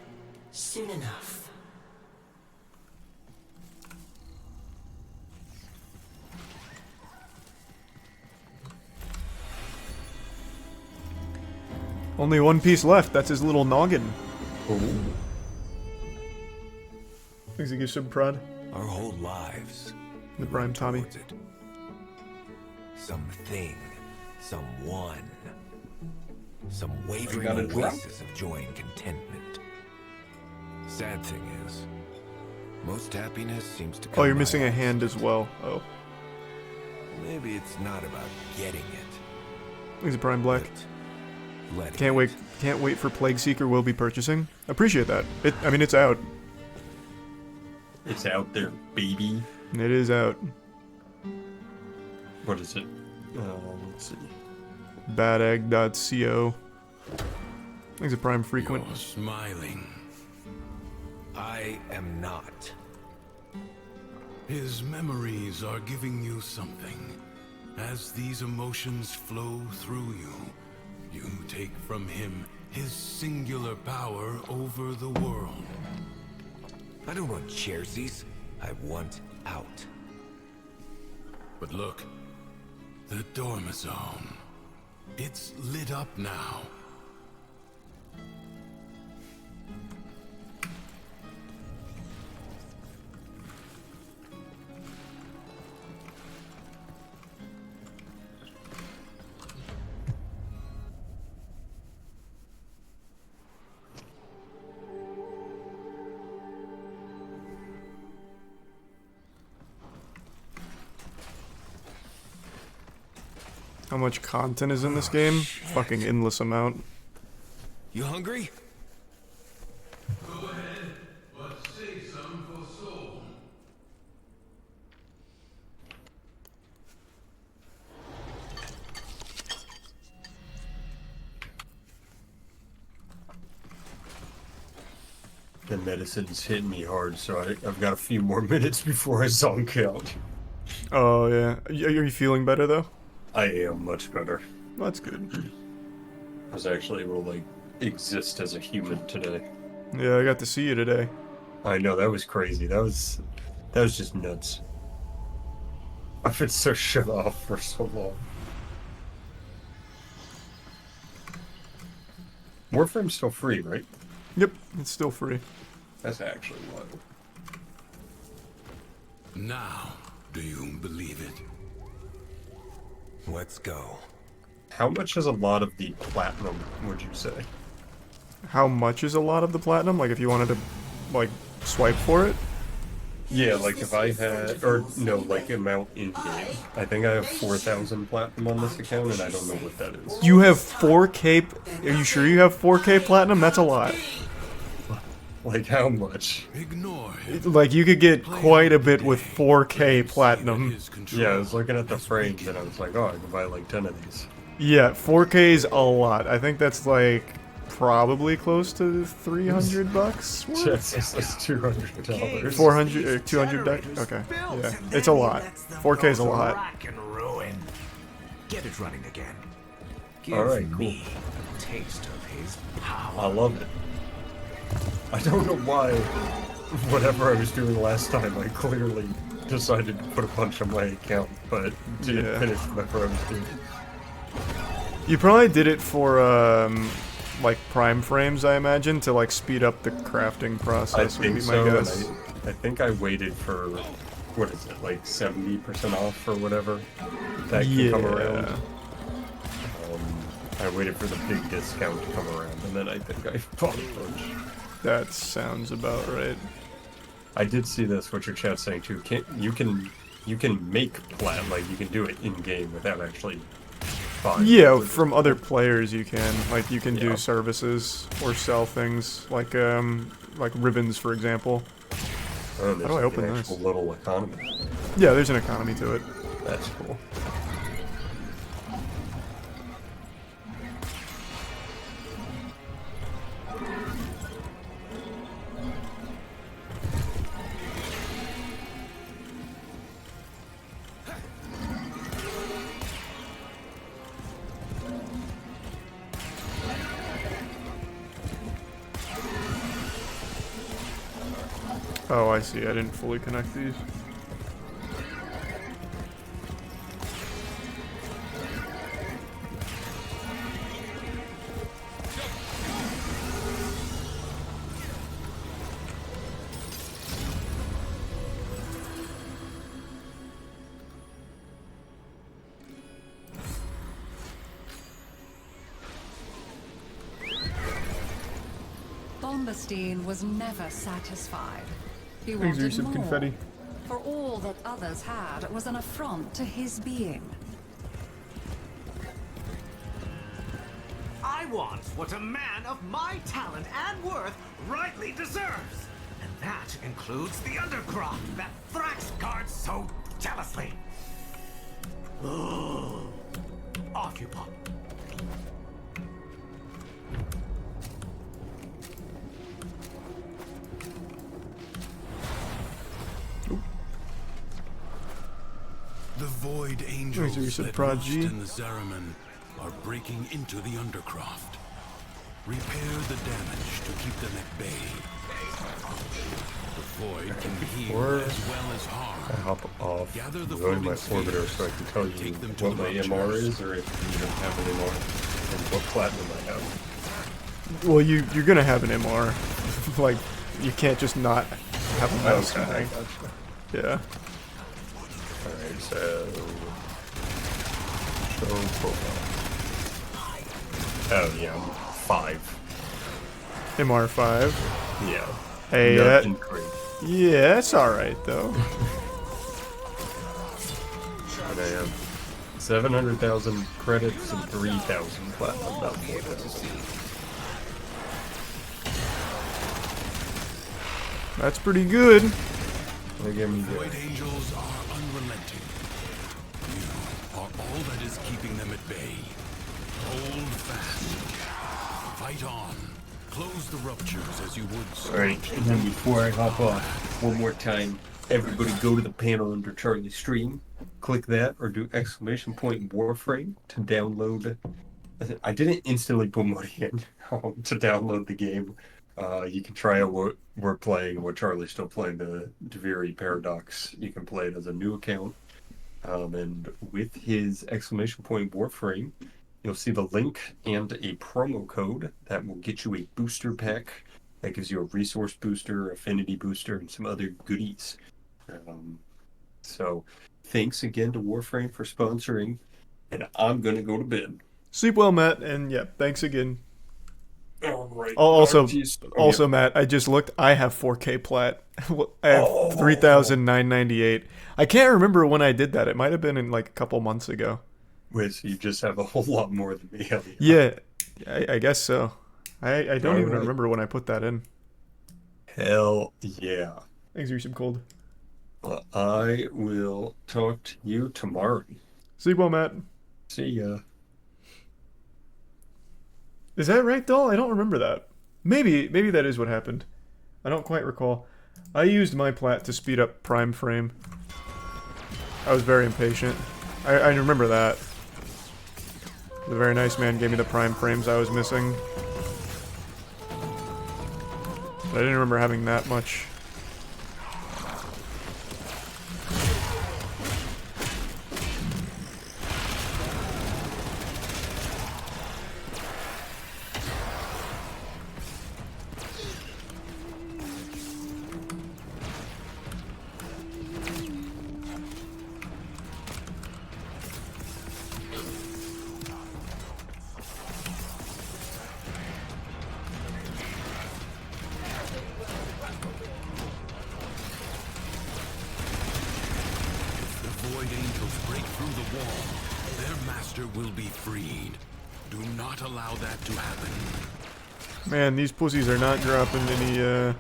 soon enough. Only one piece left. That's his little noggin. Ooh. Thanks, a sub prod. Our whole lives. The prime Tommy. It. Something. Someone. Some wavering oasis of joy and contentment. Sad thing is, most happiness seems to come. Oh, you're missing a hand as well. Oh. Maybe it's not about getting it. He's a prime black. Can't wait for Plague Seeker will be purchasing. Appreciate that. I mean, it's out. It's out there, baby. It is out. What is it? Let's see. Badegg.co. He's a prime frequent. You're smiling. I am not. His memories are giving you something. As these emotions flow through you, you take from him his singular power over the world. I don't want chairsies. I want out. But look, the Dormizone. It's lit up now. How much content is in this game? Fucking endless amount. You hungry? Go ahead, but save some for Soul. The medicine's hitting me hard, so I've got a few more minutes before I zonk out. Oh, yeah. Are you feeling better, though? I am much better. That's good. I was actually able to, like, exist as a human today. Yeah, I got to see you today. I know, that was crazy. That was just nuts. I've been so shut off for so long. Warframe's still free, right? Yep, it's still free. That's actually wild. Now, do you believe it? Let's go. How much is a lot of the platinum, would you say? How much is a lot of the platinum? Like, if you wanted to, like, swipe for it? Yeah, like if I had, or no, like amount in game. I think I have 4,000 platinum on this account, and I don't know what that is. You have 4K? Are you sure you have 4K platinum? That's a lot. Like how much? Ignore Like, you could get quite a bit with 4K platinum. Yeah, I was looking at the frames, and I was like, oh, I could buy like 10 of these. Yeah, 4K is a lot. I think that's like probably close to $300 worth? Yes, that's $200. 400, 200 deck? Okay, yeah. It's a lot. 4K is a lot. Get it running again. Alright, cool. Taste of his power. I love it. I don't know why, whatever I was doing last time, I clearly decided to put a bunch on my account, but didn't finish whatever I was doing. You probably did it for, like, prime frames, I imagine, to, like, speed up the crafting process, would be my guess. I think I waited for, what is it, like 70% off or whatever that can come around. I waited for the big discount to come around, and then I think I bought a bunch. That sounds about right. I did see this, what your chat's saying too. You can make plat, like you can do it in game without actually buying. Yeah, from other players you can. Like you can do services or sell things like ribbons, for example. Oh, how do I open an this? actual little economy. Yeah, there's an economy to it. That's cool. Oh, I see. I didn't fully connect these. Bombastine was never satisfied. He Thanks, wanted some more, confetti. for all that others had was an affront to his being. I want what a man of my talent and worth rightly deserves. And that includes the undercroft that Thrax guards so jealously. Off you pop. The Void Angels that rust in the Zariman are breaking into the Undercroft. Repair the damage to keep them at bay. The Void can heal as well as harm. I hop off, go to my orbiter so I can tell you what my MR is, or if you don't have an MR, and what platinum I have. Well, you're gonna have an MR. Like, you can't just not have a mouse. Okay, yeah. Alright, so... Show profile. Oh, yeah, 5. MR5? Yeah. Hey, yeah, that's alright, though. And I have 700,000 credits and 3,000 platinum, about 4,000. That's pretty good. The Void Angels are unrelenting. You are all that is keeping them at bay. Hold fast. Fight on. Close the ruptures as you would. Alright, and then before I hop off, one more time, everybody go to the panel under Charlie's stream, click that, or do !Warframe to download. I didn't instantly put money in to download the game. You can try out what we're playing, what Charlie's still playing, the Deviri Paradox. You can play it as a new account. And with his !Warframe, you'll see the link and a promo code that will get you a booster pack that gives you a resource booster, affinity booster, and some other goodies. So thanks again to Warframe for sponsoring, and I'm going to go to bed. Sleep well, Matt, and yeah, thanks again. All right. Also, Matt, I just looked. I have 4K plat. I have 3,998. I can't remember when I did that. It might have been in like a couple months ago. Wait, so you just have a whole lot more than me? Yeah, I guess so. I don't even remember when I put that in. Hell yeah. Thanks, Resub Cold. Well, I will talk to you tomorrow. Sleep well, Matt. See ya. Is that right, doll? I don't remember that. Maybe that is what happened. I don't quite recall. I used my plat to speed up Prime Frame. I was very impatient. I remember that. The very nice man gave me the Prime Frames I was missing. But I didn't remember having that much. Man, these pussies are not dropping any,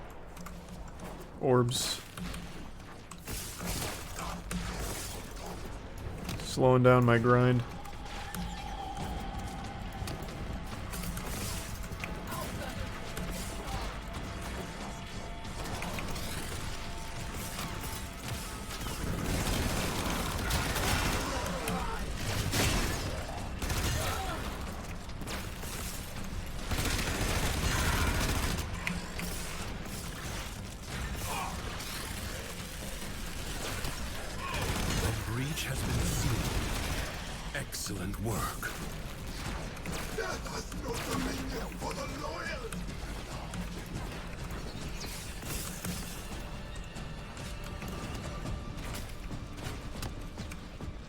orbs. Slowing down my grind. Excellent work.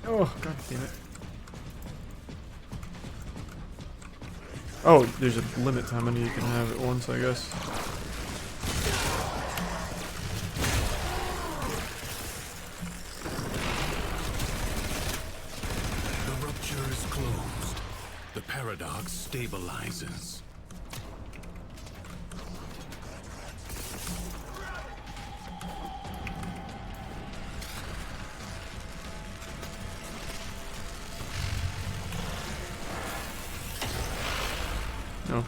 Oh, god damn it. Oh, there's a limit to how many you can have at once, I guess. Closed. The paradox stabilizes. No.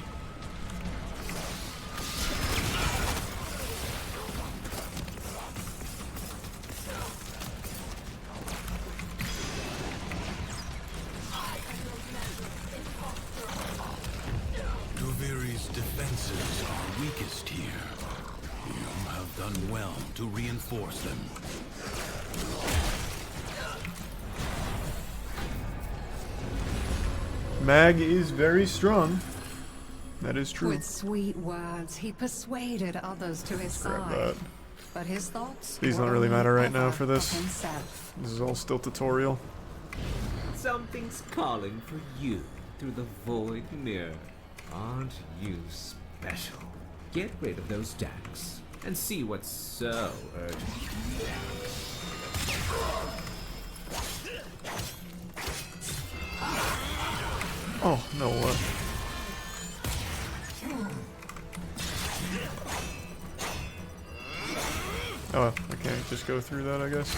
Defenses are weakest here. You have done well to reinforce them. Mag is very strong. That is true. With sweet words, he persuaded others to his side. That. But his thoughts These don't really matter right now for this. Himself. This is all still tutorial. Something's calling for you through the void mirror. Aren't you special? Get rid of those stacks and see what's so urgent. Oh, no, what? Oh, I can't just go through that, I guess.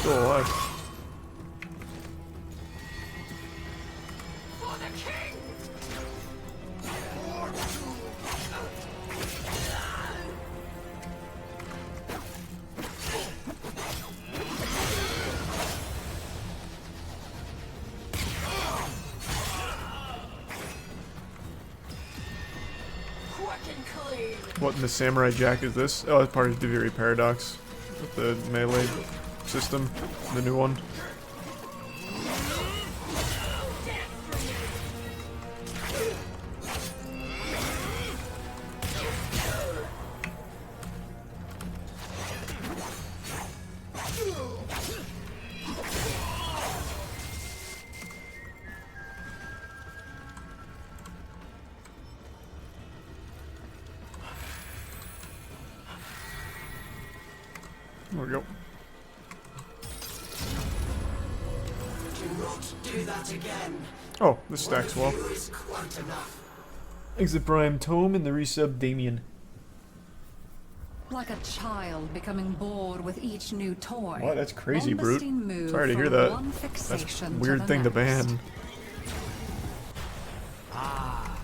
still alive. What in the Samurai Jack is this? Oh, it's part of Deviri Paradox. With the melee system. The new one. There we go. Do not do that again. Oh, this stacks well. Is quite enough. Exit Prime Tome and the resub Damien. Like a child becoming bored with each new toy. Wow, that's crazy, Brute. Bombastine Sorry to hear that. That's a weird thing to ban. Ah,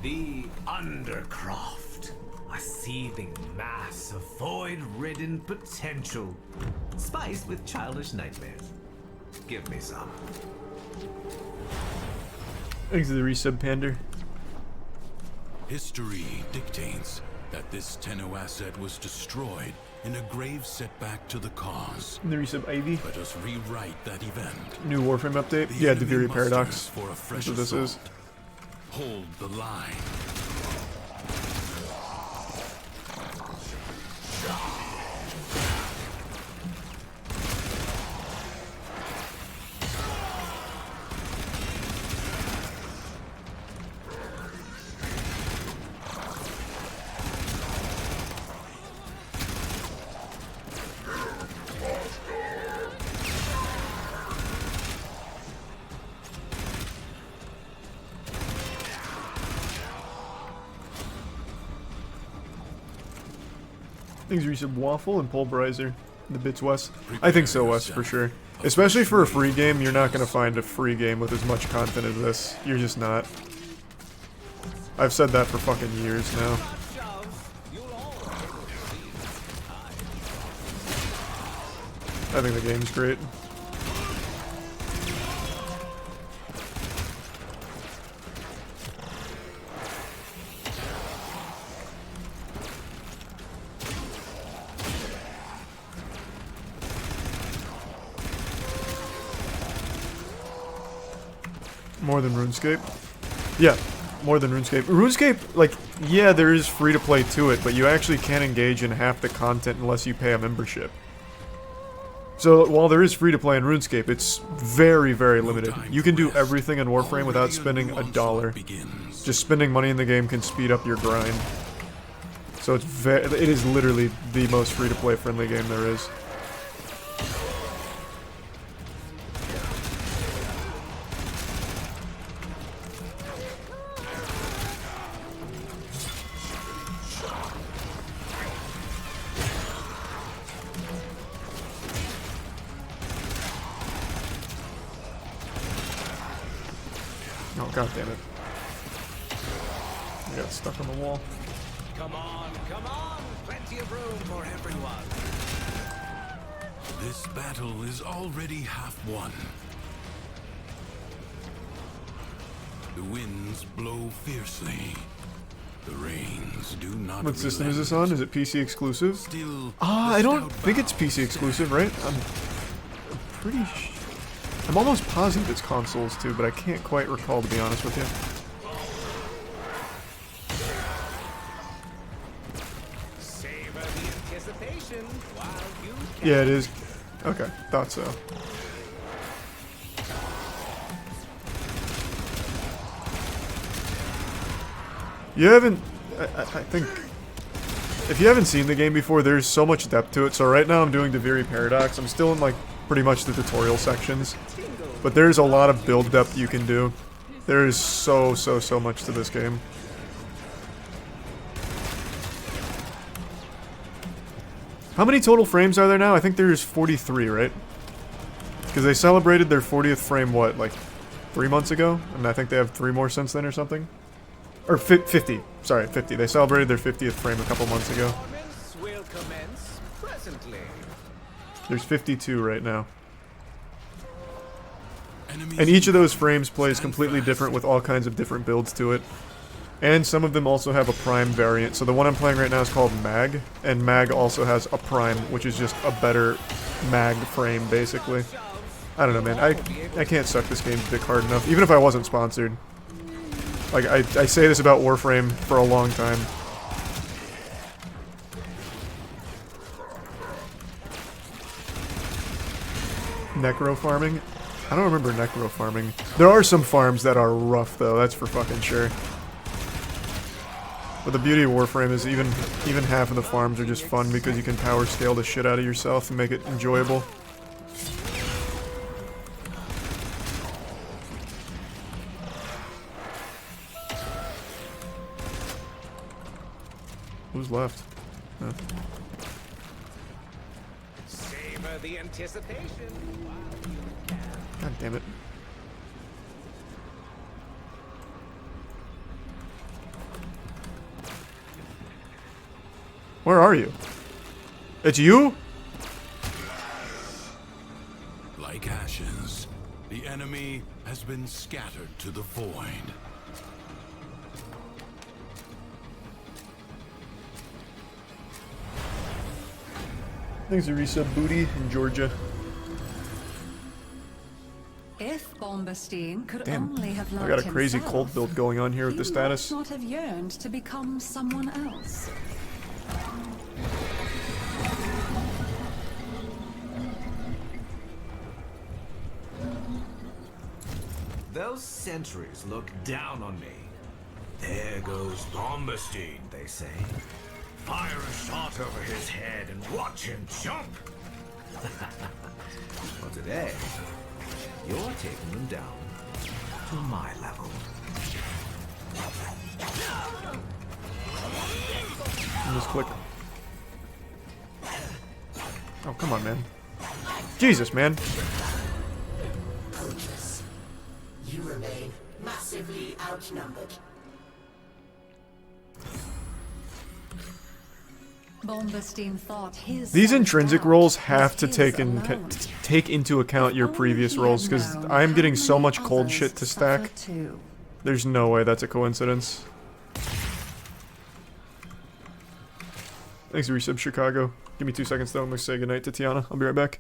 the Undercroft. A seething mass of void-ridden potential, spiced with childish nightmares. Give me some. Exit the resub Pander. History dictates that this Tenno asset was destroyed in a grave setback to the cause. The resub Ivy. Let us rewrite that event. New Warframe update. Yeah, Deviri Paradox. For a fresh That's what this is. Hold the line. Things resub Waffle and Pulverizer. The bits Wes. I think so, Wes, for sure. Especially for a free game, you're not going to find a free game with as much content as this. You're just not. I've said that for fucking years now. I think the game's great. More than RuneScape? Yeah, more than RuneScape. RuneScape, like, yeah, there is free-to-play to it, but you actually can't engage in half the content unless you pay a membership. So, while there is free-to-play in RuneScape, it's very, very limited. You can do everything in Warframe without spending $1. Just spending money in the game can speed up your grind. So it is literally the most free-to-play friendly game there is. Oh, god damn it. I got stuck on the wall. Come on, plenty of room for everyone. This battle is already half won. The winds blow fiercely. The rains do not. What system is this on? Is it PC exclusive? I don't think it's PC exclusive, right? I'm pretty sure. I'm almost positive it's consoles too, but I can't quite recall, to be honest with you. Savor the anticipation while you can. Yeah, it is. Okay, thought so. You haven't... I think... If you haven't seen the game before, there's so much depth to it. So right now I'm doing Deviri Paradox. I'm still in, like, pretty much the tutorial sections. But there's a lot of build depth you can do. There is so much to this game. How many total frames are there now? I think there's 43, right? Because they celebrated their 40th frame, what, like 3 months ago? And I think they have 3 more since then or something? Or 50. Sorry, 50. They celebrated their 50th frame a couple months ago. Will commence presently. There's 52 right now. And each of those frames plays completely different with all kinds of different builds to it. And some of them also have a prime variant. So the one I'm playing right now is called Mag, and Mag also has a prime, which is just a better Mag frame, basically. I don't know, man. I can't suck this game's dick hard enough, even if I wasn't sponsored. Like, I say this about Warframe for a long time. Necro farming? I don't remember necro farming. There are some farms that are rough, though. That's for fucking sure. But the beauty of Warframe is even half of the farms are just fun because you can power scale the shit out of yourself and make it enjoyable. Who's left? No. Savor the anticipation. God damn it. Where are you? It's you? Like ashes, the enemy has been scattered to the void. Thanks to resub Booty in Georgia. If Bombastine could Damn. only have I loved got a crazy himself, cold build going on here with the he status. might not have yearned to become someone else. Those sentries look down on me. There goes Bombastine, they say. Fire a shot over his head and watch him jump. Well, today, you're taking them down to my level. Just click. Oh, come on, man. Jesus, man. Coaches, you remain massively outnumbered. Bombastine thought his These intrinsic self-doubt rolls have was to his take alone. take into account your previous rolls, because I'm getting so much cold shit to stack. There's no way that's a coincidence. Thanks for resub, Chicago. Give me 2 seconds though, I'm gonna say goodnight to Tiana. I'll be right back.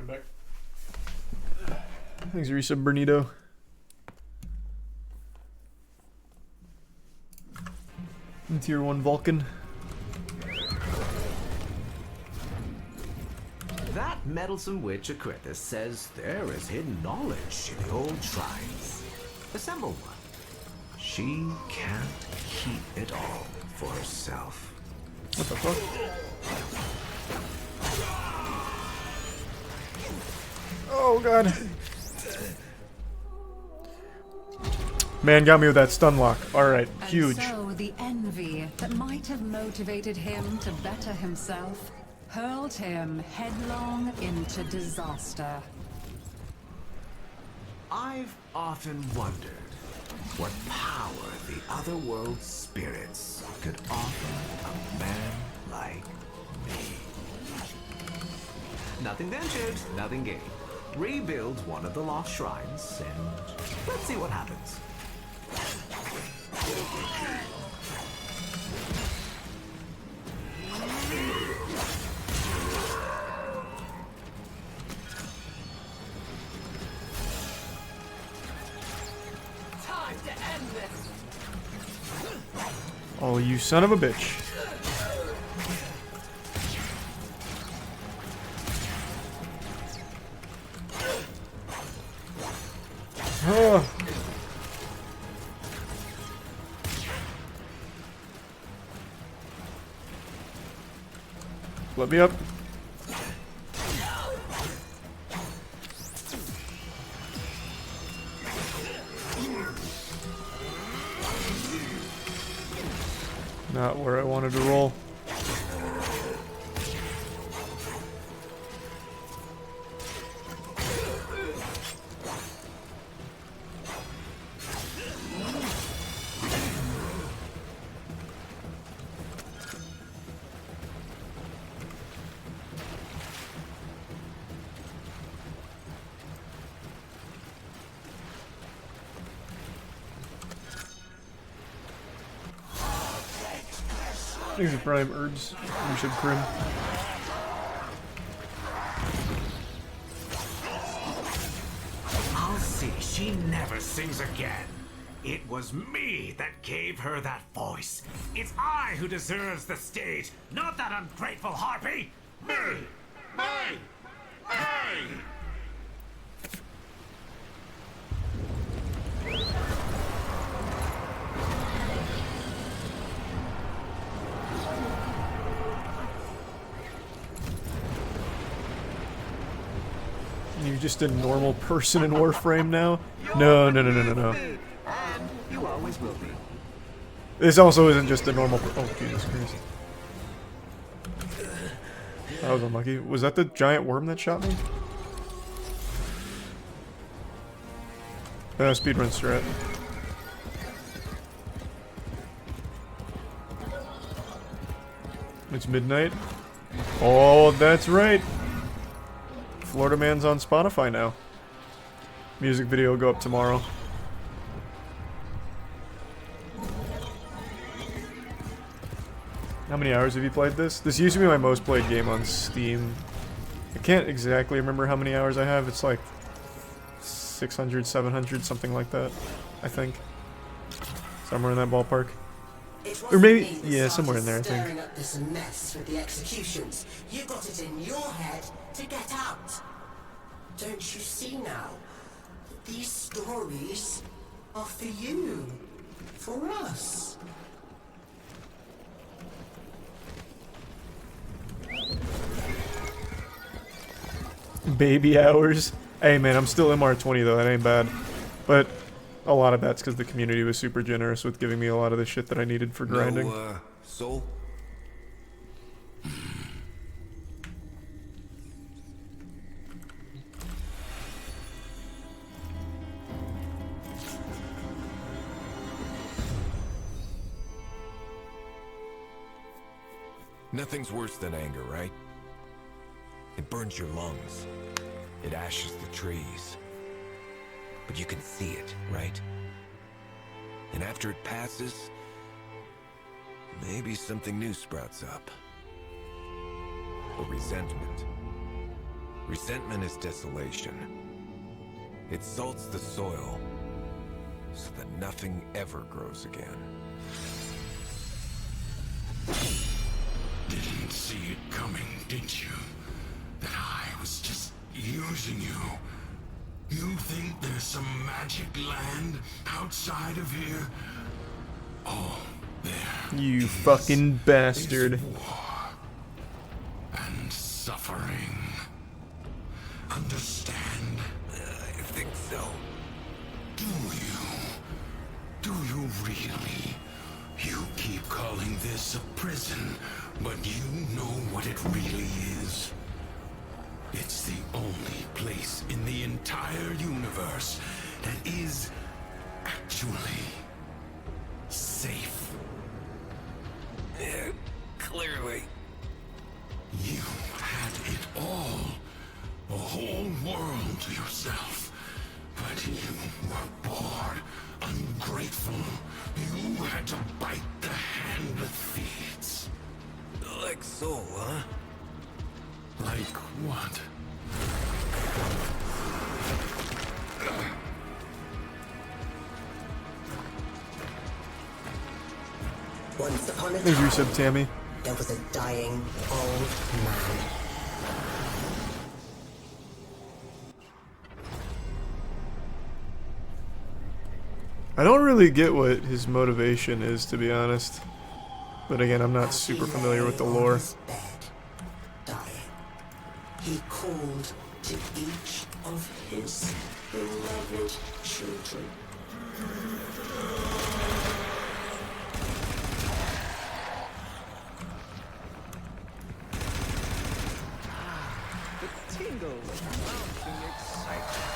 I'm back. Thanks, Risa Bernito. Tier 1 Vulcan. That meddlesome witch Acrithis says there is hidden knowledge in the old shrines. Assemble one. She can't keep it all for herself. What the fuck? Oh god. Man got me with that stun lock. Alright, huge. And so the envy that might have motivated him to better himself hurled him headlong into disaster. I've often wondered what power the otherworld spirits could offer a man like me. Nothing ventured, nothing gained. Rebuild one of the lost shrines, and let's see what happens. Time to end this. Oh, you son of a bitch. Oh. Let me up. Not where I wanted to roll. These are prime herbs. We should crim. I'll see she never sings again. It was me that gave her that voice. It's I who deserves the stage, not that ungrateful harpy. Me! Me! Me! You're just a normal person in Warframe now? No, no, no, no, no, no. And you always will be. This also isn't just a normal oh, Jesus Christ. That was unlucky. Was that the giant worm that shot me? Speedrun strat. It's midnight. Oh, that's right. Florida Man's on Spotify now. Music video will go up tomorrow. How many hours have you played this? This used to be my most played game on Steam. I can't exactly remember how many hours I have. It's like 600, 700, something like that, I think. Somewhere in that ballpark. Or maybe, yeah, somewhere in there, I think. Stirring up this mess with the executions. You got it in your head to get out. Don't you see now? These stories are for you. For us. Baby hours. Hey man, I'm still MR20 though, that ain't bad. But a lot of that's because the community was super generous with giving me a lot of the shit that I needed for grinding. No, soul? Nothing's worse than anger, right? It burns your lungs. It ashes the trees. But you can see it, right? And after it passes, maybe something new sprouts up. A resentment. Resentment is desolation. It salts the soil so that nothing ever grows again. Didn't see it coming, did you? That I was just using you. You think there's some magic land outside of here? Oh, there. You fucking bastard. War and suffering. Understand? I think so. Do you? Do you really? You keep calling this a prison, but you know what it really is. It's the only place in the entire universe that is actually safe. Yeah, clearly. You had it all. A whole world to yourself. But you were bored, ungrateful. You had to bite the hand that feeds. Like so, huh? Like what? Once upon a Thanks for your time, sub, Tammy. there was a dying old man. I don't really get what his motivation is, to be honest. But again, I'm not super familiar with the lore. He called to each of his beloved children. The tingles mounting excitement.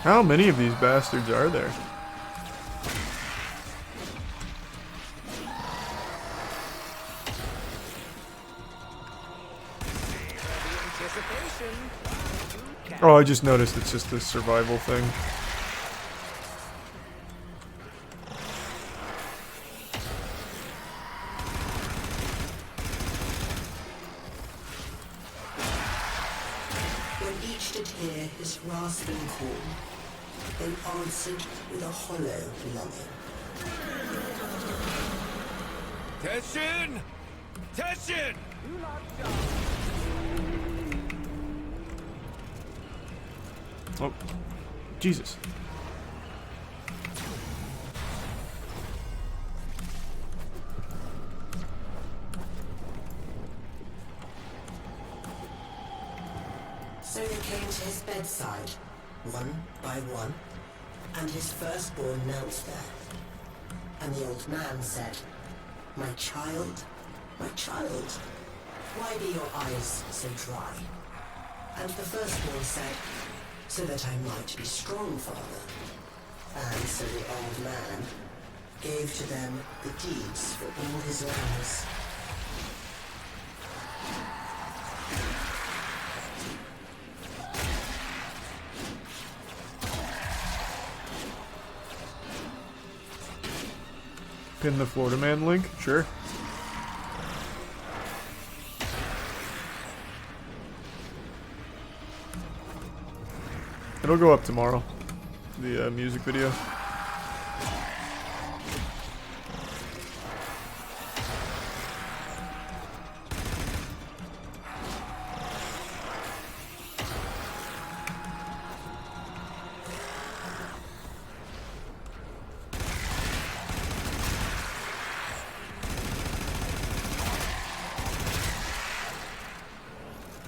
How many of these bastards are there? Oh, I just noticed it's just this survival thing. When each did hear his rasping call, they answered with a hollow longing. Teshin! Teshin! Oh, Jesus. So they came to his bedside, one by one, and his firstborn knelt there. And the old man said, my child, why be your eyes so dry? And the firstborn said, so that I might be strong, father. And so the old man gave to them the deeds for all his lands. Pin the Florida Man link? Sure. It'll go up tomorrow, the music video.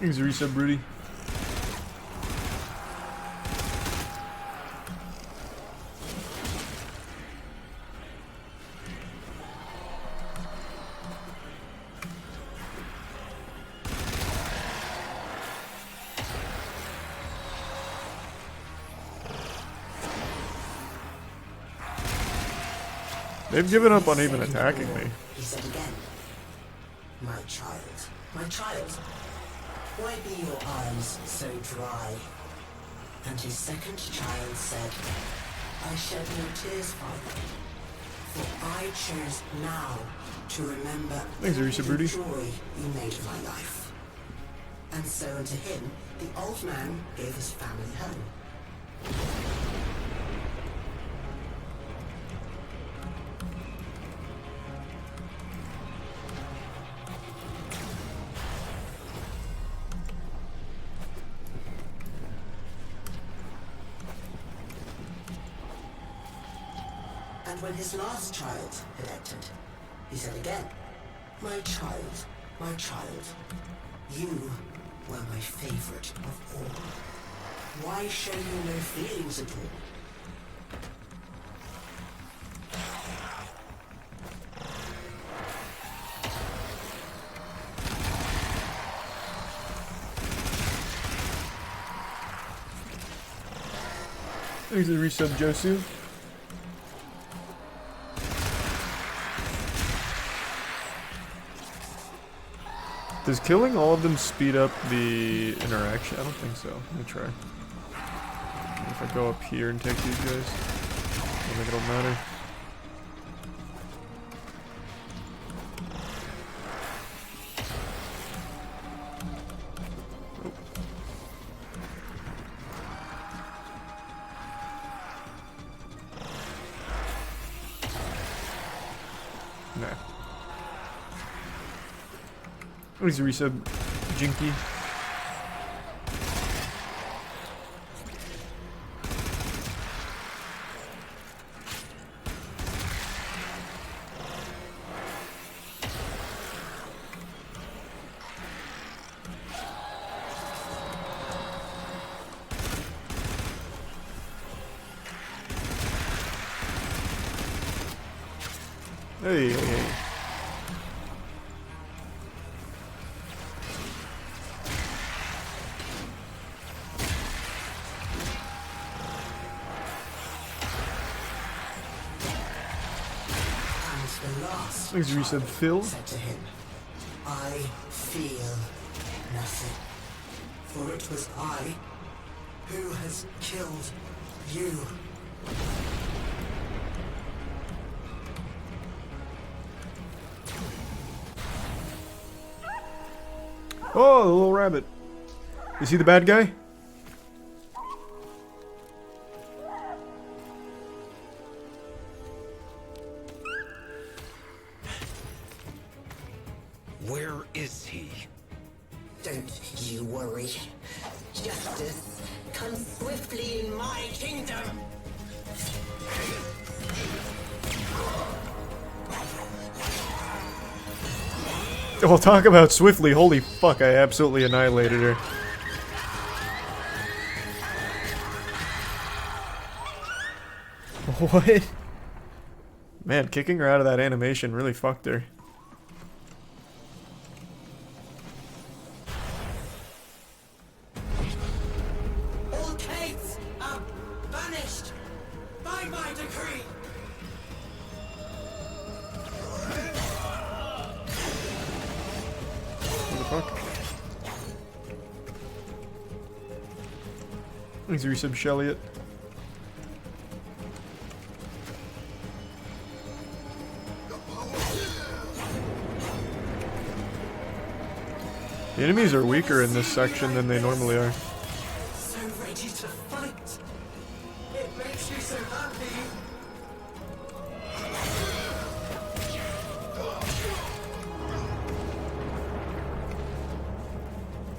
Thanks, resub, Rudy. They've given up on even attacking me. He said again, my child, why be your arms so dry? And his second child said, I shed no tears, Father, for I chose now to remember every joy you made of my life. And so unto him, the old man gave his family home. And when his last child had entered, he said again, my child, you were my favorite of all. Why show you no feelings at all? Thanks for the resub, Josu. Does killing all of them speed up the interaction? I don't think so. Let me try. If I go up here and take these guys, I think it'll matter. Nah. Please resub, Jinky. Hey, hey, hey. Thanks, resub, Phil. Said to him, I feel nothing, for it was I who has killed you. Oh, the little rabbit. Is he the bad guy? Where is he? Don't you worry. Justice comes swiftly in my kingdom. Oh, talk about swiftly. Holy fuck, I absolutely annihilated her. What? Man, kicking her out of that animation really fucked her. All Kates are banished by my decree. What the fuck? Thanks, resub, Shelliot. The enemies are weaker in this section than they normally are. So ready to fight. It makes you so happy.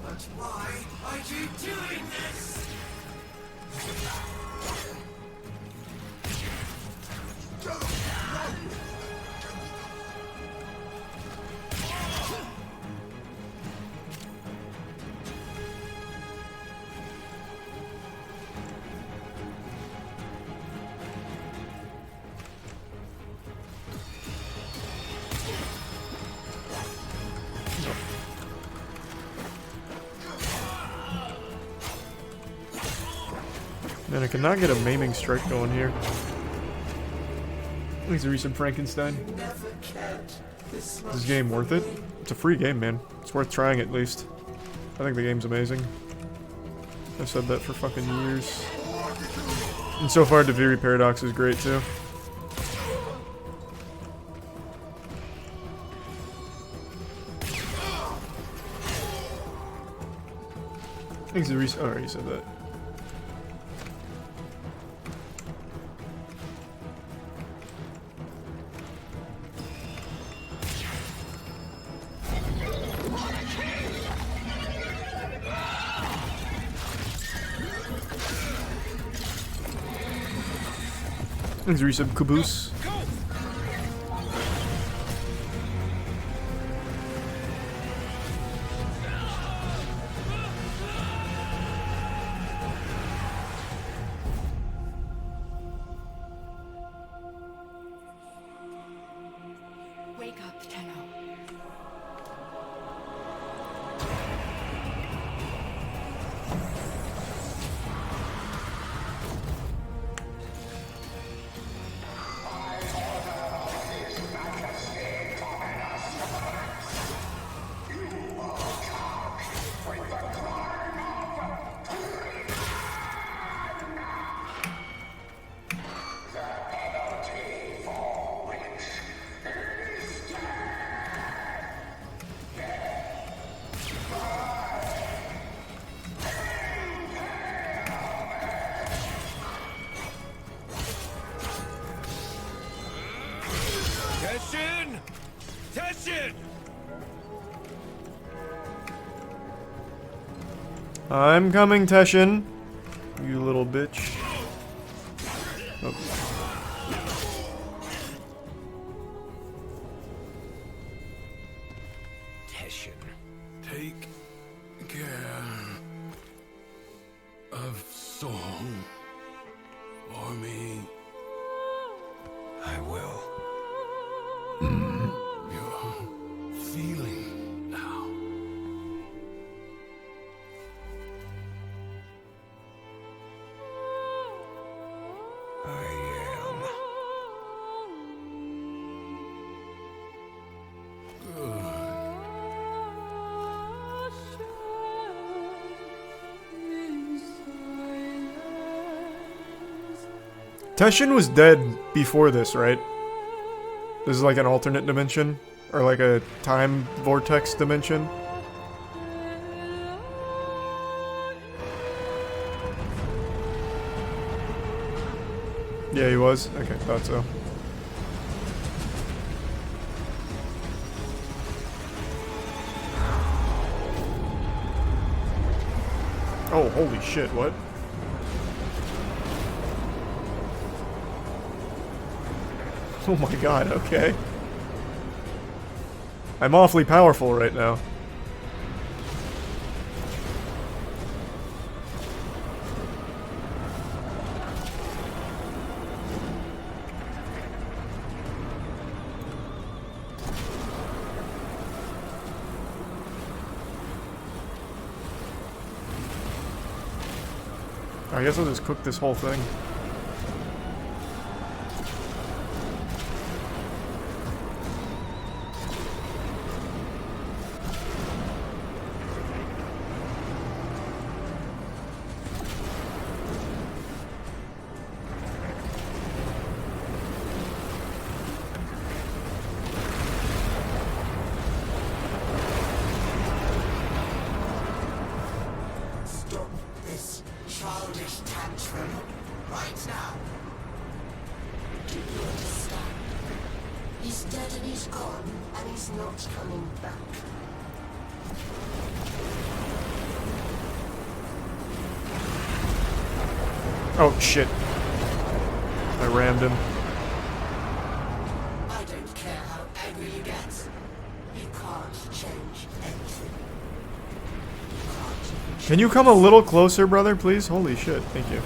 But why are you doing this? Man, I cannot get a maiming strike going here. Thanks to Resub Frankenstein. Is this game worth it? It's a free game, man. It's worth trying at least. I think the game's amazing. I've said that for fucking years. And so far, Deviri Paradox is great too. Thanks to Resub. Oh, I already said that. Thanks, Resub Caboose. Wake up, Tenno. Teshin! Teshin! I'm coming, Teshin. You little bitch. Oh. Teshin, take care of Song for me. I will. You're feeling now. Teshin was dead before this, right? This is like an alternate dimension? Or like a time vortex dimension? Yeah, he was? Okay, thought so. Oh, holy shit, what? Oh my god, okay. I'm awfully powerful right now. I guess I'll just cook this whole thing. Stop this childish tantrum right now. Do you understand? He's dead and he's gone, and he's not coming back. Oh shit. I rammed him. I don't care how angry you get. You can't change anything. Can you come a little closer, brother, please? Holy shit, thank you.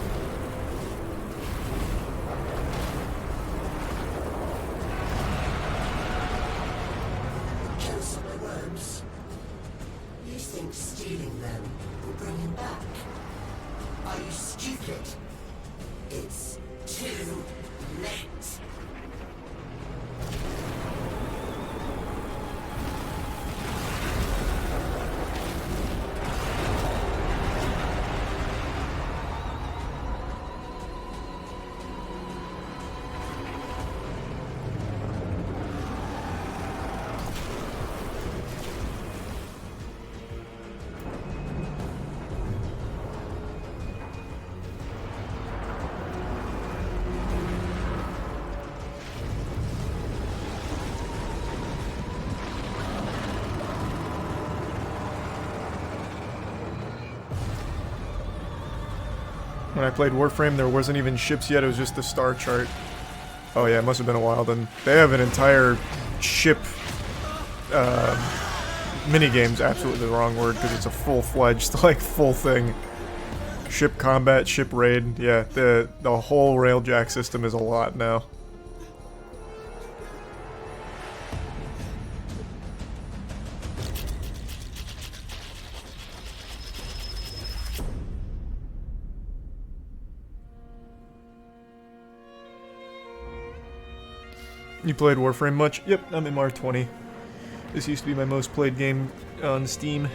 Cancel my words. You think stealing them will bring him back? Are you stupid? It's too late. When I played Warframe, there wasn't even ships yet, it was just the star chart. Oh yeah, it must have been a while then. They have an entire ship minigame's absolutely the wrong word because it's a full-fledged, like, full thing. Ship combat, ship raid, yeah, the whole railjack system is a lot now. You played Warframe much? Yep, I'm in R20. This used to be my most played game on Steam.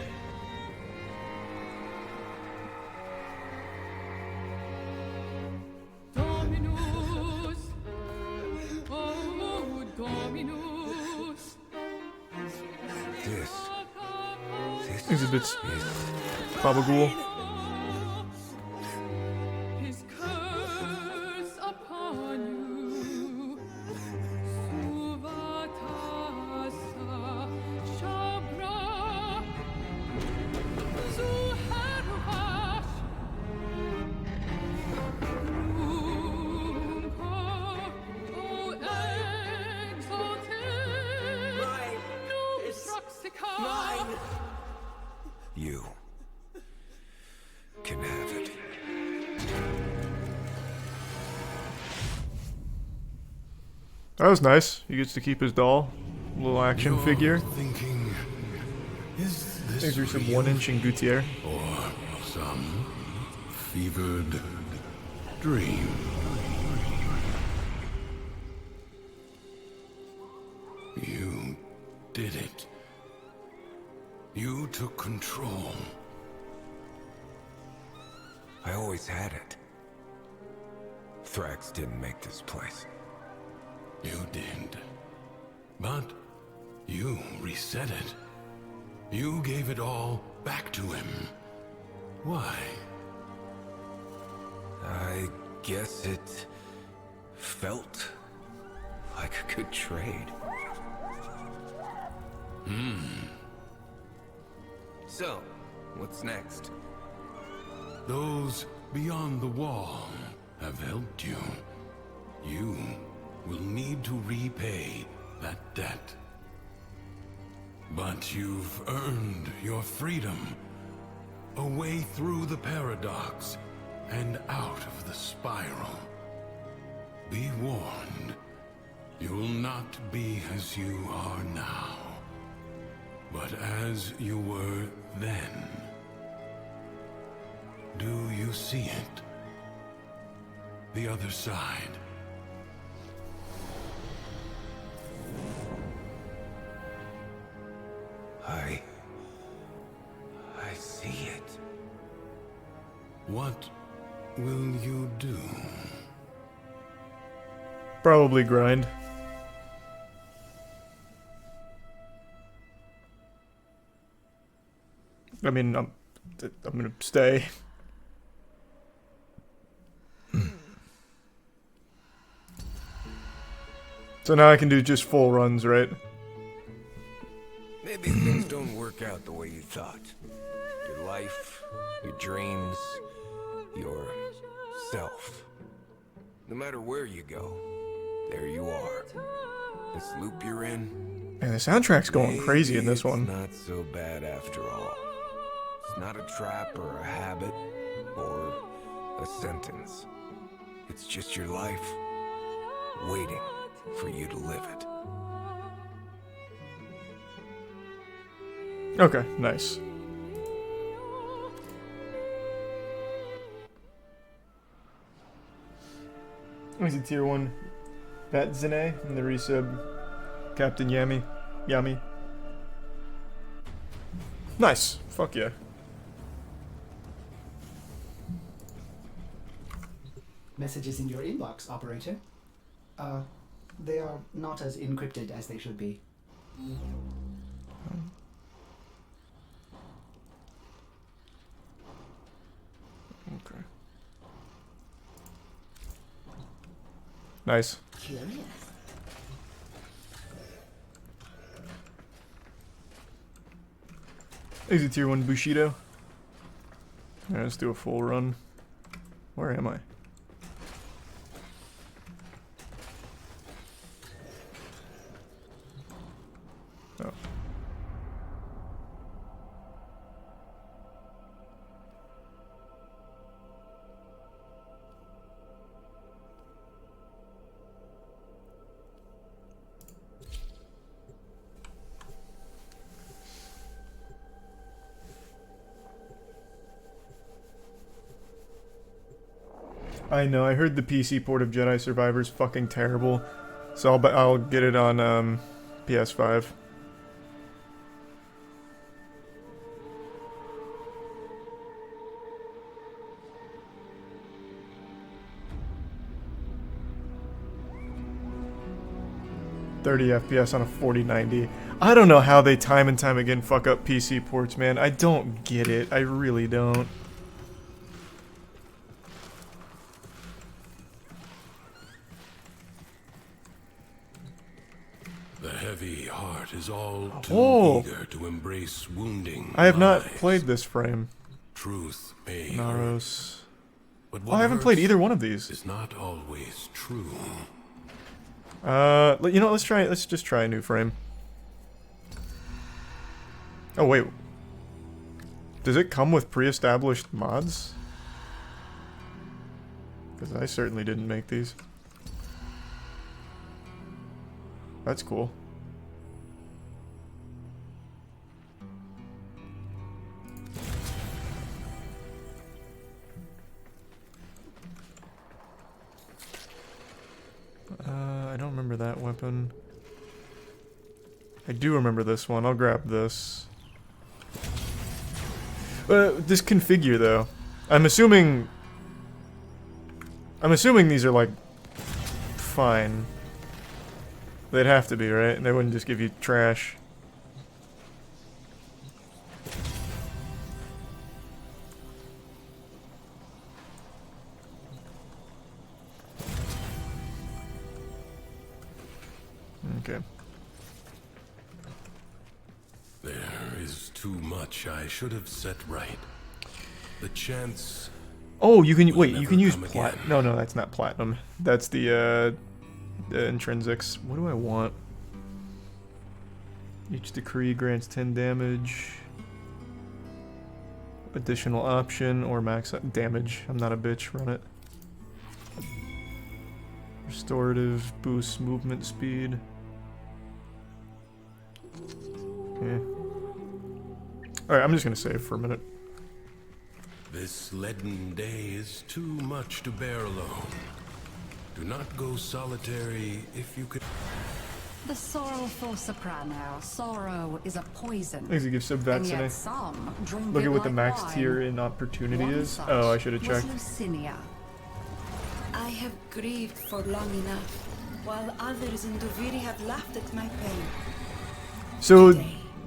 Exhibits Gabagool. You can have it. That was nice. He gets to keep his doll. Little action figure. These are some 1-inch in Gutierre. Or some fevered dream. You did it. You took control. I always had it. Thrax didn't make this place. You did. But you reset it. You gave it all back to him. Why? I guess it felt like a good trade. So, what's next? Those beyond the wall have helped you. You will need to repay that debt. But you've earned your freedom. A way through the paradox and out of the spiral. Be warned, you'll not be as you are now, but as you were then. Do you see it? The other side. I see it. What will you do? Probably grind. I mean, I'm gonna stay. So now I can do just full runs, right? Maybe things don't work out the way you thought. Your life, your dreams, yourself. No matter where you go, there you are. This loop you're in. Man, the soundtrack's going crazy in this one. It's not so bad after all. It's not a trap or a habit or a sentence. It's just your life waiting for you to live it. Okay, nice. He's a tier 1 Bat Zine and the resub Captain Yami. Nice. Fuck yeah. Messages in your inbox, operator. They are not as encrypted as they should be. Okay. Nice. Curious. He's a tier 1 Bushido. Alright, let's do a full run. Where am I? Oh. I know, I heard the PC port of Jedi Survivor is fucking terrible, so I'll get it on PS5. .30 FPS on a 4090. I don't know how they time and time again fuck up PC ports, man. I don't get it. I really don't. The heavy heart is all too eager to embrace wounding. I have not played this frame. Truth may Naros. But I haven't played either one of these. Is not always true. You know, let's just try a new frame. Oh wait. Does it come with pre-established mods? Because I certainly didn't make these. That's cool. I don't remember that weapon. I do remember this one. I'll grab this. This configure though. I'm assuming these are like fine. They'd have to be, right? They wouldn't just give you trash. Okay. There is too much I should have set right. The chance. Oh, you can wait. You can use plat. No, that's not platinum. That's the intrinsics. What do I want? Each decree grants 10 damage. Additional option or max damage. I'm not a bitch. Run it. Restorative boosts movement speed. Yeah. Alright, I'm just gonna save for a minute. This leaden day is too much to bear alone. Do not go solitary if you could. The sorrowful soprano. Sorrow is a poison. Thanks to give sub that today. Look at what the max tier in opportunity is. Oh, I should have checked. I have grieved for long enough, while others in Duviri have laughed at my pain. So,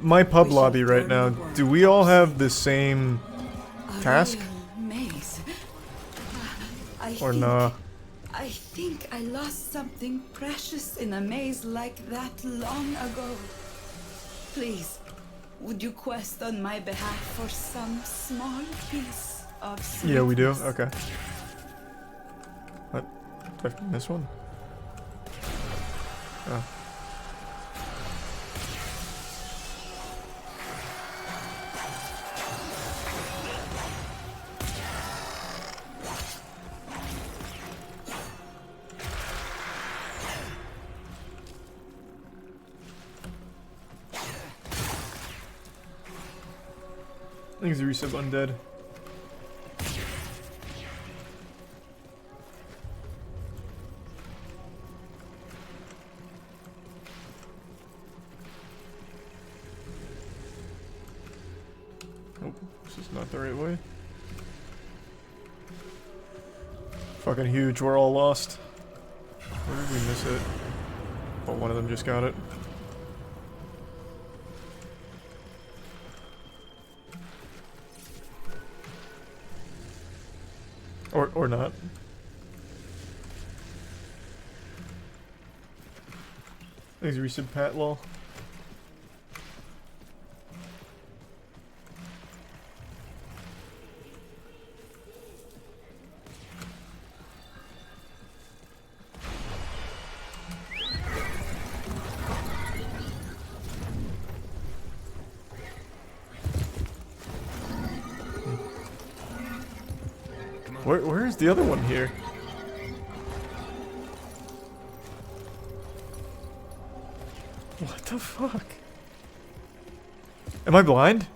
my pub lobby right now, do we all have the same task? Or nah? I think I lost something precious in a maze like that long ago. Please, would you quest on my behalf for some small piece of sweetness? Yeah, we do? Okay. What? Did I miss one? Oh. I think it's a resub undead. Nope, this is not the right way. Fucking huge, we're all lost. Where did we miss it? Oh, one of them just got it. Or not. Thanks, resub Pat lol. Where is the other one here? What the fuck? Am I blind?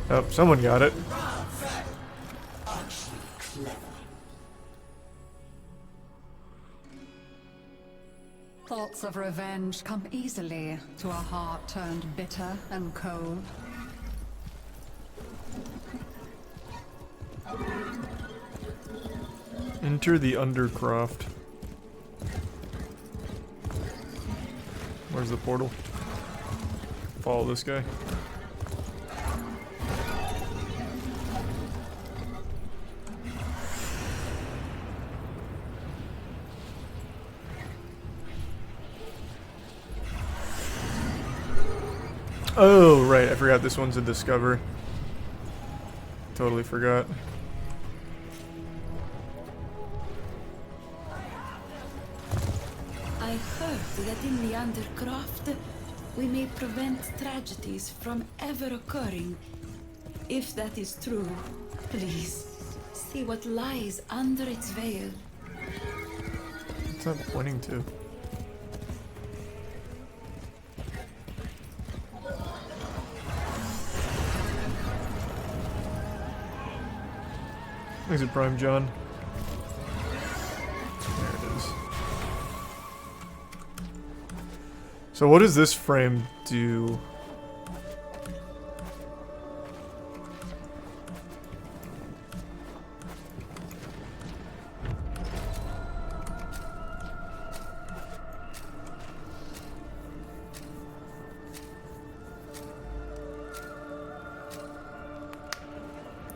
Oh, someone got it. Thoughts of revenge come easily to a heart turned bitter and cold. Enter the Undercroft. Where's the portal? Follow this guy. Oh, right. I forgot this one's a Discover. Totally forgot. I heard that in the Undercroft, we may prevent tragedies from ever occurring. If that is true, please, see what lies under its veil. What's that pointing to? Thanks for Prime John. There it is. So what does this frame do?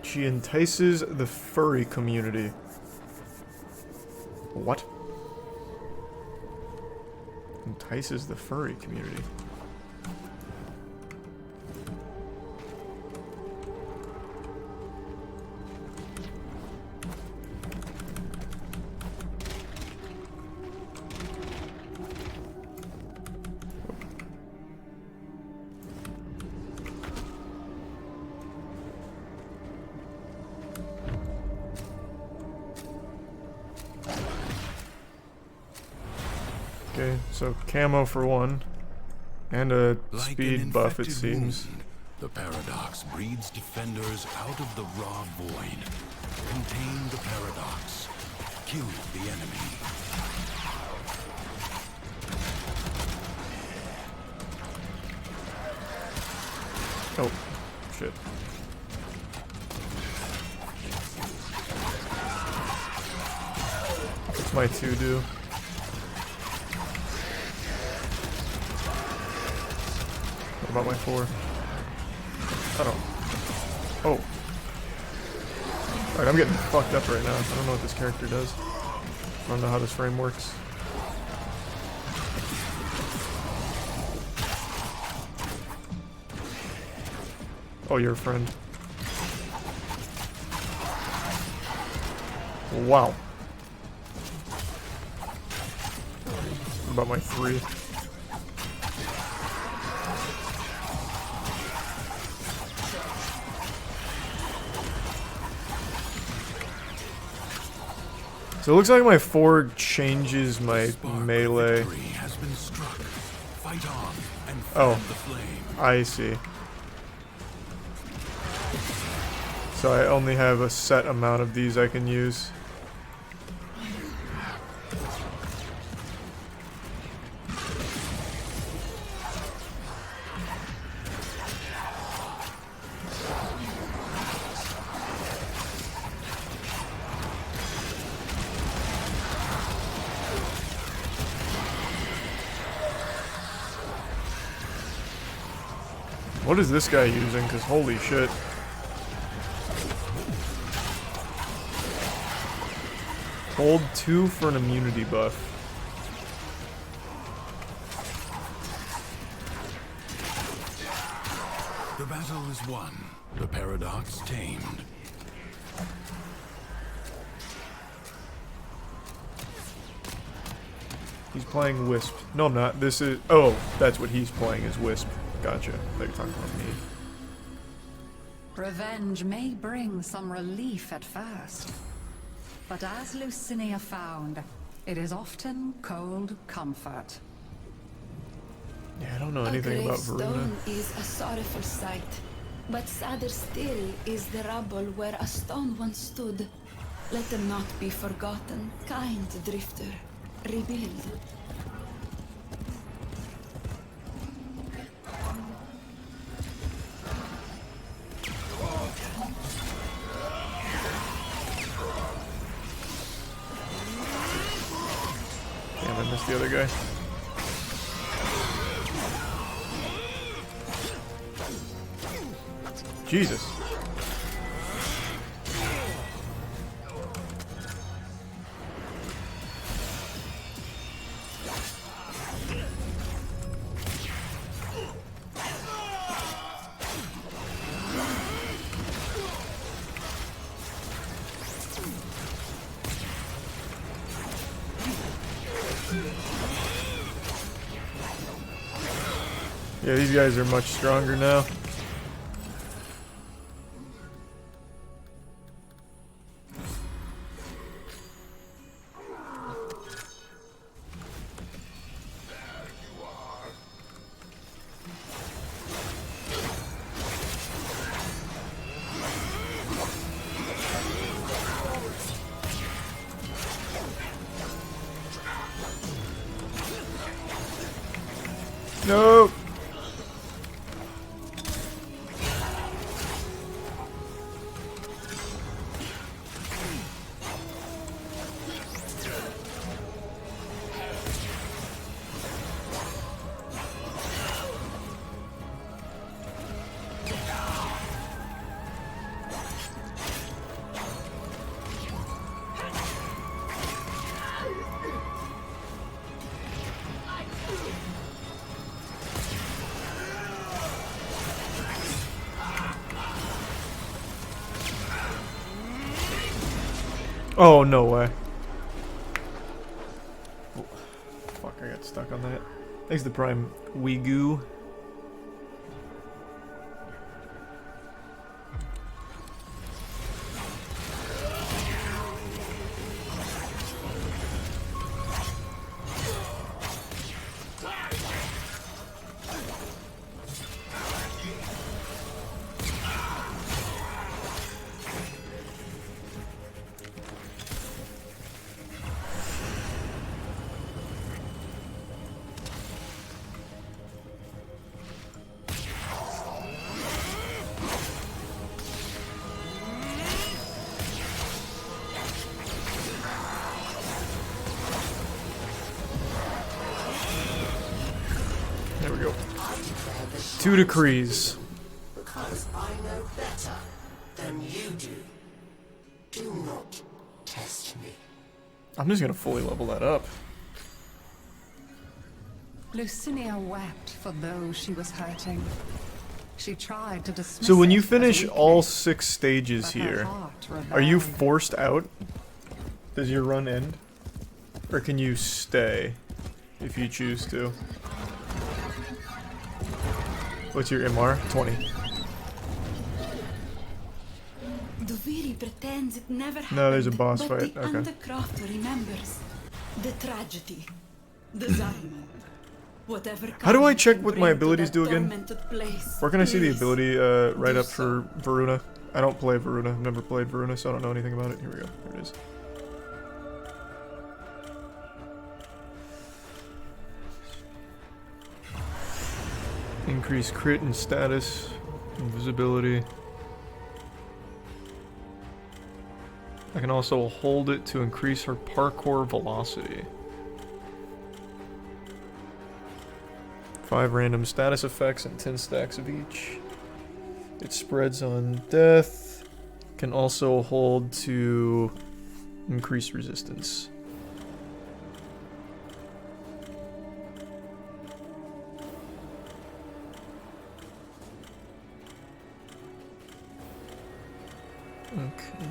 She entices the furry community. What? Entices the furry community. Okay, so camo for one, and a speed buff it seems. Wound, the paradox breeds defenders out of the raw void. Contain the paradox. Kill the enemy. Oh, shit. What's my 2 do? What about my 4? I don't... Oh. Alright, I'm getting fucked up right now. I don't know what this character does. I don't know how this frame works. Oh, you're a friend. Wow. What about my 3? So it looks like my 4 changes my melee. Oh, I see. So I only have a set amount of these I can use. What is this guy using? Because holy shit. Hold 2 for an immunity buff. The battle is won. The paradox tamed. He's playing Wisp. No, I'm not. This is... Oh, that's what he's playing is Wisp. Gotcha. They're talking about me. Revenge may bring some relief at first, but as Lucinia found, it is often cold comfort. Yeah, I don't know anything about Varuna. A is a sorrowful sight, but sadder still is the rubble where a stone once stood. Let them not be forgotten, kind drifter. Rebuild. Damn, I missed the other guy. Jesus. Yeah, these guys are much stronger now. No. Oh, no way. Oh, fuck, I got stuck on that. Thanks to Prime Wigu. There we go. 2 decrees. Because I know better than you do. Do not test me. I'm just gonna fully level that up. Lucinia wept for those she was hurting. She tried to dismiss So when you it as finish weakness, all 6 stages but her here, heart are you rebelled. forced out? Does your run end? Or can you stay if you choose to? What's your MR? 20. Duviri pretends it never happened. No, there's a boss but fight. the Okay. Undercroft remembers the tragedy, the Zarmon. Whatever. How do I comes check and what bring my to abilities that do again? tormented place, Where can I see the please ability right do up for Varuna? I don't play Varuna. I've never played Varuna, so I don't know anything about it. Here we go. There it is. Increase crit and status, invisibility. I can also hold it to increase her parkour velocity. 5 random status effects and 10 stacks of each. It spreads on death. Can also hold to increase resistance. Okay.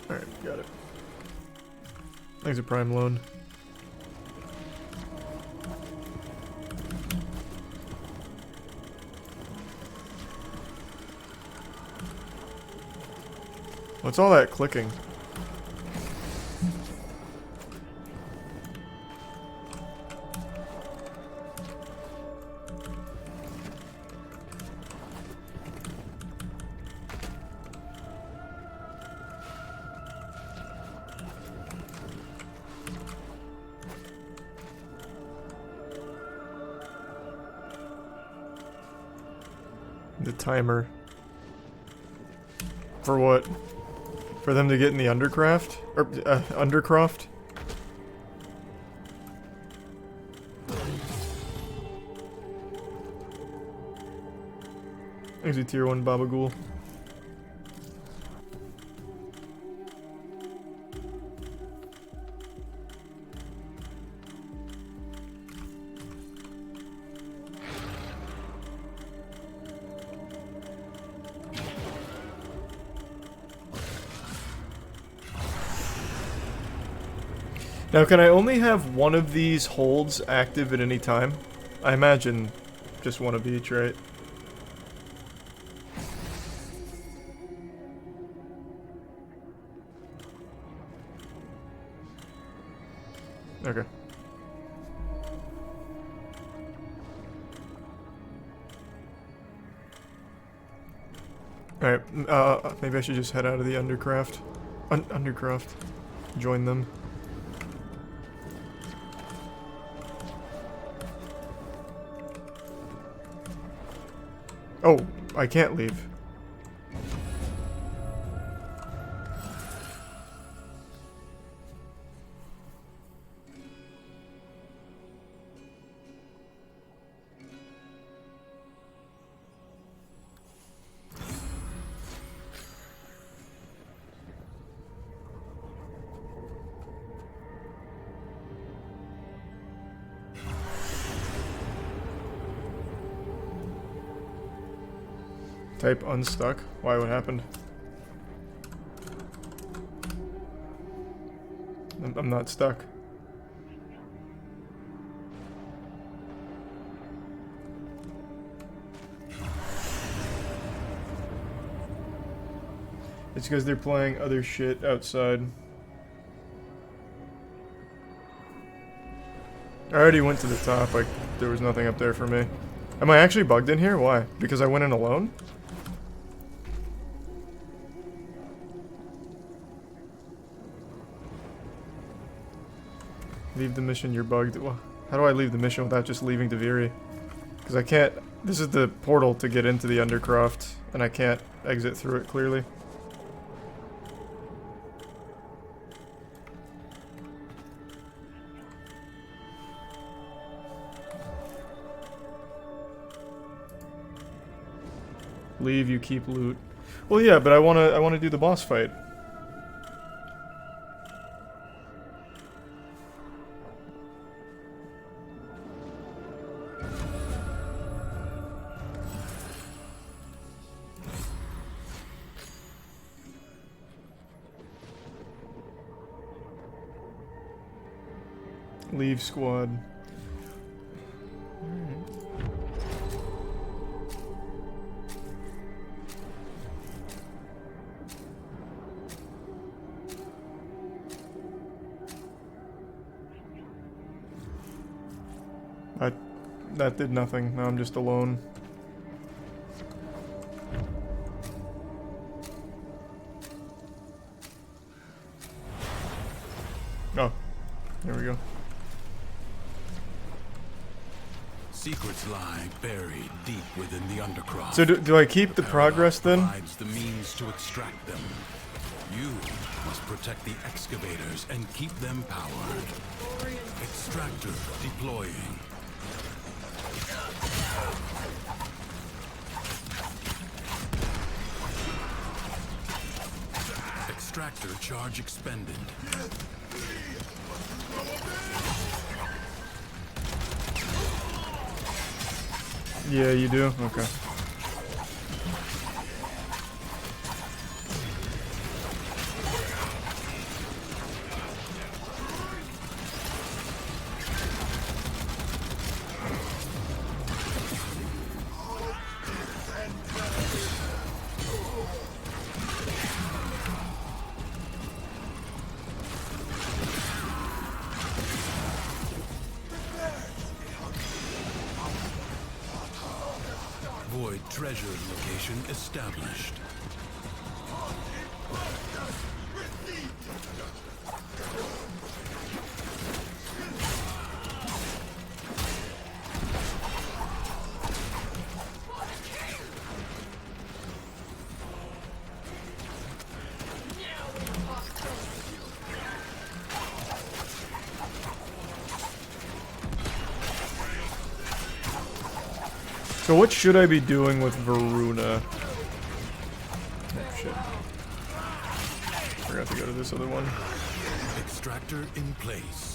Alright, got it. Thanks a prime loan. What's all that clicking? The timer. For what? For them to get in the Undercraft? Or, Undercroft? There's a tier 1 Baba Ghoul. Now, can I only have one of these holds active at any time? I imagine just one of each, right? Okay. Alright, maybe I should just head out of the Undercraft. Undercraft. Join them. Oh, I can't leave. Type unstuck. Why? What happened? I'm not stuck. It's because they're playing other shit outside. I already went to the top, like, there was nothing up there for me. Am I actually bugged in here? Why? Because I went in alone? Leave the mission, you're bugged. Well, how do I leave the mission without just leaving Deviri? Because I can't... This is the portal to get into the Undercroft, and I can't exit through it clearly. Leave, you keep loot. Well, yeah, but I wanna do the boss fight. Leave squad. That did nothing. Now I'm just alone. Oh, there we go. Secrets lie buried deep within the Undercroft. So do I keep the progress then? Provides the means to extract them. You must protect the excavators and keep them powered. Extractor deploying. Extractor charge expended. Yeah, you do? Okay. treasure location established. So what should I be doing with Varuna? Oh shit. Forgot to go to this other one. Extractor in place.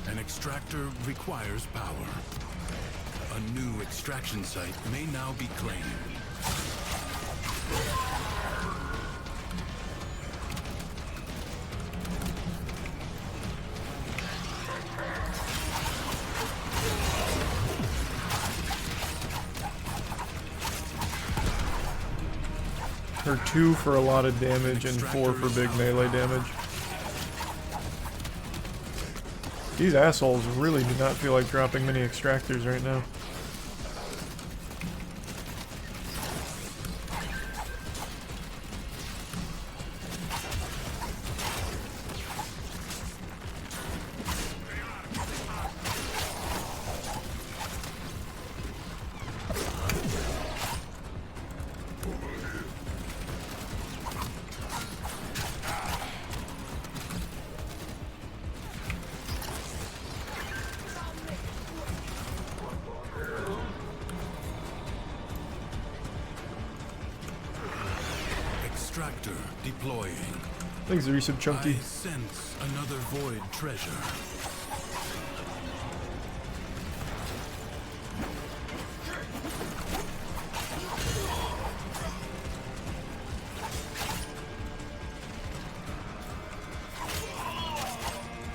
An extractor requires power. A new extraction site may now be claimed. Her 2 for a lot of damage and 4 for big melee damage. These assholes really do not feel like dropping many extractors right now. Extractor deploying. Thanks, Resub Chunky. I sense another void treasure.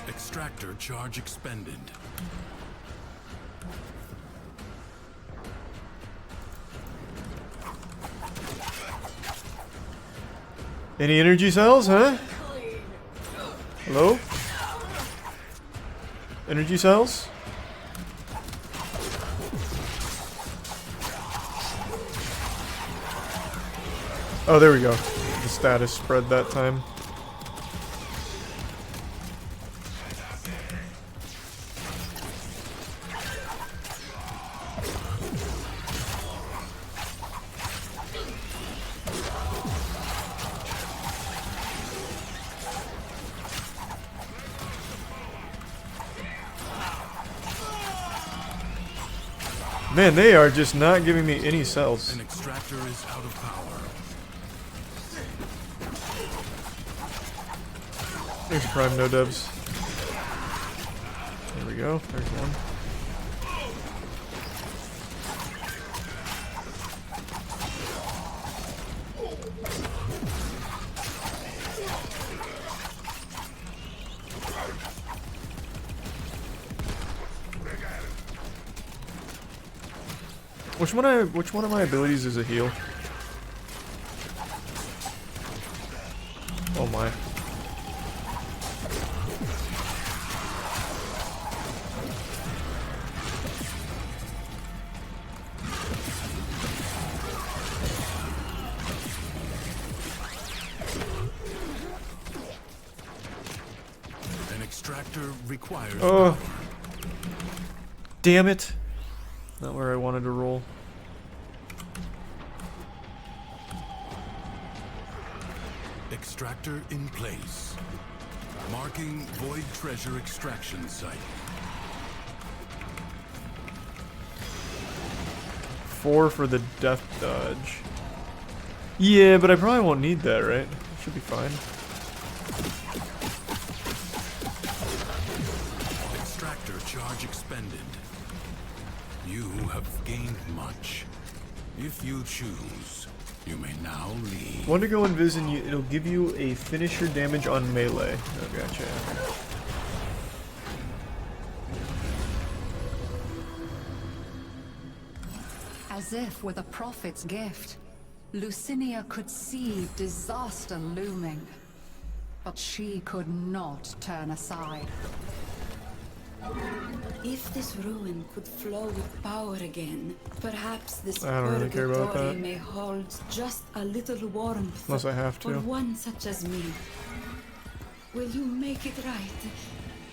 Extractor charge expended. Any energy cells, huh? Hello? Energy cells? Oh, there we go. The status spread that time. Man, they are just not giving me any cells. An extractor is out of power. There's Prime No Dubs. There we go. There's one. Which one of my abilities is a heal? Oh my. An extractor requires Oh. power. Damn it. Not where I wanted to roll. Extractor in place. Marking void treasure extraction site. 4 for the death dodge. Yeah, but I probably won't need that, right? Should be fine. Extractor charge expended. You have gained much. If you choose, you may now leave. One to go invis and it'll give you a finisher damage on melee. Oh, gotcha. As if with a prophet's gift, Lucinia could see disaster looming. But she could not turn aside. If this ruin could flow with power again, perhaps this I don't really care about purgatory that. may hold just a little warmth Unless I have to. for one such as me. Will you make it right?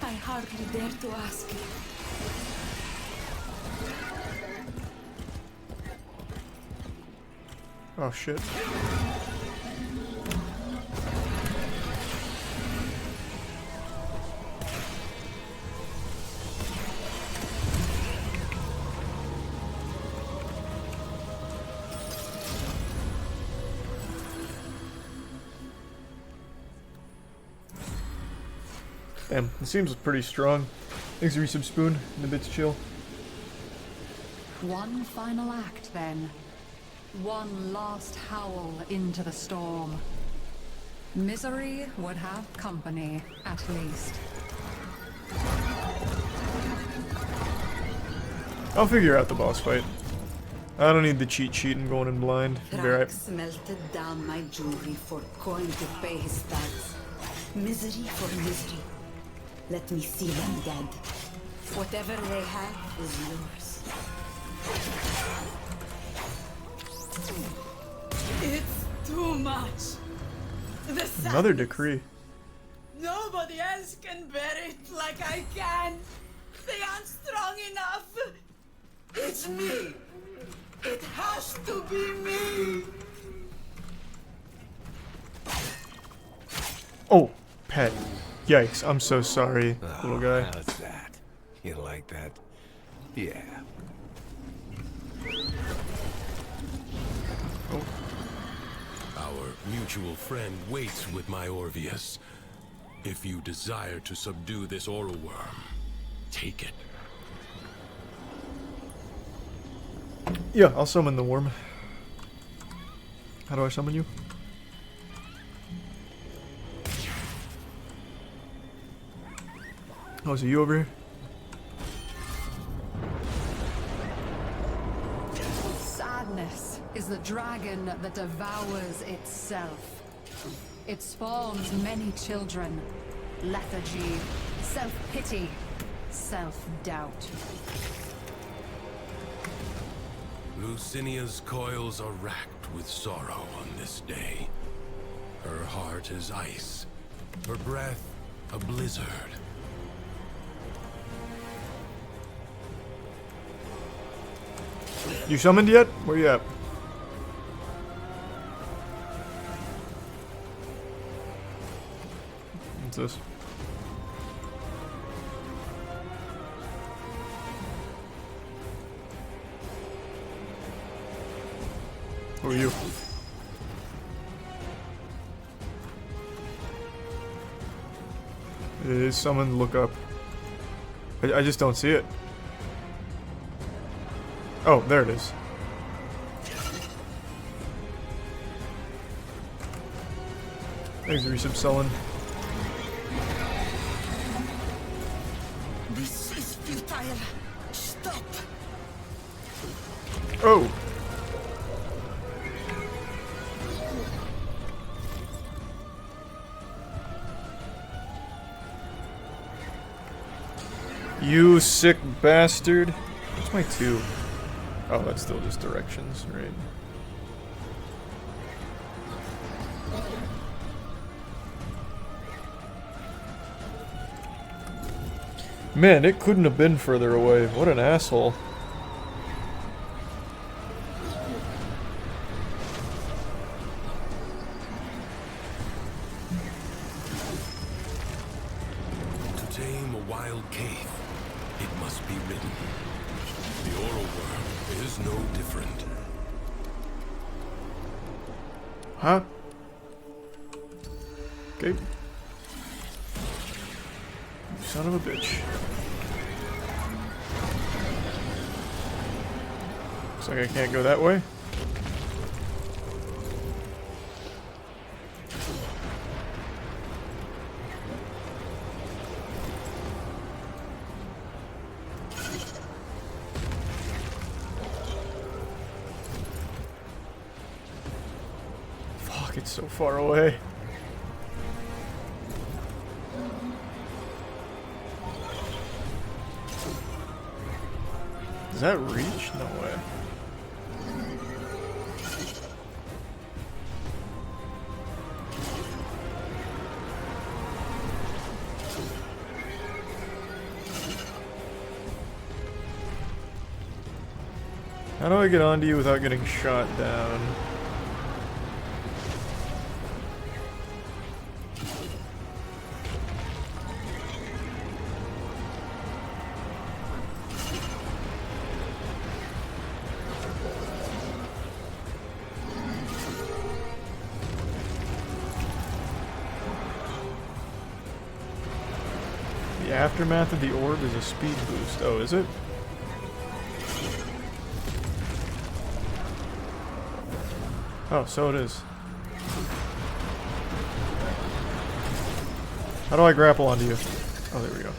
I hardly dare to ask. Oh shit. Damn, it seems pretty strong. Thanks for resub spoon. The bits chill. One final act, then. One last howl into the storm. Misery would have company, at least. I'll figure out the boss fight. I don't need the cheat sheet and going in blind. Be right. Thrax melted down my jewelry for coin to pay his debts. Misery for misery. Let me see them dead. Whatever they have is yours. It's too much. The Another sadness. decree. Nobody else can bear it like I can. They aren't strong enough. It's me. It has to be me. Oh, pet. Yikes, I'm so sorry, little guy. How's that? You like that? Yeah. Oh. Our mutual friend waits with my Orvius. If you desire to subdue this oral worm, take it. Yeah, I'll summon the worm. How do I summon you? Oh, is it you over here? Sadness is the dragon that devours itself. It spawns many children. Lethargy, self-pity, self-doubt. Lucinia's coils are racked with sorrow on this day. Her heart is ice, her breath a blizzard. You summoned yet? Where you at? What's this? Who are you? It is summoned, look up. I just don't see it. Oh, there it is. Thanks, resub Sullen. This is futile. Stop. Oh. You sick bastard. What's my 2? Oh, that's still just directions, right? Man, it couldn't have been further away. What an asshole. To tame a wild cave, it must be ridden. The oral worm is no different. Huh? Okay. Son of a bitch. Looks like I can't go that way. Fuck, it's so far away. Does that reach? No way. How do I get onto you without getting shot down? The aftermath of the orb is a speed boost. Oh, is it? Oh, so it is. How do I grapple onto you? Oh, there we go.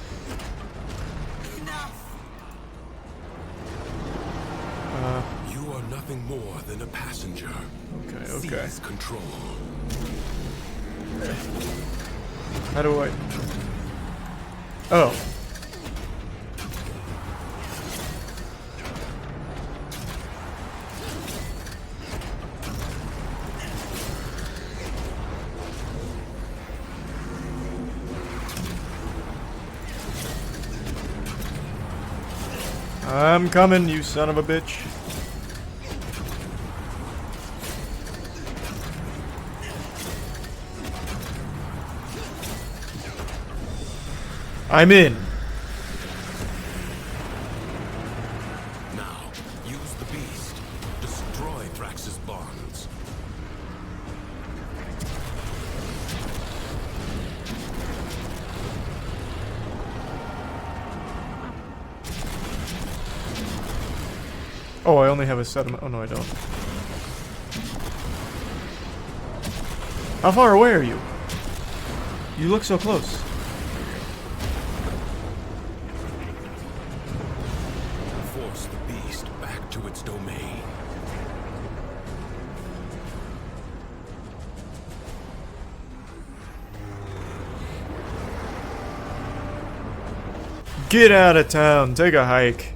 You are nothing more than a passenger. Okay, okay. Seize control. How do I... Oh. I'm coming, you son of a bitch. I'm in. Now, use the beast. Destroy Thrax's bonds. Oh, I only have a set of... Oh, no, I don't. How far away are you? You look so close. Force the beast back to its domain. Get out of town. Take a hike.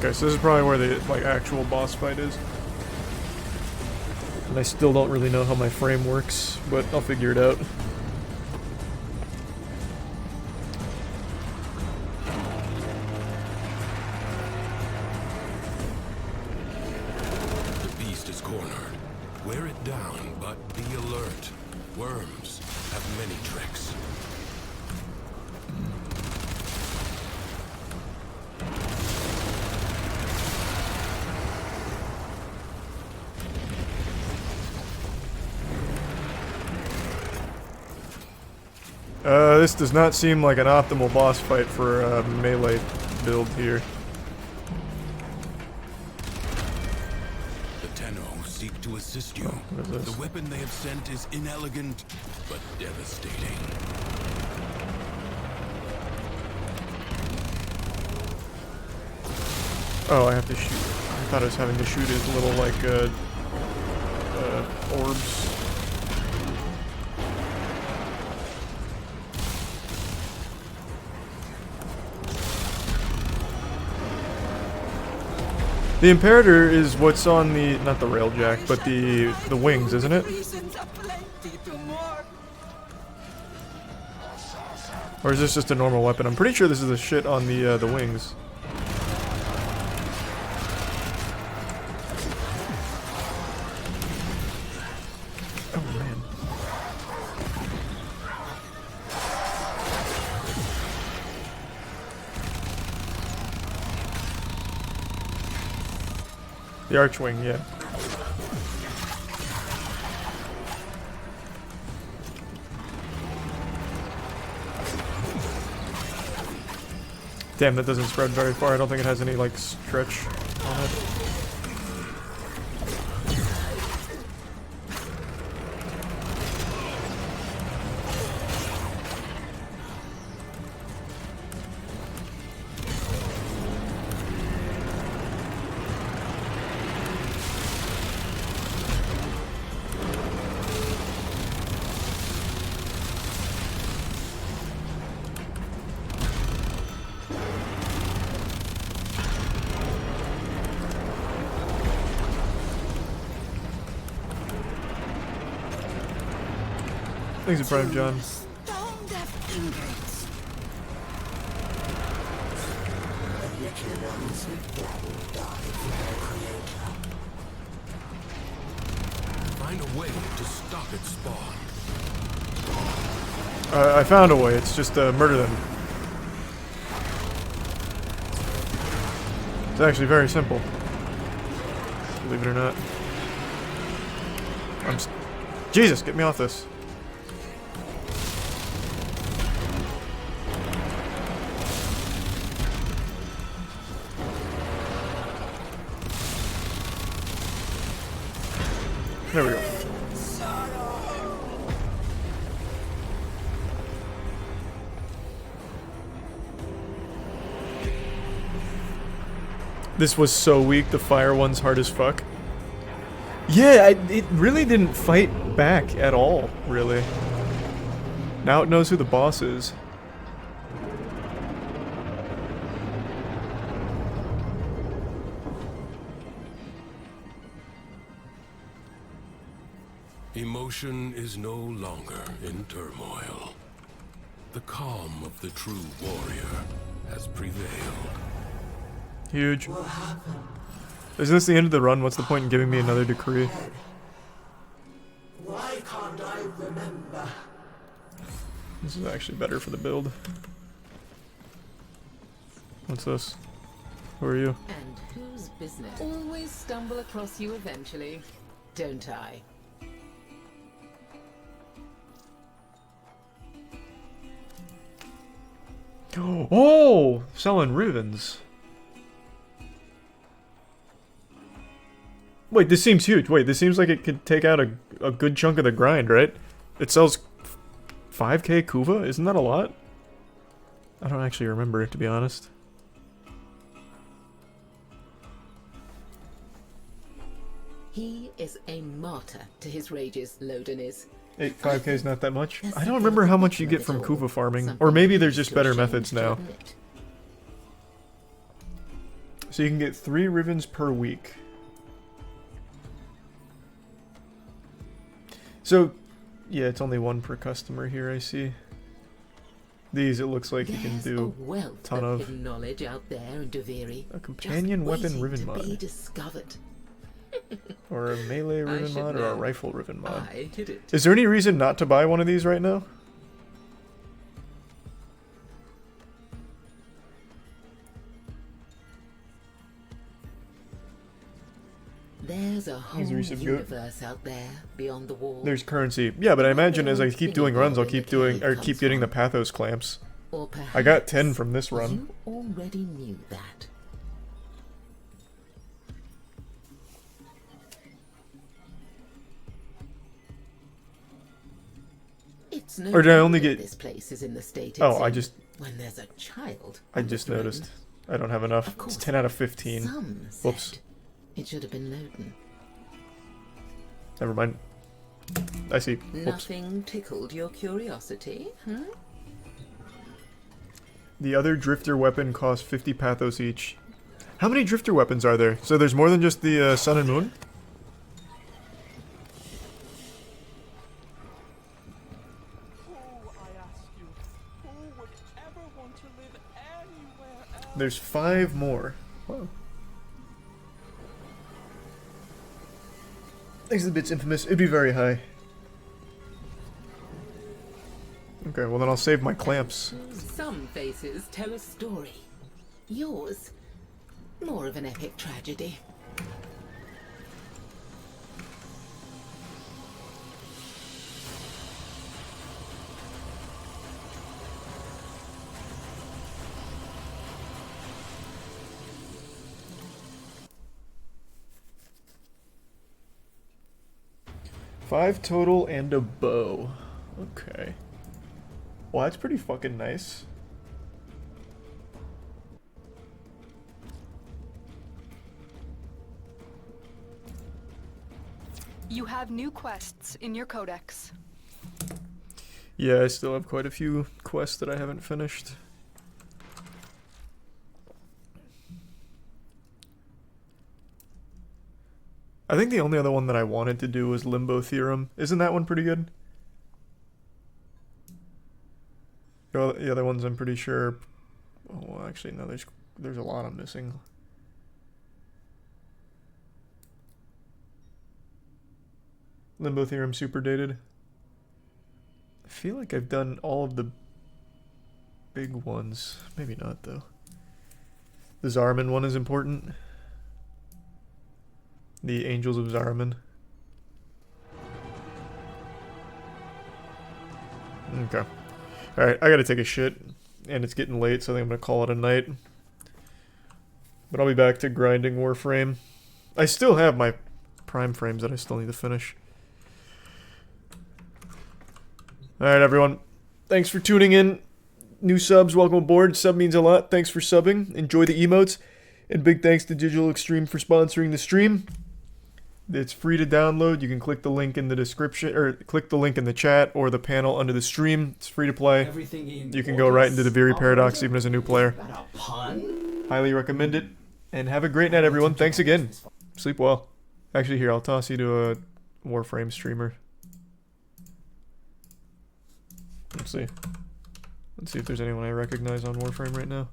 Okay, so this is probably where the like actual boss fight is. And I still don't really know how my frame works, but I'll figure it out. The beast is cornered. Wear it down, but be alert. Worms have many tricks. This does not seem like an optimal boss fight for a melee build here. The Tenno seek to assist you. What is this? The weapon they have sent is inelegant, but devastating. Oh, I have to shoot. I thought I was having to shoot his little, like, orbs. The Imperator is what's on the, not the railjack, but the wings, isn't it? Or is this just a normal weapon? I'm pretty sure this is the shit on the wings. Oh man. The Archwing, yeah. Damn, that doesn't spread very far. I don't think it has any, like, stretch on it. Thanks for Prime, John. Find a way to stop its spawn. I found a way. It's just murder them. It's actually very simple. Believe it or not. Jesus, get me off this. There we go. This was so weak, the fire one's hard as fuck. Yeah, it really didn't fight back at all, really. Now it knows who the boss is. Emotion is no longer in turmoil. The calm of the true warrior has prevailed. Huge. Is this the end of the run? What's the point in giving me another decree? Why can't I remember? This is actually better for the build. What's this? Who are you? And whose business? Always stumble across you eventually, don't I? Oh! Selling ribbons. Wait, this seems huge. Wait, this seems like it could take out a good chunk of the grind, right? It sells 5k Kuva? Isn't that a lot? I don't actually remember it, to be honest. He is a martyr to his rages, Loden is. 5k is not that much? I don't remember how much you get from Kuva farming. Or maybe there's just better methods now. So you can get 3 ribbons per week. So, yeah, it's only 1 per customer here, I see. These, it looks like you can do a ton of. Knowledge out there in Duviri. A companion weapon ribbon mod. Or a melee ribbon mod, or a rifle ribbon mod. Is there any reason not to buy one of these right now? There's a whole universe out there beyond the wall. There's currency. Yeah, but I imagine as I keep doing runs, I'll keep doing, or keep getting the Pathos clamps. I got 10 from this run. You already knew that. It's no or did I only get this place is in the state it's Oh, I in just when there's a child. I just noticed. I don't have enough. It's 10 out of 15. Whoops. It should have been Loden. Never mind. I see. Whoops. Nothing tickled your curiosity, huh? The other drifter weapon costs 50 Pathos each. How many drifter weapons are there? So there's more than just the Sun and Moon? There's 5 more. Wow. Thanks to the bits, Infamous. It'd be very high. Okay, well then I'll save my clamps. Some faces tell a story. Yours, more of an epic tragedy. 5 total and a bow. Okay. Well, that's pretty fucking nice. You have new quests in your codex. Yeah, I still have quite a few quests that I haven't finished. I think the only other one that I wanted to do was Limbo Theorem. Isn't that one pretty good? The other ones I'm pretty sure... Oh, well, actually, no, there's a lot I'm missing. Limbo Theorem super dated. I feel like I've done all of the big ones. Maybe not, though. The Zariman one is important. The Angels of Zariman. Okay. Alright, I gotta take a shit. And it's getting late, so I think I'm gonna call it a night. But I'll be back to grinding Warframe. I still have my Prime frames that I still need to finish. Alright, everyone. Thanks for tuning in. New subs, welcome aboard. Sub means a lot. Thanks for subbing. Enjoy the emotes. And big thanks to Digital Extreme for sponsoring the stream. It's free to download. You can click the link in the description, or click the link in the chat, or the panel under the stream. It's free to play. You can go right into the Viri Paradox, even as a new player. Highly recommend it. And have a great night, everyone. Thanks again. Sleep well. Actually, here, I'll toss you to a Warframe streamer. Let's see. Let's see if there's anyone I recognize on Warframe right now.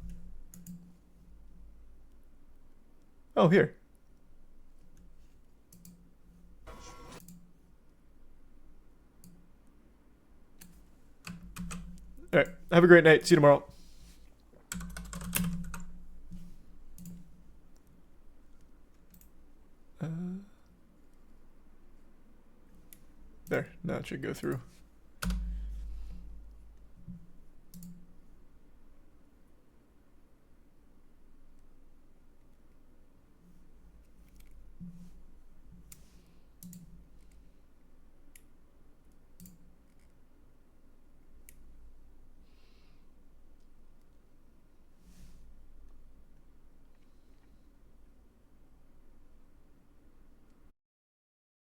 Oh, here. Alright, have a great night. See you tomorrow. There, now it should go through.